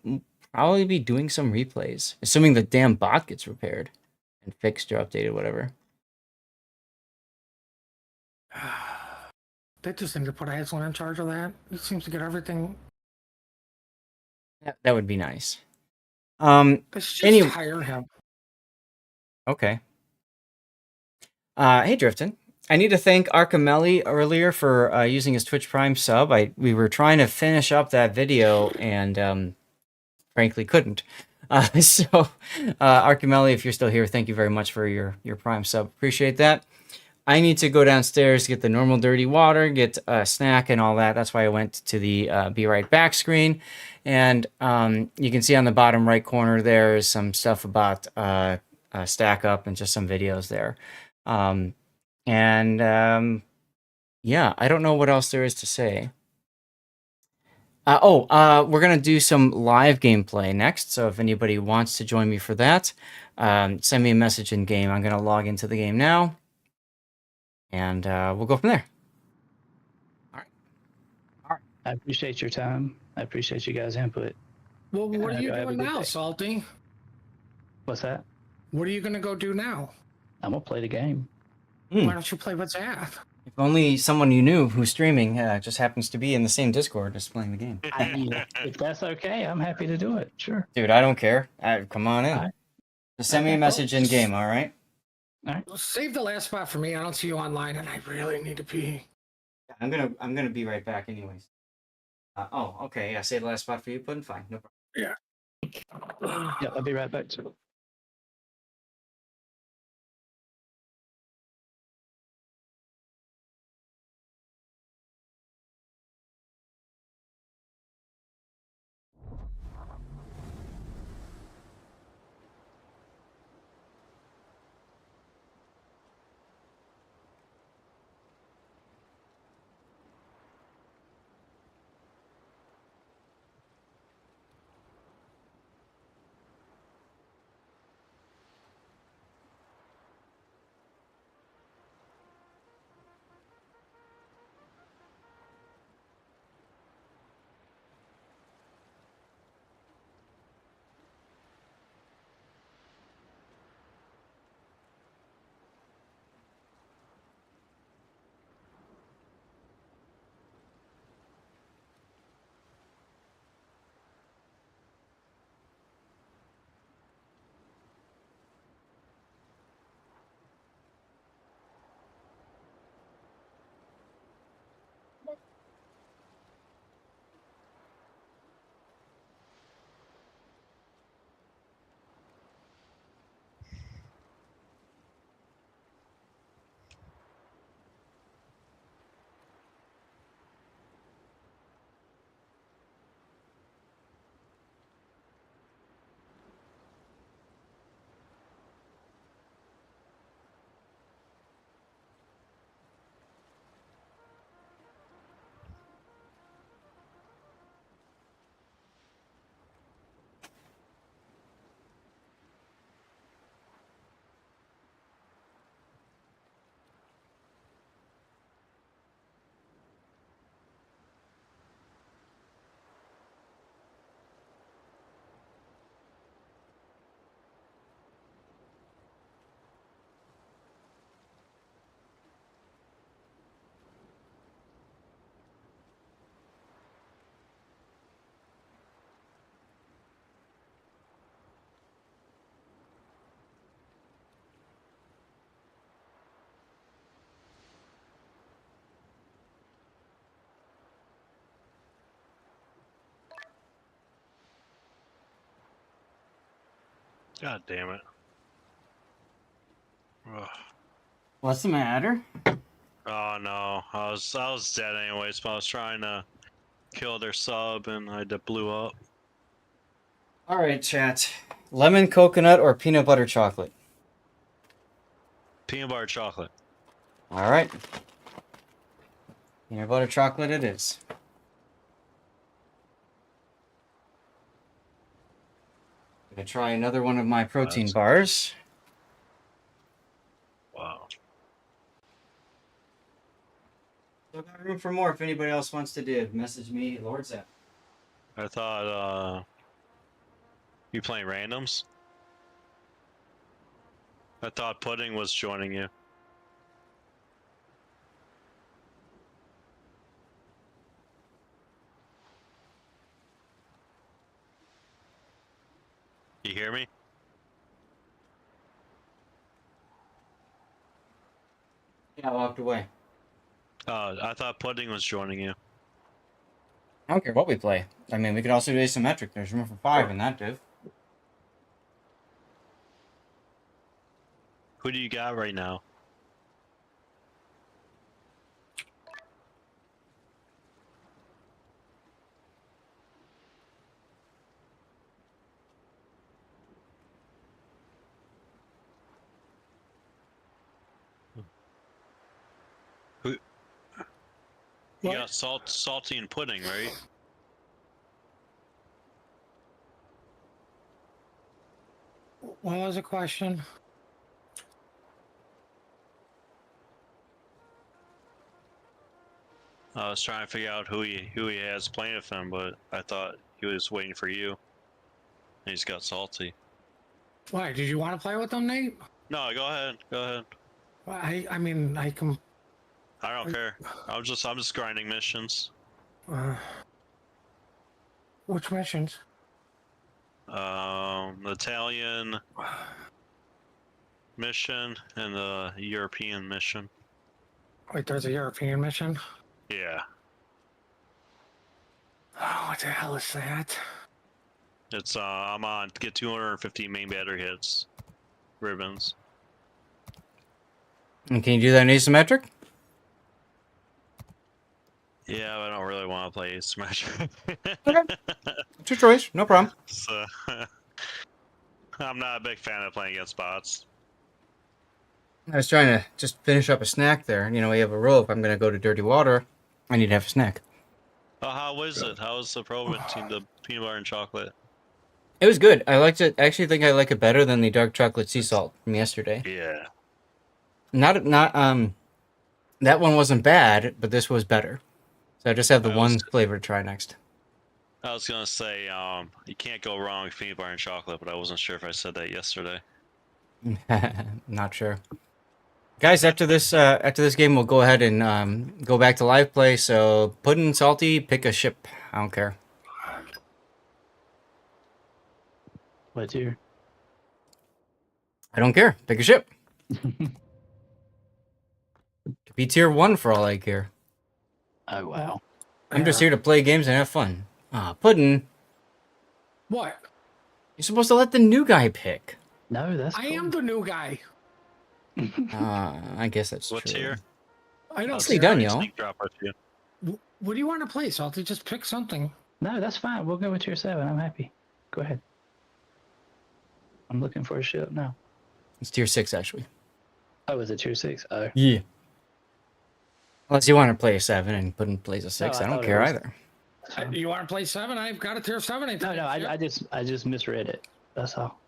probably be doing some replays, assuming the damn bot gets repaired and fixed or updated, whatever. They just need to put Aslan in charge of that. He seems to get everything. That would be nice. Let's just hire him. Okay. Hey, Drifton. I need to thank Archimelli earlier for using his Twitch Prime sub. We were trying to finish up that video and frankly couldn't. So, Archimelli, if you're still here, thank you very much for your Prime sub. Appreciate that. I need to go downstairs, get the normal dirty water, get a snack and all that. That's why I went to the Be Right Back screen. And you can see on the bottom right corner there is some stuff about Stack Up and just some videos there. Yeah, I don't know what else there is to say. We're going to do some live gameplay next. So if anybody wants to join me for that, send me a message in game. I'm going to log into the game now. And we'll go from there. All right. I appreciate your time. I appreciate you guys' input. Well, what are you Have a doing good now, day. Salty? What's that? What are you going to go do now? I'm gonna play the game. Why don't you play with Zath? If only someone you knew who's streaming just happens to be in the same Discord just playing the game. If that's okay, I'm happy to do it. Sure. Dude, I don't care. Come on in. All right. Just send me a message in game, all right? Save the last spot for me. I don't see you online, and I really need to pee. I'm gonna be right back anyways. Okay. Yeah, save the last spot for you, Puddin'. Fine, no problem. Yeah. Yeah, I'll be right back too. God damn it. Ugh. What's the matter? Oh no, I was dead anyways, but I was trying to kill their sub and I blew up. All right, chat. Lemon coconut or peanut butter chocolate? Peanut butter chocolate. All right. Peanut butter chocolate it is. Gonna try another one of my protein That's- bars. Wow. Still got room for more if anybody else wants to do. Message me, Lord Zap. I thought you playing randoms? I thought Pudding was joining you. You hear me? Yeah, I walked away. I thought Pudding was joining you. I don't care what we play. I mean, we could also do asymmetric. There's room for 5 in that div. Who do you got right now? Who? You What? got salty and pudding, right? What was the question? I was trying to figure out who he has playing with him, but I thought he was waiting for you. And he's got salty. Why? Did you want to play with them, Nate? No, go ahead. Go ahead. I mean, I can. I don't care. I'm just grinding missions. Which missions? The Italian mission and the European mission. Wait, there's a European mission? Yeah. Oh, what the hell is that? It's I'm on get 250 main battery hits. Ribbons. And can you do that in asymmetric? Yeah, but I don't really want to play asymmetric. Okay. It's your choice. No problem. So I'm not a big fan of playing against bots. I was trying to just finish up a snack there. You know, we have a rule. If I'm going to go to dirty water, I need to have a snack. Oh, how is it? How is the pro between the peanut butter and chocolate? It was good. I liked it. I actually think I like it better than the dark chocolate sea salt from yesterday. Yeah. Not that one wasn't bad, but this was better. So I just have the one flavor to try next. I was gonna say, you can't go wrong with peanut butter and chocolate, but I wasn't sure if I said that yesterday. Not sure. Guys, after this game, we'll go ahead and go back to live play. So, Puddin' Salty, pick a ship. I don't care. What tier? I don't care. Pick a ship. Could be tier 1 for all I care. Oh wow. I'm just here to play games and have fun. Puddin', What? you're supposed to let the new guy pick. No, that's I cool. am the new guy. I guess that's What true. tier? I don't Nicely care. done, y'all. Sneak drop with you. What do you want to play, Salty? Just pick something. No, that's fine. We'll go with tier 7. I'm happy. Go ahead. I'm looking for a ship now. It's tier 6, actually. Oh, is it tier 6? Oh. Yeah. Unless you want to play a 7 and Puddin' plays a 6. I I don't thought it care was- either. That's fine. You want to play 7? I've got a tier 7. No, I just misread it. That's all.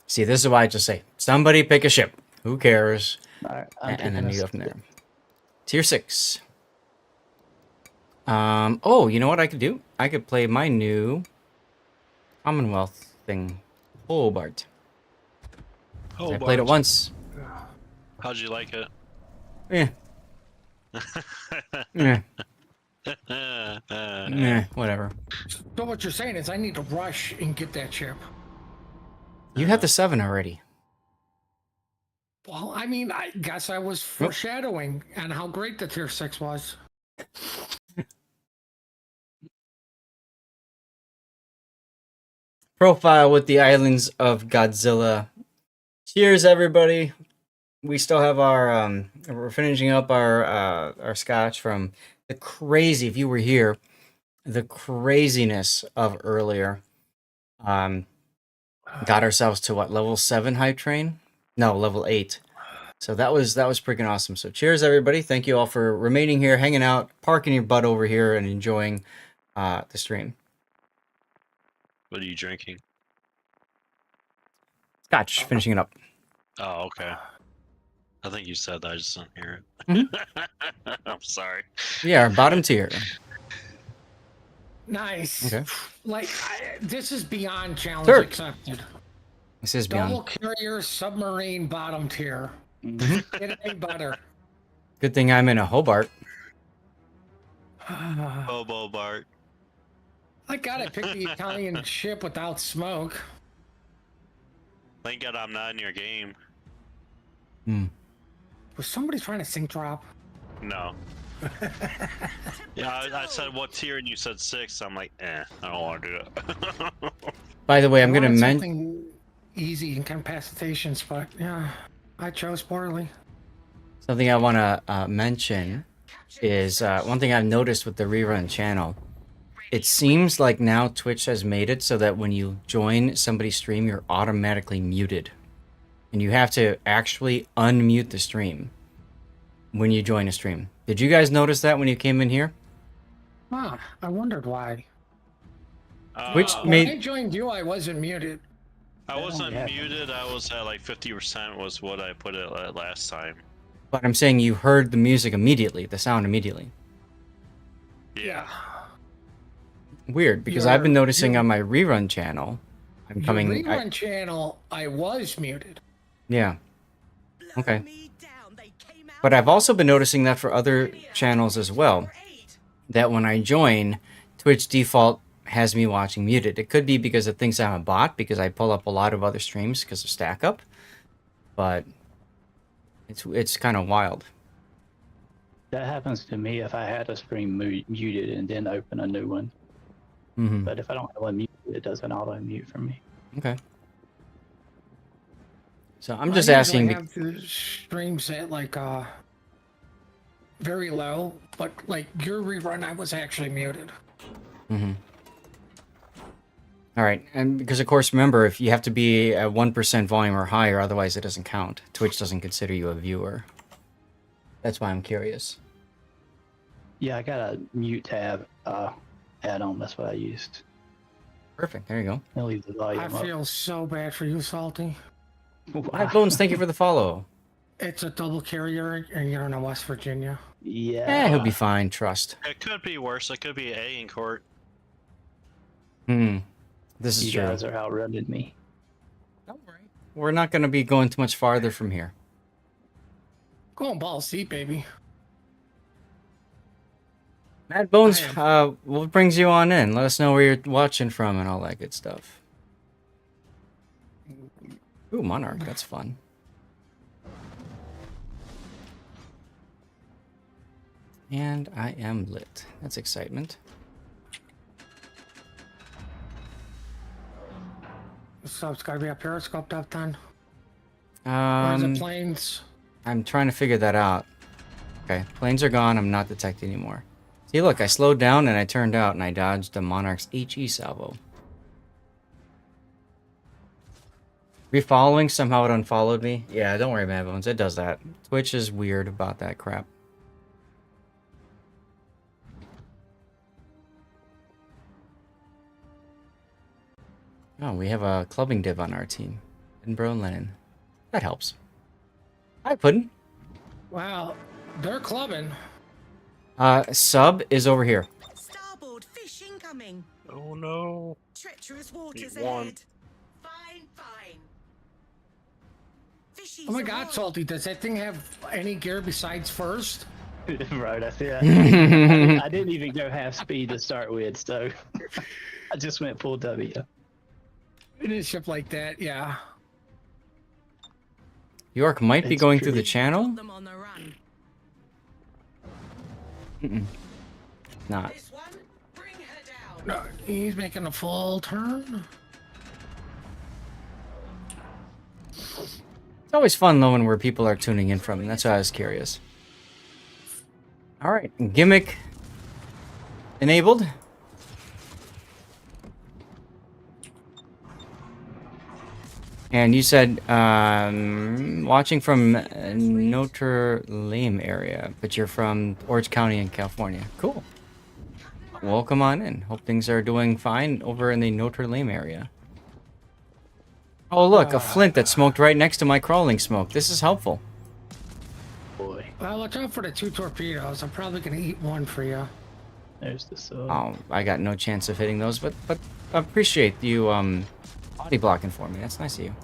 See, this is why I just say, somebody pick a ship. Who cares? All right. And then you go from there. Tier 6. Oh, you know what I could do? I could play my new Commonwealth thing. Hobart. Oh, I played it once. How'd you like it? Yeah. Whatever. So what you're saying is I need to rush and get that chip. You had the 7 already. Well, I mean, I guess I was foreshadowing on how great the tier 6 was. profile with the islands of Godzilla. Cheers, everybody. We still have our we're finishing up our scotch from the crazy, if you were here, the craziness of earlier. Got ourselves to what, level 7 hype train? No, level 8. So that was freaking awesome. So cheers, everybody. Thank you all for remaining here, hanging out, parking your butt over here, and enjoying the stream. What are you drinking? Scotch, finishing it up. Oh, okay. I think you said that. I just didn't hear it. Mm-hmm. I'm sorry. Yeah, our bottom tier. Nice. Okay. Like, this is beyond challenge Sure. accepted. This is Double beyond. carrier submarine bottom tier. Mhm. Get any better. Good thing I'm in a Hobart. Bobo Bart. I gotta pick the Italian ship without smoke. Thank God I'm not in your game. Was somebody trying to sync drop? No. Yeah, I said what tier and you said 6. I'm like, I don't want to do that. By the way, I'm I gonna wanted mention something easy incapacitations, but yeah, I chose poorly. something I want to mention is one thing I've noticed with the rerun channel. It seems like now Twitch has made it so that when you join somebody's stream, you're automatically muted. And you have to actually unmute the stream when you join a stream. Did you guys notice that when you came in here? Ah, I wondered why. Which Uh, When I made joined you, I wasn't muted. I wasn't Yeah. muted. I was at like 50% was what I put it at last time. but I'm saying you heard the music immediately, the sound immediately. Yeah. Weird, because I've been Your- noticing your- on my rerun channel, I'm coming. Your rerun channel, I was muted. Yeah. Okay. But I've also been noticing that for other channels as well, that when I join, Twitch default has me watching muted. It could be because it thinks I'm a bot, because I pull up a lot of other streams because of stack up, but it's kind of wild. That happens to me if I had a stream muted and then open a new one. Mm-hmm. But if I don't have one muted, it doesn't auto mute for me. Okay. So I'm I just usually asking. have the streams at like very low, but like your rerun, I was actually muted. Mm-hmm. All right, and because of course, remember, if you have to be at 1% volume or higher, otherwise it doesn't count. Twitch doesn't consider you a viewer. That's why I'm curious. Yeah, I got a mute tab add-on. That's what I used. Perfect. There you go. I'll leave the volume I up. feel so bad for you, Salty. Hi, Bones. Thank you for the follow. It's a double carrier, and you're in West Virginia. Yeah. He'll be fine. Trust. It could be worse. It could be A in court. This is You true. guys are outrunning me. Don't worry. We're not going to be going too much farther from here. Going ball seat, baby. Mad Bones, I what brings you on in? Let us know where you're watching from and all that good stuff. Ooh, Monarch. That's fun. And I am lit. That's excitement. So it's gotta be a periscope up then. Or is it planes? I'm trying to figure that out. Okay, planes are gone. I'm not detected anymore. See, look, I slowed down and I turned out and I dodged the Monarch's HE salvo. Refollowing, somehow it unfollowed me. Yeah, don't worry, Mad Bones. It does that. Twitch is weird about that crap. Oh, we have a clubbing div on our team. Edinburgh and Lennon. That helps. Hi, Puddin'. Wow, they're clubbing. Sub is over here. Starboard, fish incoming. Oh no. Treacherous waters Need one. ahead. Fine, fine. Fishies Oh my God, ahoy. Salty, does that thing have any gear besides first? Right, I see that. I didn't even go half speed to start with, so I just went full W. In a ship like that, yeah. York might be It's going true. through the channel. Them on the run. Not. This one, bring her down. No, he's making a full turn. always fun knowing where people are tuning in from, and that's why I was curious. All right, gimmick enabled. And you said watching from Notre Dame area, but you're from Orange County in California. Cool. Welcome on in. Hope things are doing fine over in the Notre Dame area. Oh, look, a flint that smoked right next to my crawling smoke. This is helpful. Boy, Well, watch out for the 2 torpedoes. I'm probably gonna eat one for you. there's the sub. Oh, I got no chance of hitting those, but I appreciate you body blocking for me. That's nice of you.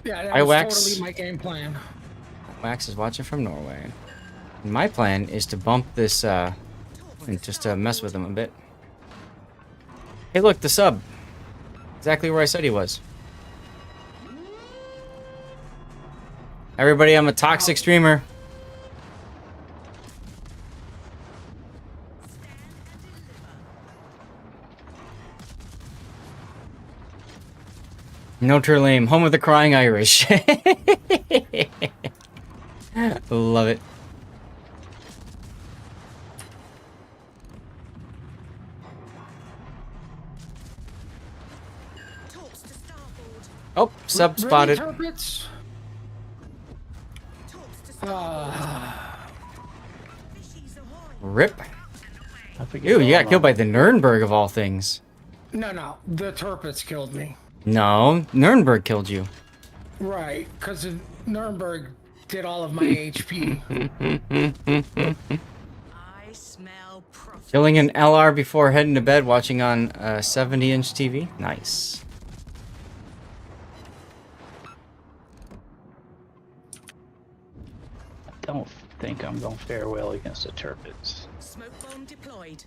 Yeah, that I was wax. totally my game plan. Wax is watching from Norway. And my plan is to bump this and just to mess with him a bit. Hey, look, the sub. Exactly where I said he was. Everybody, I'm a toxic streamer. Notre Dame, home of the crying Irish. Love it. Torps to starboard. Oh, sub Ready, spotted. Turpits? Torps to starboard. Fishies ahoy. Rip. I forget Ew, you all got killed by about the Nuremberg of all things. No, the Turpits killed me. No, Nuremberg killed you. Right, because Nuremberg did all of my HP. I smell profit. Killing an LR before heading to bed, watching on a 70-inch TV. Nice. I don't think I'm going to fare well against the Turpits. Smoke bomb deployed.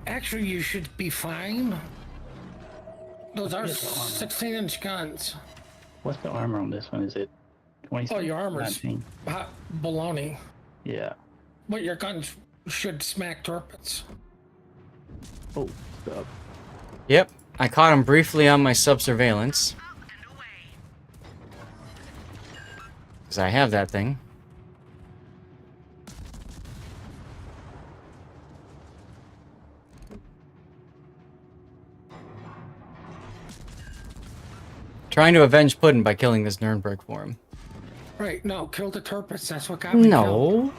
Actually, you should be fine. Those are Yes, armor. 16-inch guns. What's the armor on this one? Is it 20? Oh, your armor's 19? hot baloney. Yeah. But your guns should smack Turpits. Oh, sub. Yep, I caught him briefly on my sub-surveillance. Because I have that thing. Trying to avenge Puddin by killing this Nuremberg for him. Right, no, kill the Turpits. That's what got me killed. No.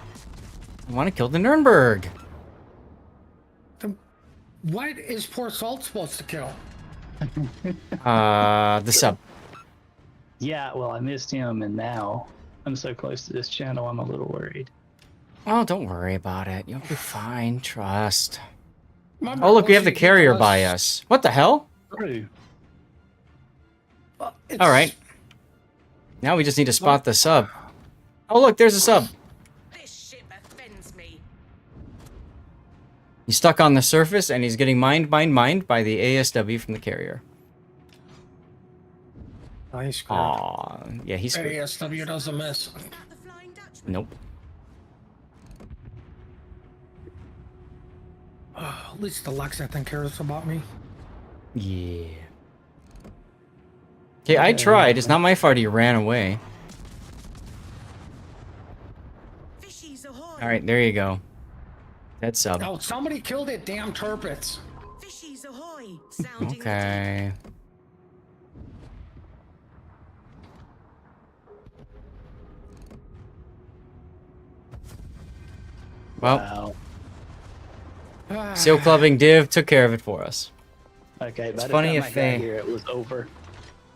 I want to kill the Nuremberg. What is Poor Salt supposed to kill? The sub. Yeah, well, I missed him, and now I'm so close to this channel, I'm a little worried. Oh, don't worry about it. You'll be fine. Trust. Remember, Oh, look, we have the once you carrier get by us- us. What the hell? True. It's- All right. Now we just need to spot the sub. Oh, look, there's a sub. This ship offends me. He's stuck on the surface, and he's getting mined by the ASW from the carrier. Nice. Good. Aw, yeah, he's screwed. ASW doesn't miss. About the Flying Dutchman. Nope. At least the Lex, I think, cares about me. Yeah. Okay, I tried. It's not my fault he ran away. Fishies ahoy. All right, there you go. That sub. Oh, somebody killed it, damn Turpits. Fishies ahoy. Sounding the Okay. Well, Wow. seal clubbing div took care of it for us. Okay, by the funny time if I got they- here, it was over.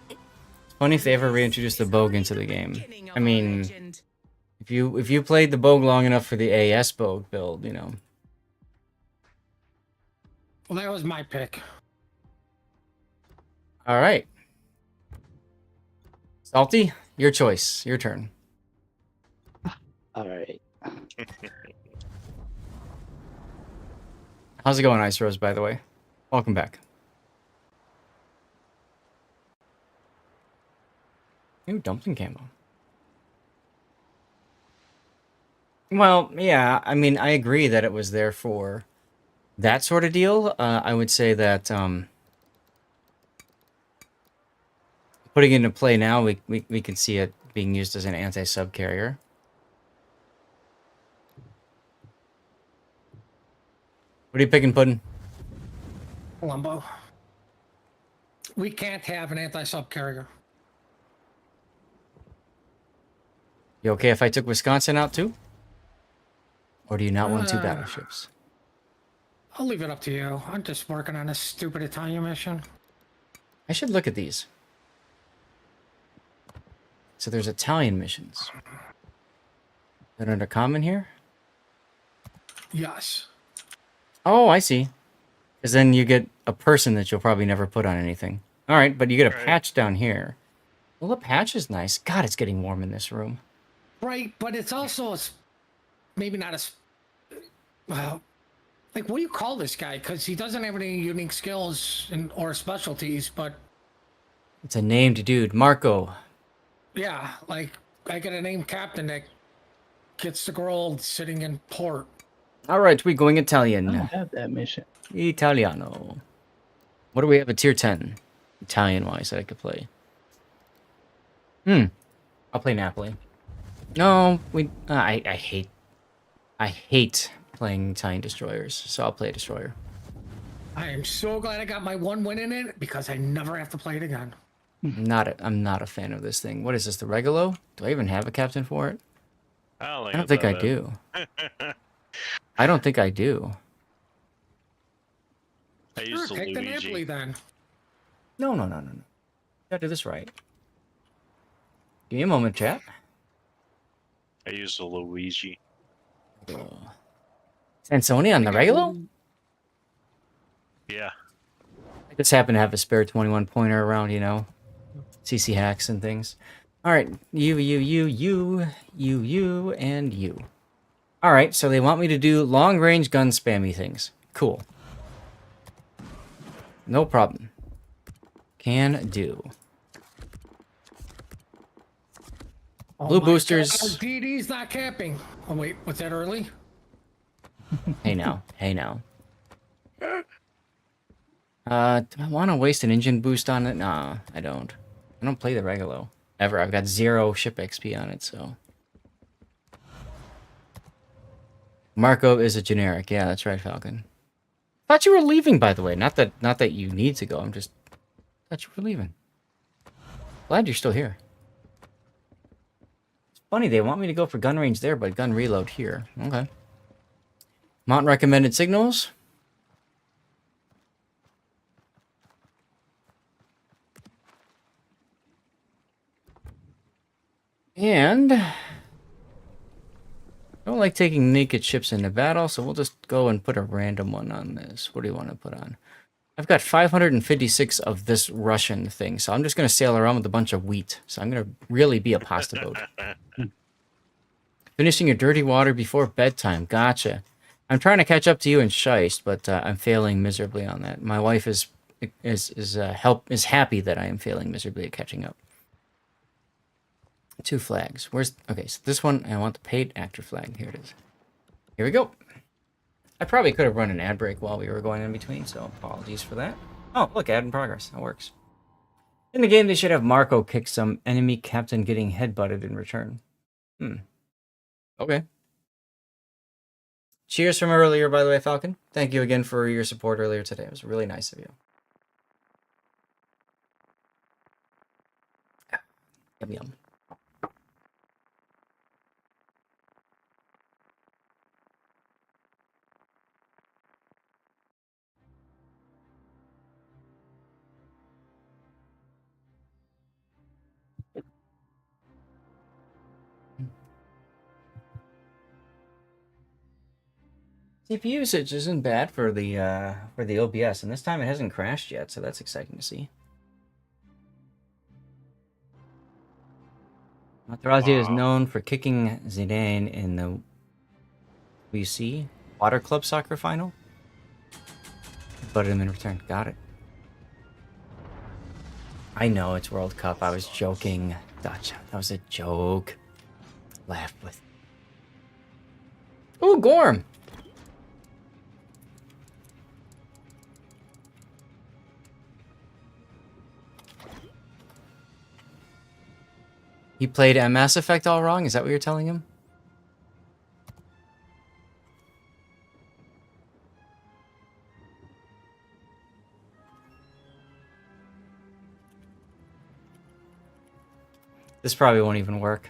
It's funny if they ever reintroduce the Bogue into the game. beginning of I a mean, legend. if you played the Bogue long enough for the AS Bogue build, you know. Well, that was my pick. All right. Salty, your choice. Your turn. All right. How's it going, Ice Rose, by the way? Welcome back. New dumpling camo. Well, yeah, I mean, I agree that it was there for that sort of deal. I would say that putting it into play now, we can see it being used as an anti-sub carrier. What are you picking, Puddin'? Columbo. We can't have an anti-sub carrier. You okay if I took Wisconsin out too? Or do you not want two Uh, battleships? I'll leave it up to you. I'm just working on a stupid Italian mission. I should look at these. So there's Italian missions. That under common here? Yes. Oh, I see. Because then you get a person that you'll probably never put on anything. All right, but you get a Right. patch down here. Well, the patch is nice. God, it's getting warm in this room. Right, but it's also maybe not as well. Like, what do you call this guy? Because he doesn't have any unique skills or specialties. But It's a named dude, Marco. yeah, like I get a named captain that gets the girl sitting in port. All right, we're going I Italian. don't have that mission. Italiano. What do we have at tier 10? Italian-wise that I could play. I'll play Napoli. No, I hate playing Italian destroyers, so I'll play a destroyer. I am so glad I got my one win in it because I never have to play it again. I'm not a fan of this thing. What is this, the Regolo? Do I even have a captain for it? I don't think I do. I don't think I do. I Sure, used the pick the Luigi. Napoli then. No. Gotta do this right. Give me a moment, chat. I used the Luigi. Sansoni on the Regolo? Yeah. I just happen to have a spare 21 pointer around, you know. CC hacks and things. Alright, you, and you. Alright, so they want me to do long range gun spammy things. Cool. No problem. Can do. Oh Blue my boosters. God, DD's not capping. Oh wait, was that early? Hey now. Do I want to waste an engine boost on it? Nah, I don't. I don't play the Regolo. Ever. I've got 0 ship XP on it, so. Marco is a generic. Yeah, that's right, Falcon. Thought you were leaving, by the way. Not that you need to go. I'm just thought you were leaving. Glad you're still here. It's funny, they want me to go for gun range there, but gun reload here. Okay. Mount recommended signals. And I don't like taking naked ships into battle, so we'll just go and put a random one on this. What do you want to put on? I've got 556 of this Russian thing, so I'm just going to sail around with a bunch of wheat. So I'm going to really be a pasta boat. Finishing your dirty water before bedtime. Gotcha. I'm trying to catch up to you in Scheist, but I'm failing miserably on that. My wife is happy that I am failing miserably at catching up. 2 flags. Okay, so this one, I want the paid actor flag. Here it is. Here we go. I probably could have run an ad break while we were going in between, so apologies for that. Oh, look, ad in progress. That works. In the game, they should have Marco kick some enemy captain getting headbutted in return. Okay. Cheers from earlier, by the way, Falcon. Thank you again for your support earlier today. It was really nice of you. Yum. CPU usage isn't bad for the OBS, and this time it hasn't crashed yet, so that's exciting to see. Materazzi is known for kicking Zidane in the WC Water Club Soccer Final. But him in return. Got it. I know it's World Cup. I was joking. Gotcha. That was a joke. Laugh with. Ooh, Gorm! He played a Mass Effect all wrong? Is that what you're telling him? This probably won't even work.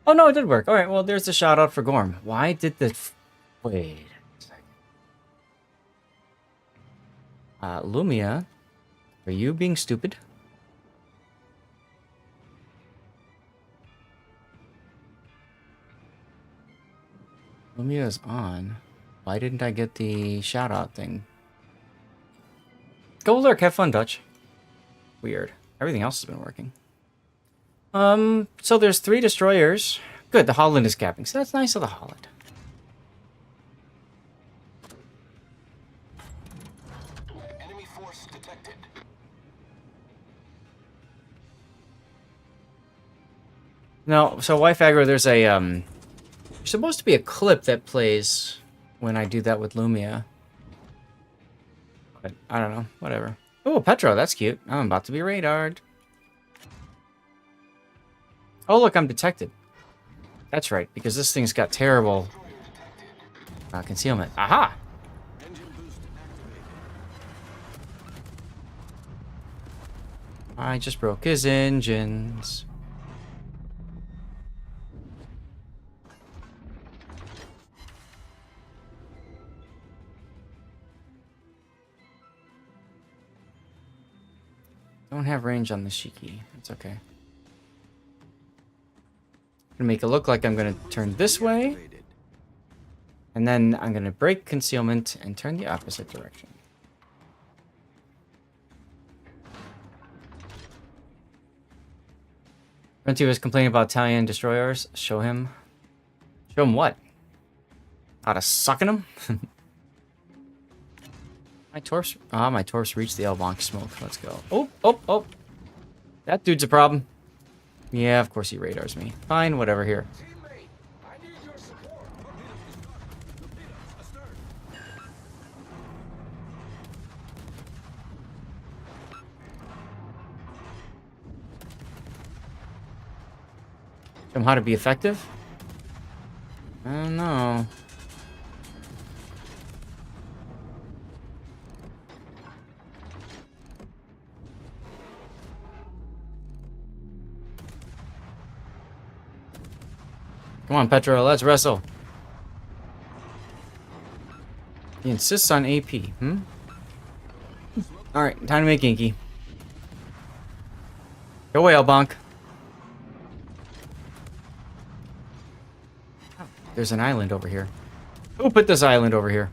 Oh no, it did work. Alright, well there's the shout out for Gorm. Why did the... Wait a second. Lumia, are you being stupid? Lumia is on. Why didn't I get the shout out thing? Go lurk, have fun, Dutch. Weird. Everything else has been working. So there's 3 destroyers. Good, the Holland is capping, so that's nice of the Holland. Enemy force detected. No, so Wife Aggro, there's a, there's supposed to be a clip that plays when I do that with Lumia. But I don't know, whatever. Oh, Petro, that's cute. I'm about to be radared. Oh, look, I'm detected. That's right, because this thing's got terrible concealment. Aha! Engine boost activated. I just broke his engines. Don't have range on the Shiki. That's okay. Gonna make it look like I'm gonna turn this way. Activated. And then I'm gonna break concealment and turn the opposite direction. Renty was complaining about Italian destroyers. Show him. Show him what? How to suck in them? My torps. Ah, my torps reached the L-bonk smoke. Let's go. Oh, oh, oh. That dude's a problem. Yeah, of course he radars me. Fine, whatever here. Teammate, I need your support. Torpedoes astern. Show him how to be effective? I don't know. Come on, Petro, let's wrestle. He insists on AP, Alright, time to make Inky. Go away, L-bonk. There's an island over here. Who put this island over here?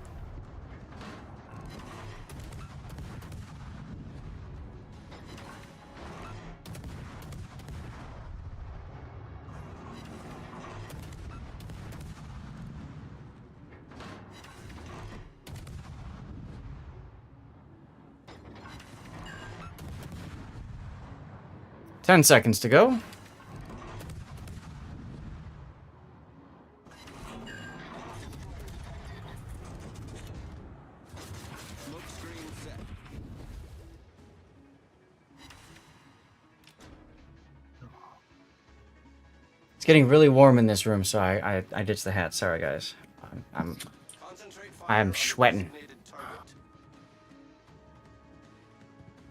Ten seconds to go. Smoke screen set. It's getting really warm in this room, so I ditched the hat. Sorry, guys. Concentrate fire I'm on the sweating. designated target.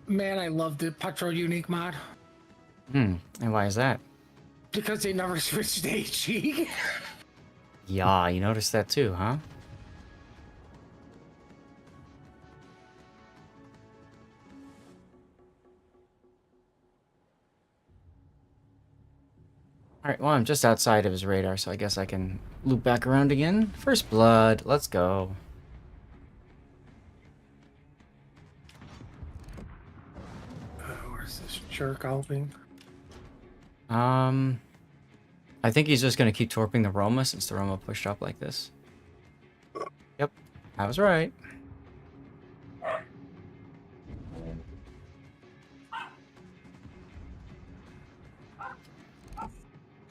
Man, I love the Petro Unique mod And why is that? because they never switched to HE. Yeah, you noticed that too, huh? Alright, well, I'm just outside of his radar, so I guess I can loop back around again. First blood, let's go. Where's this jerk helping? I think he's just gonna keep torping the Roma since the Roma pushed up like this. Yep, I was right.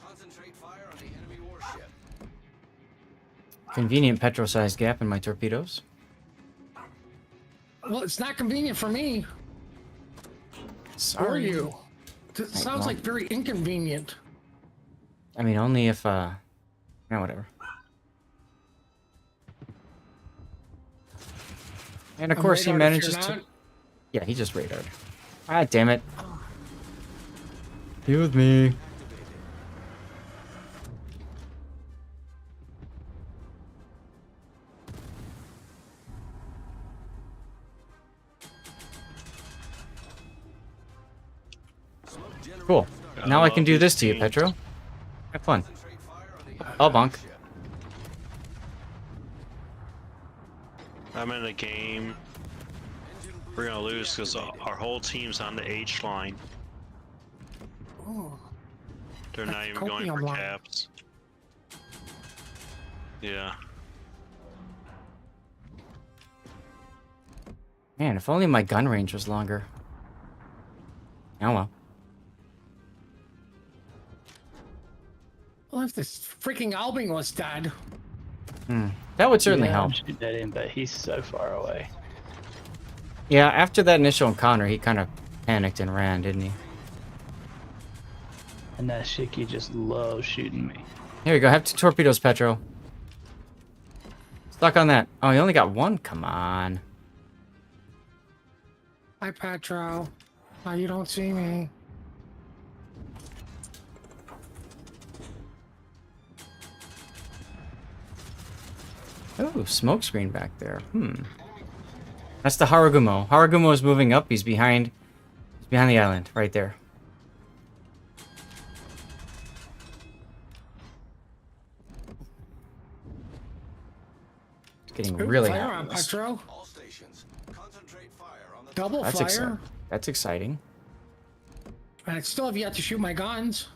Concentrate fire on the enemy warship. Convenient petro-sized gap in my torpedoes. Well, it's not convenient for me. Or Sorry. you. It sounds like very inconvenient. I mean, only if, no, whatever. And of I'm course he radared if manages you're to... not. Yeah, he just radared. Ah, damn it. Be with me. Cool. Now I can do this to you, Petro. Have fun. Oh, bonk. I'm in a game. We're gonna lose because our whole team's on the H line. Oh, They're not even going copium for line. caps. Yeah. Man, if only my gun range was longer. Oh well. well, if this freaking Albing was dead. That would certainly Yeah, help. I'm shooting at him, but he's so far away. Yeah, after that initial encounter, he kind of panicked and ran, didn't he? And that Shiki just loves shooting me. Here we go. Have 2 torpedoes, Petro. Stuck on that. Oh, he only got 1? Come on. Hi, Petro. Oh, you don't see me. Oh, smoke screen back there. That's the Haragumo. Haragumo is moving up. He's behind the island, right there. It's getting Ooh, really fire hot. on Petro. All stations, concentrate fire on the Double That's fire. exciting. That's exciting. And I still have yet to shoot my guns.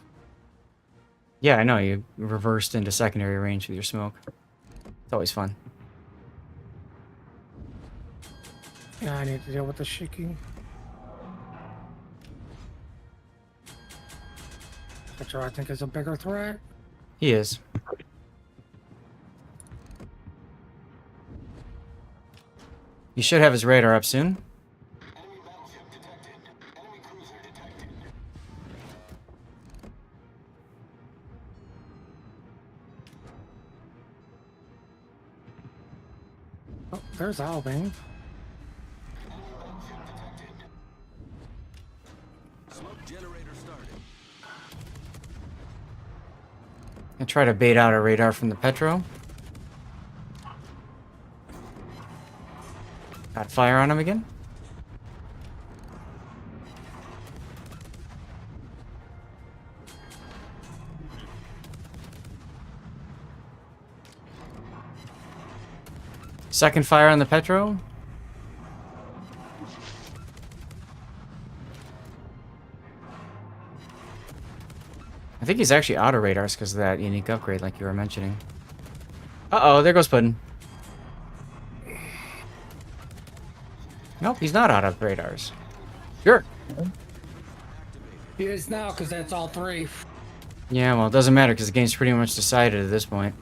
Yeah, I know. You reversed into secondary range with your smoke. It's always fun. Yeah, I need to deal with the Shiki. Petro, I think, is a bigger threat. He is. You should have his radar up soon. Oh, there's Albing. smoke generator started. And try to bait out a radar from the Petro. Got fire on him again. Second fire on the Petro. I think he's actually out of radars because of that unique upgrade like you were mentioning. Uh-oh, there goes Puddin'. Nope, he's not out of radars. Sure. He is now, because that's all 3. Yeah, well, it doesn't matter because the game's pretty much decided at this point.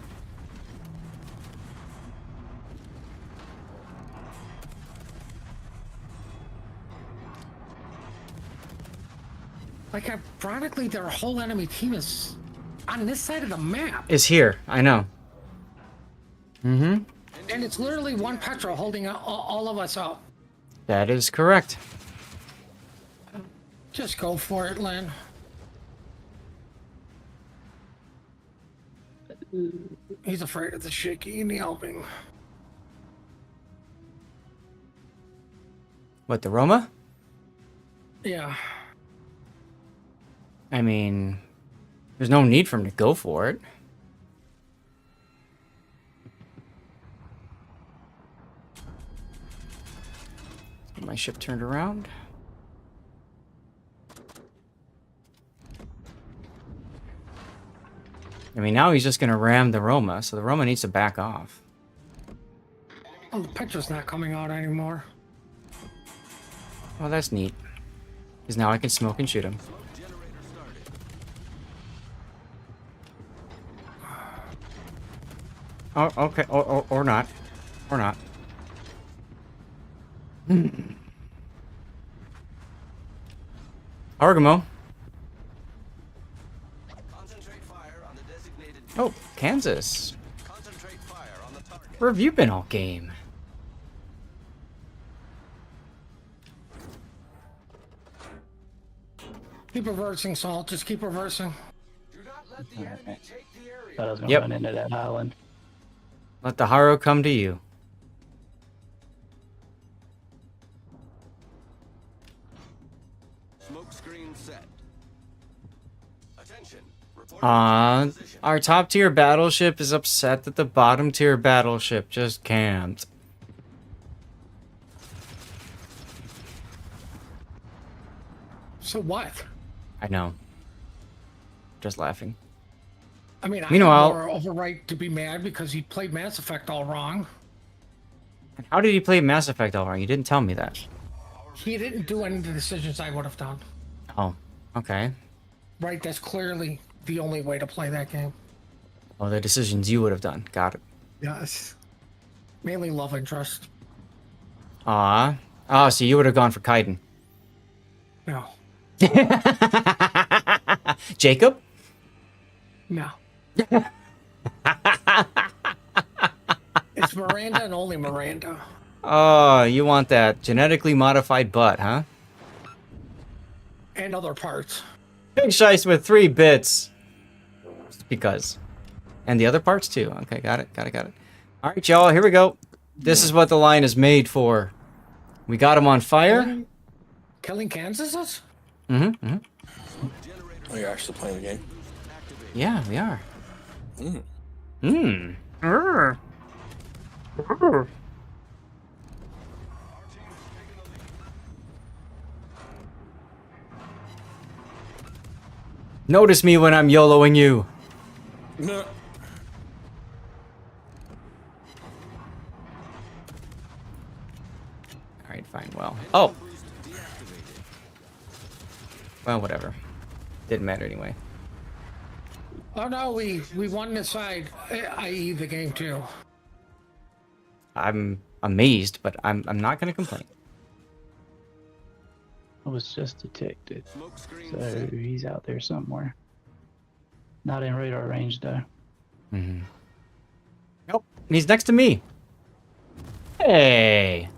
Like, ironically, their whole enemy team is on this side of the map. Is here, I know. Mm-hmm. And it's literally one Petro holding all of us up. That is correct. Just go for it, Lynn. He's afraid of the Shiki and the Albing. What, the Roma? Yeah. I mean, there's no need for him to go for it. Get my ship turned around. I mean, now he's just going to ram the Roma, so the Roma needs to back off. Oh, the Petro's not coming out anymore. Well, that's neat. Because now I can smoke and shoot him. Oh, okay. Or not. Or not. Argamo. Concentrate fire on the designated. Oh, Kansas. Concentrate fire on the target. Where have you been all game? Keep reversing, Salt. Just keep reversing. Do not let the enemy take the area. Thought I was gonna Yep. run into that island. Let the Haro come to you. Smoke screen set. Attention. Reporting position. Our top tier battleship is upset that the bottom tier battleship just camped. So what? I know. Just laughing. I mean, Meanwhile- I have more of a right to be mad because he played Mass Effect all wrong. How did he play Mass Effect all wrong? You didn't tell me that. He didn't do any of the decisions I would have done. Oh, okay. Right? That's clearly the only way to play that game. Oh, the decisions you would have done. Got it. Yes. Mainly love interest. Ah. Oh, so you would have gone for Kaiden. No. Jacob? No. It's Miranda and only Miranda. Oh, you want that genetically modified butt, huh? And other parts. Big Shice with 3 bits. Just because. And the other parts too. Okay, got it. Alright, y'all, here we go. This is what the line is made for. We got him on fire. Killing Kansas? Mm-hmm. Oh, you're actually playing the game? Yeah, we are. Notice me when I'm YOLOing you. No. Alright, fine, well. Oh! Well, whatever. Didn't matter anyway. Oh no, we won this side, i.e. the game too. I'm amazed, but I'm not gonna complain. I was just detected. Smoke screen So set. he's out there somewhere. Not in radar range though. Nope. He's next to me. Hey!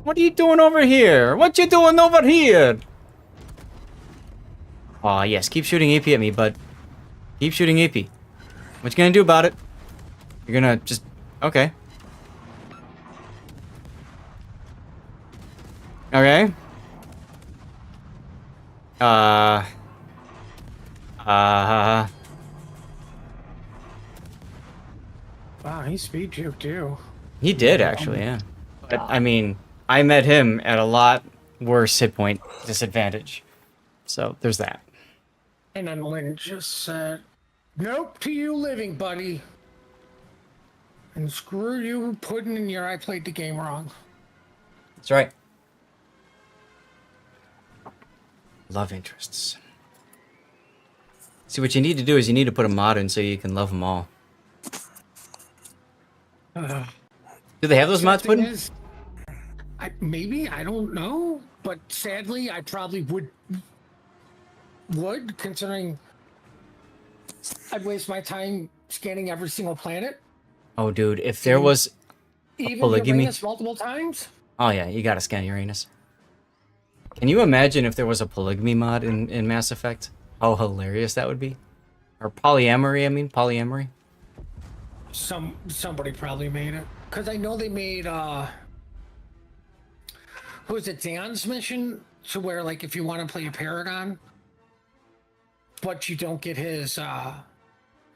What are you doing over here? What you doing over here? Aw, yes, keep shooting AP at me, bud. Keep shooting AP. What you gonna do about it? You're gonna just... Okay. Okay. Wow, he speed juked too. He did, actually, yeah. But, I mean, I met him at a lot worse hit point disadvantage. So, there's that. And then Lynn just said, "Nope to you living, buddy. And screw you putting in your I played the game wrong." That's right. Love interests. See, what you need to do is you need to put a mod in so you can love them all. Do they have those mods put in? Maybe, I don't know. But sadly, I probably would, considering I'd waste my time scanning every single planet. Oh, dude, if there was Even polygamy- Uranus multiple times? Oh yeah, you gotta scan Uranus. Can you imagine if there was a polygamy mod in Mass Effect? How hilarious that would be. Or polyamory, I mean, polyamory. Somebody probably made it. Because I know they made, who was it, Dan's mission? To where, like, if you want to play a Paragon, but you don't get his,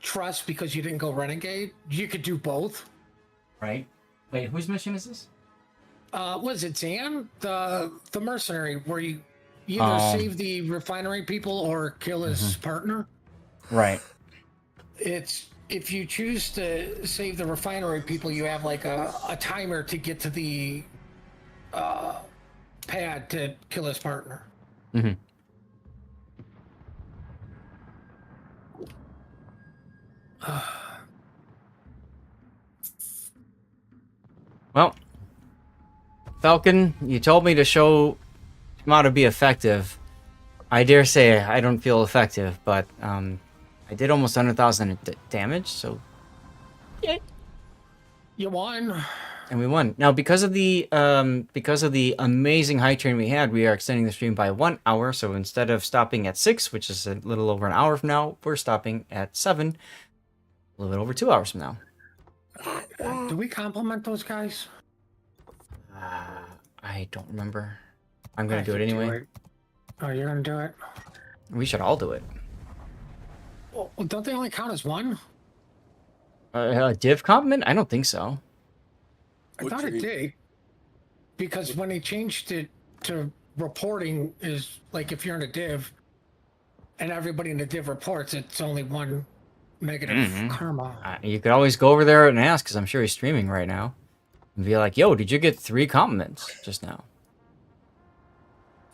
trust because you didn't go Renegade, you could do both. Right. Wait, whose mission is this? Was it Zan? The mercenary, where you either save the refinery people or kill his partner? Right. It's, if you choose to save the refinery people, you have like a timer to get to the pad to kill his partner. Mm-hmm. Well, Falcon, you told me to show him how to be effective. I dare say I don't feel effective, but I did almost 100,000 damage, so You won. and we won. Now because of the amazing high train we had, we are extending the stream by 1 hour. So instead of stopping at 6, which is a little over an hour from now, we're stopping at 7, a little bit over 2 hours from now. Do we compliment those guys? I don't remember. I'm gonna do it anyway. Oh, you're gonna do it? We should all do it. Well, don't they only count as one? Div compliment? I don't think so. I thought it did. Because when they changed it to reporting is like if you're in a div and everybody in the div reports, it's only one negative karma. You could always go over there and ask, because I'm sure he's streaming right now. And be like, yo, did you get 3 compliments just now?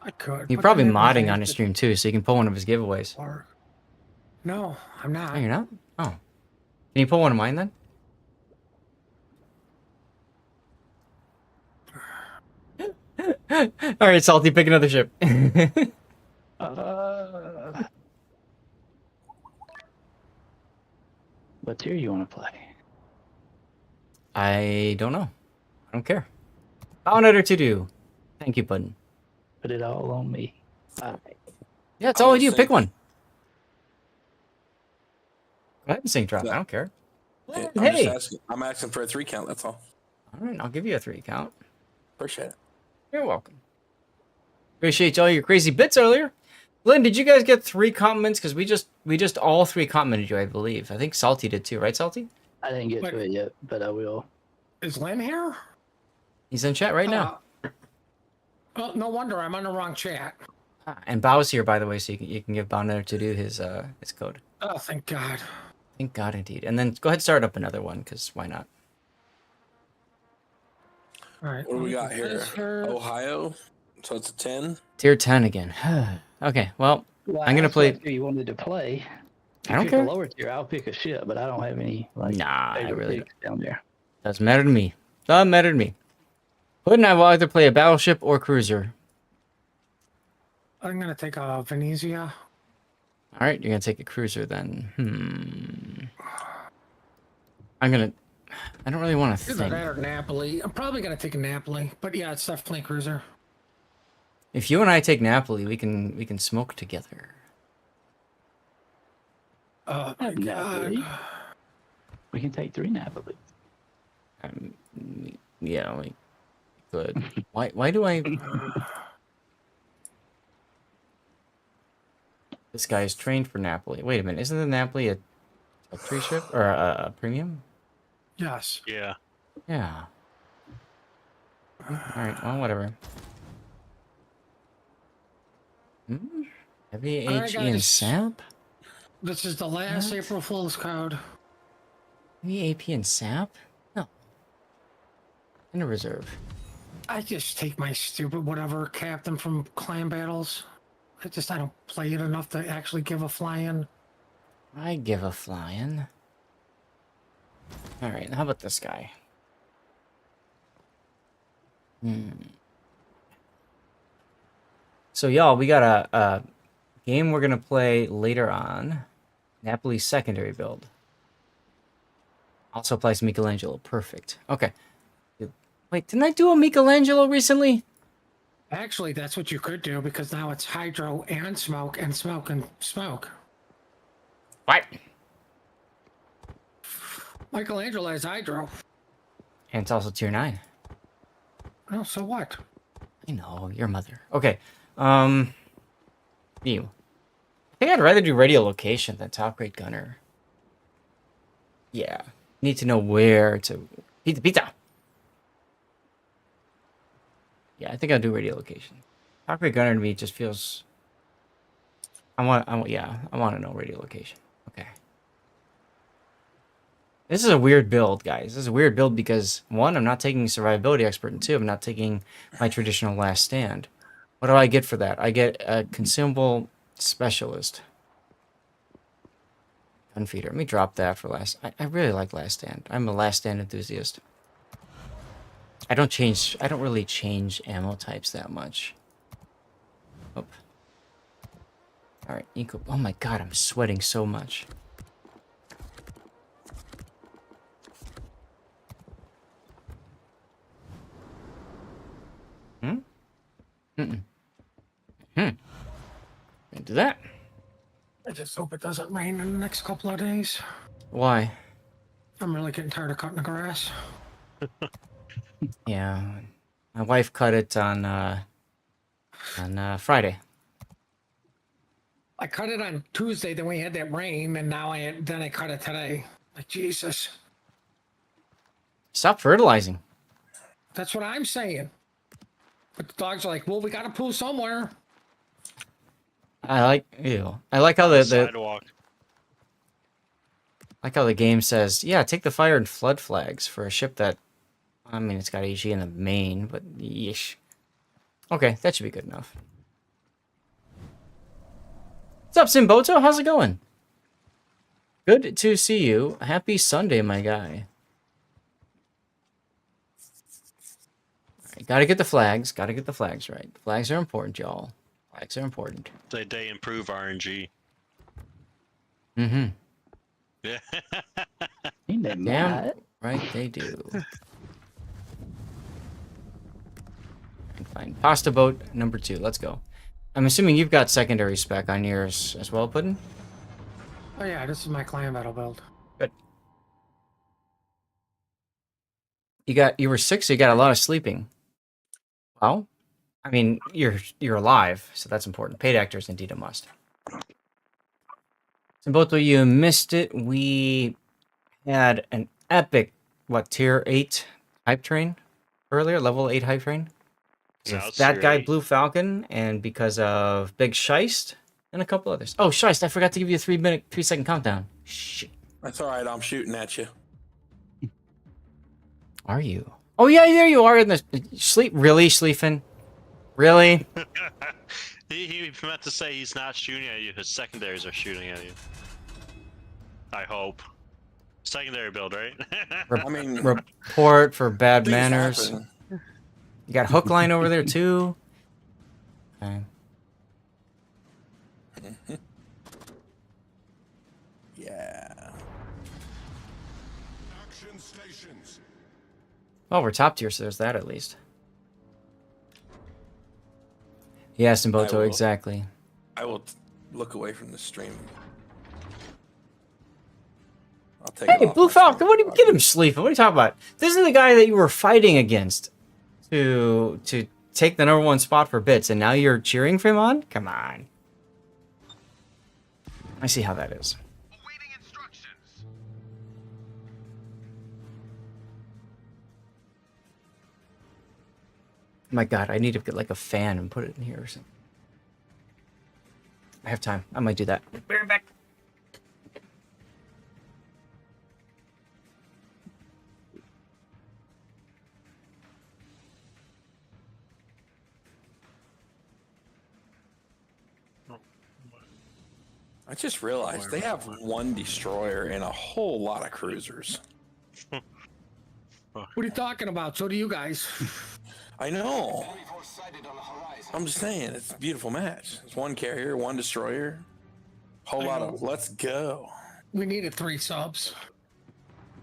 I could. He's but probably then everything modding on has his to stream too, so you can pull one of his giveaways. work. No, I'm not. No, you're not? Oh. Can you pull one of mine then? Alright, Salty, pick another ship. What tier you want to play? I don't know. I don't care. Power to do. Thank you, Puddin. Put it all on me. Alright. Yeah, it's all I do. Pick one. Go ahead and sync drop. I don't care. I'm Hey! just asking. I'm asking for a 3 count, that's all. Alright, I'll give you a 3 count. Appreciate it. You're welcome. Appreciate all your crazy bits earlier. Lynn, did you guys get 3 compliments? Because we just all 3 complimented you, I believe. I think Salty did too, right, Salty? I didn't get to it yet, but I will. Is Len here? He's in chat right now. Well, no wonder I'm on the wrong chat. And Bao's here, by the way, so you can give Bao to do his code. Oh, thank God. Thank God, indeed. And then go ahead and start up another one, because why not? All right. What do we got here? Ohio. So it's a 10. Tier 10 again. Okay, well, I'm gonna that's play. what tier you wanted to play. I don't pick care. A lower tier, I'll pick a ship, but I don't have any Nah, I favorite really picks down there. doesn't matter to me. Doesn't matter to me. Hood and I will either play a battleship or cruiser. I'm gonna take a Venezia. All right, you're gonna take a cruiser then. I don't really want to Either think. that or Napoli. I'm probably gonna take a Napoli, but yeah, it's definitely a cruiser. If you and I take Napoli, we can smoke together. Oh my God. Napoli. We can take 3 Napoli. Yeah, we could. Why do I? This guy is trained for Napoli. Wait a minute, isn't the Napoli a 3 ship or a premium? Yes. Yeah. Yeah. All right. Well, whatever. Heavy All right, HE and guys. SAP? This is the last What? April Fool's code. Heavy AP and SAP? No. In a reserve. I just take my stupid whatever captain from clan battles. I don't play it enough to actually give a fly-in. I give a flying. All right. How about this guy? So y'all, we got a game we're gonna play later on. Napoli's secondary build. Also applies to Michelangelo. Perfect. Okay. Wait, didn't I do a Michelangelo recently? Actually, that's what you could do because now it's hydro and smoke and smoke and smoke. What? Michelangelo has hydro. And it's also tier 9. Oh, so what? I know, your mother. Okay. You. I think I'd rather do radio location than top grade gunner. Yeah. Need to know where to. Pizza! Yeah, I think I'll do radio location. Top grade gunner to me just feels. I want to know radio location. Okay. This is a weird build, guys. This is a weird build because 1, I'm not taking survivability expert, and 2, I'm not taking my traditional last stand. What do I get for that? I get a consumable specialist. Gunfeeder. Let me drop that for last. I really like last stand. I'm a last stand enthusiast. I don't really change ammo types that much. Oh. All right, eco. Oh my god, I'm sweating so much. Hmm. Mm-mm. Hmm. Can't do that. I just hope it doesn't rain in the next couple of days. Why? I'm really getting tired of cutting the grass. Yeah, my wife cut it on Friday. I cut it on Tuesday, then we had that rain, and now I cut it today. Like, Jesus. Stop fertilizing. That's what I'm saying. But the dogs are like, well, we got to poo somewhere. I like how the Sidewalk. like how the game says, yeah, take the fire and flood flags for a ship that, I mean, it's got AG in the main, but yeesh. Okay, that should be good enough. What's up, Simboto? How's it going? Good to see you. Happy Sunday, my guy. Alright, gotta get the flags. Gotta get the flags right. Flags are important, y'all. Flags are important. They improve RNG. Mm-hmm. Yeah. Ain't they Damn mad? right they do. Fine. Pasta boat number 2. Let's go. I'm assuming you've got secondary spec on yours as well, Puddin'? Oh, yeah, this is my clan battle build. Good. You were 6, so you got a lot of sleeping. Well, I mean, you're alive, so that's important. Paid actor is indeed a must. Simboto, you missed it. We had an epic, tier 8 hype train earlier, level 8 hype train. No, So it's that tier guy, 8. Blue Falcon, and because of Big Scheist and a couple others. Oh, Scheist, I forgot to give you a 3-second countdown. Shit. That's all right. I'm shooting at you. Are you? Oh, yeah, there you are in the sleep. Really, Schleifen? Really? He meant to say he's not shooting at you. His secondaries are shooting at you. I hope. Secondary build, right? I mean, Report for bad things manners. happen. You got hook line over there, too. Okay. Yeah. Action stations. Well, we're top tier, so there's that at least. Yes, I Simboto, will. exactly. I will look away from the stream. I'll take it Hey, off Blue my Falcon, stream. what are you get him sleeping? What are you talking about? This is the guy that you were fighting against to take the #1 spot for bits, and now you're cheering for him on? Come on. I see how that is. Awaiting instructions. My God, I need to get like a fan and put it in here or something. I have time. I might do that. Be right back. I just realized they have one destroyer and a whole lot of cruisers. What are you talking about? So do you guys. I know. I'm just saying, it's a beautiful match. It's one carrier, one destroyer. Whole lot of let's go. We needed 3 subs.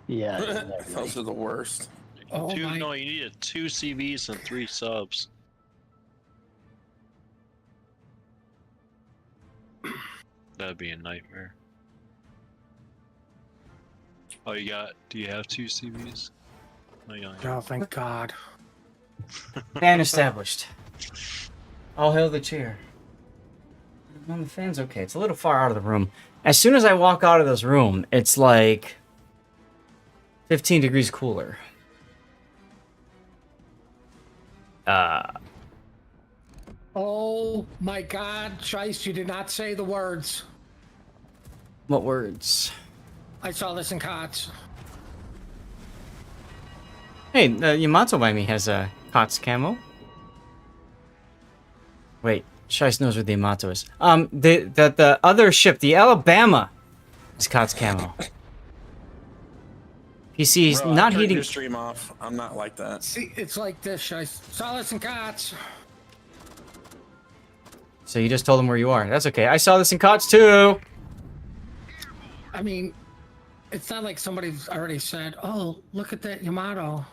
Yeah. Those are the worst. Oh, my. No, you needed 2 CVs and 3 subs. That'd be a nightmare. Oh, do you have 2 CVs? No, you don't. Oh, thank God. Fan established. I'll hail the chair. Well, the fan's okay. It's a little far out of the room. As soon as I walk out of this room, it's like 15 degrees cooler. Oh, my God. Scheist, you did not say the words. What words? I saw this in COTS. Hey, Yamato by me has a COTS camo. Wait, Shice knows where the Yamato is. The other ship, the Alabama, is COTS camo. PC's Bro, not I turned heating. your stream off. I'm not like that. See, it's like this. I saw this in COTS. So you just told him where you are. That's okay. I saw this in COTS too. I mean, it's not like somebody's already said, "Oh, look at that Yamato."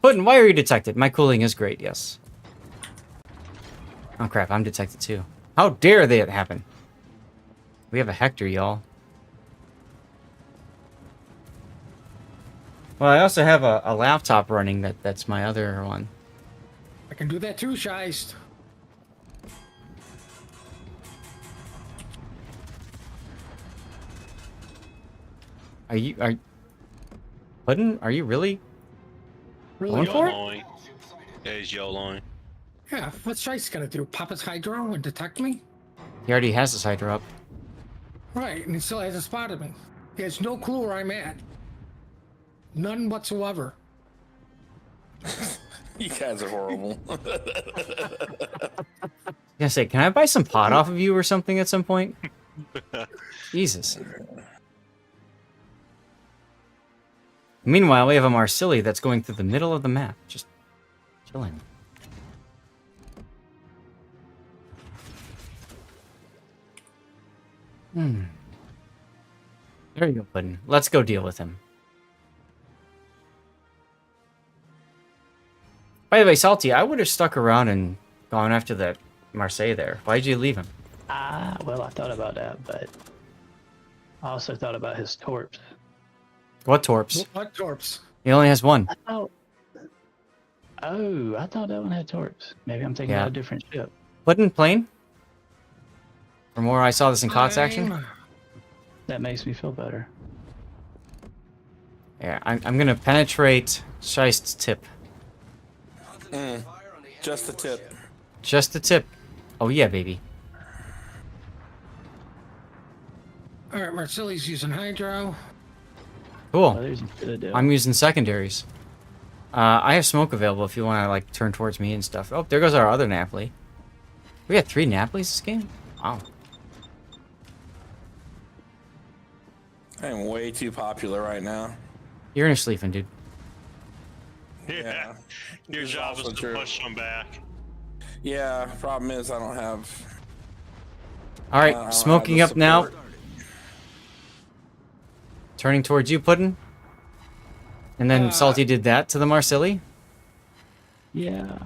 Puddin', why are you detected? My cooling is great, yes. Oh crap, I'm detected too. How dare they happen? We have a Hector, y'all. Well, I also have a laptop running that's my other one. I can do that too, Shiest. Puddin', are you really Really? going for it? YOLOing. Yeah, he's YOLOing. Yeah. What's Shiest gonna do? Pop his hydro and detect me? He already has his Hydra up. Right, and he still hasn't spotted me. He has no clue where I'm at. None whatsoever. You guys are horrible. I was gonna say, can I buy some pot off of you or something at some point? Jesus. Meanwhile, we have a Marsilli that's going through the middle of the map, just chilling. There you go, Puddin'. Let's go deal with him. By the way, Salty, I would have stuck around and gone after that Marseille there. Why'd you leave him? Well, I thought about that, but I also thought about his torps. What torps? What torps? He only has one. Oh, I thought that one had torps. Maybe I'm thinking about a different ship. Puddin' plane? From where I saw this in COTS action? That makes me feel better. Yeah, I'm gonna penetrate Scheist's tip. Just the tip. Just the tip. Oh yeah, baby. All right, Marsilli's using hydro. Oh, Cool. there's a good deal. I'm using secondaries. I have smoke available if you want to like turn towards me and stuff. Oh, there goes our other Napoli. We had 3 Napolis this game? Wow. I am way too popular right now. You're sleeping, dude. Yeah. Your This is job is also to true. push them back. Yeah, problem is I don't have. All I right, don't smoking have up the now. support. Turning towards you, Puddin'. And then Salty did that to the Marsilli. Yeah.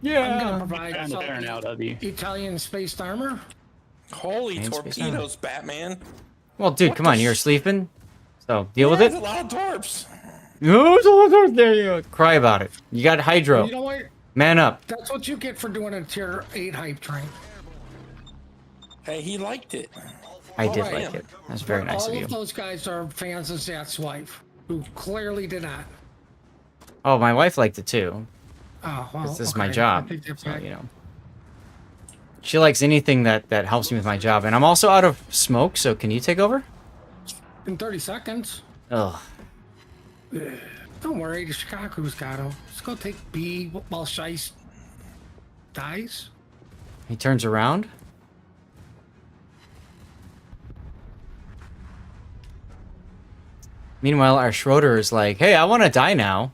I'm gonna provide Trying to some turn out of you. Italian spaced armor. Holy Hands face torpedoes, Batman! Well, dude, What come the on, you're sh- sleeping. So deal with There's it. a lot of torps. Oh, there you go. Cry about it. You got hydro. You know what? Man up. That's what you get for doing a tier 8 hype train. Hey, he liked it. I did Alright. like it. That's very nice All of you. of those guys are fans of Zath's wife, who clearly did not. Oh, my wife liked it too. Oh, well, This is my okay. job. I think that's So, right. you know. She likes anything that helps me with my job. And I'm also out of smoke, so can you take over? In 30 seconds. Ugh. Don't worry, the Shikaku's got him. Let's go take B while Shice dies. He turns around. Meanwhile, our Schroeder is like, hey, I want to die now.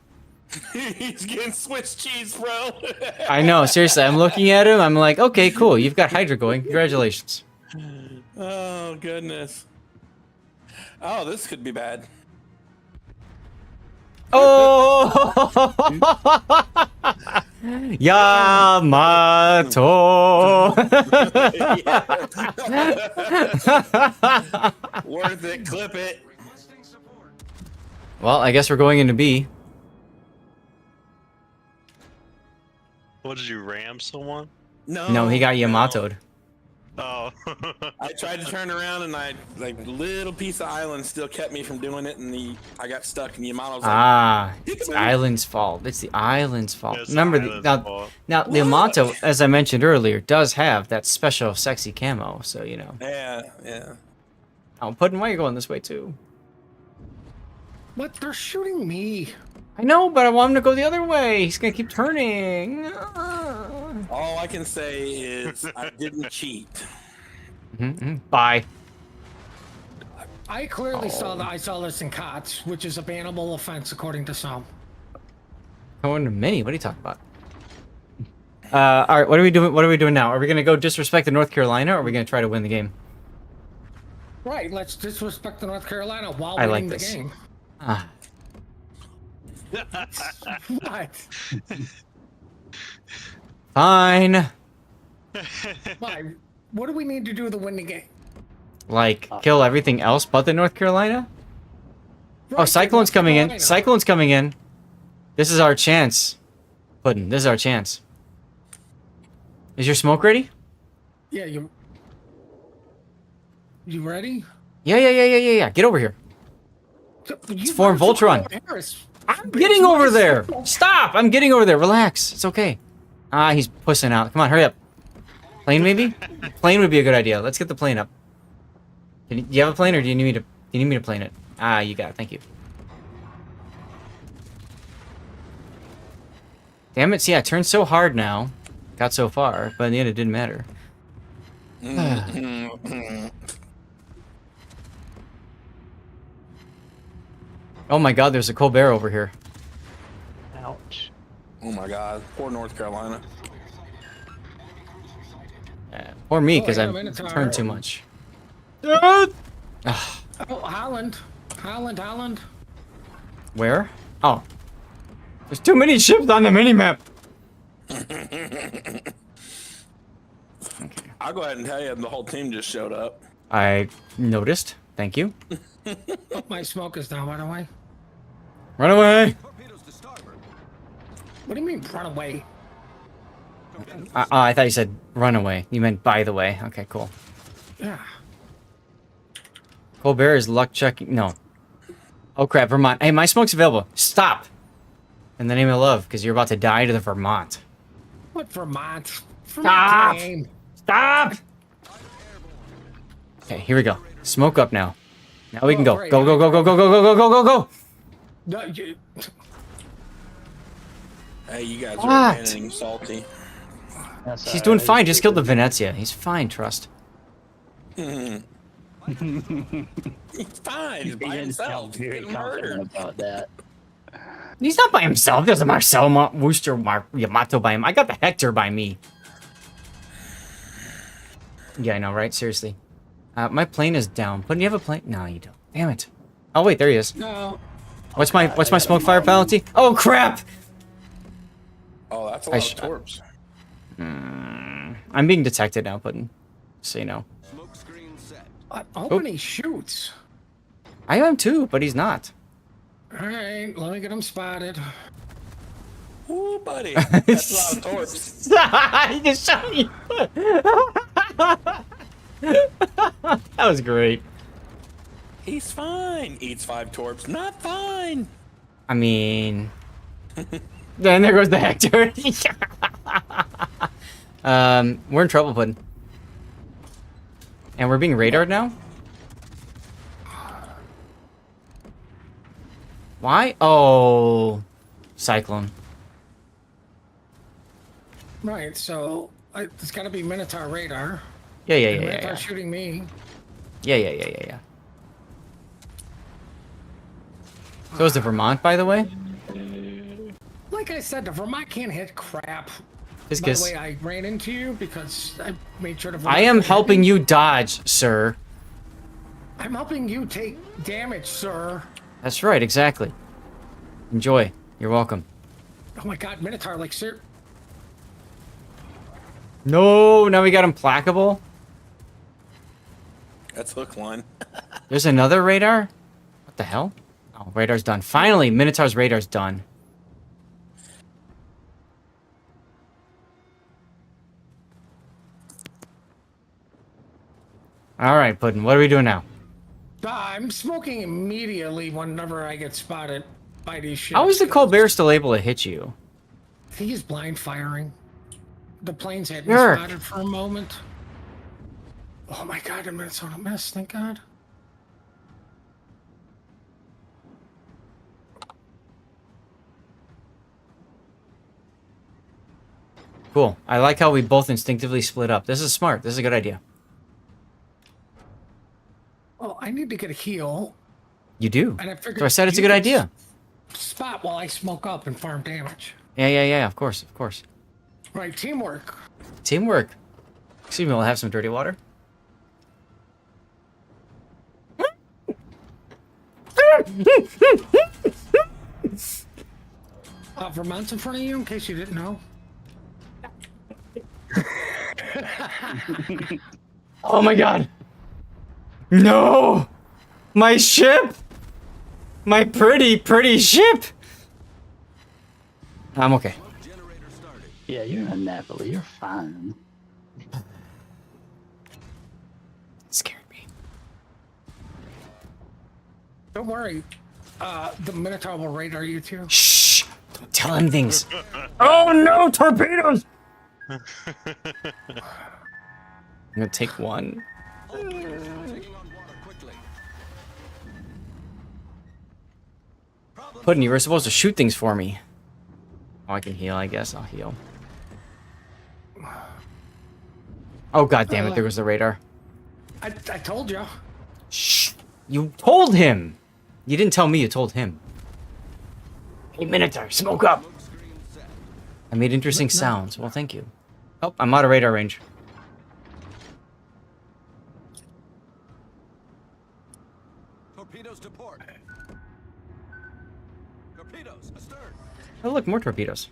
He's getting Swiss cheese, bro. I know, seriously. I'm looking at him. I'm like, okay, cool. You've got Hydra going. Congratulations. Oh goodness. Oh, this could be bad. Oh! Yamato! Worth it. Clip it. Well, I guess we're going into B. What did you ram someone? No, he got Yamato'd. Oh. I tried to turn around and little piece of island still kept me from doing it, and I got stuck. And Yamato's like, Ah, it's the island's fault. It's the island's fault. It's the Remember, island's now, fault. now the Yamato, as I mentioned earlier, does have that special sexy camo. So, you know. yeah. I'm putting why you're going this way, too. What? They're shooting me. I know, but I want him to go the other way. He's going to keep turning. All I can say is I didn't cheat. Bye. I clearly saw that. I saw this in COTS, which is a bannable offense according to some. Going to mini. What are you talking about? All right. What are we doing? What are we doing now? Are we gonna go disrespect the North Carolina, or are we gonna try to win the game? Right. Let's disrespect the North Carolina while I winning like the this. game. Ah, What? fine. Why? What do we need to do to win the game? Like kill everything else but the North Carolina. Oh, Right, Cyclone's North coming in. Carolina. Cyclone's coming in. This is our chance. Puddin', this is our chance. Is your smoke ready? Yeah, you ready? Yeah. Get over here. It's Form Voltron. I'm getting over there. Stop! I'm getting over there. Relax. It's okay. Ah, he's pussing out. Come on, hurry up. Plane, maybe? Plane would be a good idea. Let's get the plane up. Do you have a plane, or do you need me to? Do you need me to plane it? Ah, you got it. Thank you. Damn it! See, I turned so hard now. Got so far, but in the end, it didn't matter. Oh my God! There's a Colbert over here. Ouch. Oh my God, poor North Carolina. Or me, Oh, because yeah, I've Minotaur. turned too much. Ah! Oh, Holland. Where? Oh. There's too many ships on the minimap. I'll go ahead and tell you, the whole team just showed up. I noticed. Thank you. Oh, my smoke is down, by the way. Run away! Torpedoes to starboard. What do you mean, run away? I thought you said run away. You meant by the way. Okay, cool. Yeah. Colbert is luck checking. No. Oh crap, Vermont. Hey, my smoke's available. Stop! In the name of love, because you're about to die to the Vermont. What Vermont? Stop! Game. Stop! Okay, here we go. Smoke up now. Now we can go. great. Go, go, go, go, go, go, go, go, go, go, go! No, you, Hey, you guys What? are abandoning Salty. That's He's all doing right. fine. Just killed the Venezia. He's fine, trust. He's fine. He's He by didn't himself. sound He's very getting confident murdered. about that. He's not by himself. There's a Marcel Worcester Yamato by him. I got the Hector by me. Yeah, I know, right? Seriously. My plane is down. But do you have a plane? No, you don't. Damn it. Oh wait, there he is. no. What's my smoke fire penalty? Oh crap! Oh, that's a I lot sh- of torps. I'm being detected now, Puddin'. So you know. Smoke screen set. I'm hoping he shoots. I am too, but he's not. All right, let me get him spotted. Ooh, buddy. That's a lot of torps. He just shot you. That was great. He's fine. Eats 5 torps. Not fine. I mean, then there goes the Hector. We're in trouble, Puddin'. And we're being radared now? Why? Oh, Cyclone. Right, so it's got to be Minotaur radar. Yeah. Minotaur shooting me. Yeah. So is the Vermont, by the way? Like I said, the Vermont can't hit crap. Just By the 'cause way, I ran into you because I made sure to. I am helping you dodge, sir. I'm helping you take damage, sir. That's right, exactly. Enjoy. You're welcome. Oh my God, Minotaur, like, sir. No, now we got implacable. That's hook line. There's another radar? What the hell? Oh, radar's done. Finally, Minotaur's radar's done. Alright, Puddin', what are we doing now? I'm smoking immediately whenever I get spotted by these ships. How is the Colbert still able to hit you? He's blind firing. The planes had me Sure. spotted for a moment. Oh my God, the Minnesota missed, thank God. Cool. I like how we both instinctively split up. This is smart. This is a good idea. Oh, I need need to get a heal, You do. and I figured. So I said it's a you good could idea. Spot while I smoke up and farm damage. Yeah. Of course. Right, teamwork. Teamwork. Excuse me, we'll have some dirty water. Vermont's in front of you, in case you didn't know. Oh my god. No! My ship! My pretty ship! I'm okay. Generator started. Yeah, you're in Napoli. You're fine. It scared me. Don't worry. The Minotaur will radar you too. Shh! Don't tell him things. Oh no, torpedoes! I'm gonna take one. Taking on water quickly. Puddin', you were supposed to shoot things for me. Oh, I can heal, I guess. I'll heal. Oh god damn it, there goes the radar. I told you. Shh! You told him! You didn't tell me, you told him. Hey, Minotaur, smoke up! I made interesting sounds. Well, thank you. Oh, I'm out of radar range. Torpedoes to port. Torpedoes astern. Oh, look, more torpedoes.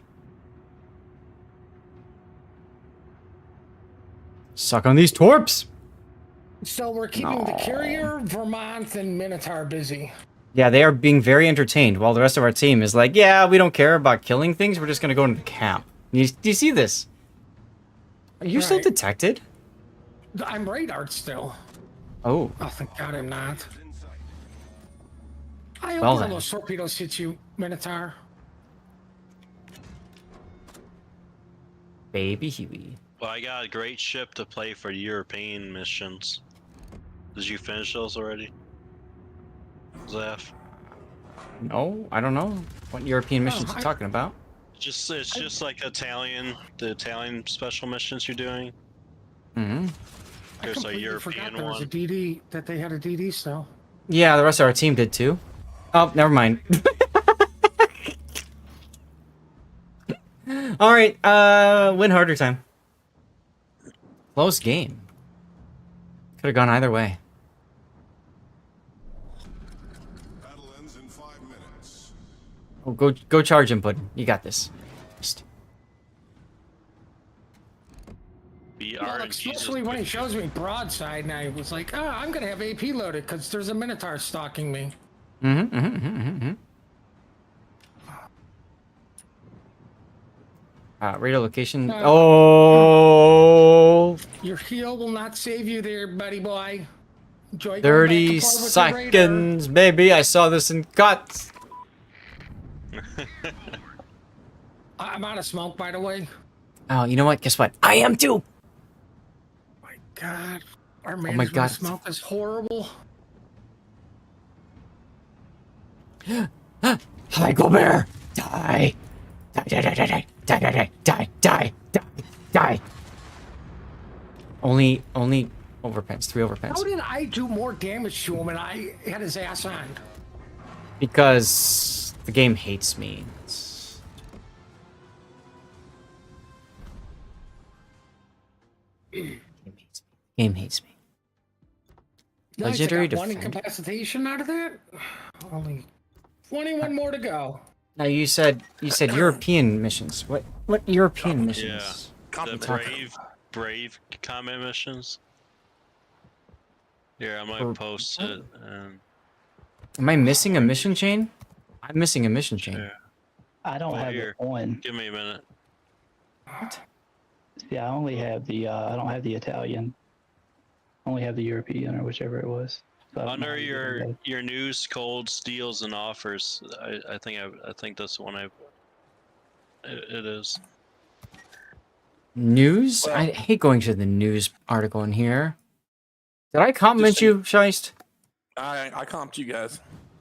Suck on these torps! So we're keeping the carrier, Vermont, and Minotaur busy. Yeah, they are being very entertained, while the rest of our team is like, yeah, we don't care about killing things, we're just gonna go into camp. Do you see this? Are you still Right. detected? I'm radared still. Oh, Oh, thank God I'm not. I hope Well one of then. those torpedoes hit you, Minotaur. baby Huey. Well, I got a great ship to play for European missions. Did you finish those already? Zaf? No, I don't know what European missions you're talking about. It's just like the Italian special missions you're doing. Mm-hmm. I There's a completely forgot European there was a one. DD, that they had a DD still. Yeah, the rest of our team did too. Oh, never mind. All right, win harder time. Close game. Could have gone either way. Battle ends in 5 minutes. Oh, go charge him, Puddin'. You got this. Just- The Well, RNGs especially when he shows me broadside, and I was like, oh, I'm gonna have AP loaded because there's a Minotaur stalking me. Radio location. No. Oh, Your heal will not save you there, buddy boy. Enjoy going 30 back and forth with the radar. seconds, baby. I saw this in cuts. I'm out of smoke, by the way. Oh, you know what? Guess what? I am too. My God, our my management God. of smoke is horrible. Hi, Gobert. Die. Die. Only overpens. 3 overpens. How did I do more damage to him and I had his ass on? Because the game hates me. Game hates me. Nice, Legendary I got one defender. incapacitation out of that. Only 21 more to go. Now you said European missions. What European missions? The brave combat missions. Here, I might post it. Am I missing a mission chain? I'm missing a mission chain. Sure. I don't have here. the one. Give me a minute. Yeah, I only have the. I don't have the Italian. I only have the European or whichever it was. So I don't know Under how you do that. your news, colds, deals, and offers, I think that's the one it is. News? I hate going to the news article in here. Did I compliment you, Scheist? I comped you guys.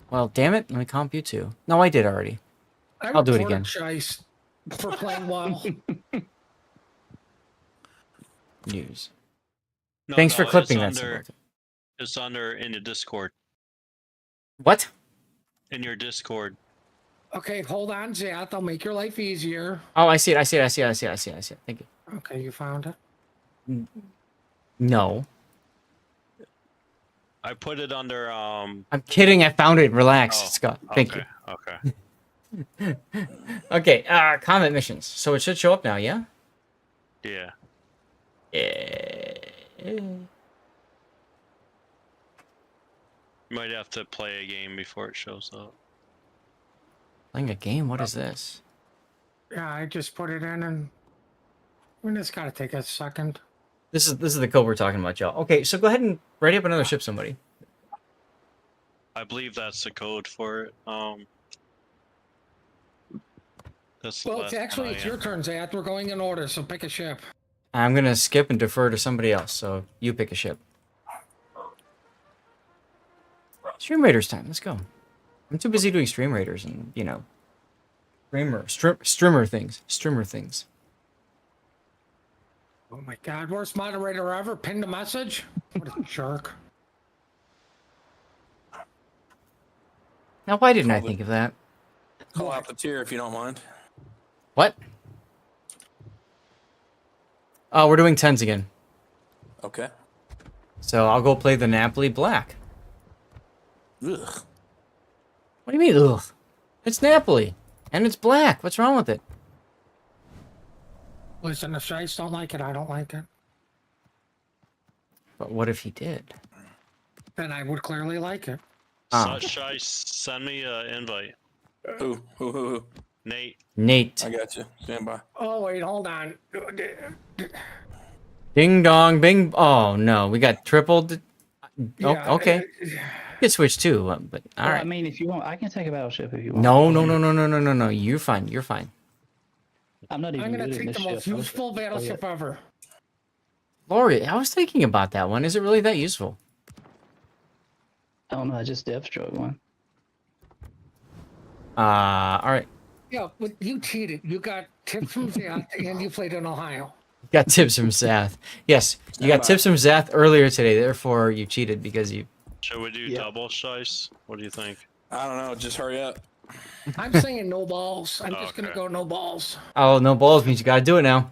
Well, damn it. Let me comp you too. No, I did already. I'll do it again. Shice for playing well. News. No, Thanks for no, clipping it's that. under, it's under in the Discord. What? In your Discord. Okay, hold on, Zath. I'll make your life easier. Oh, I see it. I see it. I see it. I see it. I see it. I see it. Thank you. Okay, you found it. No. I put it under I'm kidding. I found it. Relax, Oh, Scott. Thank okay, okay. you. Okay. Combat missions. So it should show up now. Yeah. Yeah. Yeah. You might have to play a game before it shows up. Playing a game. What is this? Yeah, I just put it in, and I mean, it's got to take a second. This is the code we're talking about, y'all. Okay, so go ahead and ready up another ship, somebody. I believe that's the code for it. That's the Well, last it's one I your turn, Zath. We're going in order, so pick a ship. I'm gonna skip and defer to somebody else. So you pick a ship. Stream Raiders time. Let's go. I'm too busy doing Stream Raiders and streamer things. Oh my God, worst moderator ever. Pinned a message. What a jerk. Now, why didn't I think of that? Call out the tier if you don't mind. What? Oh, we're doing 10s again. Okay. So I'll go play the Napoli Black. Ugh. What do you mean, ugh? It's Napoli. And it's black. What's wrong with it? Listen, if Shice don't like it, I don't like it. But what if he did? Then I would clearly like it. Oh. Should I send me an invite? Who? Nate. Nate. I got you. Stand by. Oh, wait, hold on. Ding dong, bing. Oh, no. We got tripled. Yeah, Oh, okay. You can switch too, but all Well, right. I mean, if you want, I can take a battleship if you want. No. You're fine. You're fine. I'm not even I'm going good to at take this the most ship. useful battleship ever. Lori, I was thinking about that one. Is it really that useful? I don't know. I just dev struck one. All right. Yeah, but you cheated. You got tips from Zath, and you played in Ohio. Got tips from Zath. Yes, you got tips from Zath earlier today. Therefore, you cheated because you. Should we do double Shice? What do you think? I don't know. Just hurry up. I'm saying no balls. I'm just going to Okay. go no balls. Oh, no balls means you got to do it now.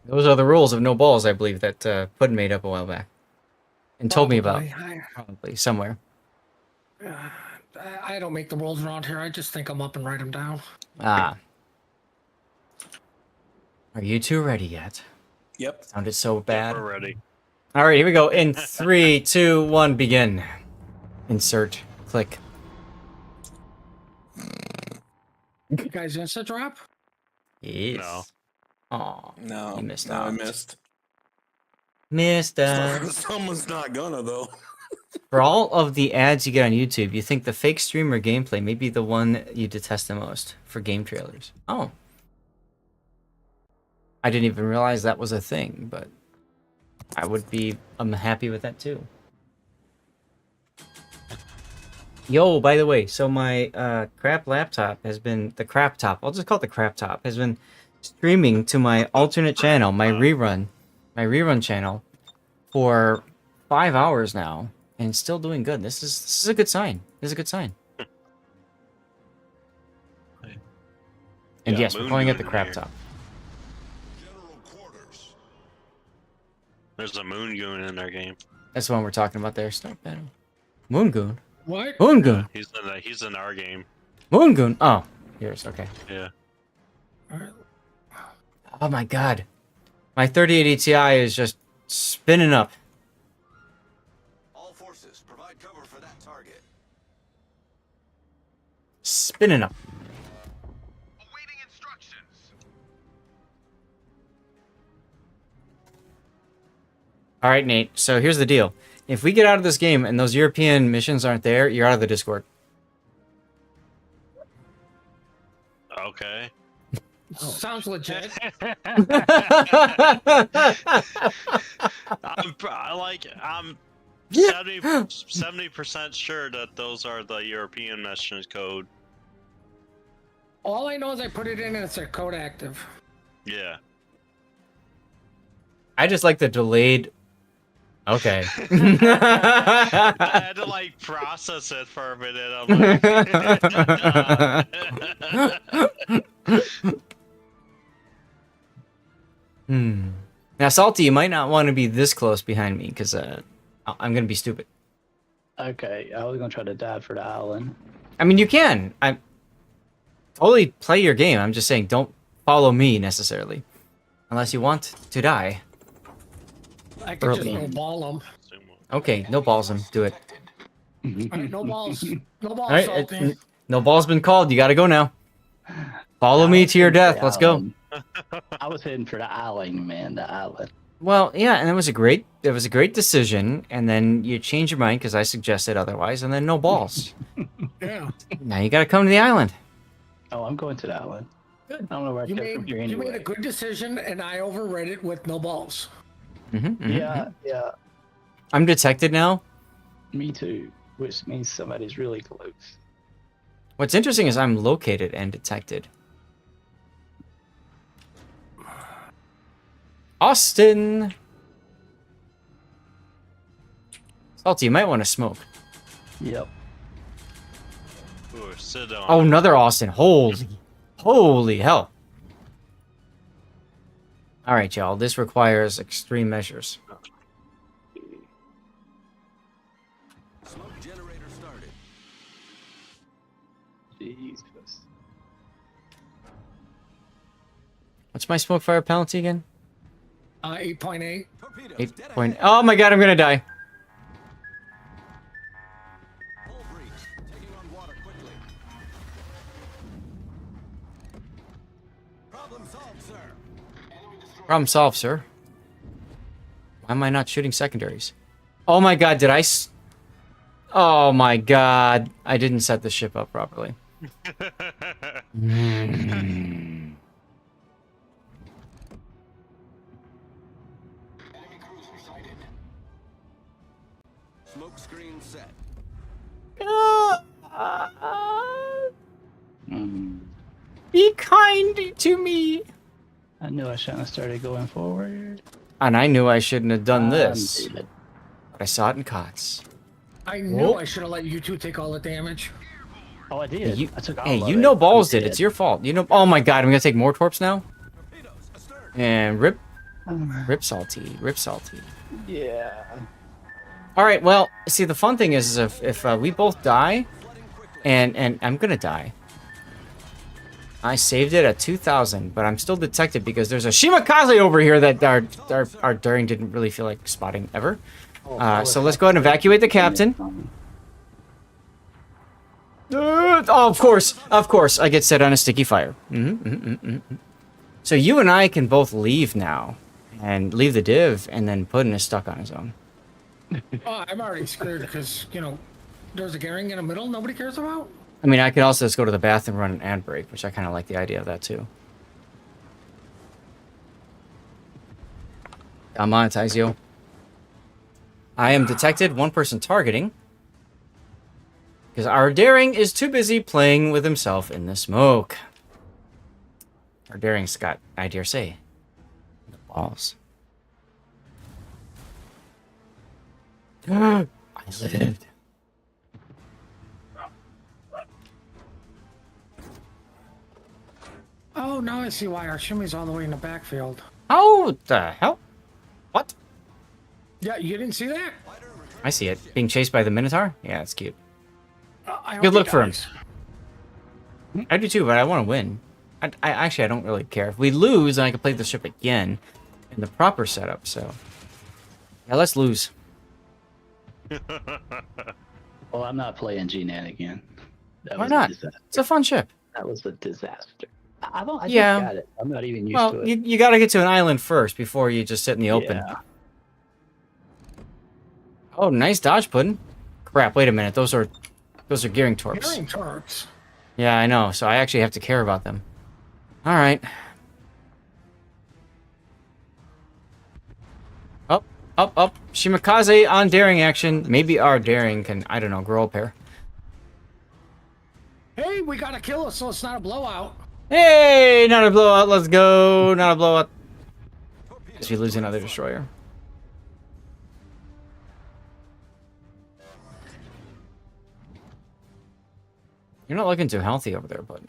Those are the rules of no balls, I believe, that Puddin made up a while back. And told me about. Probably somewhere. I don't make the rules around here. I just think them up and write them down. Ah. Are you two ready yet? Yep. Sounded so bad. We're ready. All right, here we go. In 3, 2, 1, begin. Insert. Click. You guys instant drop? Yes. No. Aw. No. You missed no, I out. missed. Missed out. Someone's not gonna though. For all of the ads you get on YouTube, you think the fake streamer gameplay may be the one you detest the most for game trailers. Oh. I didn't even realize that was a thing, but I'm happy with that too. Yo, by the way, so my crap laptop has been, I'll just call it the crap top, has been streaming to my alternate channel, my rerun channel for 5 hours now, and still doing good. This is a good sign. This is a good sign. And Yeah, yes, we're Moon calling it the Goon crap here. top. General quarters. There's a Moon Goon in our game. That's the one we're talking about there. Start battle. Moon Goon. What? Moon Goon. He's in our game. Moon Goon. Oh, here's okay. Yeah. Oh my god. My 3080 Ti is just spinning up. All forces, provide cover for that target. Spinning up. Awaiting instructions. All right, Nate. So here's the deal. If we get out of this game and those European missions aren't there, you're out of the Discord. Okay. Sounds legit. I'm 70% sure that those are the European missions code. All I know is I put it in and it's a code active. Yeah. I just like the delayed Okay. I had to like process it for a minute. I'm like, Now, Salty, you might not want to be this close behind me because I'm gonna be stupid. Okay, I was gonna try to dive for the island. I mean, you can. I totally play your game. I'm just saying, don't follow me necessarily, unless you want to die. I could just Early. no ball them. Okay, no balls him. Do it. No balls. No balls, All right, Salty. no ball's been called. You got to go now. Follow me to your death. Let's go. I was heading for the island, man. The island. Well, yeah, and it was a great decision, and then you change your mind because I suggested otherwise, and then no balls. Yeah. Now you got to come to the island. Oh, I'm going to the island. Good. I don't know where I You came from here made, you anyway. made a good decision, and I overread it with no balls. Yeah, yeah. I'm detected now. Me too. Which means somebody's really close. What's interesting is I'm located and detected. Austin! Salty, you might want to smoke. Yep. ooh, sit down. Oh, another Austin. Holy hell. All right, y'all. This requires extreme measures. Smoke generator started. Jesus. What's my smoke fire penalty again? 8.8. Torpedoes. 8 dead point. ahead. Oh my god, I'm gonna die. Hull breach. Taking on water quickly. Problem solved, sir. Problem solved, sir. Why am I not shooting secondaries? Oh my god, did Oh my god. I didn't set the ship up properly. Smoke screen set. Be kind to me. I knew I shouldn't have started going forward. And I knew I shouldn't have done this. Damn it. But I saw it in COTS. I knew Whoa. I should have let you two take all the damage. Oh, I did. You, I took all hey, of you it. know balls I did. It's your fault. You know. Oh my god, I'm gonna take more torps now. Torpedoes astern. And rip salty, rip salty. Yeah. All right. Well, see, the fun thing is if we both die, and I'm gonna die. I saved it at 2,000, but I'm still detected because there's a Shimakaze over here that our daring didn't really feel like spotting ever. So let's go ahead and evacuate the captain. Oh, of course, I get set on a sticky fire. So you and I can both leave now, and leave the div, and then Puddin is stuck on his own. Oh, I'm already scared because, there's a Garing in the middle nobody cares about. I mean, I could also just go to the bathroom, run an ad break, which I kind of like the idea of that too. I'll monetize you. I am detected. One person targeting. Because our daring is too busy playing with himself in the smoke. Our daring's got, I dare say, the balls. I lived. Oh, now I see why our shimmy's all the way in the backfield. How the hell? What? Yeah, you didn't see that? I see it. Being chased by the Minotaur? Yeah, it's cute. I hope Good he look for him. dies. I do too, but I want to win. I actually, I don't really care. If we lose, then I can play the ship again in the proper setup, so. Yeah, let's lose. Well, I'm not playing G-Nan again. That Why was not? A disaster. It's a fun ship. That was a disaster. I Yeah. just got it. I'm not even used Well, to it. you got to get to an island first before you just sit in the open. Yeah. Oh, nice dodge, Puddin'. Crap, wait a minute. Those are gearing torps. Garing turrets. Yeah, I know. So I actually have to care about them. All right. Up. Shimakaze on daring action. Maybe our daring can, I don't know, grow a pair. Hey, we got to kill us so it's not a blowout. Hey, not a blowout. Let's go. Not a blowout. Guess we lose another destroyer. You're not looking too healthy over there, bud.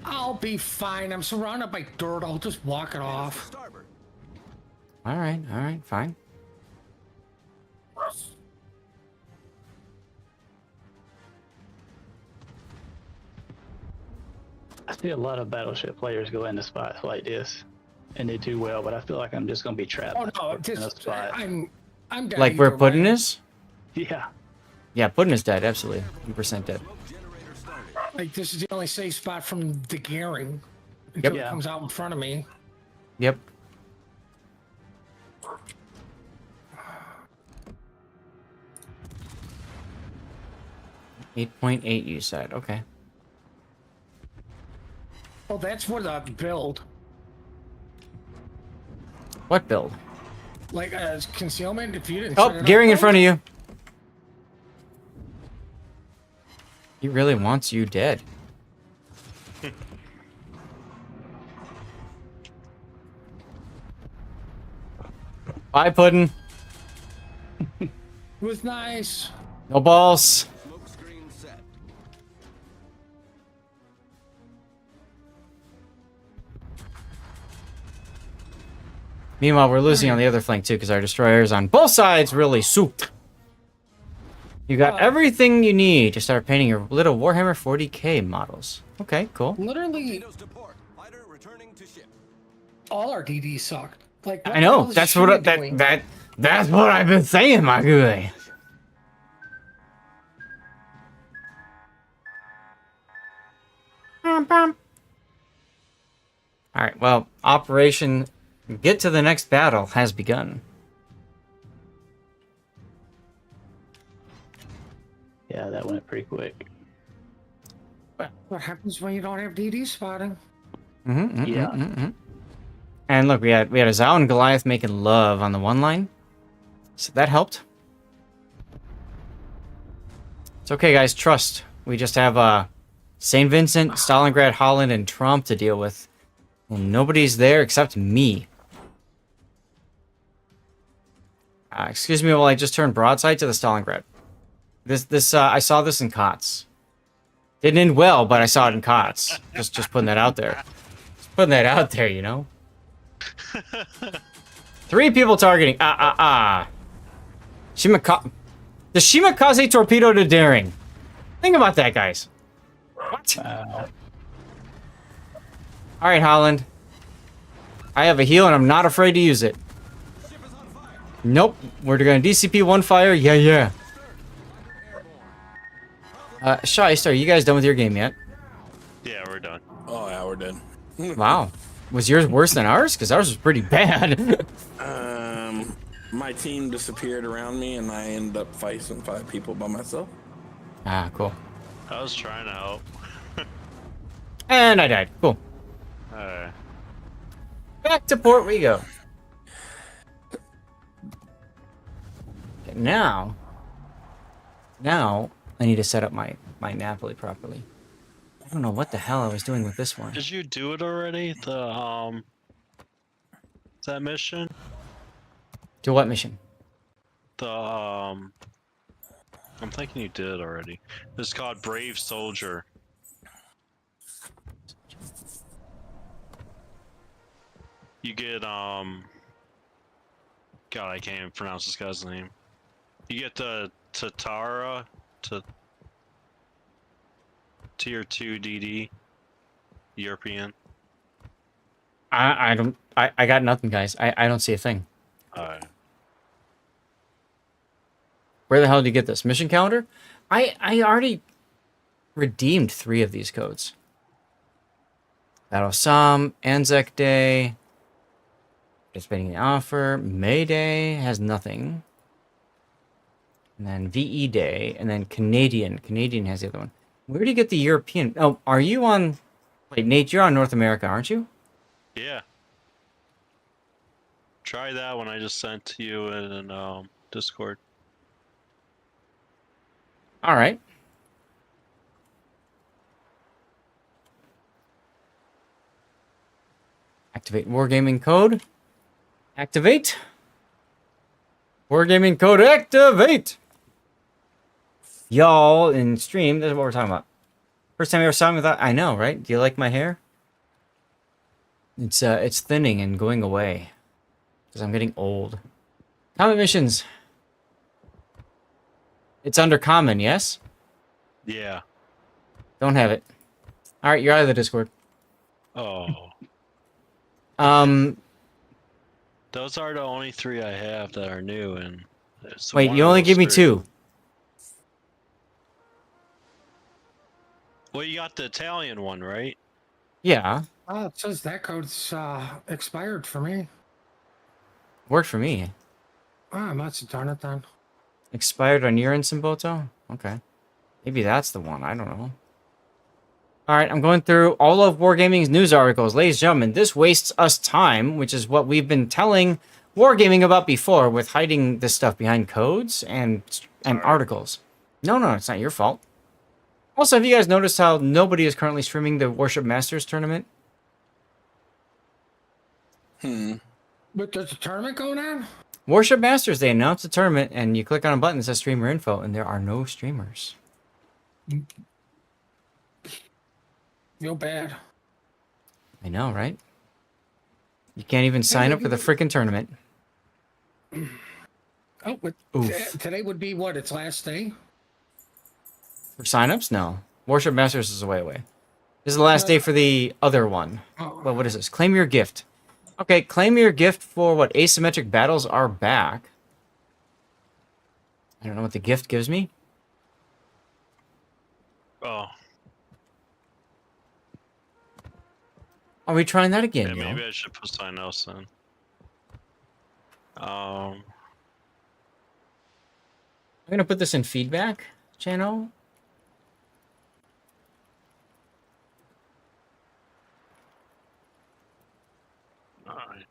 I'll be fine. I'm surrounded by dirt. I'll just walk it off. Starboard. All right, fine. I see a lot of Battleship players go into spots like this, and they do well. But I feel like I'm just gonna be trapped Oh no, in a just spot. I'm dead. Like where either Puddin way. is? Yeah. Yeah, Puddin is dead, absolutely. 100% dead. Like this is the only safe spot from the gearing Yep. until it Yeah. comes out in front of me. Yep. .8 you said, okay. Oh, that's where the build, What build? like concealment. If you didn't. Oh, gearing in front of you. He really wants you dead. Bye, Puddin. It was nice. No balls. Smoke screen set. Meanwhile, we're losing on the other flank too because our destroyers on both sides really souped. You got everything you need to start painting your little Warhammer 40k models. Okay, cool. Literally, Windows to port. Fighter returning to ship. all our DD sucked. Like what I the hell know. is That's Sheena what doing? that's what I've been saying, my guy. All right. Well, Operation Get to the Next Battle has begun. Yeah, that went pretty quick. What happens when you don't have DD spotting? Yeah. And look, we had a Zao and Goliath making love on the one line, so that helped. It's okay, guys. Trust. We just have St. Vincent, Stalingrad, Holland, and Trump to deal with, and nobody's there except me. Excuse me while I just turned broadside to the Stalingrad. I saw this in COTS. Didn't end well, but I saw it in COTS. Just putting that out there. Just putting that out there, you know. 3 people targeting. The Shimakaze torpedo to Daring. Think about that, guys. What? All right, Holland. I have a heal, and I'm not afraid to use it. Nope. We're gonna DCP one fire. Yeah. Shice, are you guys done with your game yet? Yeah, we're done. Oh, yeah, we're done. Wow. Was yours worse than ours? Because ours was pretty bad. My team disappeared around me, and I ended up fighting 5 people by myself. Cool. I was trying to help. And I died. Cool. Alright. Back to port we go. Okay, now I need to set up my Napoli properly. I don't know what the hell I was doing with this one. Did you do it already? That mission? To what mission? I'm thinking you did already. It's called Brave Soldier. You get, God, I can't even pronounce this guy's name. You get the Tatara to Tier 2 DD. European. I got nothing, guys. I don't see a thing. Alright. Where the hell did you get this? Mission calendar? I already redeemed 3 of these codes. Battle Somme, Anzac Day, participating in the offer, May Day has nothing. And then VE Day, and then Canadian. Canadian has the other one. Where do you get the European? Oh, are you on... Wait, Nate, you're on North America, aren't you? Yeah. Try that one I just sent to you in Discord. All right. Activate Wargaming code. Activate. Wargaming code activate. Y'all in stream, this is what we're talking about. First time I ever saw him, I thought, I know, right? Do you like my hair? It's thinning and going away. Because I'm getting old. Common missions. It's under common, yes? Yeah. Don't have it. Alright, you're out of the Discord. Oh. Those are the only 3 I have that are new, and it's Wait, one you of only those give me 3. 2. Well, you got the Italian one, right? Yeah. Oh, it says that code's expired for me. Worked for me. Ah, I must have done it then. Expired on your end, Simboto? Okay. Maybe that's the one. I don't know. Alright, I'm going through all of Wargaming's news articles. Ladies and gentlemen, this wastes us time, which is what we've been telling Wargaming about before with hiding this stuff behind codes and articles. No, it's not your fault. Also, have you guys noticed how nobody is currently streaming the Warship Masters tournament? But there's a tournament going on? Warship Masters, they announced the tournament, and you click on a button that says streamer info, and there are no streamers. Feel bad. I know, right? You can't even sign up for the freaking tournament. Oh, but Oof. today would be what? Its last day? For signups? No. Warship Masters is way away. This is the last day for the other one. Oh. Well, what is this? Claim your gift. Okay, claim your gift for what? Asymmetric battles are back. I don't know what the gift gives me. Oh. Are we trying that again? Yeah, yo? maybe I should put something else in. I'm gonna put this in feedback channel. Alright.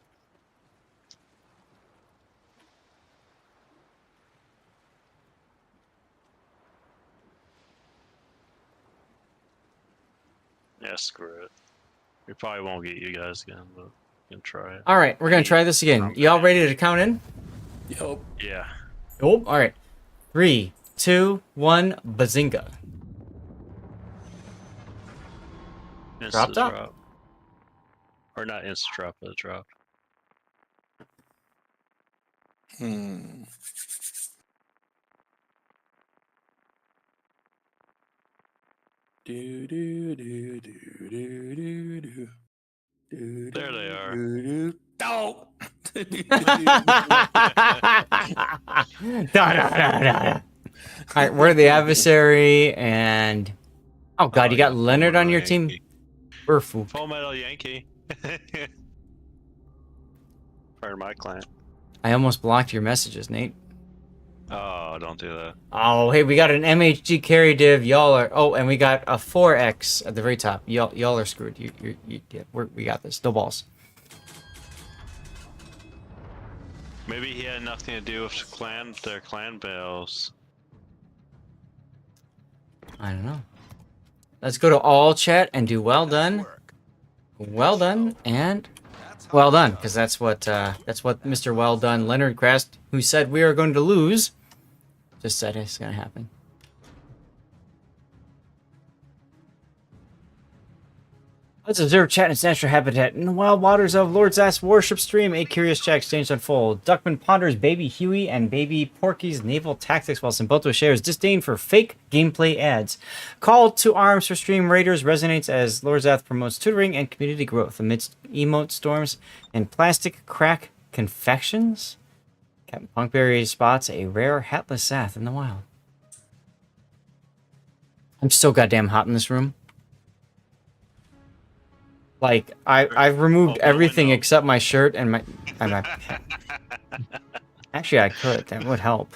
Yeah, screw it. We probably won't get you guys again, but we can try it. All right, we're gonna try this again. Y'all ready to count in? Yup. Yeah. Oh, all right. 3, 2, 1, bazinga. Dropped Insta up. drop. Or not insta drop, but a drop. Do do do do do do do. There they are. Oh! All right, we're the adversary, and oh god, you got Full Leonard on Metal your Yankee. team. Burfu. Full Metal Yankee. Part of my clan. I almost blocked your messages, Nate. Oh, don't do that. Oh, hey, we got an MHG carry div. Y'all are. Oh, and we got a 4X at the very top. Y'all are screwed. Yeah, we got this. No balls. Maybe he had nothing to do with their clan bills. I don't know. Let's go to all chat and do well done. Well done and well done, because that's what Mr. Well Done Leonard Crest, who said we are going to lose, just said it's going to happen. Let's observe chat in its natural habitat. In the wild waters of Lord Zath's Warship stream, a curious chat exchange unfold. Duckman ponders Baby Huey and Baby Porky's naval tactics, while Simboto shares disdain for fake gameplay ads. Call to arms for stream raiders resonates as Lord Zath promotes tutoring and community growth amidst emote storms and plastic crack confections. Captain Punkberry spots a rare hatless Zath in the wild. I'm so goddamn hot in this room. Like, I've removed everything except my shirt and my Actually, I could. That would help.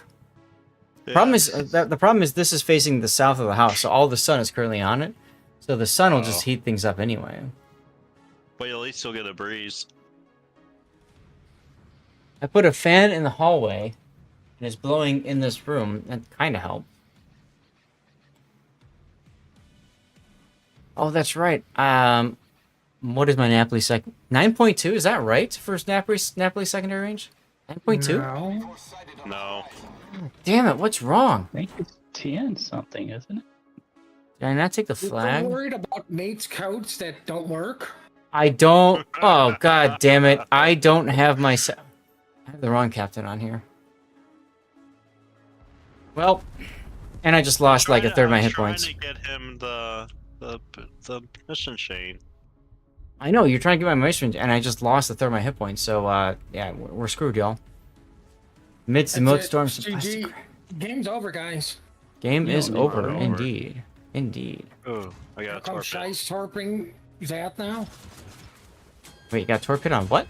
Yeah. The problem is this is facing the south of the house, so all the sun is currently on it. So the sun will just heat things up anyway. But at least you'll get a breeze. I put a fan in the hallway, and it's blowing in this room. That kind of helped. Oh, that's right. What is my Napoli second? 9.2? Is that right for Napoli secondary range? 9.2? No. No. Damn it! What's wrong? I think it's 10 something, isn't it? Did I not take the You're flag? worried about Nate's codes that don't work? I don't. Oh, god damn it. I don't have my. I have the wrong captain on here. Well, and I just lost like a third of my hit points. I was trying to get him the mission chain. I know, you're trying to get my mission, and I just lost a third of my hit points, so, yeah, we're screwed, y'all. Amidst the That's it. storms. GG. Game's over, guys. Game is over, over. indeed. Indeed. Ooh, I got a Come torpedo. Shice torping Zath now? Wait, you got torpedo on what?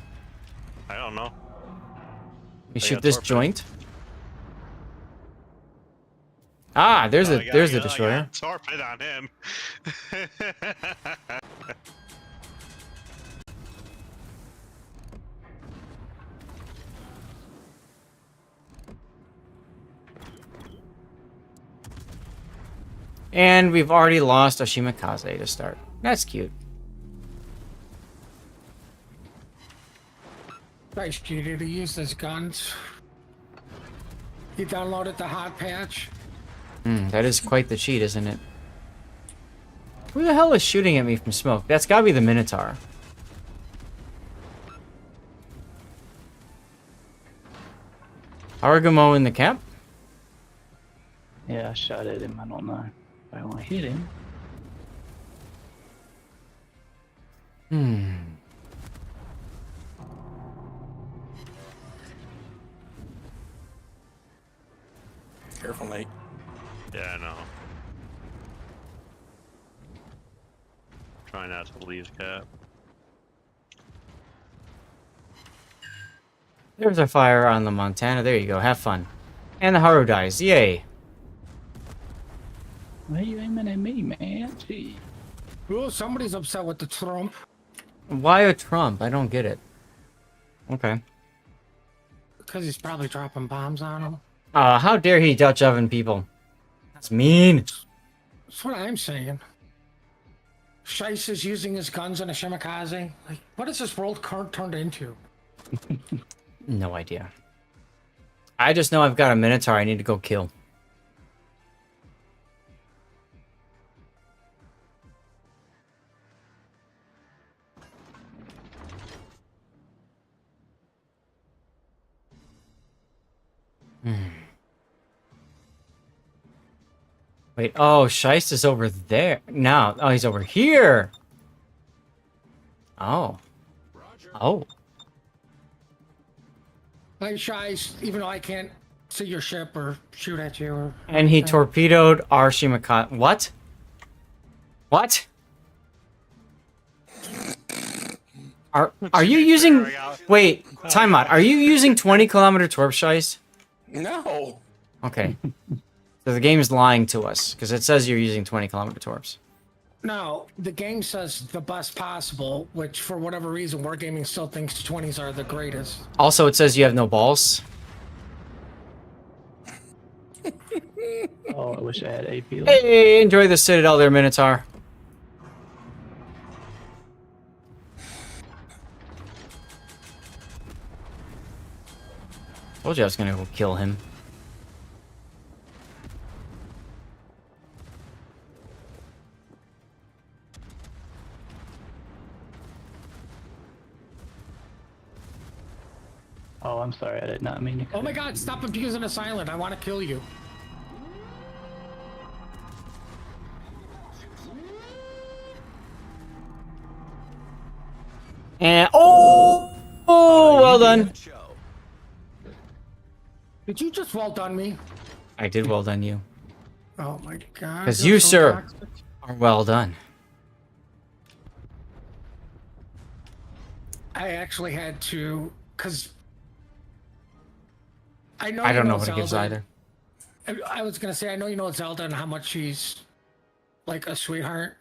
I don't know. You I shoot got this torpedo. joint? Ah, there's I the got- there's I the got- I destroyer. got a torpedo on him. And we've already lost Oshimakaze to start. That's cute. Shice cheated. He used his guns. He downloaded the hot patch. That is quite the cheat, isn't it? Who the hell is shooting at me from smoke? That's gotta be the Minotaur. Argamo in the camp? Yeah, I shot at him. I don't know if I want to hit him. Careful, Nate. Yeah, I know. Try not to leave cap. There's our fire on the Montana. There you go. Have fun. And the Haru dies. Yay. Why are you aiming at me, man? Gee. Oh, somebody's upset with the Trump. Why a Trump? I don't get it. Okay. Because he's probably dropping bombs on him. How dare he Dutch oven people? That's mean. That's what I'm saying. Shice is using his guns in a Shimakaze. Like, what is this world turned into? No idea. I just know I've got a Minotaur I need to go kill. Wait, oh, Scheist is over there. Now, oh, he's over here. Oh. Oh. Like, Shice, even though I can't see your ship or shoot at you or... And he torpedoed our Shimaka. What? What? Are you using... Wait, time out. Are you using 20-kilometer torp, Scheist? No. Okay. So the game is lying to us, because it says you're using 20-kilometer torps. No, the game says the best possible, which for whatever reason, Wargaming still thinks 20s are the greatest. Also, it says you have no balls. Oh, I wish I had AP. Hey, enjoy the Citadel there, Minotaur. Told you I was gonna go kill him. Oh, I'm sorry. I did not mean to. Oh my god, stop abusing a silent. I want to kill you. And oh, well done. Did you just well done me? I did well done you. Oh my god. Because you're you, so sir, toxic. are well done. I actually had to, because I know I you don't know know what it gives Zelda. either. I was gonna say I know you know Zelda and how much she's like a sweetheart,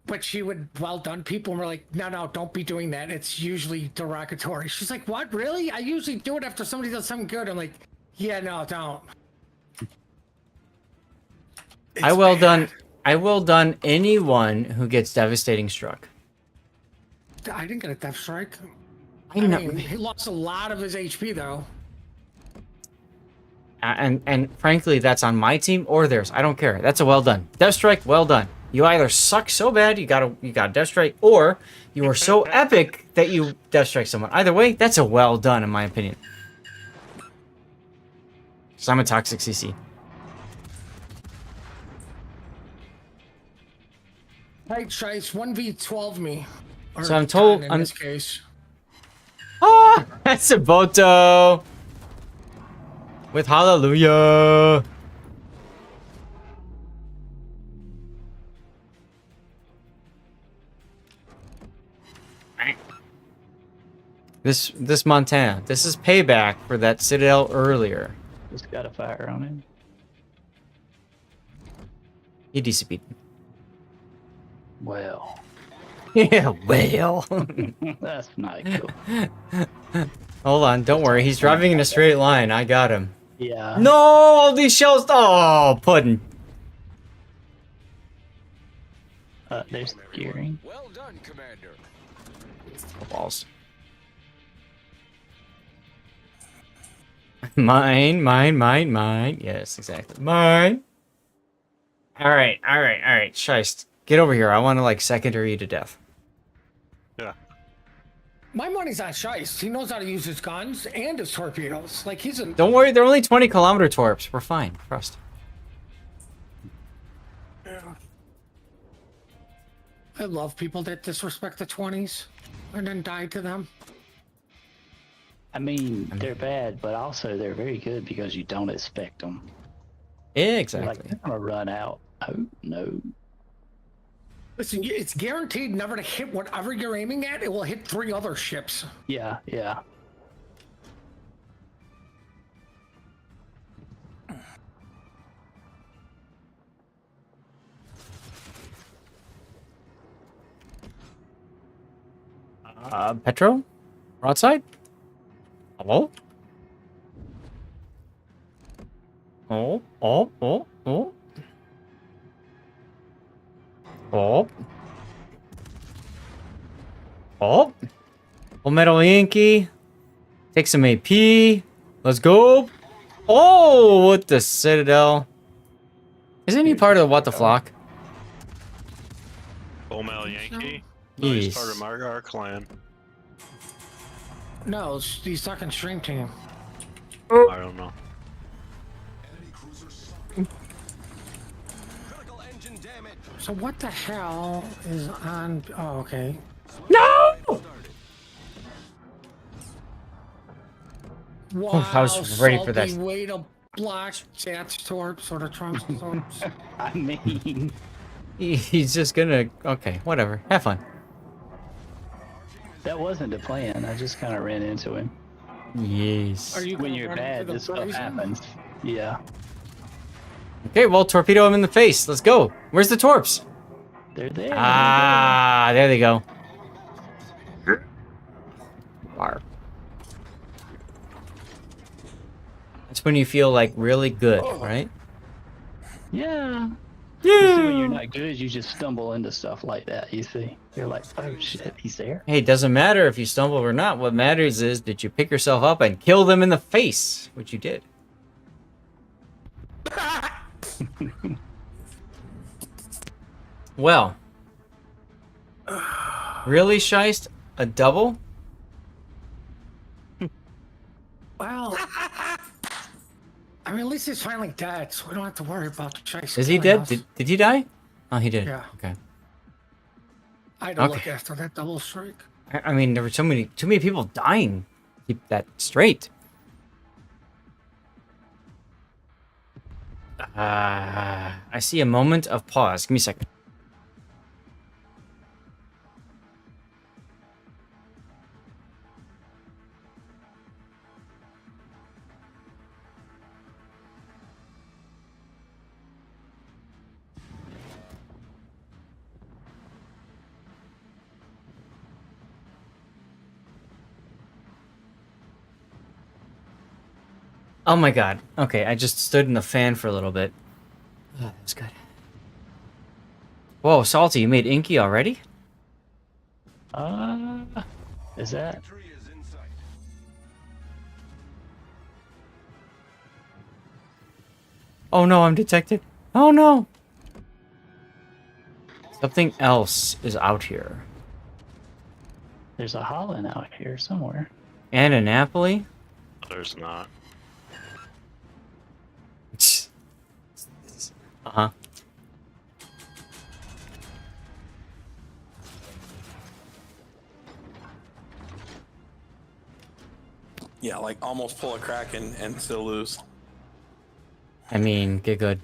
but she would well done people and we're like, no, don't be doing that. It's usually derogatory. She's like, what, really? I usually do it after somebody does something good. I'm like, yeah, no, don't. I well done anyone who gets devastating struck. I didn't get a death strike. I know. mean, he lost a lot of his HP though. And frankly, that's on my team or theirs. I don't care. That's a well done. Death Strike, well done. You either suck so bad you got Death Strike, or you were so epic that you Death Strike someone. Either way, that's a well done in my opinion. So I'm a toxic CC. Right, Shice, 1v12 me. Or So I'm told 10 in this case. Ah, that's a Boto with Hallelujah. This Montana, this is payback for that Citadel earlier. Just got a fire on him. He DCP'd. Well, Yeah, well. that's not cool. Hold on, don't worry. He's driving in a straight line. I got him. Yeah. No, all these shells. Oh, pudding. There's gearing. Well done, Commander. Balls. Mine. Yes, exactly. Mine. All right. Shiest. Get over here. I want to, like, secondary you to death. Yeah. My money's on Shice. He knows how to use his guns and his torpedoes. Like, he's a... Don't worry. They're only 20-kilometer torps. We're fine. Trust. I love people that disrespect the 20s and then die to them. I mean, they're bad, but also they're very good because you don't expect them. Exactly. Like, they're gonna run out. Oh, no. Listen, it's guaranteed never to hit whatever you're aiming at. It will hit 3 other ships. Yeah. Petro? Broadside? Hello? Oh. Full Metal Yankee. Take some AP. Let's go. Oh, with the Citadel. Isn't he part of What the Flock? Full Metal Yankee. No, he's part of our clan. No, it's the second stream team. I don't know. Critical engine damage. So what the hell is on... Oh, okay. No! Wow, I was ready for that. salty way to block Zath's torps or the Trump's torps. I mean, He's just gonna... Okay, whatever. Have fun. that wasn't the plan. I just kind of ran into him. Yes. Are you When gonna you're run bad, into the this stuff poison? happens. Yeah. Okay, well, torpedo him in the face. Let's go. Where's the torps? They're there. Ah, there they go. Bar. That's when you feel like really good, right? Yeah. You see, when you're Yeah. not good, you just stumble into stuff like that. You see, you're like, oh shit, he's there. Hey, it doesn't matter if you stumble or not. What matters is did you pick yourself up and kill them in the face, which you did. Well, really, Shiest? A double? Well, I mean, at least he's finally dead, so we don't have to worry about the chase. Is he killing dead? us. Did he die? Oh, he did. Yeah. Okay. I had to look Okay. after that double strike. I mean, there were too many people dying. Keep that straight. I see a moment of pause. Give me a second. Oh my god. Okay, I just stood in the fan for a little bit. Oh, that's good. Whoa, Salty, you made Inky already? Is that? Victory is in sight. Oh no, I'm detected. Oh no. Something else is out here. There's a Holland out here somewhere. And a Napoli? There's not. Uh-huh. Yeah, like almost pull a crack and still lose. I mean, get good.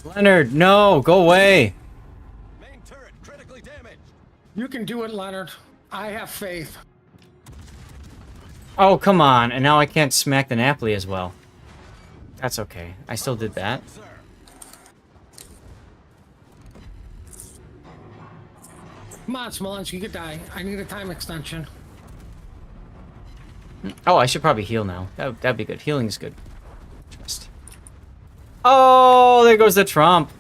Leonard, no, go away. Main turret critically damaged. You can do it, Leonard. I have faith. Oh, come on. And now I can't smack the Napoli as well. That's okay. I still did that. Sir. Come on, Smolensk, you could die. I need a time extension. Oh, I should probably heal now. That'd be good. Healing is good. Trust. Oh, there goes the Trump.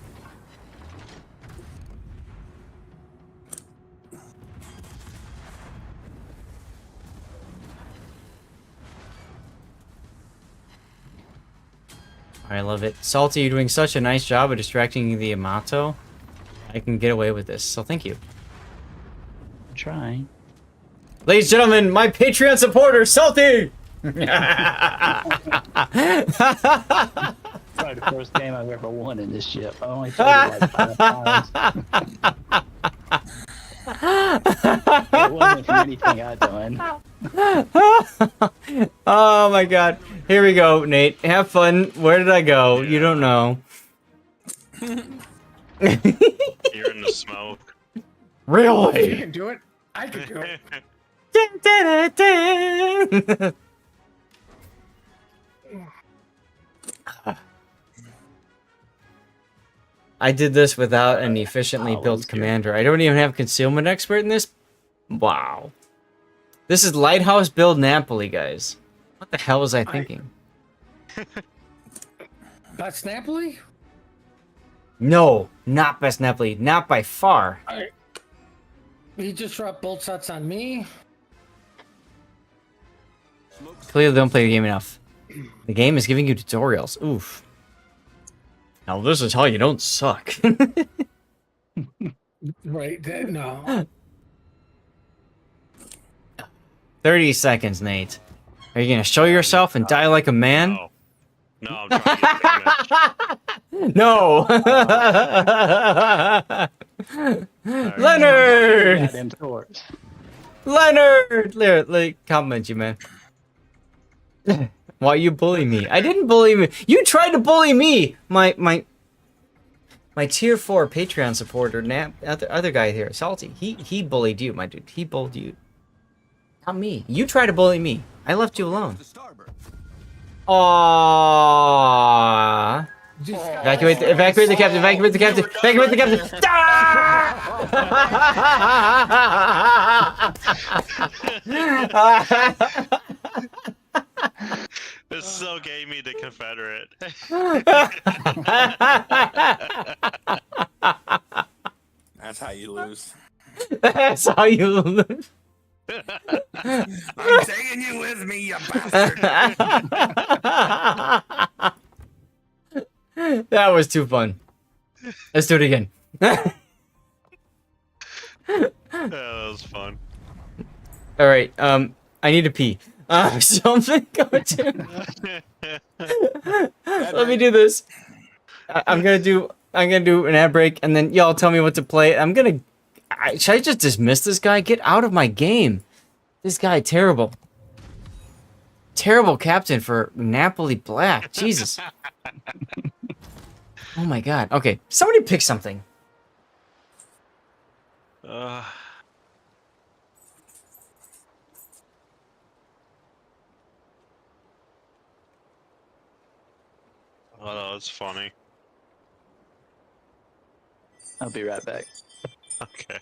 I love it. Salty, you're doing such a nice job of distracting the Amato. I can get away with this, so thank you. I'm trying. Ladies and gentlemen, my Patreon supporter, Salty! Probably the first game I've ever won in this ship. I only played it like 5 times. It wasn't from anything I'd done. Oh my god. Here we go, Nate. Have fun. Where did I go? You don't know. You're in the smoke. You Really? can do it. I can do it. Dun, dun, dun, dun. I did this without an efficiently built commander. I don't even have concealment expert in this. Wow. This is Lighthouse build Napoli, guys. What the hell was I thinking? That's Napoli? No, not best Napoli. Not by far. He just dropped bolt sets on me. Clearly don't play the game enough. The game is giving you tutorials. Oof. Now this is how you don't suck. Right, no. 30 seconds, Nate. Are you gonna show yourself and die like a man? No. No, I'm trying to get damage. No! Leonard! Got them torch. Leonard! Like, compliment you, man. Why you bully me? I didn't bully me. You tried to bully me! My tier 4 Patreon supporter, other guy here, Salty. He bullied you, my dude. He bullied you. Not me. You tried to bully me. I left you alone. To starboard. Aww. Evacuate the captain, evacuate the captain, evacuate the captain. This so gave me the Confederate. That's how you lose. That's how you lose. I'm taking you with me, you bastard. That was too fun. Let's do it again. Yeah, that was fun. All right. I need to pee. Something go to. Let me do this. I'm gonna do an ad break, and then y'all tell me what to play. Should I just dismiss this guy? Get out of my game. This guy terrible. Terrible captain for Napoli Black. Jesus. Oh my god. Okay, somebody pick something. Oh, that was funny. I'll be right back. Okay.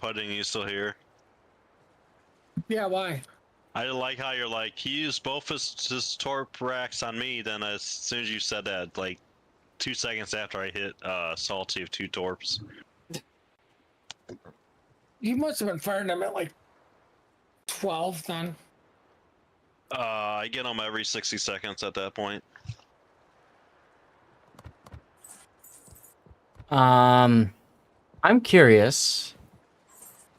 Pudding, you still here? Yeah, why? I like how you're like, he used both his torp racks on me, then as soon as you said that, like 2 seconds after I hit Salty of 2 torps. You must have been firing them at like 12 then. I get them every 60 seconds at that point. I'm curious.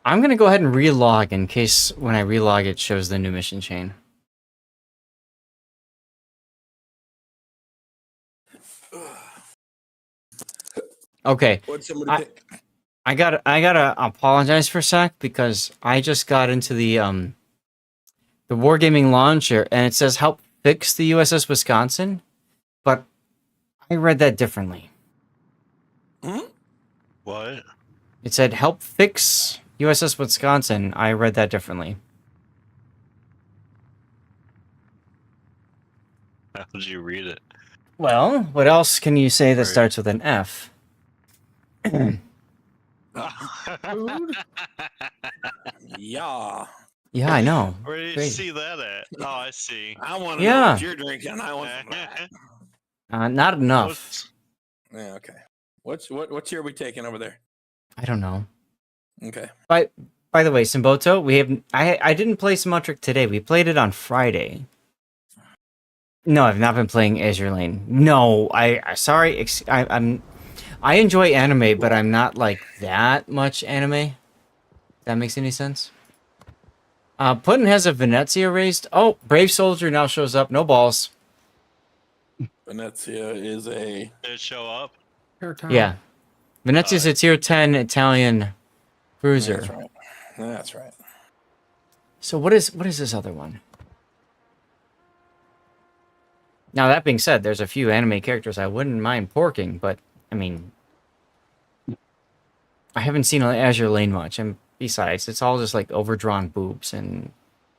I'm gonna go ahead and relog in case when I relog it shows the new mission chain. Okay. What'd somebody I- pick? I gotta apologize for a sec because I just got into the Wargaming launcher and it says help fix the USS Wisconsin, but I read that differently. What? It said help fix USS Wisconsin. I read that differently. How did you read it? Well, what else can you say that Right. starts with an F? Food? Yeah. Yeah, I know. Where do you Great. see that at? Oh, I see. I want to know Yeah. what you're drinking. I want some of that. Not enough. Yeah, okay. What year are we taking over there? I don't know. Okay. By the way, Simboto, I didn't play Symmetric today. We played it on Friday. No, I've not been playing Azure Lane. No, sorry. I enjoy anime, but I'm not like that much anime. If that makes any sense. Putin has a Venezia raised. Oh, Brave Soldier now shows up. No balls. Venezia is a. Did it show up? Yeah. Venezia's a tier 10 Italian cruiser. That's right. That's right. So what is this other one? Now that being said, there's a few anime characters I wouldn't mind porking, but I mean, I haven't seen Azure Lane much, and besides, it's all just like overdrawn boobs and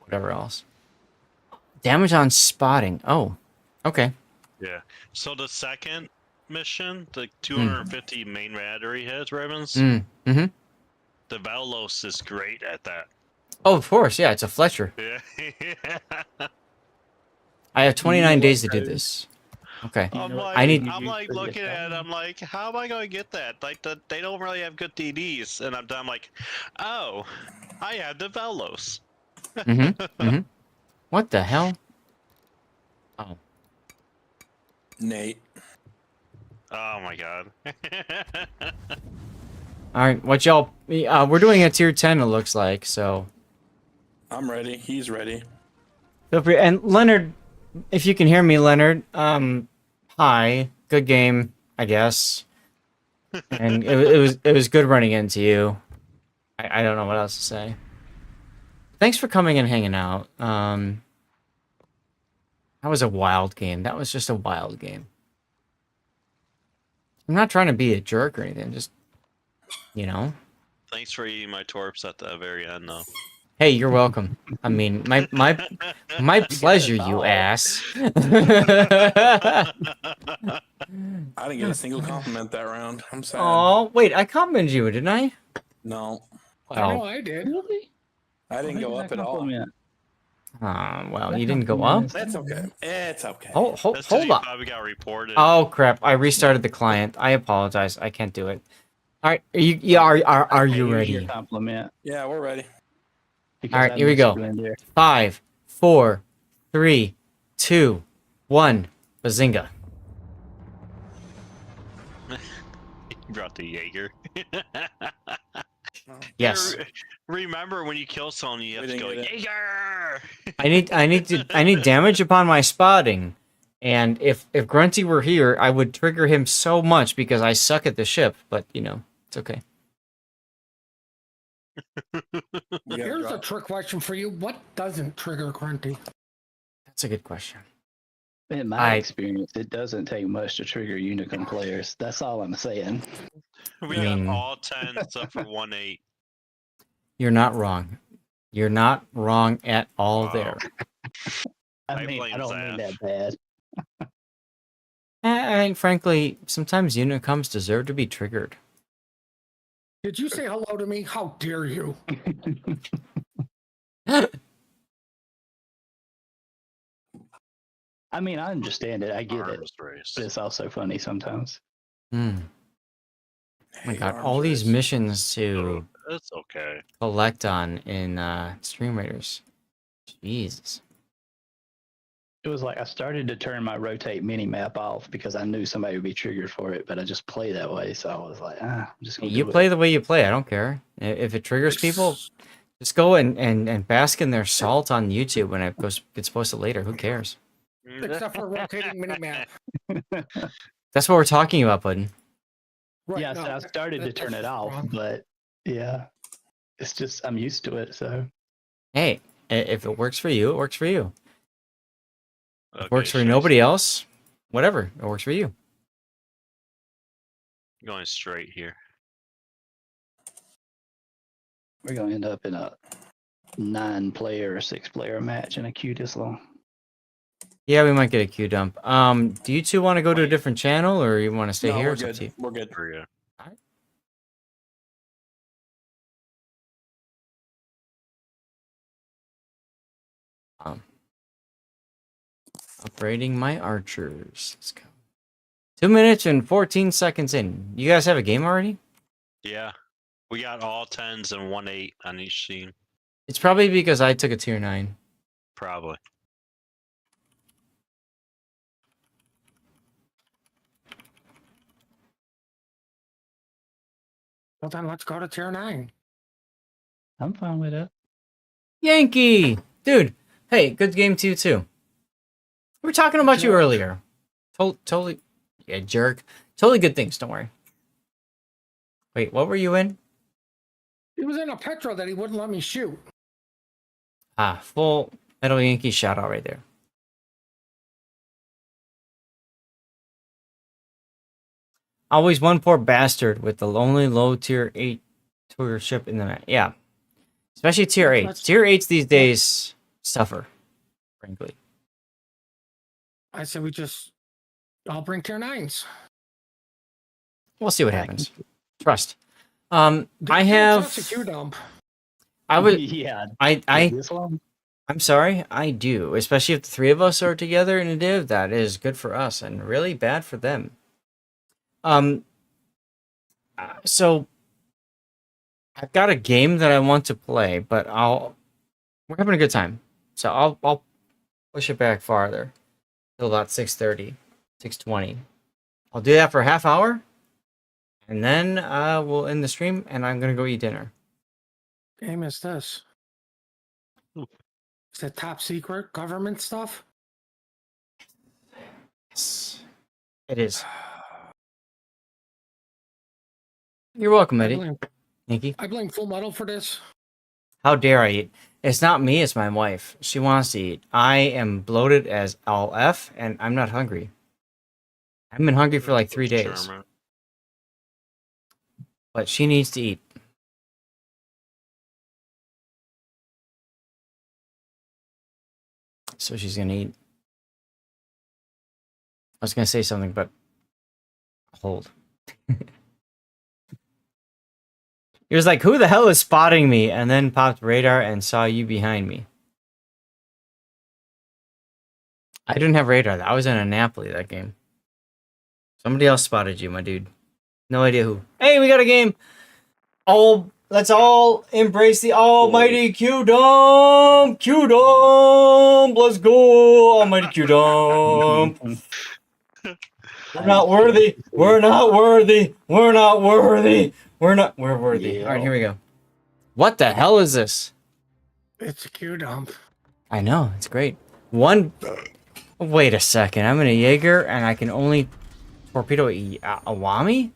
whatever else. Damage on spotting. Oh, okay. Yeah. So the second mission, the 250 main battery hits, Ravens, Mm-hmm. the Velos is great at that. Oh, of course, yeah, it's a Fletcher. Yeah. I have 29 days to do this. Okay. I'm like, I need- I'm like looking at it. I'm like, how am I going to get that? Like, they don't really have good DDs, and I'm done. Like, oh, I have the Velos. Mm-hmm. What the hell? Oh. Nate. Oh my god. All right, what y'all? We're doing a tier 10. It looks like so. I'm ready. He's ready. Feel free. And Leonard, if you can hear me, Leonard. Hi. Good game, I guess. And it was good running into you. I don't know what else to say. Thanks for coming and hanging out. That was a wild game. That was just a wild game. I'm not trying to be a jerk or anything. Just, you know. Thanks for eating my torps at the very end, though. Hey, you're welcome. I mean, my pleasure, you ass. I didn't get a single compliment that round. I'm sad. Oh, wait, I complimented you, didn't I? No, I know Oh, I did. Really? I didn't go up at all. well, you didn't go up. That's okay. It's okay. Hold That's 'cause you on. probably got reported. Oh crap! I restarted the client. I apologize. I can't do it. All right, are you? Yeah, are you Here's your ready? compliment. Yeah, we're ready. Because All right, I here we missed go. you in there. 5, 4, 3, 2, 1. Bazinga! You brought the Jaeger. Yes. Remember when you kill someone, you have We to go didn't get Jaeger. I need damage upon my spotting, and if Grunty were here, I would trigger him so much because I suck at the ship. But you know, it's okay. We got Here's a drop. trick question for you. What doesn't trigger Grunty? That's a good question. In my experience, it doesn't take much to trigger Unicum players. That's all I'm saying. We I have mean- all 10 except for 1-8. You're not wrong. You're not wrong at all Wow. there. I I mean, blame I don't mean Zath. that bad. I think, frankly, sometimes Unicums deserve to be triggered. Did you say hello to me? How dare you? I mean, I understand it. I get it. Arms race. But it's also funny sometimes. Hmm. Oh my Hey, god, arms all these race. missions to It's okay. collect on in Stream Raiders. Jesus. It was like I started to turn my rotate mini map off because I knew somebody would be triggered for it, but I just play that way. So I was like, I'm just going to You do play it. the way you play. I don't care. If it triggers people, just go and bask in their salt on YouTube when it gets posted later. Who cares? Except for rotating minimap. That's what we're talking about, Puddin. Right, Yeah, so I started to turn it off, wrong. but yeah, it's just I'm used to it. So Hey, if it works for you, it works for you. If it Okay, works for Chase. nobody else, whatever. It works for you. Going straight here. we're going to end up in a 9-player or 6-player match in a queue this long. Yeah, we might get a queue dump. Do you two want to go to a different channel, or you want to stay No, here? we're It's up to good. you. We're good. We're good. Upgrading my archers. Let's go. 2 minutes and 14 seconds in. You guys have a game already? Yeah. We got all 10s and 1-8 on each team. It's probably because I took a tier 9. Probably. Well, then let's go to tier 9. I'm fine with it. Yankee! Dude, hey, good game to you too. We were talking about you Jerk. earlier. Totally. Yeah, jerk. Totally good things, don't worry. Wait, what were you in? He was in a Petro that he wouldn't let me shoot. Ah, full Metal Yankee shout out right there. Always one poor bastard with the only low tier 8 tour ship in the map. Yeah. Especially tier 8. Let's- Tier 8s these days suffer, frankly. I said we just all bring tier 9s. We'll see what happens. Trust. Dude, I that's have. a queue dump. I would. Yeah. I. This long? I'm sorry. I do. Especially if the three of us are together in a div, that is good for us and really bad for them. So I've got a game that I want to play, but we're having a good time, so I'll push it back farther till about 6:30, 6:20. I'll do that for a half hour, and then we'll end the stream, and I'm gonna go eat dinner. Game is this? Is it top secret government stuff? Yes, it is. You're welcome, I Eddie. blame, Yankee. I blame Full Metal for this. How dare I eat? It's not me, it's my wife. She wants to eat. I am bloated as all F, and I'm not hungry. I've been hungry for like 3 days, Sherman. but she needs to eat. So she's gonna eat. I was gonna say something, but hold. He was like, who the hell is spotting me? And then popped radar and saw you behind me. I didn't have radar. I was in a Napoli that game. Somebody else spotted you, my dude. No idea who. Hey, we got a game. Oh, let's all embrace the almighty Q-Dump. Q-Dump. Let's go, almighty Q-Dump. We're not worthy. We're not worthy. We're not worthy. We're worthy. Yeah. All right, here we go. What the hell is this? It's a queue dump. I know, it's great. Wait a second. I'm in a Jaeger and I can only torpedo a Awami?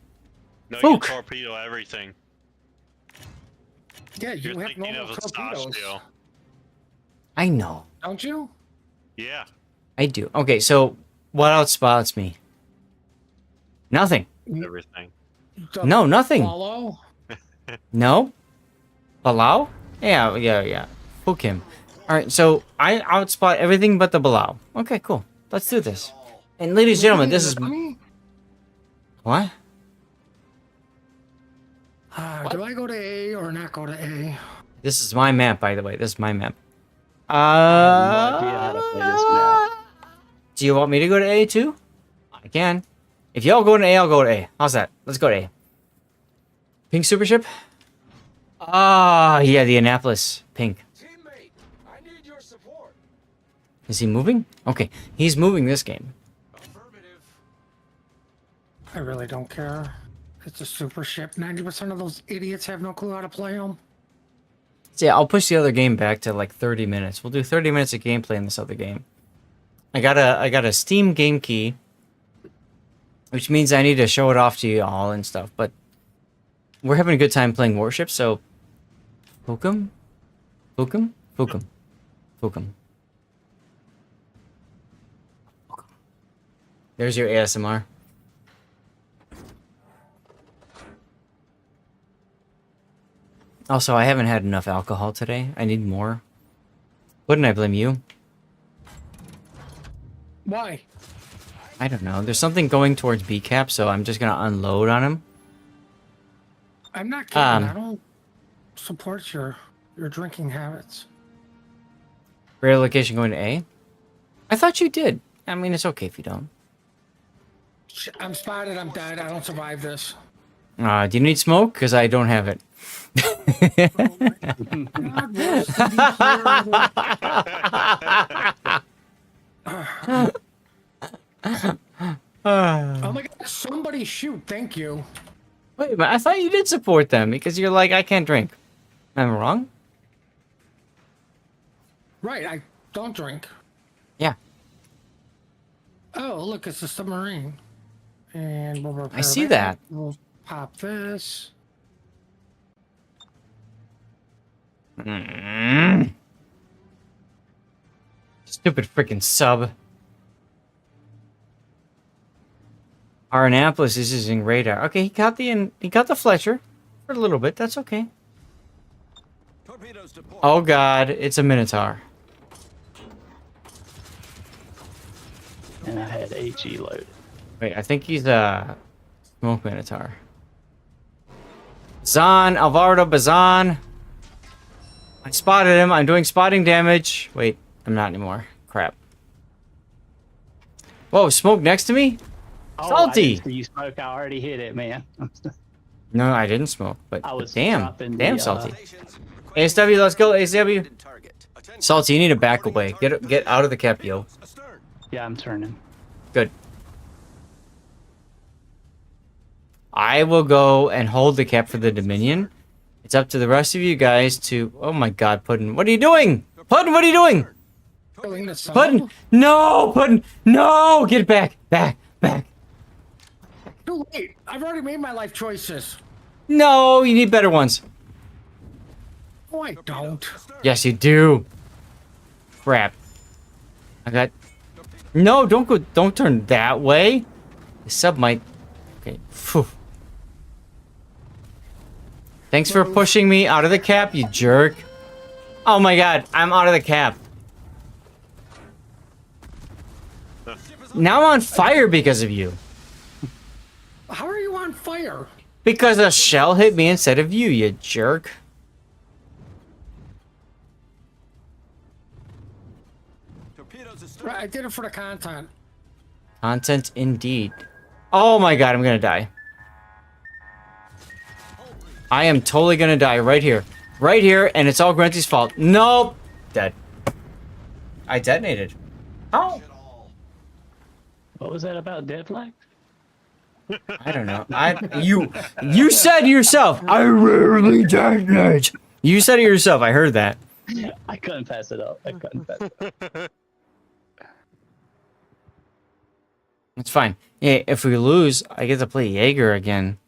No, Fook. you torpedo everything. Yeah, you You're have thinking normal of a torpedoes, Sashio. I know. don't you? Yeah. I do. Okay, so what outspots me? Nothing. Everything. The No, nothing. Follow. No? Balau? Yeah. Fook him. Alright, so I outspot everything but the Balau. Okay, cool. Let's do this. And ladies and gentlemen, this is... What? Do I go to A or not go to A? This is my map, by the way. This is my map. I have no idea how to play this map. Do you want me to go to A too? I can. If y'all go to A, I'll go to A. How's that? Let's go to A. Pink super ship? Ah, yeah, the Annapolis. Pink. Teammate, I need your support. Is he moving? Okay, he's moving this game. Affirmative. I really don't care. It's a super ship. 90% of those idiots have no clue how to play them. So yeah, I'll push the other game back to like 30 minutes. We'll do 30 minutes of gameplay in this other game. I got a Steam game key, which means I need to show it off to you all and stuff, but we're having a good time playing Warships, so Fookum? Fookum? Fookum. Fookum. There's your ASMR. Also, I haven't had enough alcohol today. I need more. Wouldn't I blame you? Why? I don't know. There's something going towards B cap, so I'm just gonna unload on him. I'm not kidding. I don't support your drinking habits. Rare location going to A? I thought you did. I mean, it's okay if you don't. I'm spotted. I'm dead. I don't survive this. Do you need smoke? Because I don't have it. God, worse than be here. Oh my god, somebody shoot, thank you. Wait, but I thought you did support them because you're like, I can't drink. Am I wrong? Right, I don't drink. Yeah. Oh, look, it's a submarine. And we'll repair I see that. We'll pop this. Stupid freaking sub. Our Annapolis is using radar. Okay, he got the Fletcher for a little bit. That's okay. Torpedoes to port. Oh god, it's a Minotaur. And I had HE loaded. Wait, I think he's a smoke Minotaur. Zan, Alvaro Bazan. I spotted him. I'm doing spotting damage. Wait, I'm not anymore. Crap. Whoa, smoke next to me? Oh, Salty! I didn't see you smoke. I already hit it, man. No, I didn't smoke, but I was damn, dropping damn the, salty. Stations. ASW, let's go, ASW. Target. Attention. Salty, you need to back away. Get out of the cap, yo. Astern. Yeah, I'm turning. Good. I will go and hold the cap for the Dominion. It's up to the rest of you guys to... Oh my god, Puddin'. What are you doing? Puddin', what are you doing? Killing the sun. Puddin'! No! Puddin'! No! Get back! Back! Back! Too late. I've already made my life choices. No! You need better ones. Oh, I don't. Yes, you do. Crap. I got... No, don't go... Don't turn that way. The sub might... Okay. Phew. Thanks for pushing me out of the cap, you jerk. Oh my god, I'm out of the cap. Now I'm on fire because of you. How are you on fire? Because a shell hit me instead of you, you jerk. Torpedoes astern. Right, I did it for the content. Content indeed. Oh my god, I'm gonna die. I am totally gonna die right here. Right here, and it's all Grunty's fault. Nope. Dead. I detonated. How? What was that about dead flag? I don't know. You said yourself, I rarely detonate. You said it yourself, I heard that. I couldn't pass it up. I couldn't pass it up. It's fine. Yeah, if we lose, I get to play Jaeger again.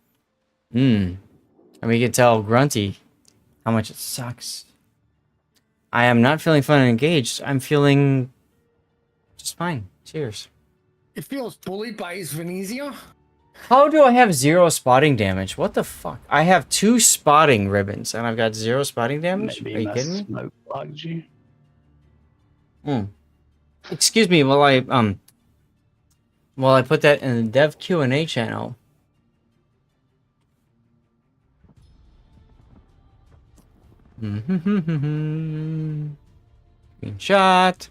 And we can tell Grunty how much it sucks. I am not feeling fun and engaged. I'm feeling just fine. Cheers. It feels bullied by his Venezia. How do I have 0 spotting damage? What the fuck? I have 2 spotting ribbons and I've got 0 spotting damage? Maybe Are you my kidding me? smoke blocked you. Excuse me while I put that in the dev Q&A channel. Green shot.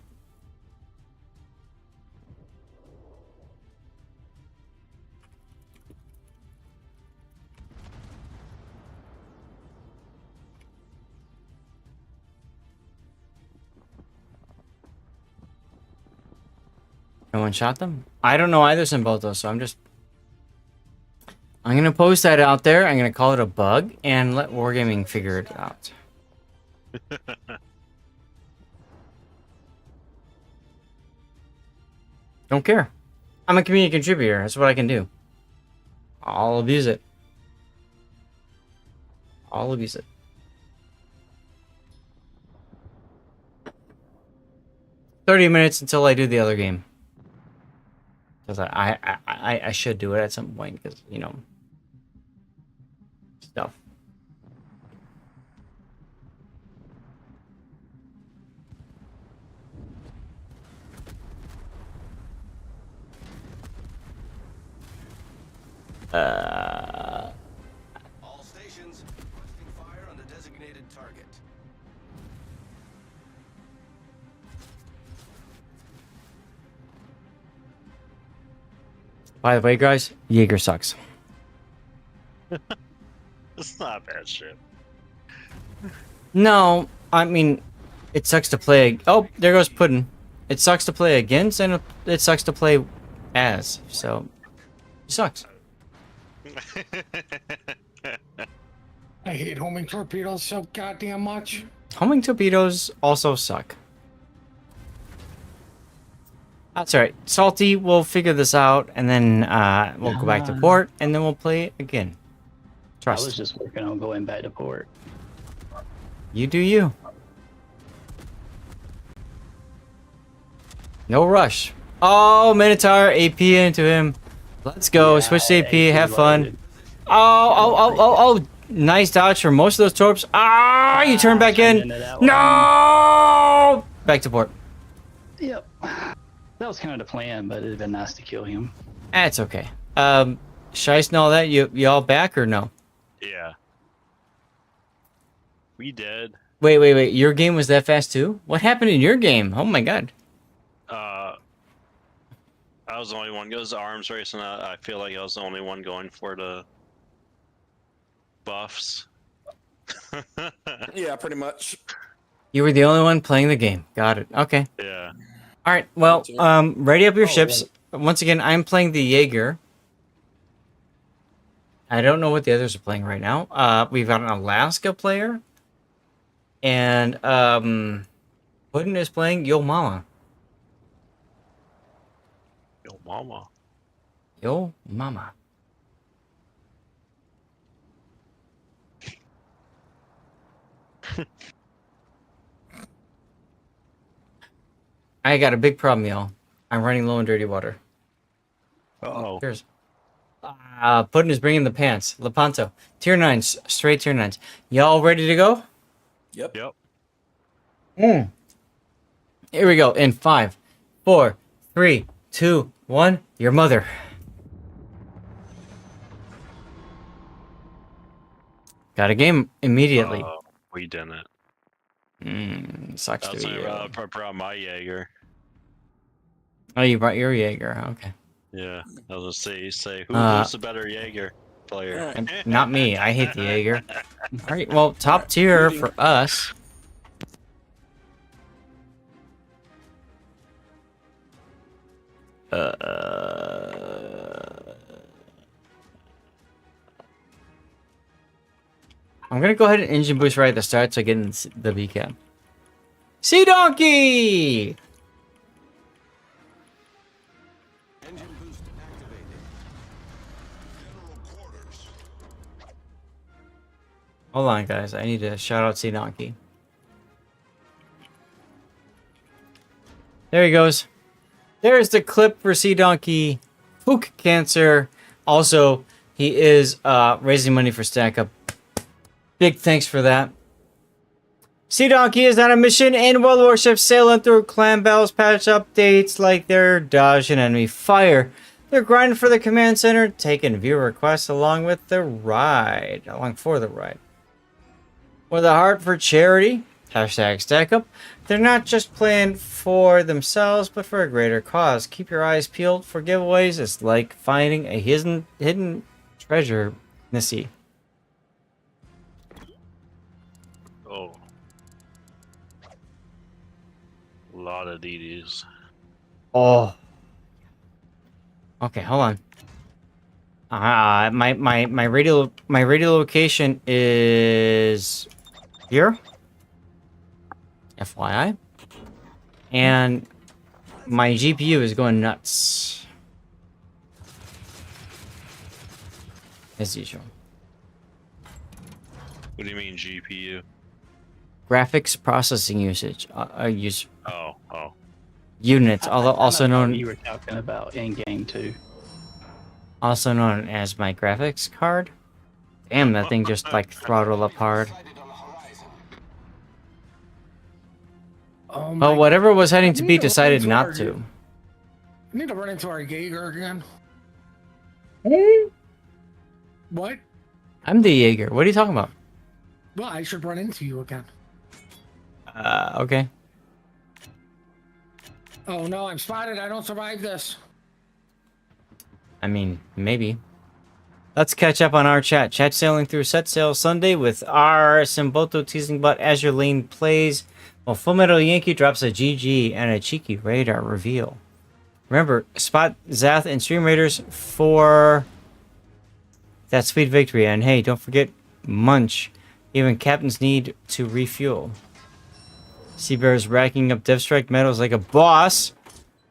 No one shot them? I don't know either in both those, so I'm gonna post that out there. I'm gonna call it a bug and let Wargaming figure it out. Don't care. I'm a community contributor. That's what I can do. I'll abuse it. I'll abuse it. $30 until I do the other game. Because I should do it at some point, because, you know, stuff. All stations requesting fire on the designated target. By the way, guys, Jaeger sucks. It's not bad shit. No, I mean, it sucks to play. Oh, there goes Puddin'. It sucks to play against, and it sucks to play as. So, it sucks. I hate homing torpedoes so goddamn much. Homing torpedoes also suck. That's alright. Salty, we'll figure this out, and then we'll go back to port, and then we'll play again. I was Trust. just working on going back to port. You do you. No rush. Oh, Minotaur, AP into him. Let's go. Yeah, Switch to AP, have fun. loaded. Oh. Nice dodge for most of those torps. Ah, you turn back turned in. into that one. No! Back to port. Yep. That was kind of the plan, but it'd been nice to kill him. That's okay. Shice and all that, you all back or no? Yeah. We did. Wait. Your game was that fast too? What happened in your game? Oh my god. I was the only one. It was the arms race, and I feel like I was the only one going for the buffs. Yeah, pretty much. You were the only one playing the game. Got it. Okay. Yeah. All right. Well, ready up your Oh, ships. Once again, I'm playing the Jaeger. I don't know what the others are playing right now. We've got an Alaska player, and Puddin is playing Yo Mama. Yo, mama. Yo Mama. I got a big problem, y'all. I'm running low on dirty water. Uh-oh. Cheers. Puddin is bringing the pants. Lepanto. Tier 9s. Straight tier 9s. Y'all ready to go? Yep. Yep. Here we go. In 5, 4, 3, 2, 1. Your mother. Got a game immediately. We didn't. Sucks to That's be you. I brought my Jaeger. Oh, you brought your Jaeger. Okay. Yeah. I was gonna say who's the better Jaeger player? Not me. I hate the Jaeger. All right. Well, top tier for us. I'm gonna go ahead and engine boost right at the start so I get in the VCAP. Sea Donkey! Engine boost activated. General quarters. Hold on, guys. I need to shout out Sea Donkey. There he goes. There's the clip for Sea Donkey. Pook Cancer. Also, he is raising money for Stack Up. Big thanks for that. Sea Donkey is on a mission in World Warships, sailing through clan battles, patch updates like they're dodging enemy fire. They're grinding for the command center, taking viewer requests along for the ride. with a heart for charity. Hashtag stack up. They're not just playing for themselves, but for a greater cause. Keep your eyes peeled for giveaways. It's like finding a hidden treasure in the sea. Oh. A lot of DDs. Oh. Okay, hold on. My radio location is here. FYI. And my GPU is going nuts. As usual. What do you mean GPU? Graphics processing usage. Oh. Units, also I know known you were talking about in game too. also known as my graphics card. Damn, that thing just like throttled up hard. Oh But whatever was heading to We be need to decided run not into to. I need to run into our Jaeger again. What? I'm the Jaeger. What are you talking about? Well, I should run into you again. Okay. Oh no, I'm spotted. I don't survive this. I mean, maybe. Let's catch up on our chat. Chat sailing through set sail Sunday with our Simboto teasing butt as your lane plays. While Fullmetal Yankee drops a GG and a cheeky radar reveal. Remember, spot Zath and Stream Raiders for that sweet victory. And hey, don't forget Munch. Even captains need to refuel. Seabear's racking up Dev Strike medals like a boss.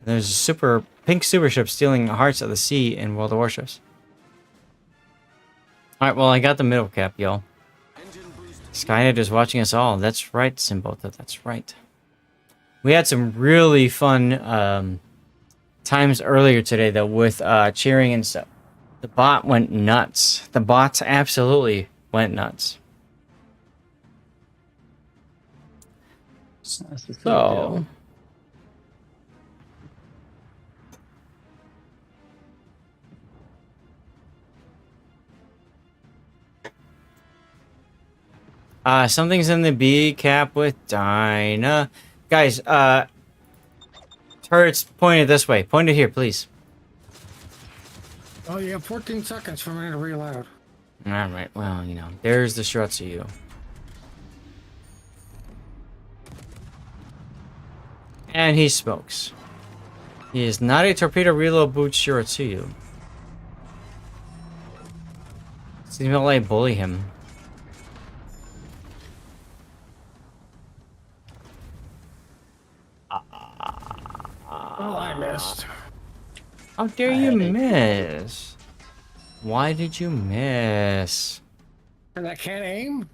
There's a pink super ship stealing hearts of the sea in World of Warships. Alright, well, I got the middle cap, y'all. Skynet is watching us all. That's right, Simbota. That's right. We had some really fun times earlier today, though, with cheering and stuff. The bot went nuts. The bots absolutely went nuts. That's the So... something's in the B cap with Dinah. Guys, turrets pointed this way. Pointed here, please. Oh, you have 14 seconds for me to reload. Alright, well, you know, there's the shots of you. And he smokes. He is not a torpedo reload boot sure to you. Seems like I bully him. Oh, I missed. How dare you miss? Why did you miss? And I can't aim?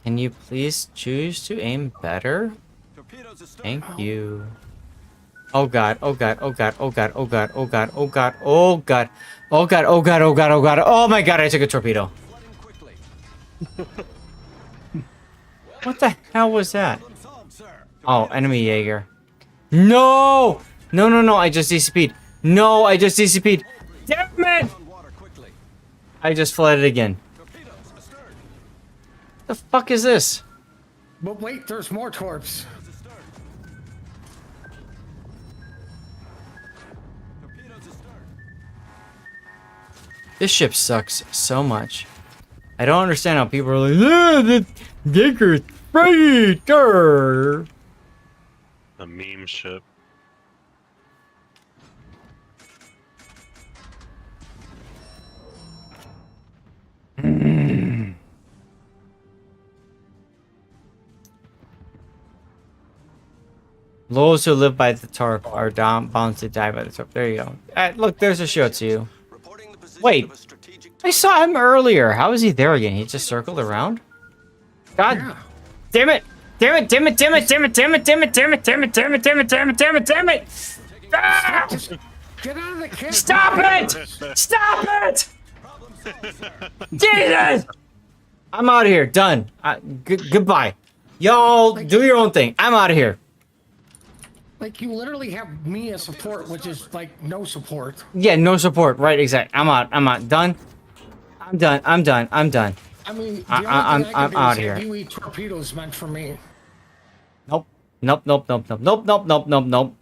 Can you please choose to aim better? Thank you. Oh god, oh god, oh god, oh god, oh god, oh god, oh god, oh god, oh god, oh god, oh god, oh god, oh my god, I took a torpedo. What the hell was that? Oh, enemy Jaeger. No! No, no, no, I just DCP'd. No, I just DCP'd. Damn it! I just flooded again. The fuck is this? But wait, there's more torps. This ship sucks so much. I don't understand how people are like, yeah, the Jaeger's traitor. The meme ship. Those who live by the tarp are bound to die by the tarp. There you go. Look, there's a shot to you. Wait, I saw him earlier. How is he there again? He just circled around? God damn it! Damn it, damn it, damn it, damn it, damn it, damn it, damn it, damn it, damn it, damn it, damn it, damn it, damn it! Ah! Get out of the camp! Stop it! Stop it! Jesus! I'm out of here. Done. Goodbye. Y'all do your own thing. I'm out of here. Like, you literally have me as support, which is, like, no support. Yeah, no support. Right, exactly. I'm out. I'm out. Done. I'm done. I'm done. I'm done. I mean, the I'm only thing I can do out is here. have you eat torpedoes meant for me. Nope. Nope. Nope. Nope. Nope. Nope. Nope. Nope. Nope. Nope.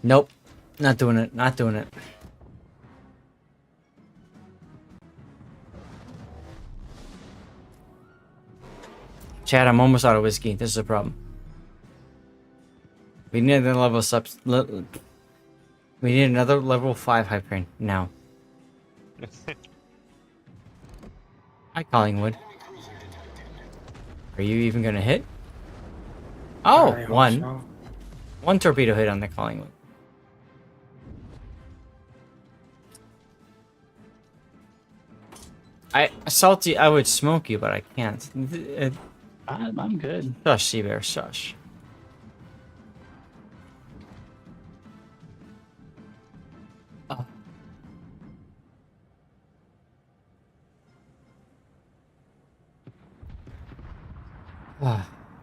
Nope. Not doing it. Not doing it. Chad, I'm almost out of whiskey. This is a problem. We need another level we need another level 5 hype train now. Hi, Collingwood. Are you even gonna hit? Oh, I hope one. so. One torpedo hit on the Collingwood. Salty, I would smoke you, but I can't. I'm good. Shush, Seabear, shush.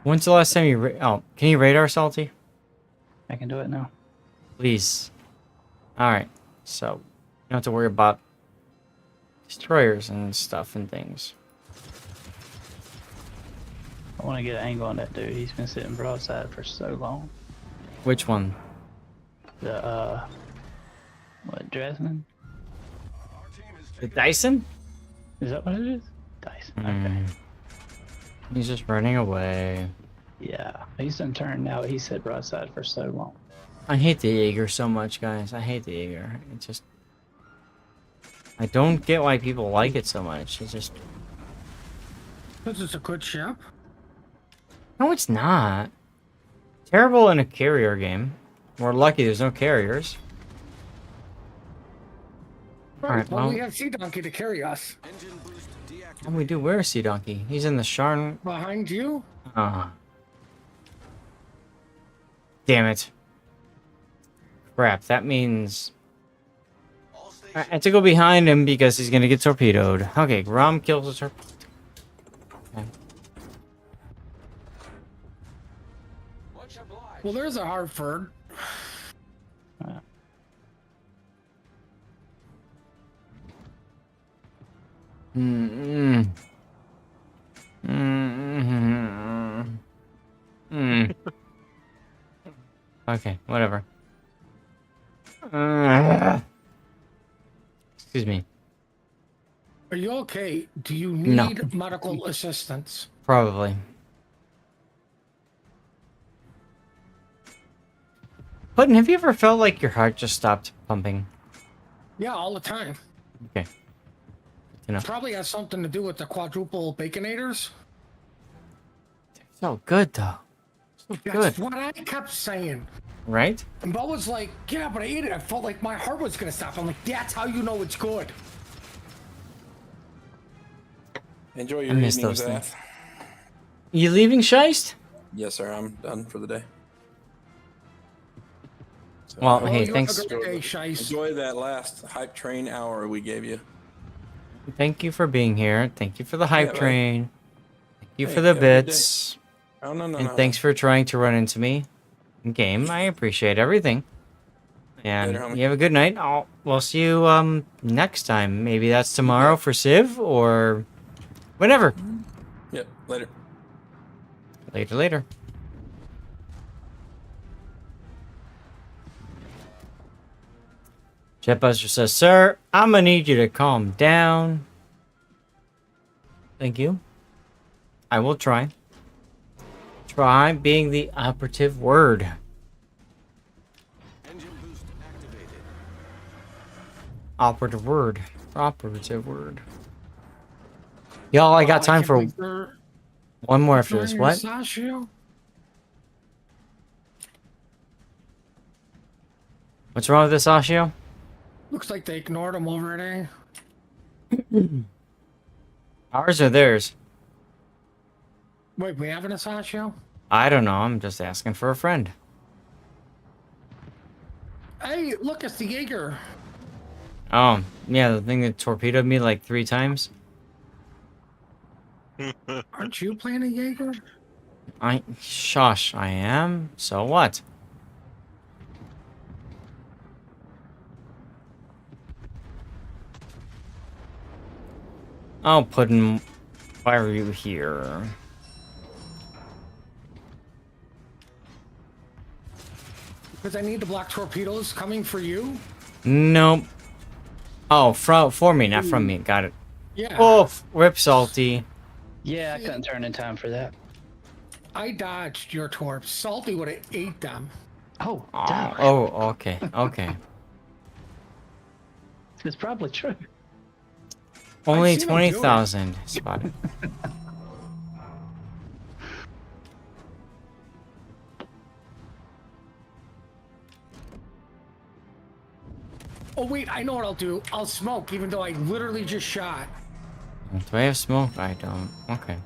When's the last time you oh, can you radar, Salty? I can do it now. Please. Alright, so you don't have to worry about destroyers and stuff and things. I want to get an angle on that dude. He's been sitting broadside for so long. Which one? The, what, Dresden? The Dyson? Is that what it is? Dyson. Okay. Mm. He's just running away. Yeah, he's done turned now. He said broadside for so long. I hate the Jaeger so much, guys. I hate the Jaeger. It just... I don't get why people like it so much. It's just... This is a good ship. No, it's not. Terrible in a carrier game. We're lucky there's no carriers. Right, Alright, well, well... we have Sea Donkey to carry us. Engine boost deactivated. What do we do? Where's Sea Donkey? He's in the Sharn... Behind you? Ah. Damn it. Crap, that means... All stations. I have to go behind him because he's gonna get torpedoed. Okay, Rom kills the torpedo. Okay. Well, there's a Hartford. Mm-mm. Mm-mm. Mm. Okay, whatever. Excuse me. Are you okay? Do you No. need medical assistance? Probably. Puddin', have you ever felt like your heart just stopped pumping? Yeah, all the time. Okay. You know. Probably has something to do with the quadruple baconators. So good though. So good. That's what I kept saying. Right? And Bo was like, yeah, but I ate it. I felt like my heart was going to stop. I'm like, that's how you know it's good. Enjoy I your miss evening, those Zath. things. You leaving, Scheist? Yes, sir. I'm done for the day. So, Well, Well, hey, you thanks. have a good day, Shice. enjoy that last hype train hour we gave you. Thank you for being here. Thank you for the hype Yeah, right. train. Thank you Hey, for the have a good bits. Oh no, And thanks for trying to run into me in game. I appreciate everything. And Later, homie. you have a good night. We'll see you next time. Maybe that's tomorrow for Civ or whenever. Yep. Later. Later, later. Jetbuster says, "Sir, I'm gonna need you to calm down." Thank you. I will try. Try being the operative word. Engine boost activated. Operative word. Operative word. Y'all, I got time for one more after this. What? What's wrong with this, Ashio? Looks like they ignored him already. Ours or theirs? Wait, we have an Asashio? I don't know. I'm just asking for a friend. Hey, look, it's the Jaeger. Oh, yeah, the thing that torpedoed me like 3 times. Aren't you playing a Jaeger? Shush, I am. So what? I'll put in fire you here. Because I need to block torpedoes coming for you. Nope. Oh, for me, not from me. Got it. Yeah. Oh, rip salty. Yeah, I couldn't turn in time for that. I dodged your torps. Salty would have ate them. Oh, Oh, damn. okay, okay. It's probably true. Only seen him do it. 20,000 spotted. Oh wait, I know what I'll do. I'll smoke, even though I literally just shot. Do I have smoke? I don't. Okay.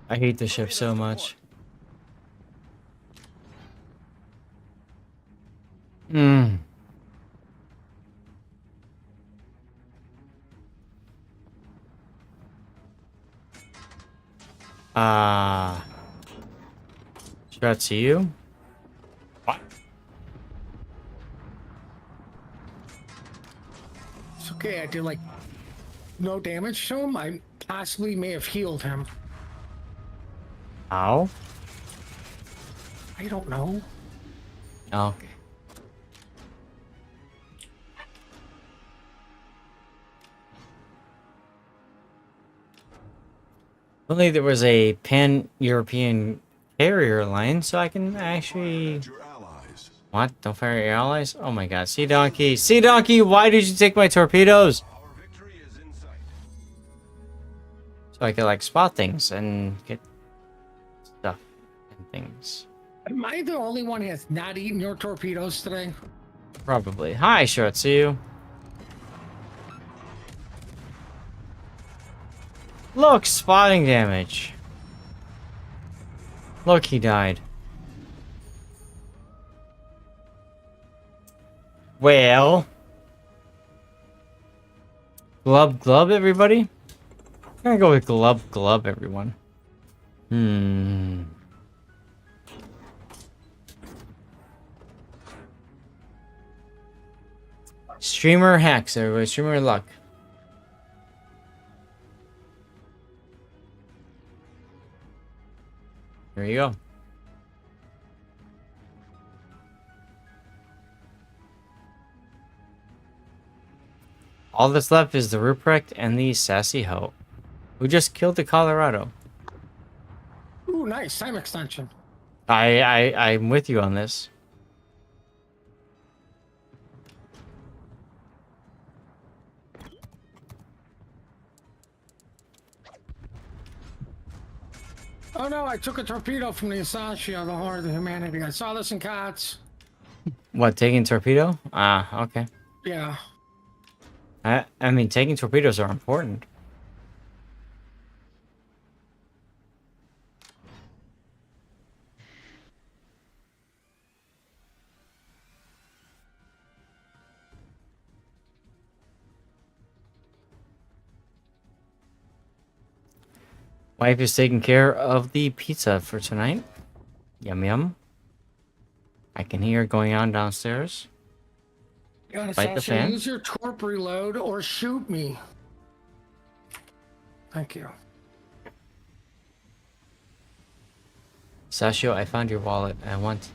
I hate the ship so much. Hmm. Should I see you? What? It's okay, I did like no damage to him. I possibly may have healed him. How? I don't know. Okay. Only there was a pan-European carrier line, so I can actually... Your allies. What? Don't fire your allies? Oh my god. Sea Donkey! Sea Donkey, why did you take my torpedoes? Our victory is in sight. So I could, like, spot things and get stuff and things. Am I the only one who has not eaten your torpedoes today? Probably. Hi, Shotsu. Look, spotting damage. Look, he died. Well. Glub, everybody? I'm gonna go with glub, everyone. Streamer hacks, everybody. Streamer luck. There you go. All that's left is the Ruprecht and the Sassy Ho, who just killed the Colorado. Ooh, nice time extension. I'm with you on this. Oh no, I took a torpedo from the Asashio, the Horde of Humanity. I saw this in COTS. What, taking torpedo? Ah, okay. Yeah. I mean, taking torpedoes are important. Wife is taking care of the pizza for tonight. Yum yum. I can hear it going on downstairs. Yeah, Fight the Asashio, fan. use your torp reload or shoot me. Thank you. Sashio, I found your wallet. I want to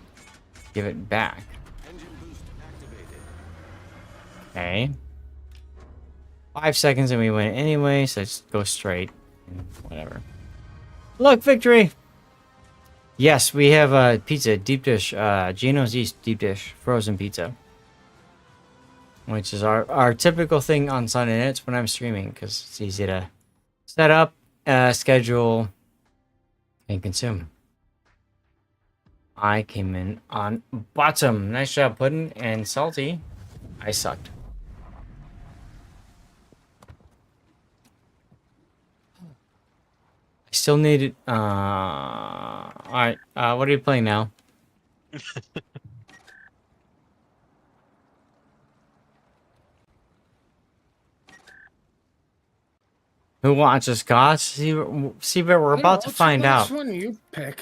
give it back. Engine boost activated. Okay. 5 seconds and we win anyway, so let's go straight. Whatever. Look, victory! Yes, we have a pizza, deep dish, Gino's East deep dish, frozen pizza. Which is our typical thing on Sunday nights when I'm streaming, because it's easy to set up, schedule, and consume. I came in on bottom. Nice job, Puddin' and Salty. I sucked. I still need it. Alright, what are you playing now? Who wants a Scotch? See, but we're about to find out. Which one you pick?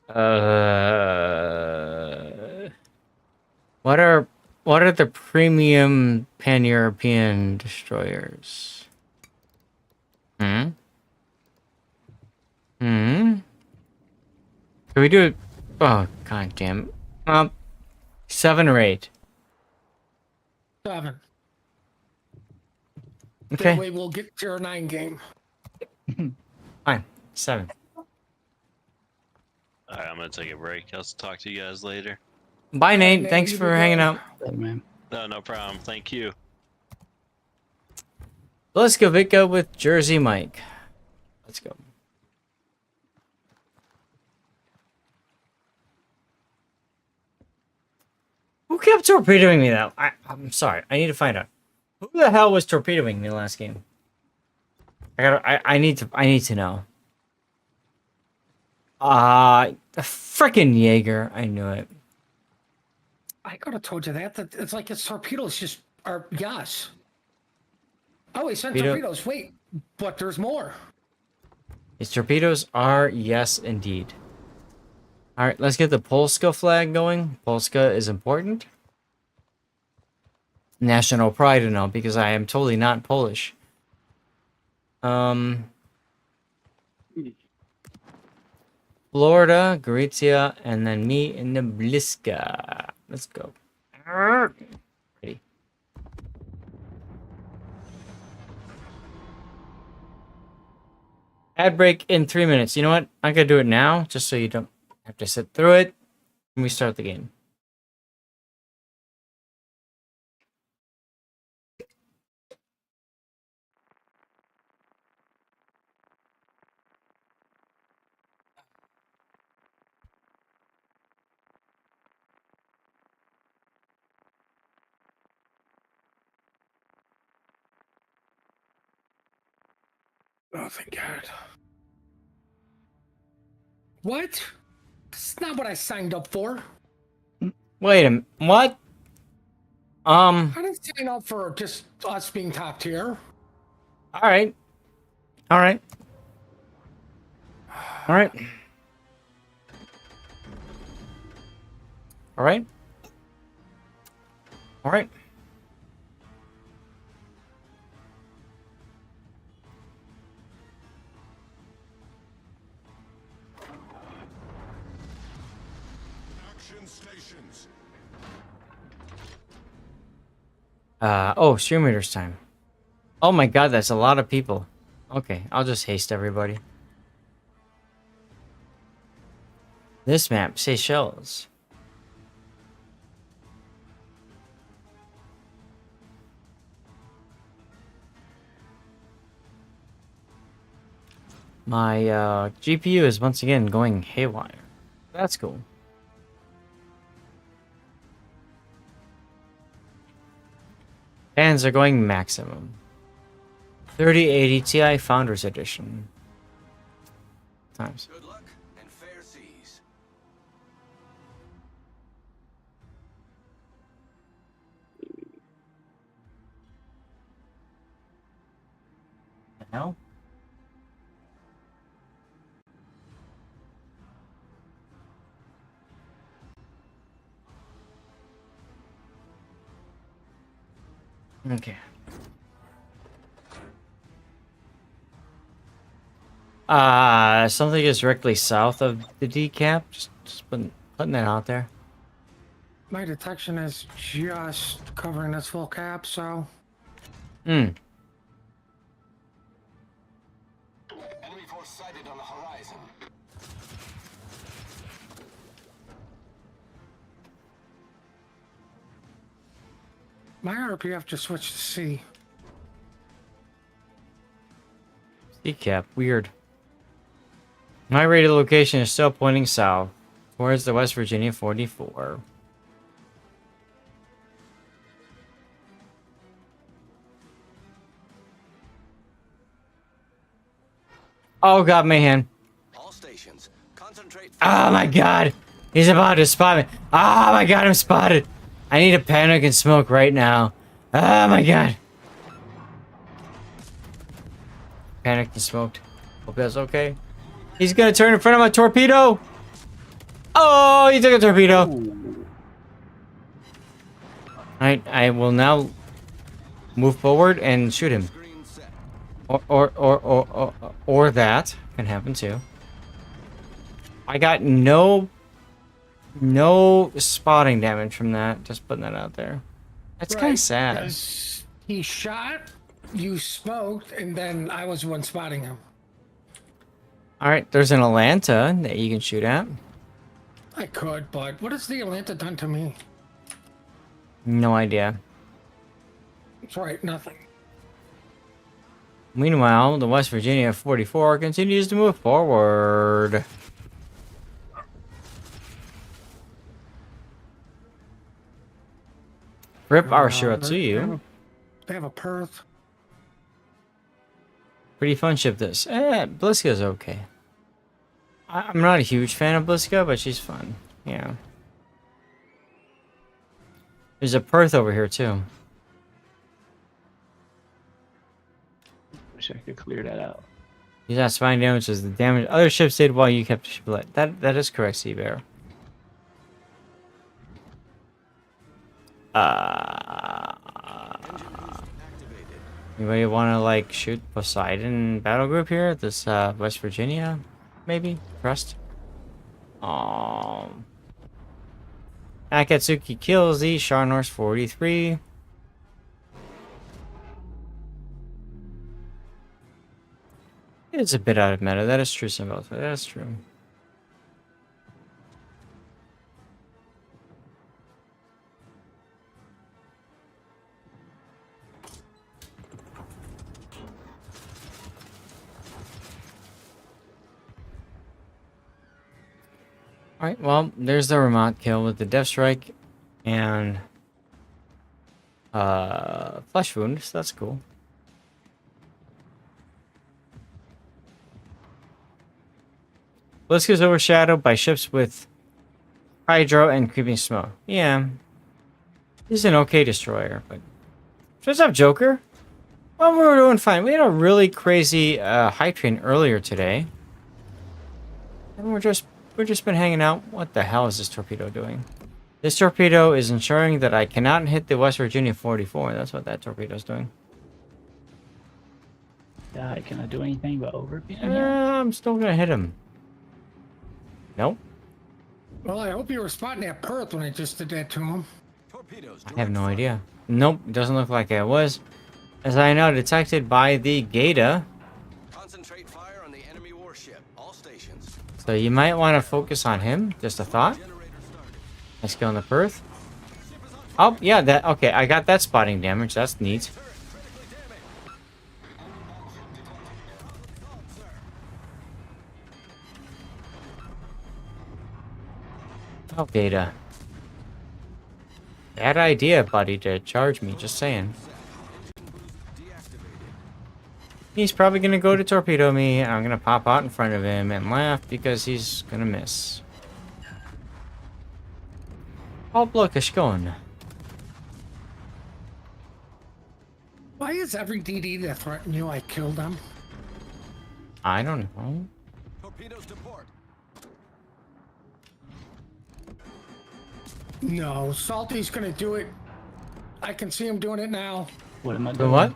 What are the premium pan-European destroyers? Hmm. Can we do it? Oh, god damn. 7 or 8. 7. Okay. That way we'll get to our 9 game. Fine. 7. Alright, I'm gonna take a break. I'll talk to you guys later. Bye, Nate. Nate, Thanks you for be hanging good. out. Man. No problem. Thank you. Let's go Vicko with Jersey Mike. Let's go. Who kept torpedoing me though? I'm sorry. I need to find out. Who the hell was torpedoing me last game? I need to know. The frickin' Jaeger. I knew it. I could have told you that. It's like it's torpedoes just are yes. Oh, he sent torpedoes. Wait, but there's more. His torpedoes are yes indeed. Alright, let's get the Polska flag going. Polska is important. National pride and all, because I am totally not Polish. Florida, Gorizia, and then me in the Bliska. Let's go. Ready. Ad break in 3 minutes. You know what? I'm gonna do it now, just so you don't have to sit through it. When we start the game. Oh, thank God. What? That's not what I signed up for. Wait a minute. What? I didn't sign up for just us being top tier. All right. All right. All right. All right. All right. Action stations. Oh, stream readers time. Oh my god, that's a lot of people. Okay, I'll just haste everybody. This map, Seychelles. My GPU is once again going haywire. That's cool. Fans are going maximum. 3080 Ti Founders Edition. Times. Good luck and fair seas. The hell? Okay. Something is directly south of the decap. Just putting that out there. My detection is just covering this full cap, so. Enemy force sighted on the horizon. My RPF just switched to C. Decap, weird. My rated location is still pointing south, towards the West Virginia 44. Oh god, Mayhem. All stations, concentrate. Oh my god! He's about to spot me. Oh my god, I'm spotted! I need to panic and smoke right now. Oh my god. panicked and smoked. Hope that's okay. He's gonna turn in front of my torpedo! Oh, he took a torpedo! Alright, I will now move forward and shoot him. Screen set. Or that can happen too. I got no spotting damage from that. Just putting that out there. That's kind of sad. Because he shot, you smoked, and then I was the one spotting him. All right, there's an Atlanta that you can shoot at. I could, but what has the Atlanta done to me? No idea. It's right, nothing. Meanwhile, the West Virginia 44 continues to move forward. Rip our shot to you. They have a Perth. Pretty fun ship this. Bliska's okay. I'm not a huge fan of Bliska, but she's fun. Yeah. There's a Perth over here too. Wish I could clear that out. He's not spying damage as the damage other ships did while you kept the ship alive. That is correct, Sea Bear. Anybody want to like shoot Poseidon battle group here? This West Virginia, maybe trust. Akatsuki kills the Sharnor's 43. It's a bit out of meta. That is true, Symbol. That is true. Alright, well, there's the Ramot kill with the Death Strike and Flesh Wound, so that's cool. Blisk is overshadowed by ships with Hydro and Creeping Smoke. Yeah. He's an okay destroyer, but... What's up, Joker? Well, we were doing fine. We had a really crazy high train earlier today. And we're just been hanging out. What the hell is this torpedo doing? This torpedo is ensuring that I cannot hit the West Virginia 44. That's what that torpedo's doing. God, can I do anything but overbeam him? I'm still gonna hit him. Nope. Well, I hope you were spotting that Perth when I just did that to him. Torpedoes. I have no idea. Nope, doesn't look like I was. As I am now detected by the Gata. Concentrate fire on the enemy warship. All stations. So you might want to focus on him. Just a thought. Generator started. Let's go on the Perth. Oh, yeah, that okay, I got that spotting damage. That's neat. Turret critically damaged. Oh, Gata. Bad idea, buddy, to charge me. Just saying. He's probably gonna go to torpedo me, and I'm gonna pop out in front of him and laugh because he's gonna miss. Oh, look, it's going. Why is every DD that threatened you, I killed them? I don't know. Torpedoes to port. No, Salty's gonna do it. I can see him doing it now. What am I The doing? what?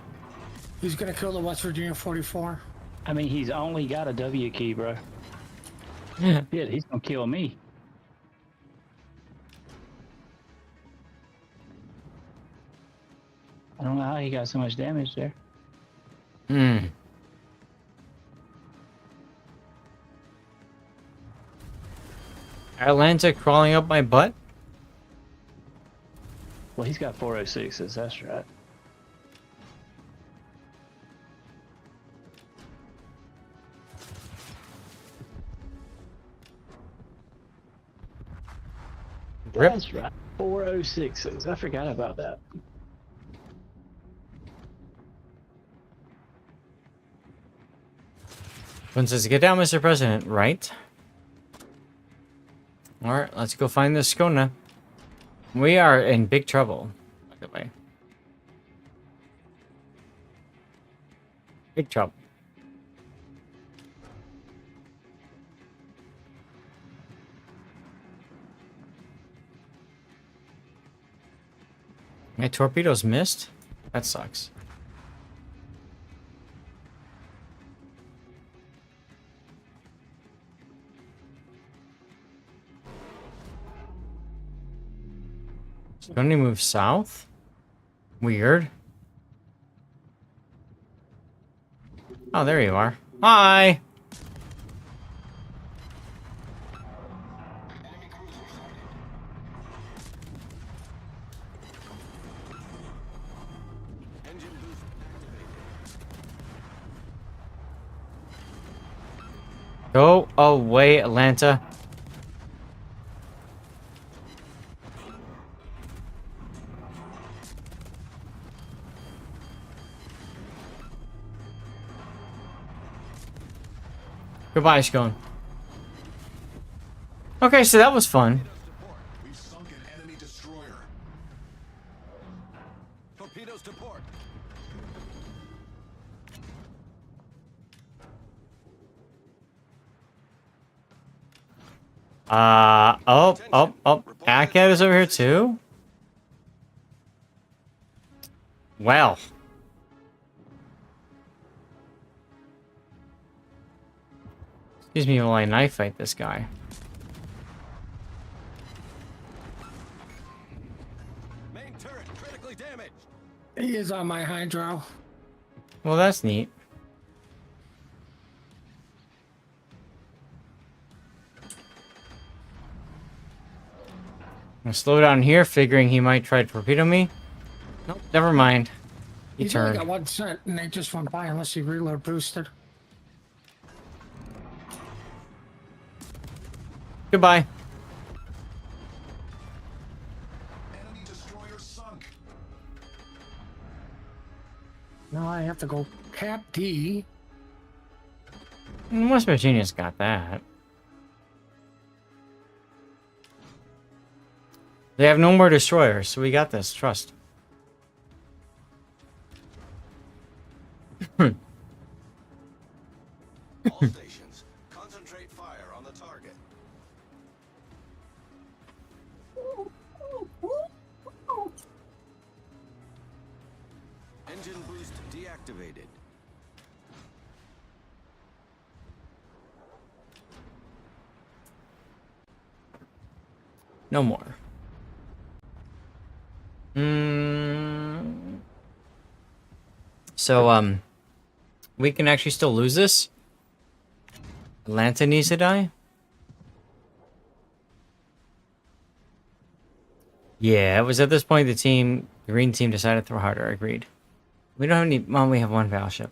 He's gonna kill the West Virginia 44. I mean, he's only got a W key, bro. Yeah, he's gonna kill me. I don't know how he got so much damage there. Hmm. Atlanta crawling up my butt? Well, he's got 406s, that's right. Rip. That's right. 406s. I forgot about that. One says, get down, Mr. President, right? Alright, let's go find this Skona. We are in big trouble, by the way. Big trouble. My torpedoes missed? That sucks. Don't he move south? Weird. Oh, there you are. Hi! Engine boost activated. Go away, Atlanta. Goodbye, Scone. Okay, so that was fun. We've sunk an enemy destroyer. Torpedoes to port. Oh. Ackhead is over here too? Well. Excuse me while I knife fight this guy. Main turret critically damaged. He is on my hydro. Well, that's neat. I'm gonna slow down here, figuring he might try to torpedo me. Nope, never mind. He He's only turned. got 1 cent, and they just went by unless he reload boosted. Goodbye. Enemy destroyer sunk. Now I have to go Cap D. West Virginia's got that. They have no more destroyers, so we got this. Trust. All stations, concentrate fire on the target. Engine boost deactivated. No more. So, we can actually still lose this? Atlanta needs to die? Yeah, it was at this point the green team decided to throw harder, agreed. We don't have any, well, we have one battleship.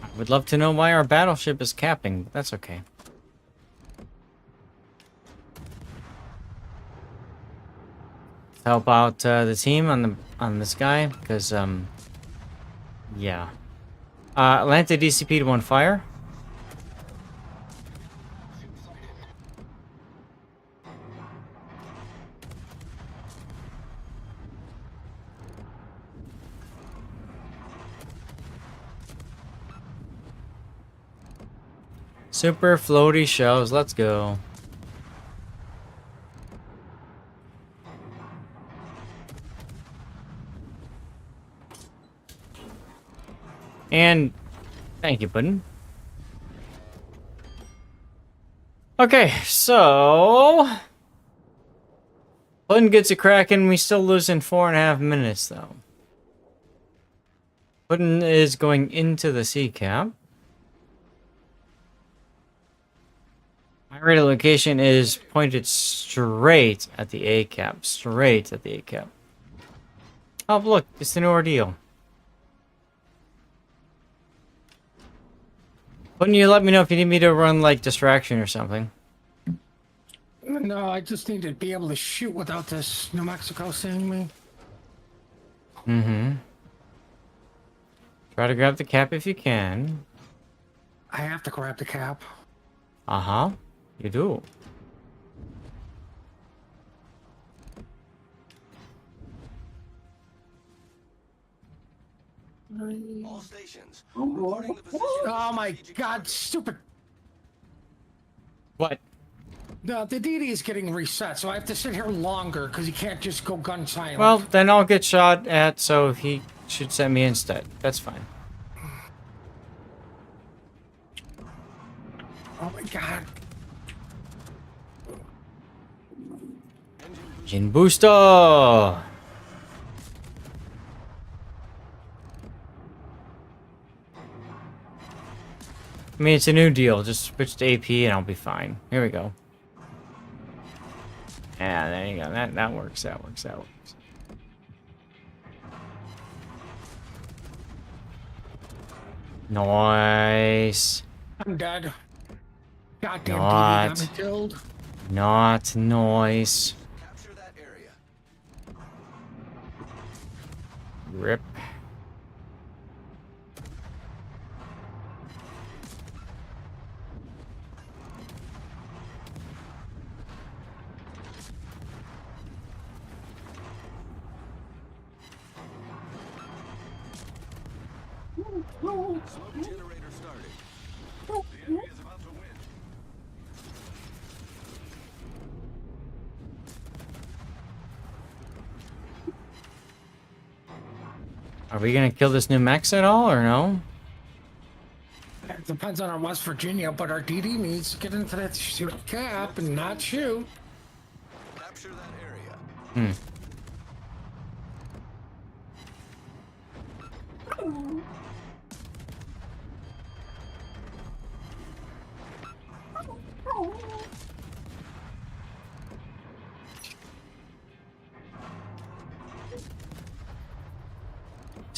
I would love to know why our battleship is capping, but that's okay. Help out the team on this guy, because yeah. Atlanta DCP'd 1 fire. Super floaty shells, let's go. And thank you, Puddin. Okay, so Puddin gets a cracking. We still lose in 4.5 minutes, though. Puddin is going into the sea cap. My radar location is pointed straight at the A cap. Straight at the A cap. Oh, look, it's an ordeal. Wouldn't you let me know if you need me to run, like, distraction or something? No, I just need to be able to shoot without this New Mexico seeing me. Mm-hmm. Try to grab the cap if you can. I have to grab the cap. Uh-huh. You do. All stations. Reporting the position of Oh a my strategic god, target. stupid. What? No, the DD is getting reset, so I have to sit here longer because you can't just go gun silent. Well, then I'll get shot at, so he should send me instead. That's fine. Oh my god. Engine booster! I mean, it's a new deal. Just switch to AP and I'll be fine. Here we go. Yeah, there you go. That works. That works. That works. Nice. I'm dead. Goddamn DD Not. got me killed. Not nice. Capture that area. Rip. Smoke generator started. The enemy is about to win. Are we gonna kill this new Max at all, or no? It depends on our West Virginia, but our DD needs to get into that shoot cap and not shoot. Capture that area. Hmm.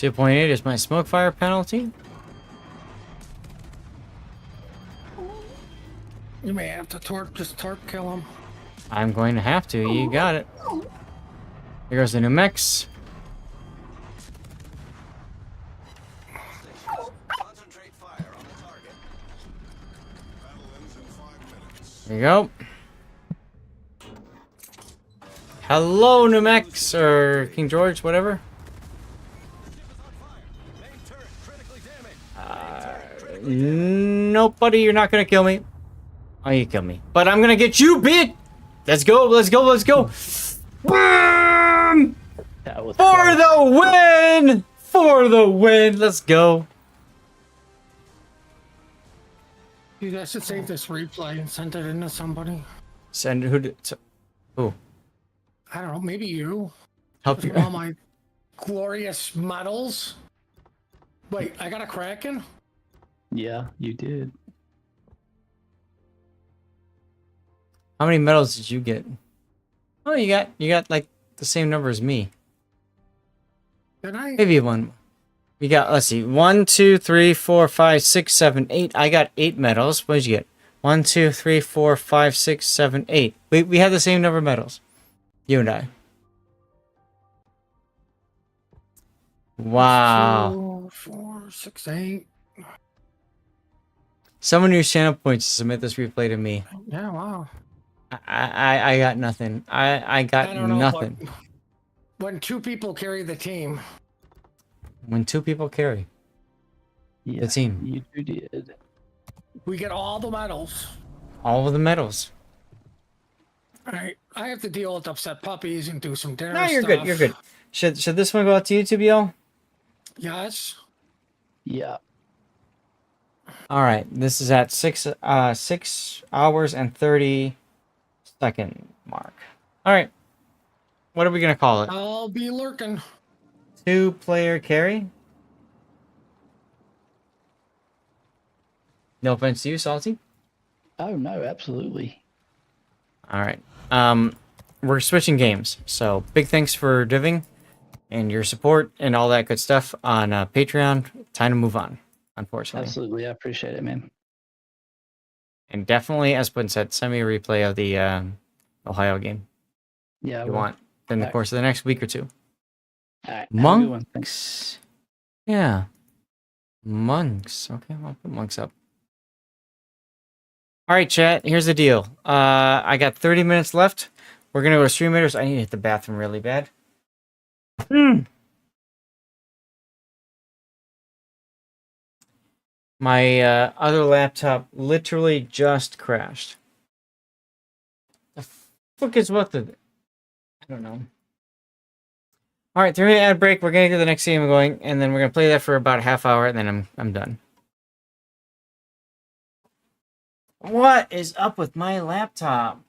.8 is my smoke fire penalty. You may have to torp kill him. I'm going to have to. You got it. Here goes the new mechs. Stations. Concentrate fire on the target. Battle ends in 5 minutes. There you go. Hello, new mechs, or King George, whatever. Main turret critically damaged. Nope, buddy, you're not gonna kill me. Oh, you kill me. But I'm gonna get you, bitch! Let's go, let's go, let's go! Boom! That was For close. the win! For the win! Let's go. Dude, I should save this replay and send it into somebody. Send who? Who? I don't know, maybe you. Help you. With all my glorious medals. Wait, I got a Kraken? Yeah, you did. How many medals did you get? Oh, you got like the same number as me. Did I? Maybe one. We got, let's see, 1, 2, 3, 4, 5, 6, 7, 8. I got 8 medals. What did you get? 1, 2, 3, 4, 5, 6, 7, 8. We had the same number of medals. You and I. Wow. 2, 4, 6, 8. Someone used channel points to submit this replay to me. Yeah, wow. I got nothing. I got I don't know, nothing. but when 2 people carry the team, When 2 people carry Yeah, the team, you did. we get all the medals. all of the medals. All right, I have to deal with upset puppies and do some dinner No, you're stuff. good. You're good. Should this one go out to YouTube, y'all? Yes. Yeah. All right. This is at 6 hours and 30-second mark. All right. What are we gonna call it? I'll be lurking. 2-player carry. No offense to you, Salty. Oh no, absolutely. All right. We're switching games, so big thanks for diving and your support and all that good stuff on Patreon. Time to move on, unfortunately. Absolutely, I appreciate it, man. And definitely, as Bun said, send me a replay of the Ohio game. Yeah. You want in the Alright. course of the next week or two. All right. Have a good one. Thanks. Monks. Yeah. Monks. Okay, I'll put monks up. All right, chat. Here's the deal. I got 30 minutes left. We're gonna go to Stream Raiders. I need to hit the bathroom really bad. My other laptop literally just crashed. The fuck is what the? I don't know. All right, 3-minute ad break. We're gonna get the next game going, and then we're gonna play that for about a half hour, and then I'm done. What is up with my laptop?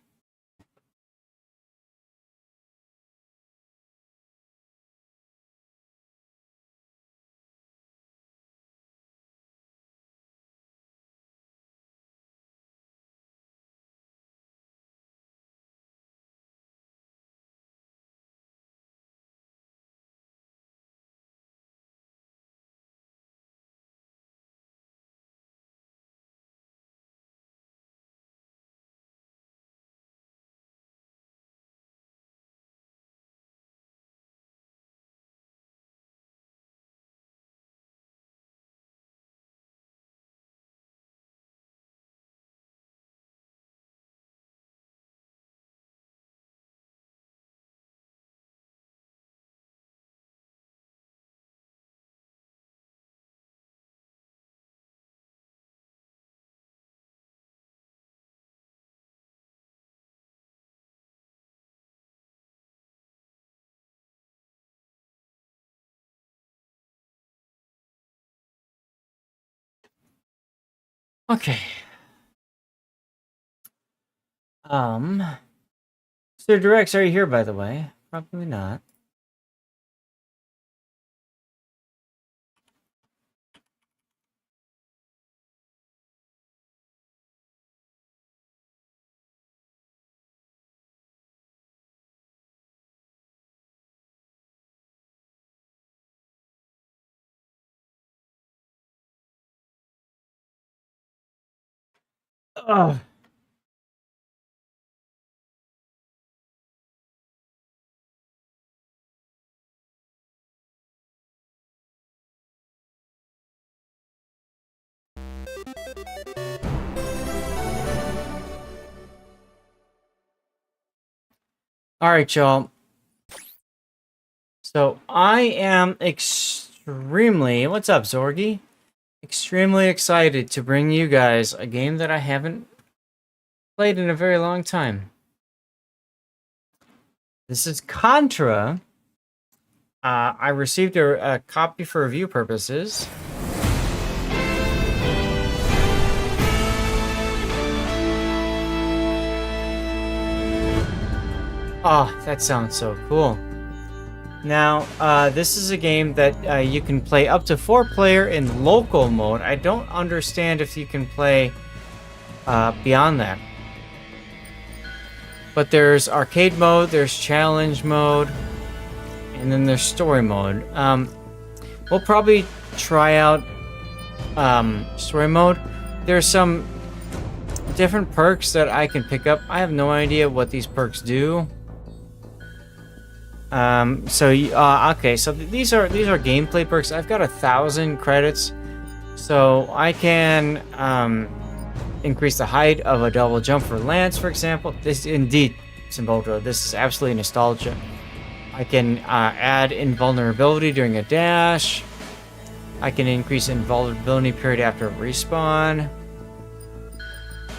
Okay. So Directs, are you here, by the way? Probably not. Ugh. All right, y'all. So I am extremely, what's up, Zorgi? Extremely excited to bring you guys a game that I haven't played in a very long time. This is Contra. I received a copy for review purposes. Oh, that sounds so cool. Now, this is a game that you can play up to 4-player in local mode. I don't understand if you can play beyond that. But there's arcade mode, there's challenge mode, and then there's story mode. We'll probably try out story mode. There's some different perks that I can pick up. I have no idea what these perks do. Okay, so these are gameplay perks. I've got 1,000 credits, so I can increase the height of a double jump for Lance, for example. This indeed, Simboldro, this is absolutely nostalgia. I can add invulnerability during a dash. I can increase invulnerability period after a respawn.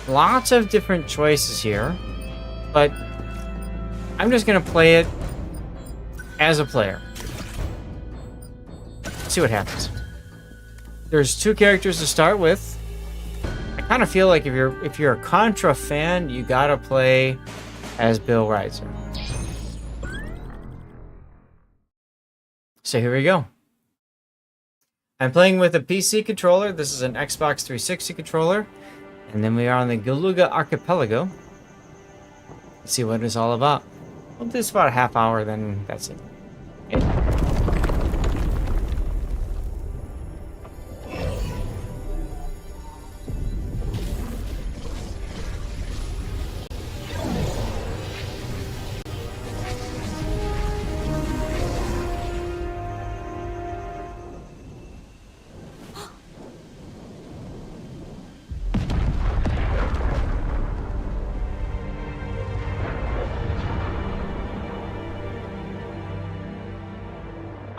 Lots of different choices here, but I'm just gonna play it as a player. See what happens. There's 2 characters to start with. I kind of feel like if you're a Contra fan, you gotta play as Bill Reiser. So here we go. I'm playing with a PC controller. This is an Xbox 360 controller. And then we are on the Galuga Archipelago. Let's see what it's all about. We'll do this about a half hour, then that's it. Okay.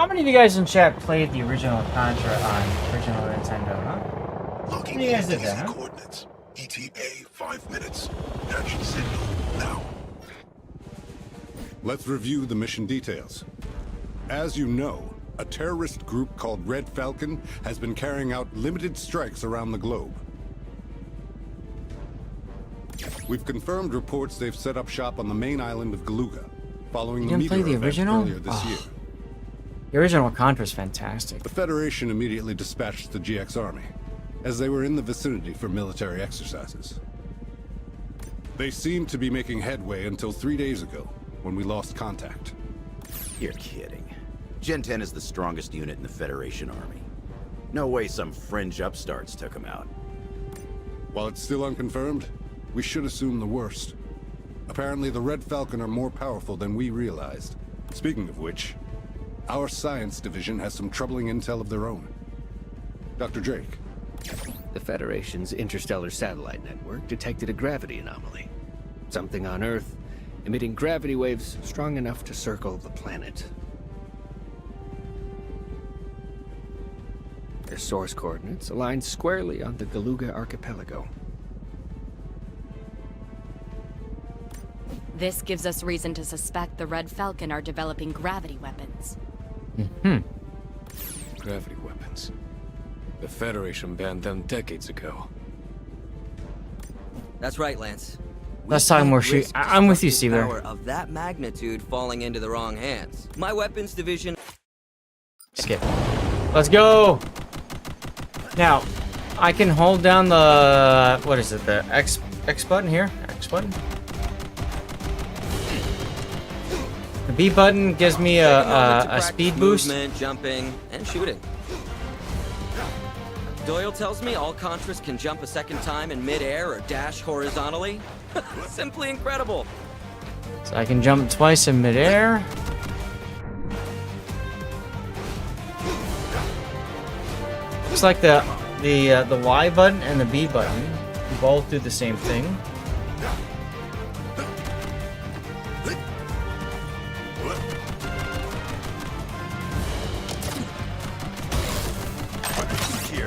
How many of you guys in chat played the original Contra on original Nintendo, huh? Locking You guys did in that, huh? coordinates. ETA 5 minutes. Action signal now. Let's review the mission details. As you know, a terrorist group called Red Falcon has been carrying out limited strikes around the globe. We've confirmed reports they've set up shop on the main island of Galuga, following You the didn't play meteor the event original? earlier this Oh. year. The original Contra's fantastic. The Federation immediately dispatched the GX Army, as they were in the vicinity for military exercises. They seemed to be making headway until 3 days ago, when we lost contact. You're kidding. Gen 10 is the strongest unit in the Federation Army. No way some fringe upstarts took them out. While it's still unconfirmed, we should assume the worst. Apparently, the Red Falcon are more powerful than we realized. Speaking of which, our science division has some troubling intel of their own. Dr. Drake. The Federation's interstellar satellite network detected a gravity anomaly. Something on Earth emitting gravity waves strong enough to circle the planet. Their source coordinates align squarely on the Galuga archipelago. This gives us reason to suspect the Red Falcon are developing gravity weapons. Gravity weapons. The Federation banned them decades ago. That's right, Lance. Let's talk more shit. I'm with you, Seaver. Seaver. Of that magnitude falling into the wrong hands. My weapons division. Skip. Let's go. Now, I can hold down the what is it? The X button here. X button. The B button gives me a speed boost. Movement, jumping, and shooting. Doyle tells me all Contras can jump a second time in midair or dash horizontally. Simply incredible. So I can jump twice in midair. Looks like the Y button and the B button both do the same thing.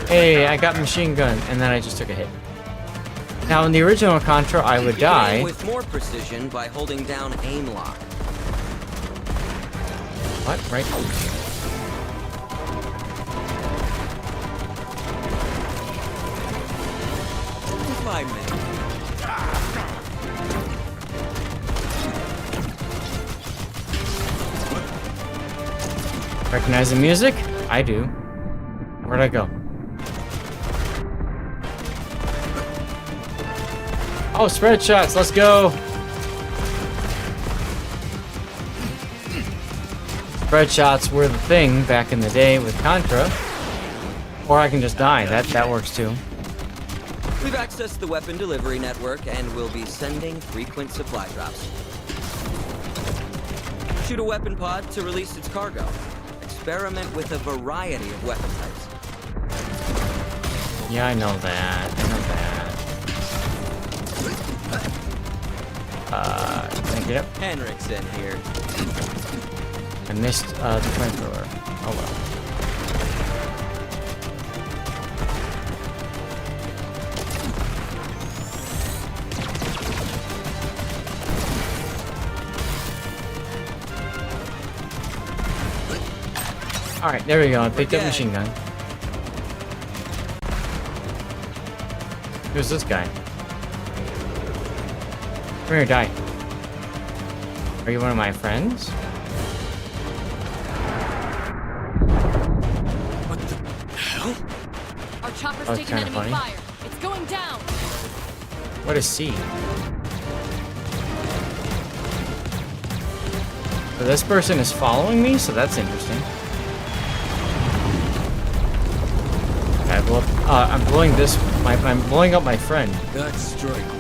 Hey, I got machine gun, and then I just took a hit. Now, in the original Contra, I would die. With more precision by holding down aim lock. What? Right? 5 minutes. Recognize the music? I do. Where'd I go? Oh, spread shots, let's go! Spread shots were the thing back in the day with Contra. Or I can just die, that works too. We've accessed the weapon delivery network and will be sending frequent supply drops. Shoot a weapon pod to release its cargo. Experiment with a variety of weapon types. Yeah, I know that. Can I get up? Henrik's in here. I missed the flamethrower. Oh well. Alright, there we go. I picked up machine gun. Who's this guy? Come here, die. Are you one of my friends? What the hell? Our chopper's taking kinda enemy funny. fire. It's going down. What is C? So this person is following me, so that's interesting. Okay, well, I'm blowing this. I'm blowing up my friend. That's strike one.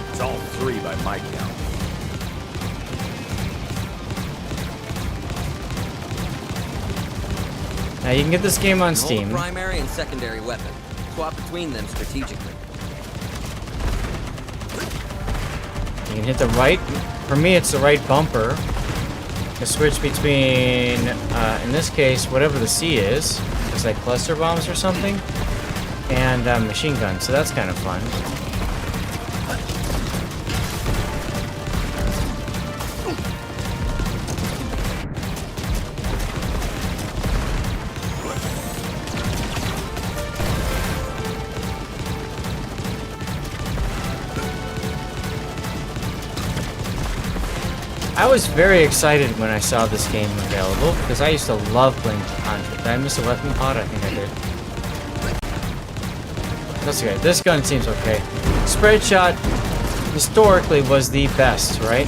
It's all 3 by my count. Now you can get this game on Hold Steam. a primary and secondary weapon. Swap between them strategically. You can hit the right. For me, it's the right bumper. to switch between, in this case, whatever the C is. It's like cluster bombs or something. And machine guns, so that's kind of fun. I was very excited when I saw this game available because I used to love playing Contra. Did I miss a weapon pod? I think I did. That's okay. This gun seems okay. Spread shot historically was the best, right?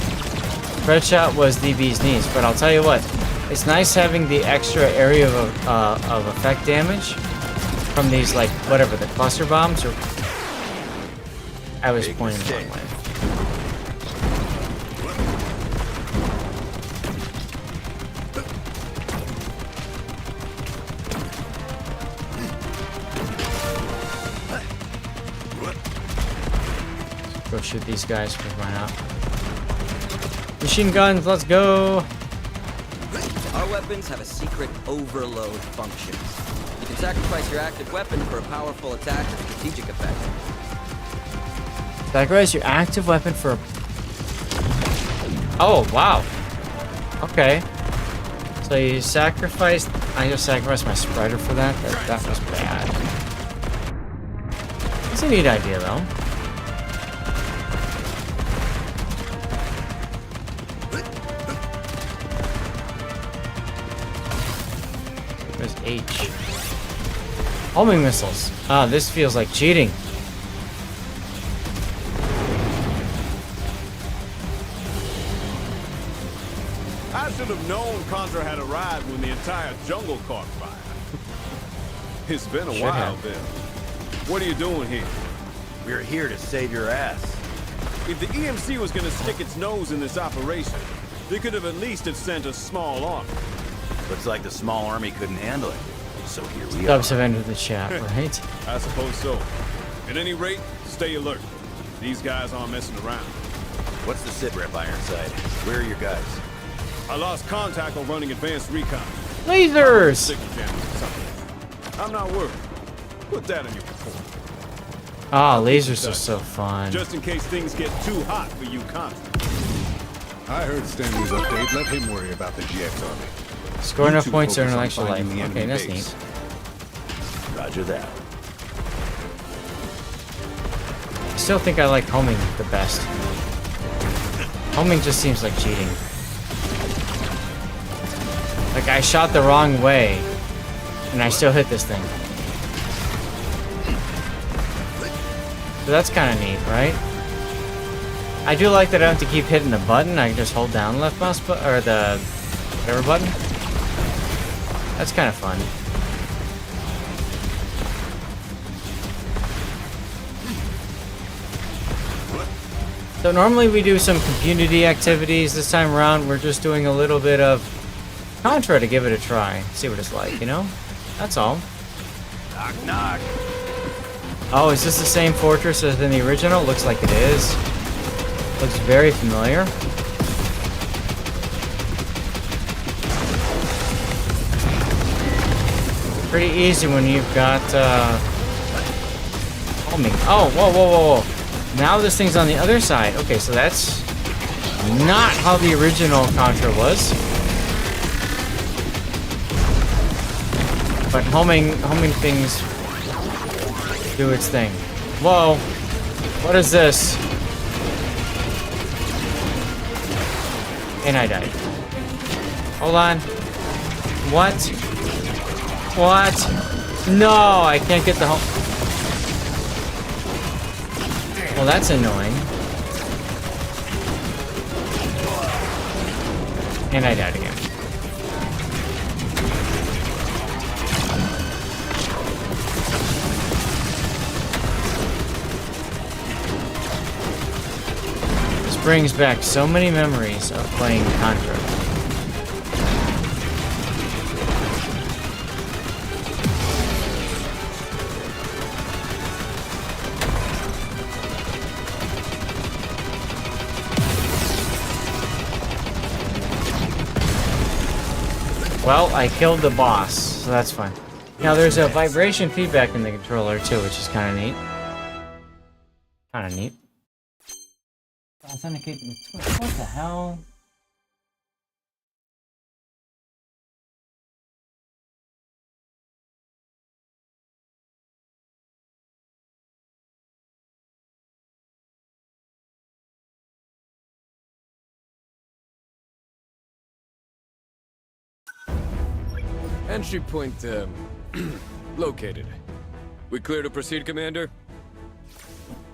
Spread shot was the bee's knees, but I'll tell you what, it's nice having the extra area of effect damage from these, like, whatever, the cluster bombs, or... I was pointing the wrong way. Go shoot these guys for crying out. Machine guns, let's go! Our weapons have a secret overload function. You can sacrifice your active weapon for a powerful attack or strategic effect. Sacrifice your active weapon for... Oh, wow. Okay. So you sacrificed... I just sacrificed my spreader for that? That was bad. It's a neat idea, though. There's H. Homing missiles. Ah, this feels like cheating. I should have known Contra had arrived when the entire jungle caught fire. It's been a while, Bill. What are you doing here? We're here to save your ass. If the EMC was gonna stick its nose in this operation, they could have at least have sent a small army. Looks like the small army couldn't handle it. So here we are. Dubs have entered the chat, right? I suppose so. At any rate, stay alert. These guys aren't messing around. What's the sit rep, Ironside? Where are your guys? I lost contact on running advanced recon. Lasers! I'm not worried. Put that in your report. Ah, lasers are so fun. Just in case things get too hot for you, Contra. I heard Stanley's update. Let him worry about the GX army. Score enough points to earn an focus on extra life. finding the Okay, enemy that's base. neat. Roger that. I still think I like homing the best. Homing just seems like cheating. Like, I shot the wrong way, and I still hit this thing. So that's kind of neat, right? I do like that I don't have to keep hitting the button. I can just hold down left mouse button, or the whatever button. That's kind of fun. So normally we do some community activities. This time around, we're just doing a little bit of Contra to give it a try. See what it's like, you know? That's all. Knock, knock. Oh, is this the same fortress as in the original? Looks like it is. Looks very familiar. Pretty easy when you've got, homing. Oh, whoa, whoa, whoa, whoa. Now this thing's on the other side. Okay, so that's not how the original Contra was. But homing things do its thing. Whoa. What is this? And I died. Hold on. What? What? No, I can't get the home. Well, that's annoying. And I died again. This brings back so many memories of playing Contra. Well, I killed the boss, so that's fine. Now there's a vibration feedback in the controller too, which is kind of neat. Kind of neat. Authenticate with Twitch. What the hell? Entry point, located. We clear to proceed, Commander?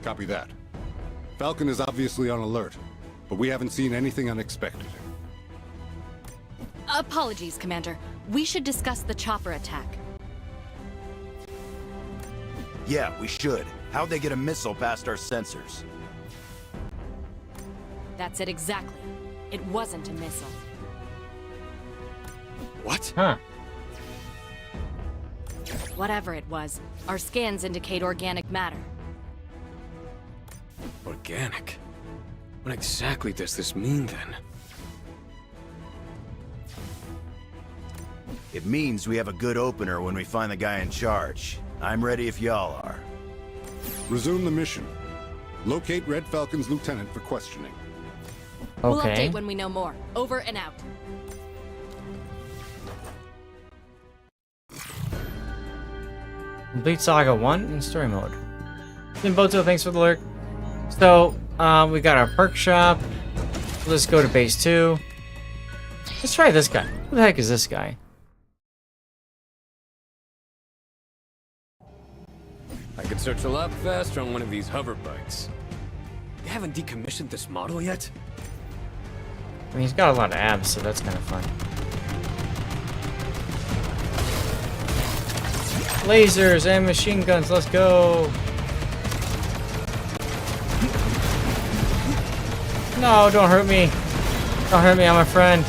Copy that. Falcon is obviously on alert, but we haven't seen anything unexpected. Apologies, Commander. We should discuss the chopper attack. Yeah, we should. How'd they get a missile past our sensors? That's it exactly. It wasn't a missile. What? Huh. Whatever it was, our scans indicate organic matter. Organic? What exactly does this mean, then? It means we have a good opener when we find the guy in charge. I'm ready if y'all are. Resume the mission. Locate Red Falcon's lieutenant for questioning. We'll update when we know more. Over and out. Complete Saga 1 in story mode. Boto, thanks for the lurk. So, we got our perk shop. Let's go to base 2. Let's try this guy. Who the heck is this guy? I could search a lot faster on one of these hover bikes. You haven't decommissioned this model yet? I mean, he's got a lot of abs, so that's kind of fun. Lasers and machine guns, let's go! No, don't hurt me! Don't hurt me, I'm a friend.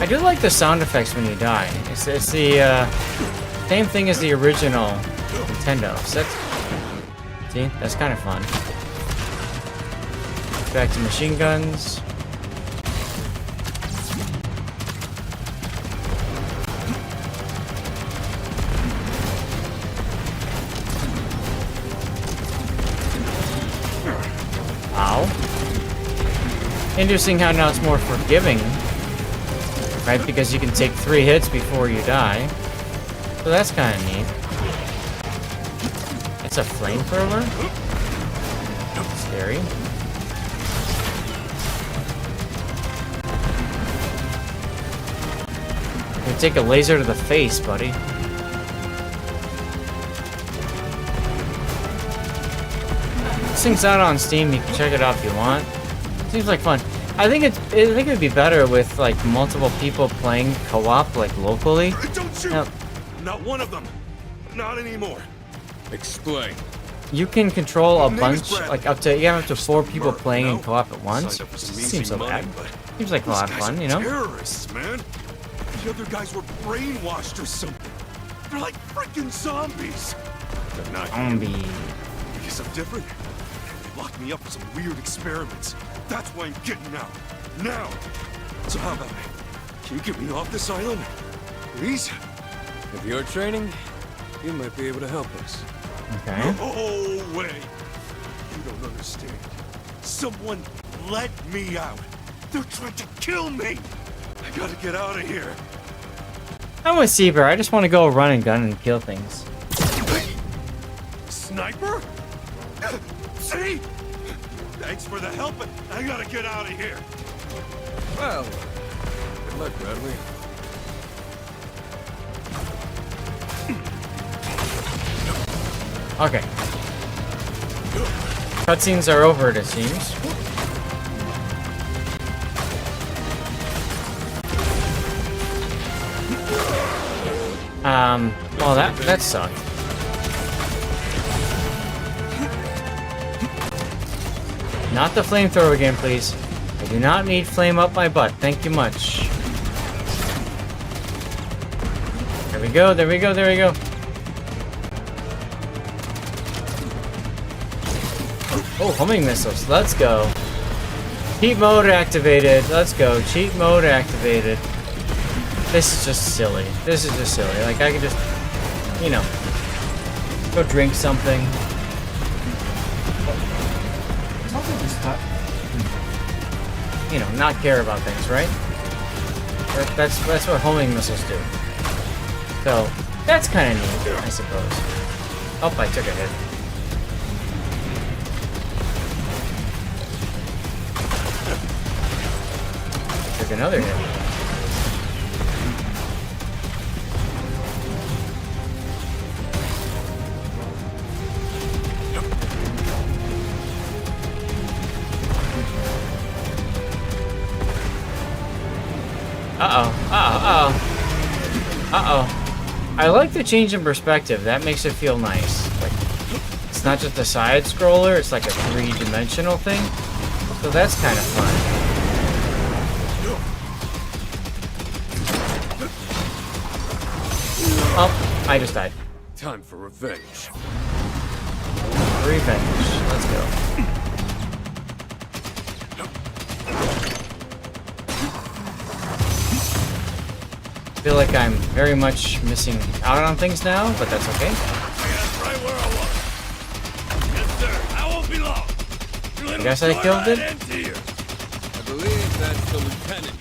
I do like the sound effects when you die. It's the same thing as the original Nintendo. So see, that's kind of fun. Back to machine guns. Ow. Interesting how now it's more forgiving. Right, because you can take 3 hits before you die. So that's kind of neat. It's a flamethrower? Scary. You take a laser to the face, buddy. This thing's out on Steam. You can check it out if you want. Seems like fun. I think it'd be better with like multiple people playing co-op, like locally. Don't shoot! Now, Not one of them. Not anymore. Explain. you can control a bunch, like up to 4 people playing in co-op at once. Seems so bad. Seems like a lot of fun, you know. Terrorists, man. The other guys were brainwashed or something. They're like freaking zombies. They're not Zombie. Because I'm different. They locked me up for some weird experiments. That's why I'm getting out. Now. So how about it? Can you get me off this island? Please? With your training, you might be able to help us. Okay. No way. You don't understand. Someone let me out. They're trying to kill me. I gotta get out of here. I'm with Seabear. I just want to go run and gun and kill things. Sniper? See? Thanks for the help, but I gotta get out of here. Well, good luck, Bradley. Okay. Cutscenes are over, it seems. Well, that sucked. Not the flamethrower again, please. I do not need flame up my butt. Thank you much. There we go, there we go, there we go. Oh, homing missiles. Let's go. Cheat mode activated. Let's go. Cheat mode activated. This is just silly. This is just silly. Like, I could just, you know, go drink something. You know, not care about things, right? That's what homing missiles do. So, that's kind of neat, I suppose. Oh, I took a hit. Took another hit. Uh-oh. I like the change in perspective. That makes it feel nice. Like, it's not just a side scroller, it's like a three-dimensional thing. So that's kind of fun. Oh, I just died. Time for revenge. Revenge. Let's go. I feel like I'm very much missing out on things now, but that's okay. Right where I was. Yes, sir. I won't be long. I guess I killed it. I believe that's the lieutenant.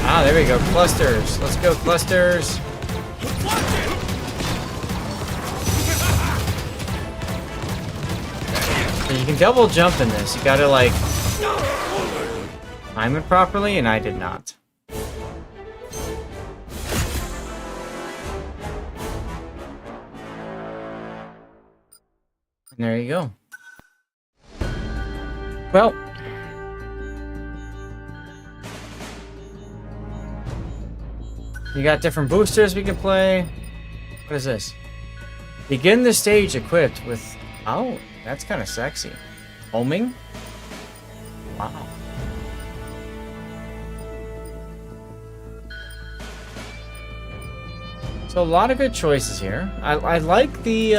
Ah, there we go. Clusters. Let's go, clusters. So you can double jump in this. You gotta, like, time it properly, and I did not. And there you go. Well, you got different boosters we can play. What is this? Begin the stage equipped with... Oh, that's kind of sexy. Homing? Wow. So a lot of good choices here. I like the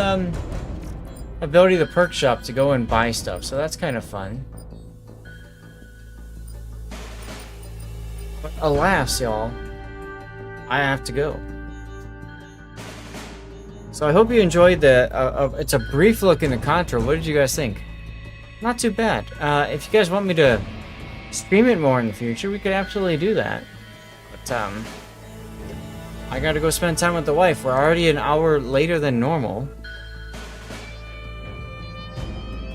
ability of the perk shop to go and buy stuff, so that's kind of fun. But alas, y'all, I have to go. So I hope you enjoyed the, it's a brief look into Contra. What did you guys think? Not too bad. If you guys want me to stream it more in the future, we could absolutely do that. But, I gotta go spend time with the wife. We're already an hour later than normal.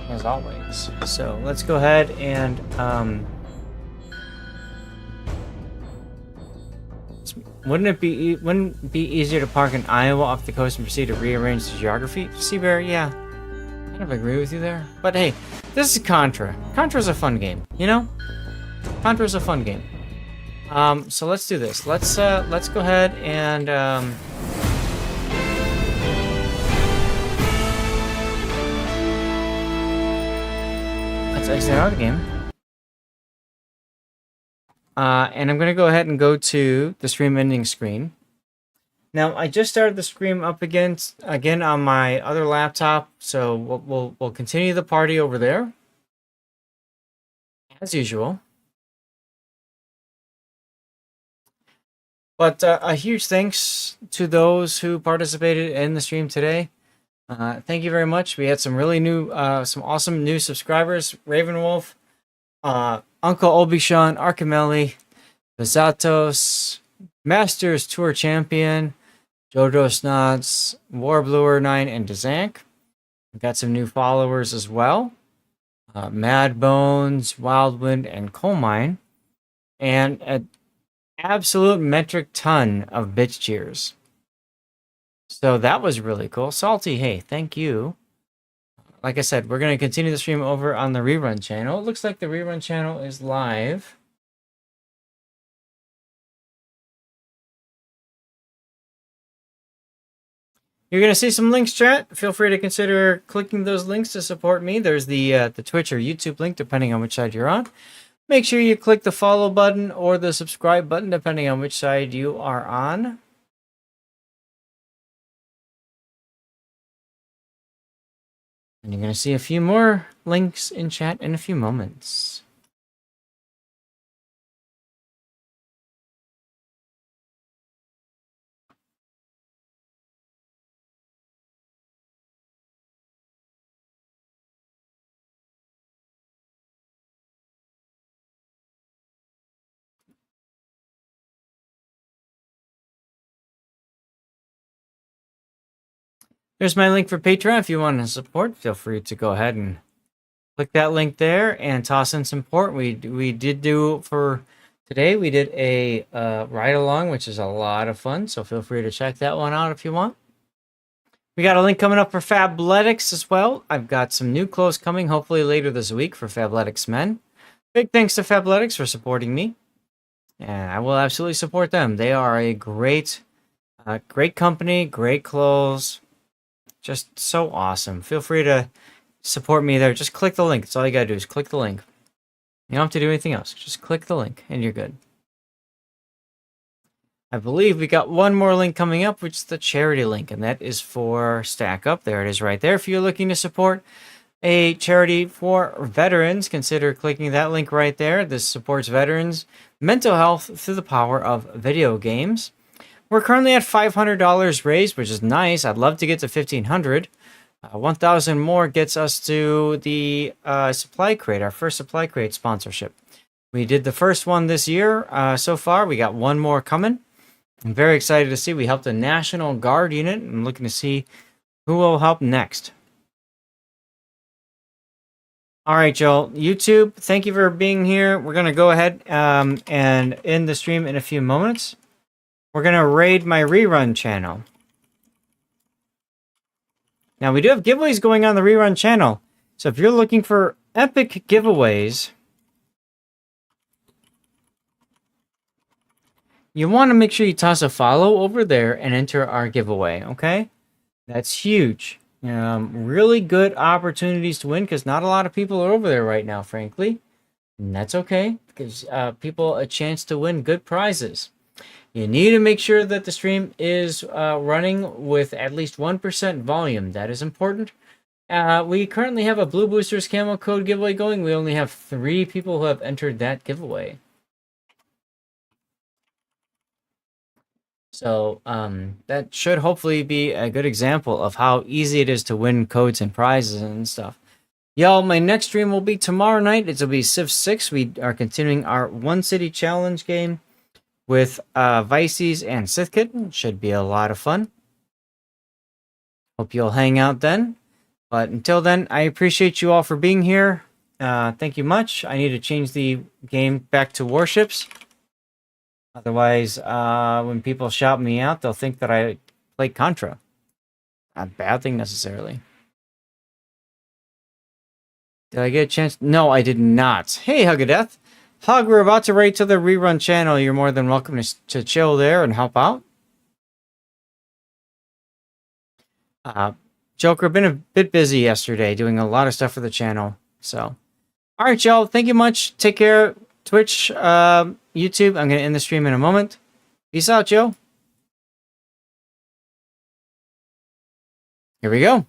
As always. So, let's go ahead and, wouldn't it be easier to park in Iowa off the coast and proceed to rearrange the geography? Seabear, yeah. I kind of agree with you there. But hey, this is Contra. Contra's a fun game, you know? Contra's a fun game. So let's do this. Let's go ahead and let's exit out of the game. And I'm gonna go ahead and go to the stream ending screen. Now I just started the stream up again on my other laptop, so we'll continue the party over there as usual. But a huge thanks to those who participated in the stream today. Thank you very much. We had some really new, some awesome new subscribers: Ravenwolf, Uncle Obi-Shan, Archimelli, Vazatos, Masters Tour Champion, Jojo Snods, Warbluer9, and Dezank. We got some new followers as well. Mad Bones, Wildwind, and Coalmine. And an absolute metric ton of bitch cheers. So that was really cool. Salty, hey, thank you. Like I said, we're going to continue the stream over on the rerun channel. It looks like the rerun channel is live. You're going to see some links, chat. Feel free to consider clicking those links to support me. There's the Twitch or YouTube link, depending on which side you're on. Make sure you click the follow button or the subscribe button, depending on which side you are on. And you're going to see a few more links in chat in a few moments. There's my link for Patreon. If you want to support, feel free to go ahead and click that link there and toss in support. We did do for today. We did a ride along, which is a lot of fun. So feel free to check that one out if you want. We got a link coming up for Fabletics as well. I've got some new clothes coming, hopefully later this week for Fabletics Men. Big thanks to Fabletics for supporting me, and I will absolutely support them. They are a great company, great clothes. Just so awesome. Feel free to support me there. Just click the link. That's all you gotta do is click the link. You don't have to do anything else. Just click the link and you're good. I believe we got one more link coming up, which is the charity link, and that is for Stack Up. There it is right there. If you're looking to support a charity for veterans, consider clicking that link right there. This supports veterans' mental health through the power of video games. We're currently at $500 raised, which is nice. I'd love to get to $1,500. 1,000 more gets us to the supply crate, our first supply crate sponsorship. We did the first one this year so far. We got one more coming. I'm very excited to see. We helped a National Guard unit. I'm looking to see who will help next. All right, Joel. YouTube, thank you for being here. We're going to go ahead and end the stream in a few moments. We're going to raid my rerun channel. Now, we do have giveaways going on the rerun channel. So if you're looking for epic giveaways, you want to make sure you toss a follow over there and enter our giveaway, okay? That's huge. Really good opportunities to win because not a lot of people are over there right now, frankly. And that's okay. It gives people a chance to win good prizes. You need to make sure that the stream is running with at least 1% volume. That is important. We currently have a Blue Boosters Camo Code giveaway going. We only have 3 people who have entered that giveaway. So that should hopefully be a good example of how easy it is to win codes and prizes and stuff. Y'all, my next stream will be tomorrow night. It'll be Civ 6. We are continuing our One City Challenge game with Vices and Sith Kitten. Should be a lot of fun. Hope you'll hang out then. But until then, I appreciate you all for being here. Thank you much. I need to change the game back to Warships. Otherwise, when people shout me out, they'll think that I play Contra. Not a bad thing necessarily. Did I get a chance? No, I did not. Hey, Huggadeath. Hug, we're about to raid to the rerun channel. You're more than welcome to chill there and help out. Joker, been a bit busy yesterday doing a lot of stuff for the channel. So, all right, y'all. Thank you much. Take care. Twitch, YouTube. I'm going to end the stream in a moment. Peace out, Joe. Here we go.